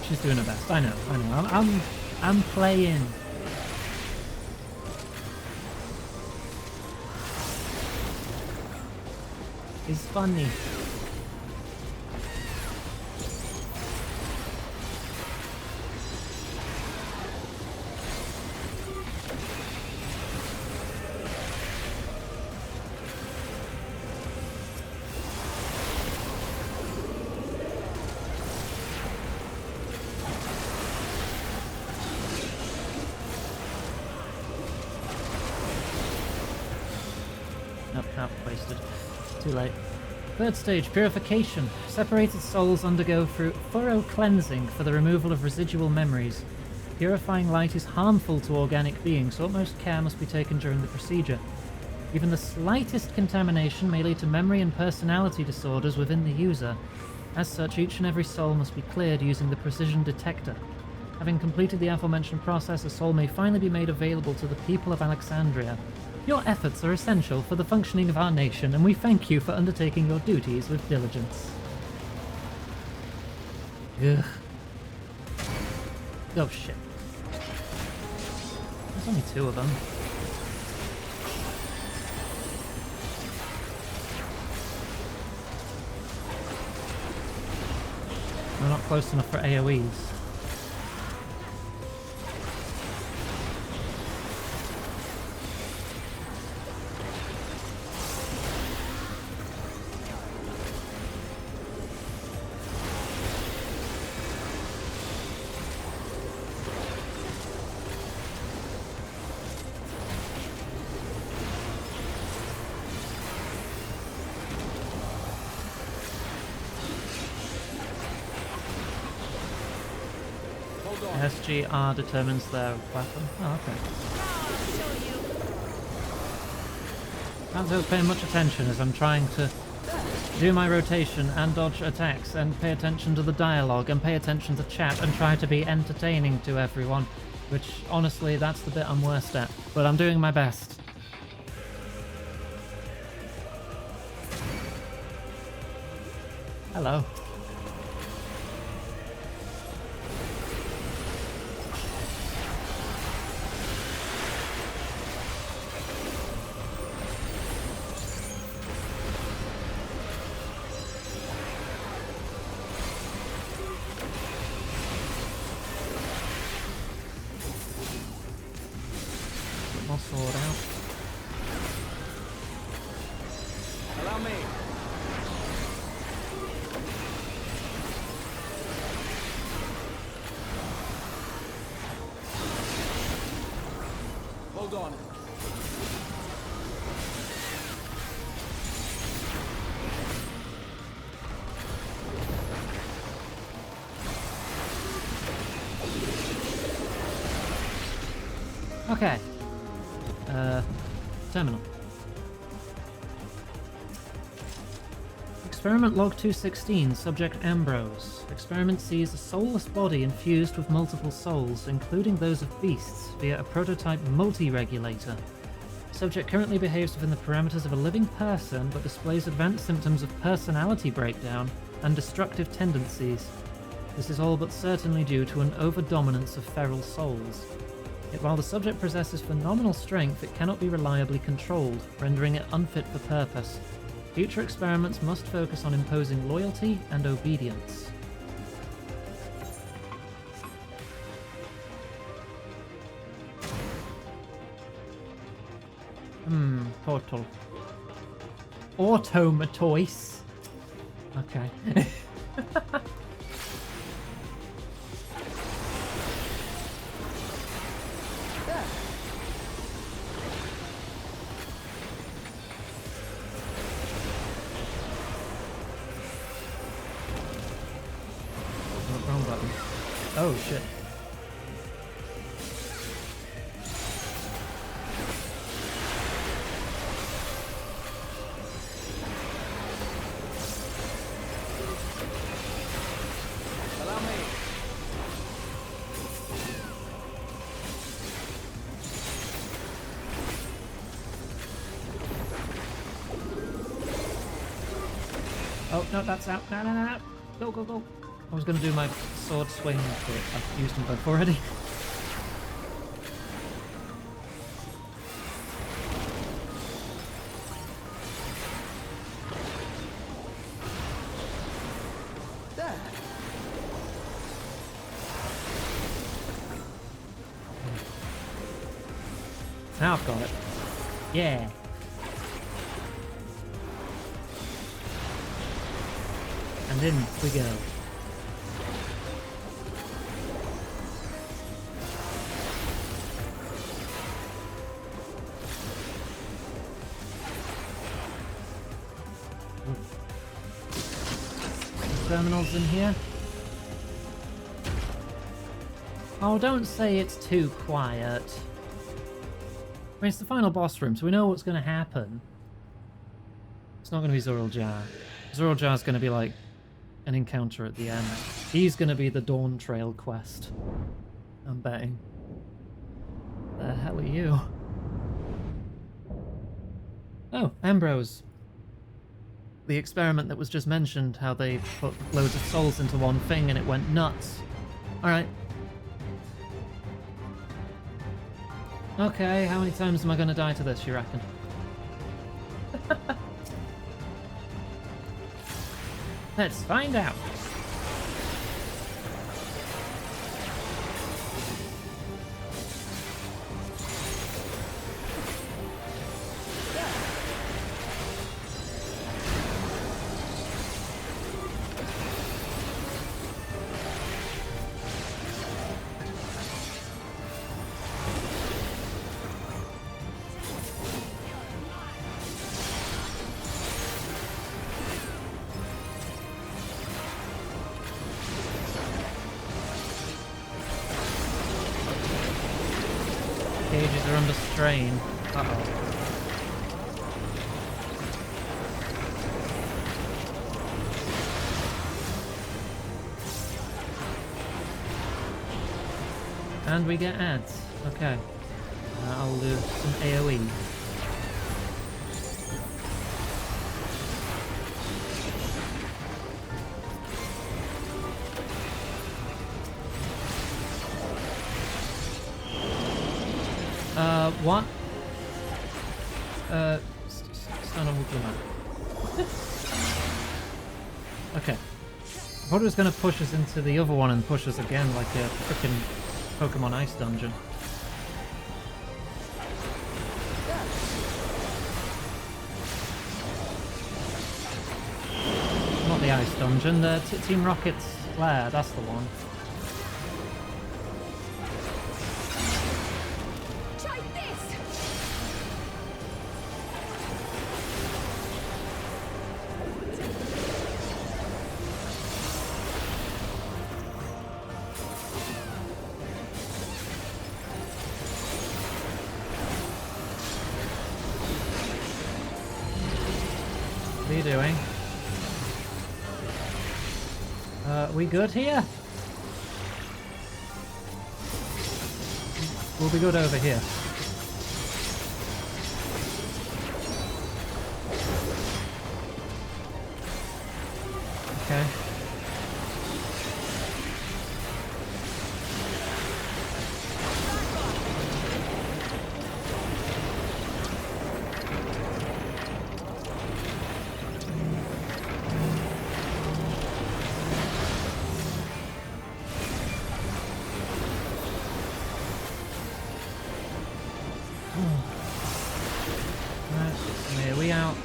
She's doing her best. I know. I'm playing. It's funny. Nope, wasted. Too late. Third stage, purification. Separated souls undergo thorough cleansing for the removal of residual memories. Purifying light is harmful to organic beings, so utmost care must be taken during the procedure. Even the slightest contamination may lead to memory and personality disorders within the user. As such, each and every soul must be cleared using the precision detector. Having completed the aforementioned process, a soul may finally be made available to the people of Alexandria. Your efforts are essential for the functioning of our nation, and we thank you for undertaking your duties with diligence. Ugh. Oh shit. There's only 2 of them. We're not close enough for AoEs. SGR determines their weapon. Oh, okay. Not paying much attention as I'm trying to do my rotation and dodge attacks and pay attention to the dialogue and pay attention to chat and try to be entertaining to everyone, which honestly that's the bit I'm worst at, but I'm doing my best. Hello. Sword out. Allow me. Hold on. Okay. Terminal. Experiment log 216, subject Ambrose. Experiment sees a soulless body infused with multiple souls, including those of beasts, via a prototype multi-regulator. Subject currently behaves within the parameters of a living person, but displays advanced symptoms of personality breakdown and destructive tendencies. This is all but certainly due to an overdominance of feral souls. Yet while the subject possesses phenomenal strength, it cannot be reliably controlled, rendering it unfit for purpose. Future experiments must focus on imposing loyalty and obedience. Portal. Automatoise. Okay. Wrong button. Oh shit. Allow me. Oh, no, that's out. No, no, no, no. Go, go, go. I was going to do my sword swing, but I've used them both already. There. Now I've got it. Yeah. And in we go. Terminals in here. Oh, don't say it's too quiet. I mean, it's the final boss room, so we know what's going to happen. It's not going to be Zoruljar. Zoruljar's going to be like an encounter at the end. He's going to be the Dawntrail quest. I'm betting. The hell are you? Oh, Ambrose. The experiment that was just mentioned, how they put loads of souls into one thing and it went nuts. Alright. Okay, how many times am I going to die to this, you reckon? Let's find out. Cages are under strain. Uh-oh. And we get ads. Okay. I'll do some AoE. What? Stun on Wookieeman. Okay. I thought it was going to push us into the other one and push us again like a frickin' Pokemon Ice Dungeon. Not the Ice Dungeon, the Team Rocket's Lair, that's the one. What are you doing? Are we good here? We'll be good over here. Okay. Right, here we out.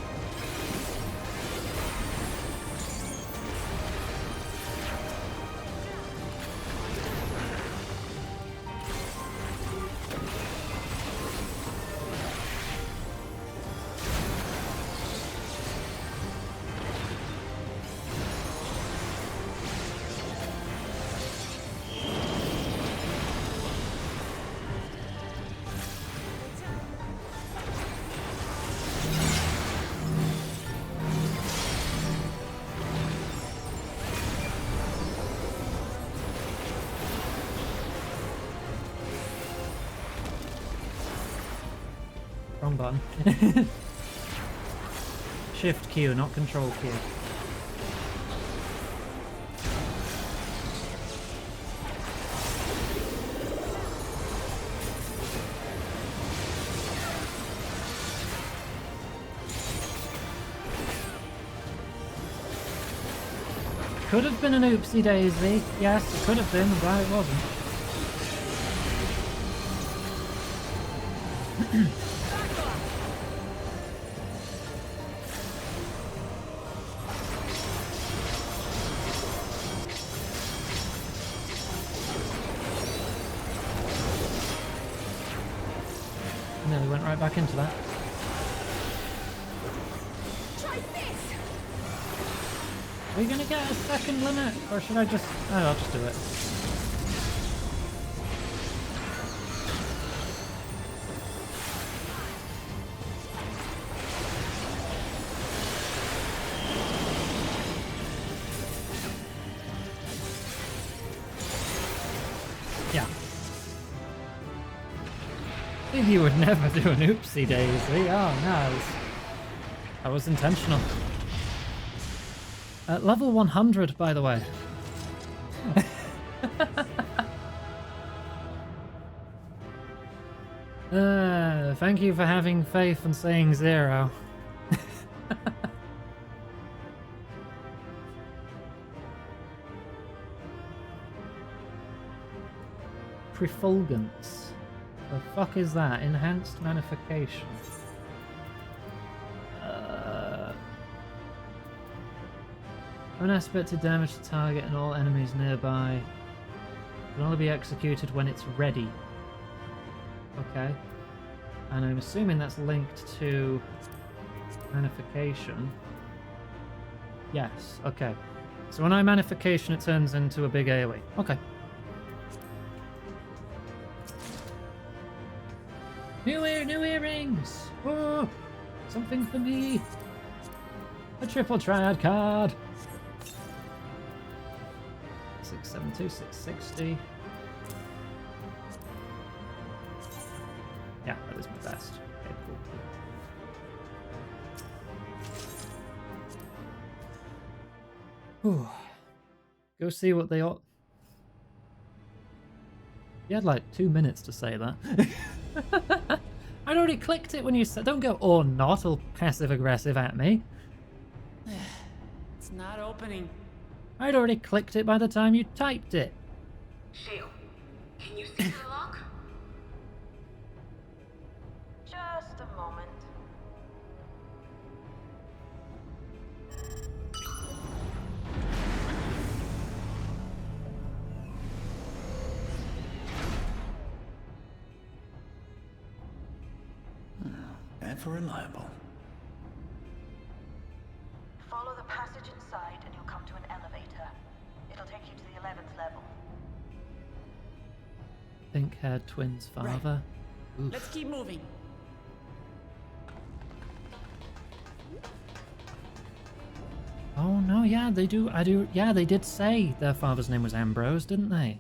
Wrong button. Shift Q, not Control Q. could have been an oopsie daisy. Yes, it could have been. I'm glad it wasn't. Nearly went right back into that. Are we gonna get a second limit, or should I just... Oh, I'll just do it. Yeah. You would never do an oopsie daisy. Oh no. That was intentional. Level 100, by the way. Thank you for having faith and saying 0. Prefulgence. The fuck is that? Enhanced magnification. An aspect to damage the target and all enemies nearby. Can only be executed when it's ready. Okay. And I'm assuming that's linked to magnification. Yes, okay. So when I magnification, it turns into a big AoE. Okay. New earrings! Oh! Something for me! A triple triad card! 672, 660. Yeah, that is my best. Okay, cool. Whew. Go see what they ought. You had like 2 minutes to say that. I'd already clicked it when you said, don't go or not, all passive aggressive at me. It's not opening. I'd already clicked it by the time you typed it. Shale, can you see the lock? Just a moment. Ever reliable. Follow the passage inside and you'll come to an elevator. It'll take you to the 11th level. Pink-haired twin's father. Right. Let's keep moving. Oh no, yeah, they do. Yeah, they did say their father's name was Ambrose, didn't they?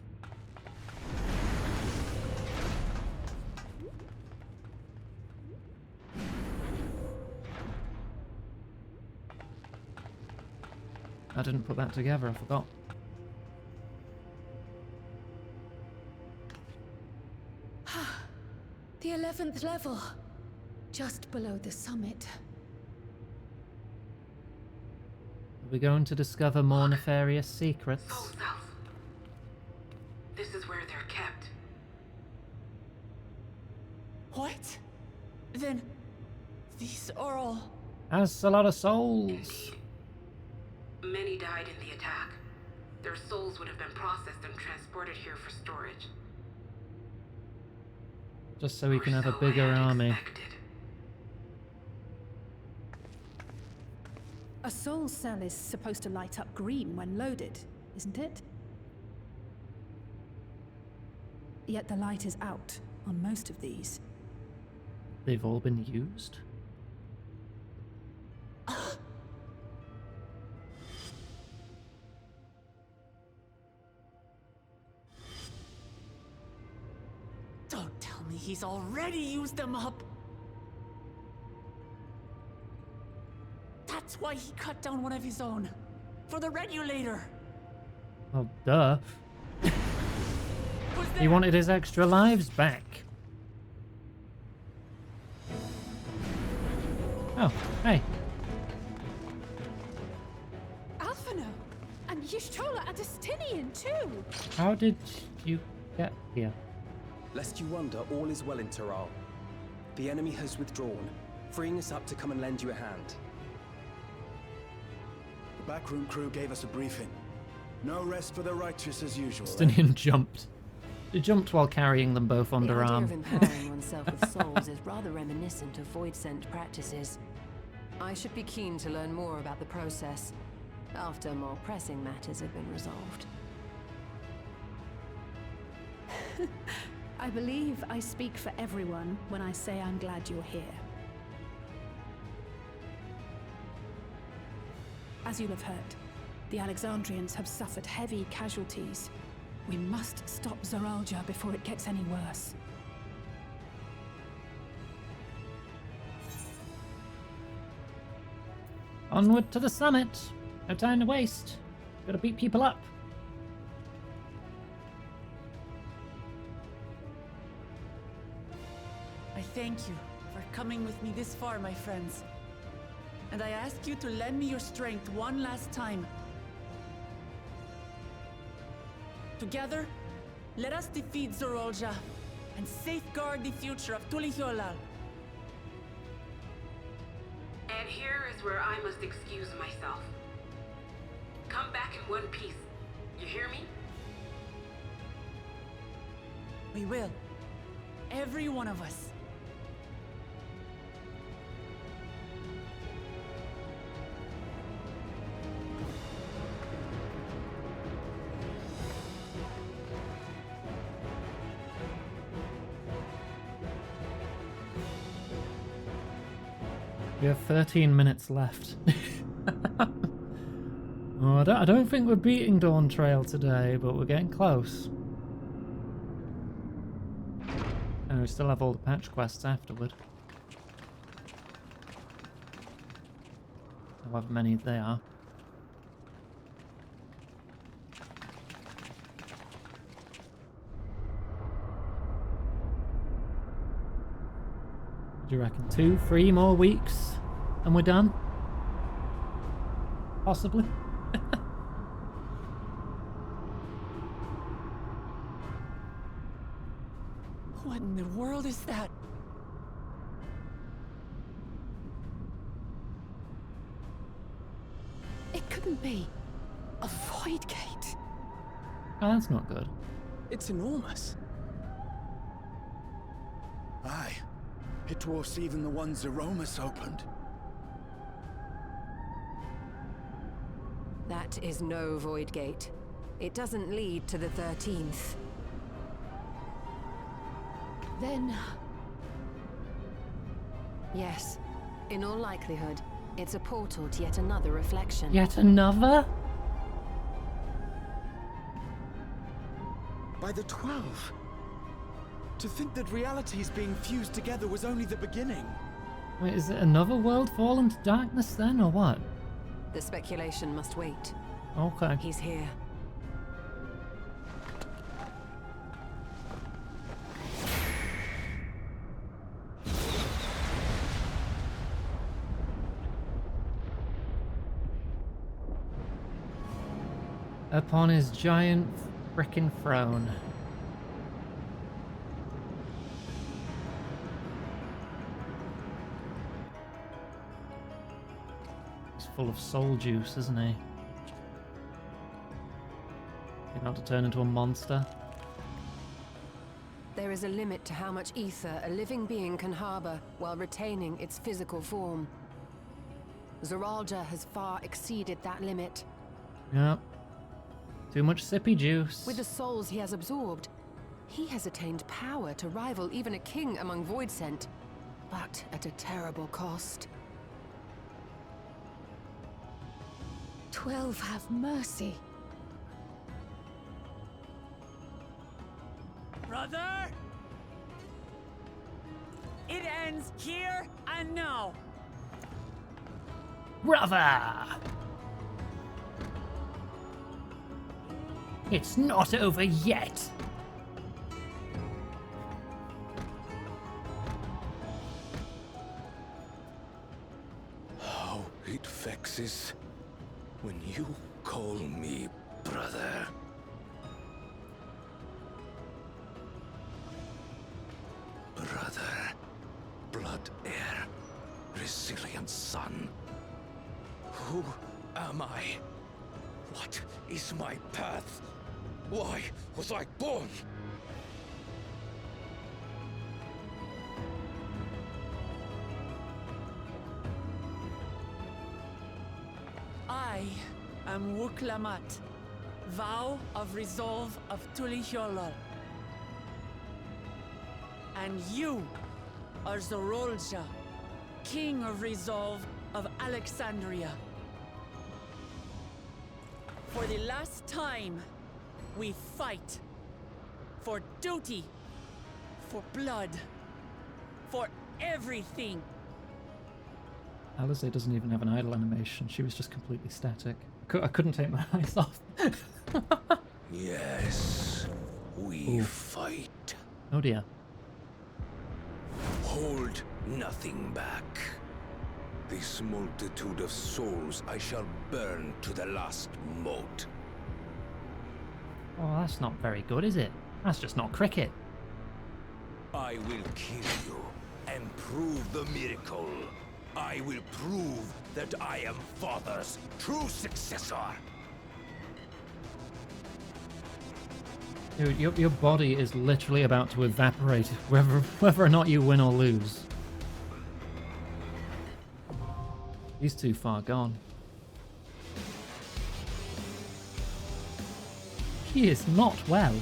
I didn't put that together, I forgot. The 11th level. Just below the summit. Are we going to discover more nefarious secrets? Go south. This is where they're kept. What? Then these are all... That's a lot of souls. Many died in the attack. Their souls would have been processed and transported here for storage. Just so we can have a bigger army. A soul cell is supposed to light up green when loaded, isn't it? Yet the light is out on most of these. They've all been used? Don't tell me he's already used them up. That's why he cut down one of his own. For the regulator. Oh, duh. He wanted his extra lives back. Oh, hey. Alphino! And Y'shtola a Destinian too! How did you get here? Lest you wonder, all is well in Taral. The enemy has withdrawn, freeing us up to come and lend you a hand. The backroom crew gave us a briefing. No rest for the righteous as usual. Destinian jumped. He jumped while carrying them both The idea underarm. of empowering oneself with souls is rather reminiscent of void-sent practices. I should be keen to learn more about the process, after more pressing matters have been resolved. I believe I speak for everyone when I say I'm glad you're here. As you'll have heard, the Alexandrians have suffered heavy casualties. We must stop Zoralja before it gets any worse. Onward to the summit. No time to waste. Gotta beat people up. I thank you for coming with me this far, my friends. And I ask you to lend me your strength one last time. Together, let us defeat Zoralja and safeguard the future of Tuliyollal. And here is where I must excuse myself. Come back in one piece. You hear me? We will. Every one of us. We have 13 minutes left. Oh, I don't think we're beating Dawntrail today, but we're getting close. And we still have all the patch quests afterward. However many they are. Do you reckon 2, 3 more weeks and we're done? Possibly. What in the world is that? It couldn't be a void gate. Oh, that's not good. It's enormous. Aye. It dwarfs even the one Zeromus opened. That is no void gate. It doesn't lead to the 13th. Then... Yes. In all likelihood, it's a portal to yet another reflection. Yet another? By the 12. To think that realities being fused together was only the beginning. Wait, is it another world fallen to darkness then, or what? The speculation must wait. Okay. He's here. Upon his giant frickin' throne. He's full of soul juice, isn't he? He's not to turn into a monster. There is a limit to how much ether a living being can harbor while retaining its physical form. Zoralja has far exceeded that limit. Yep. Too much sippy juice. With the souls he has absorbed, he has attained power to rival even a king among Voidsent, but at a terrible cost. 12 have mercy. Brother! It ends here and now. Brother! It's not over yet! How it vexes when you Call me brother. Brother, blood heir, resilient son. Who am I? What is my path? Why was I born? I am Wuklamat, vow of resolve of Tulihyolol. And you are Zorolja, king of resolve of Alexandria. For the last time, we fight. For duty. For blood. For everything. Alize doesn't even have an idle animation. She was just completely static. I couldn't take my eyes off. Yes, we fight. Oh dear. Hold nothing back. This multitude of souls I shall burn to the last mote. Oh, that's not very good, is it? That's just not cricket. I will kill you and prove the miracle. I will prove that I am Father's true successor. Dude, your body is literally about to evaporate whether or not you win or lose. He's too far gone. He is not well.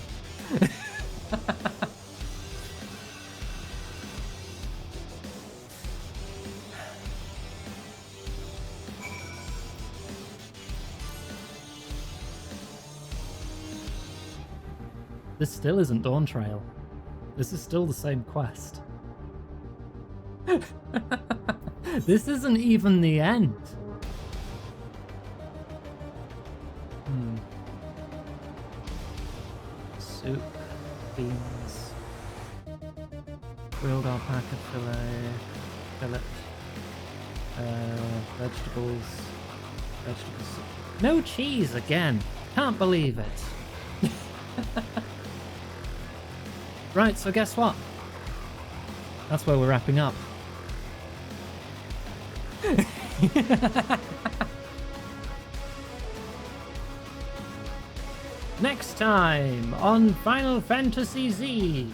This still isn't Dawntrail. This is still the same quest. This isn't even the end. Soup, beans, grilled alpaca fillet, vegetables. No cheese again. Can't believe it. Right, so guess what? That's where we're wrapping up. Next time on Final Fantasy Z.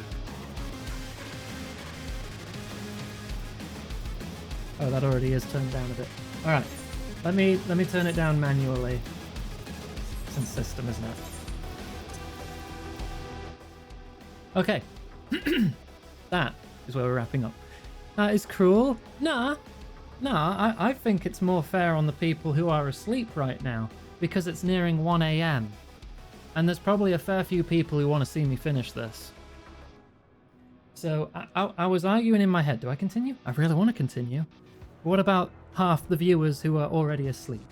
Oh, that already is turned down a bit. All right, let me turn it down manually. It's system, isn't it? Okay. That is where we're wrapping up. That is cruel. Nah, I think it's more fair on the people who are asleep right now, because it's nearing 1 AM. And there's probably a fair few people who want to see me finish this. So I was arguing in my head, do I continue? I really want to continue. But what about half the viewers who are already asleep?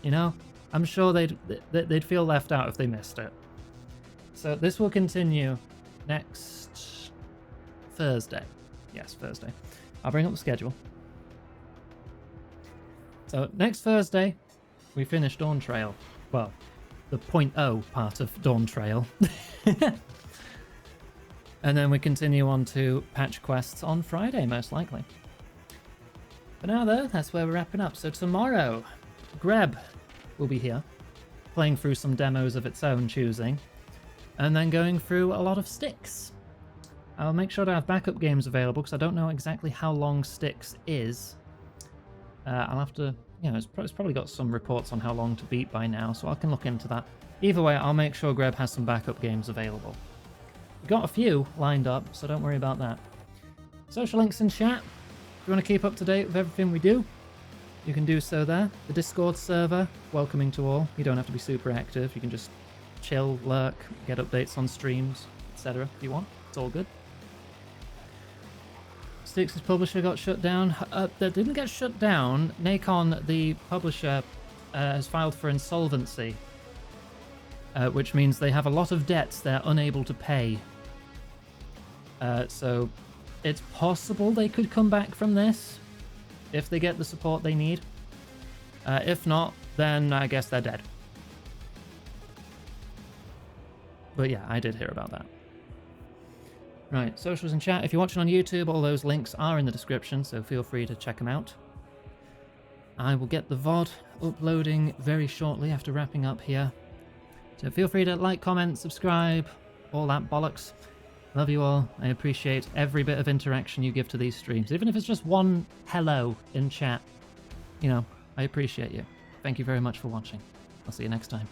You know, I'm sure they'd feel left out if they missed it. So this will continue next Thursday. Yes, Thursday. I'll bring up the schedule. So next Thursday, we finish Dawntrail. Well, the 0.0 part of Dawntrail. And then we continue on to patch quests on Friday, most likely. But now, though, that's where we're wrapping up. So tomorrow, Greb will be here, playing through some demos of its own choosing, and then going through a lot of Styx. I'll make sure to have backup games available, because I don't know exactly how long Styx is. I'll have to, you know, it's probably got some reports on how long to beat by now, so I can look into that. Either way, I'll make sure Greb has some backup games available. We've got a few lined up, so don't worry about that. Social links in chat. If you want to keep up to date with everything we do, you can do so there. The Discord server, welcoming to all. You don't have to be super active. You can just chill, lurk, get updates on streams, etc. if you want. It's all good. Styx's publisher got shut down. That didn't get shut down. Nacon, the publisher, has filed for insolvency, which means they have a lot of debts they're unable to pay. So it's possible they could come back from this if they get the support they need. If not, then I guess they're dead. But yeah, I did hear about that. Right, socials and chat. If you're watching on YouTube, all those links are in the description, so feel free to check them out. I will get the VOD uploading very shortly after wrapping up here. So feel free to like, comment, subscribe, all that bollocks. Love you all. I appreciate every bit of interaction you give to these streams. Even if it's just one hello in chat, you know, I appreciate you. Thank you very much for watching. I'll see you next time.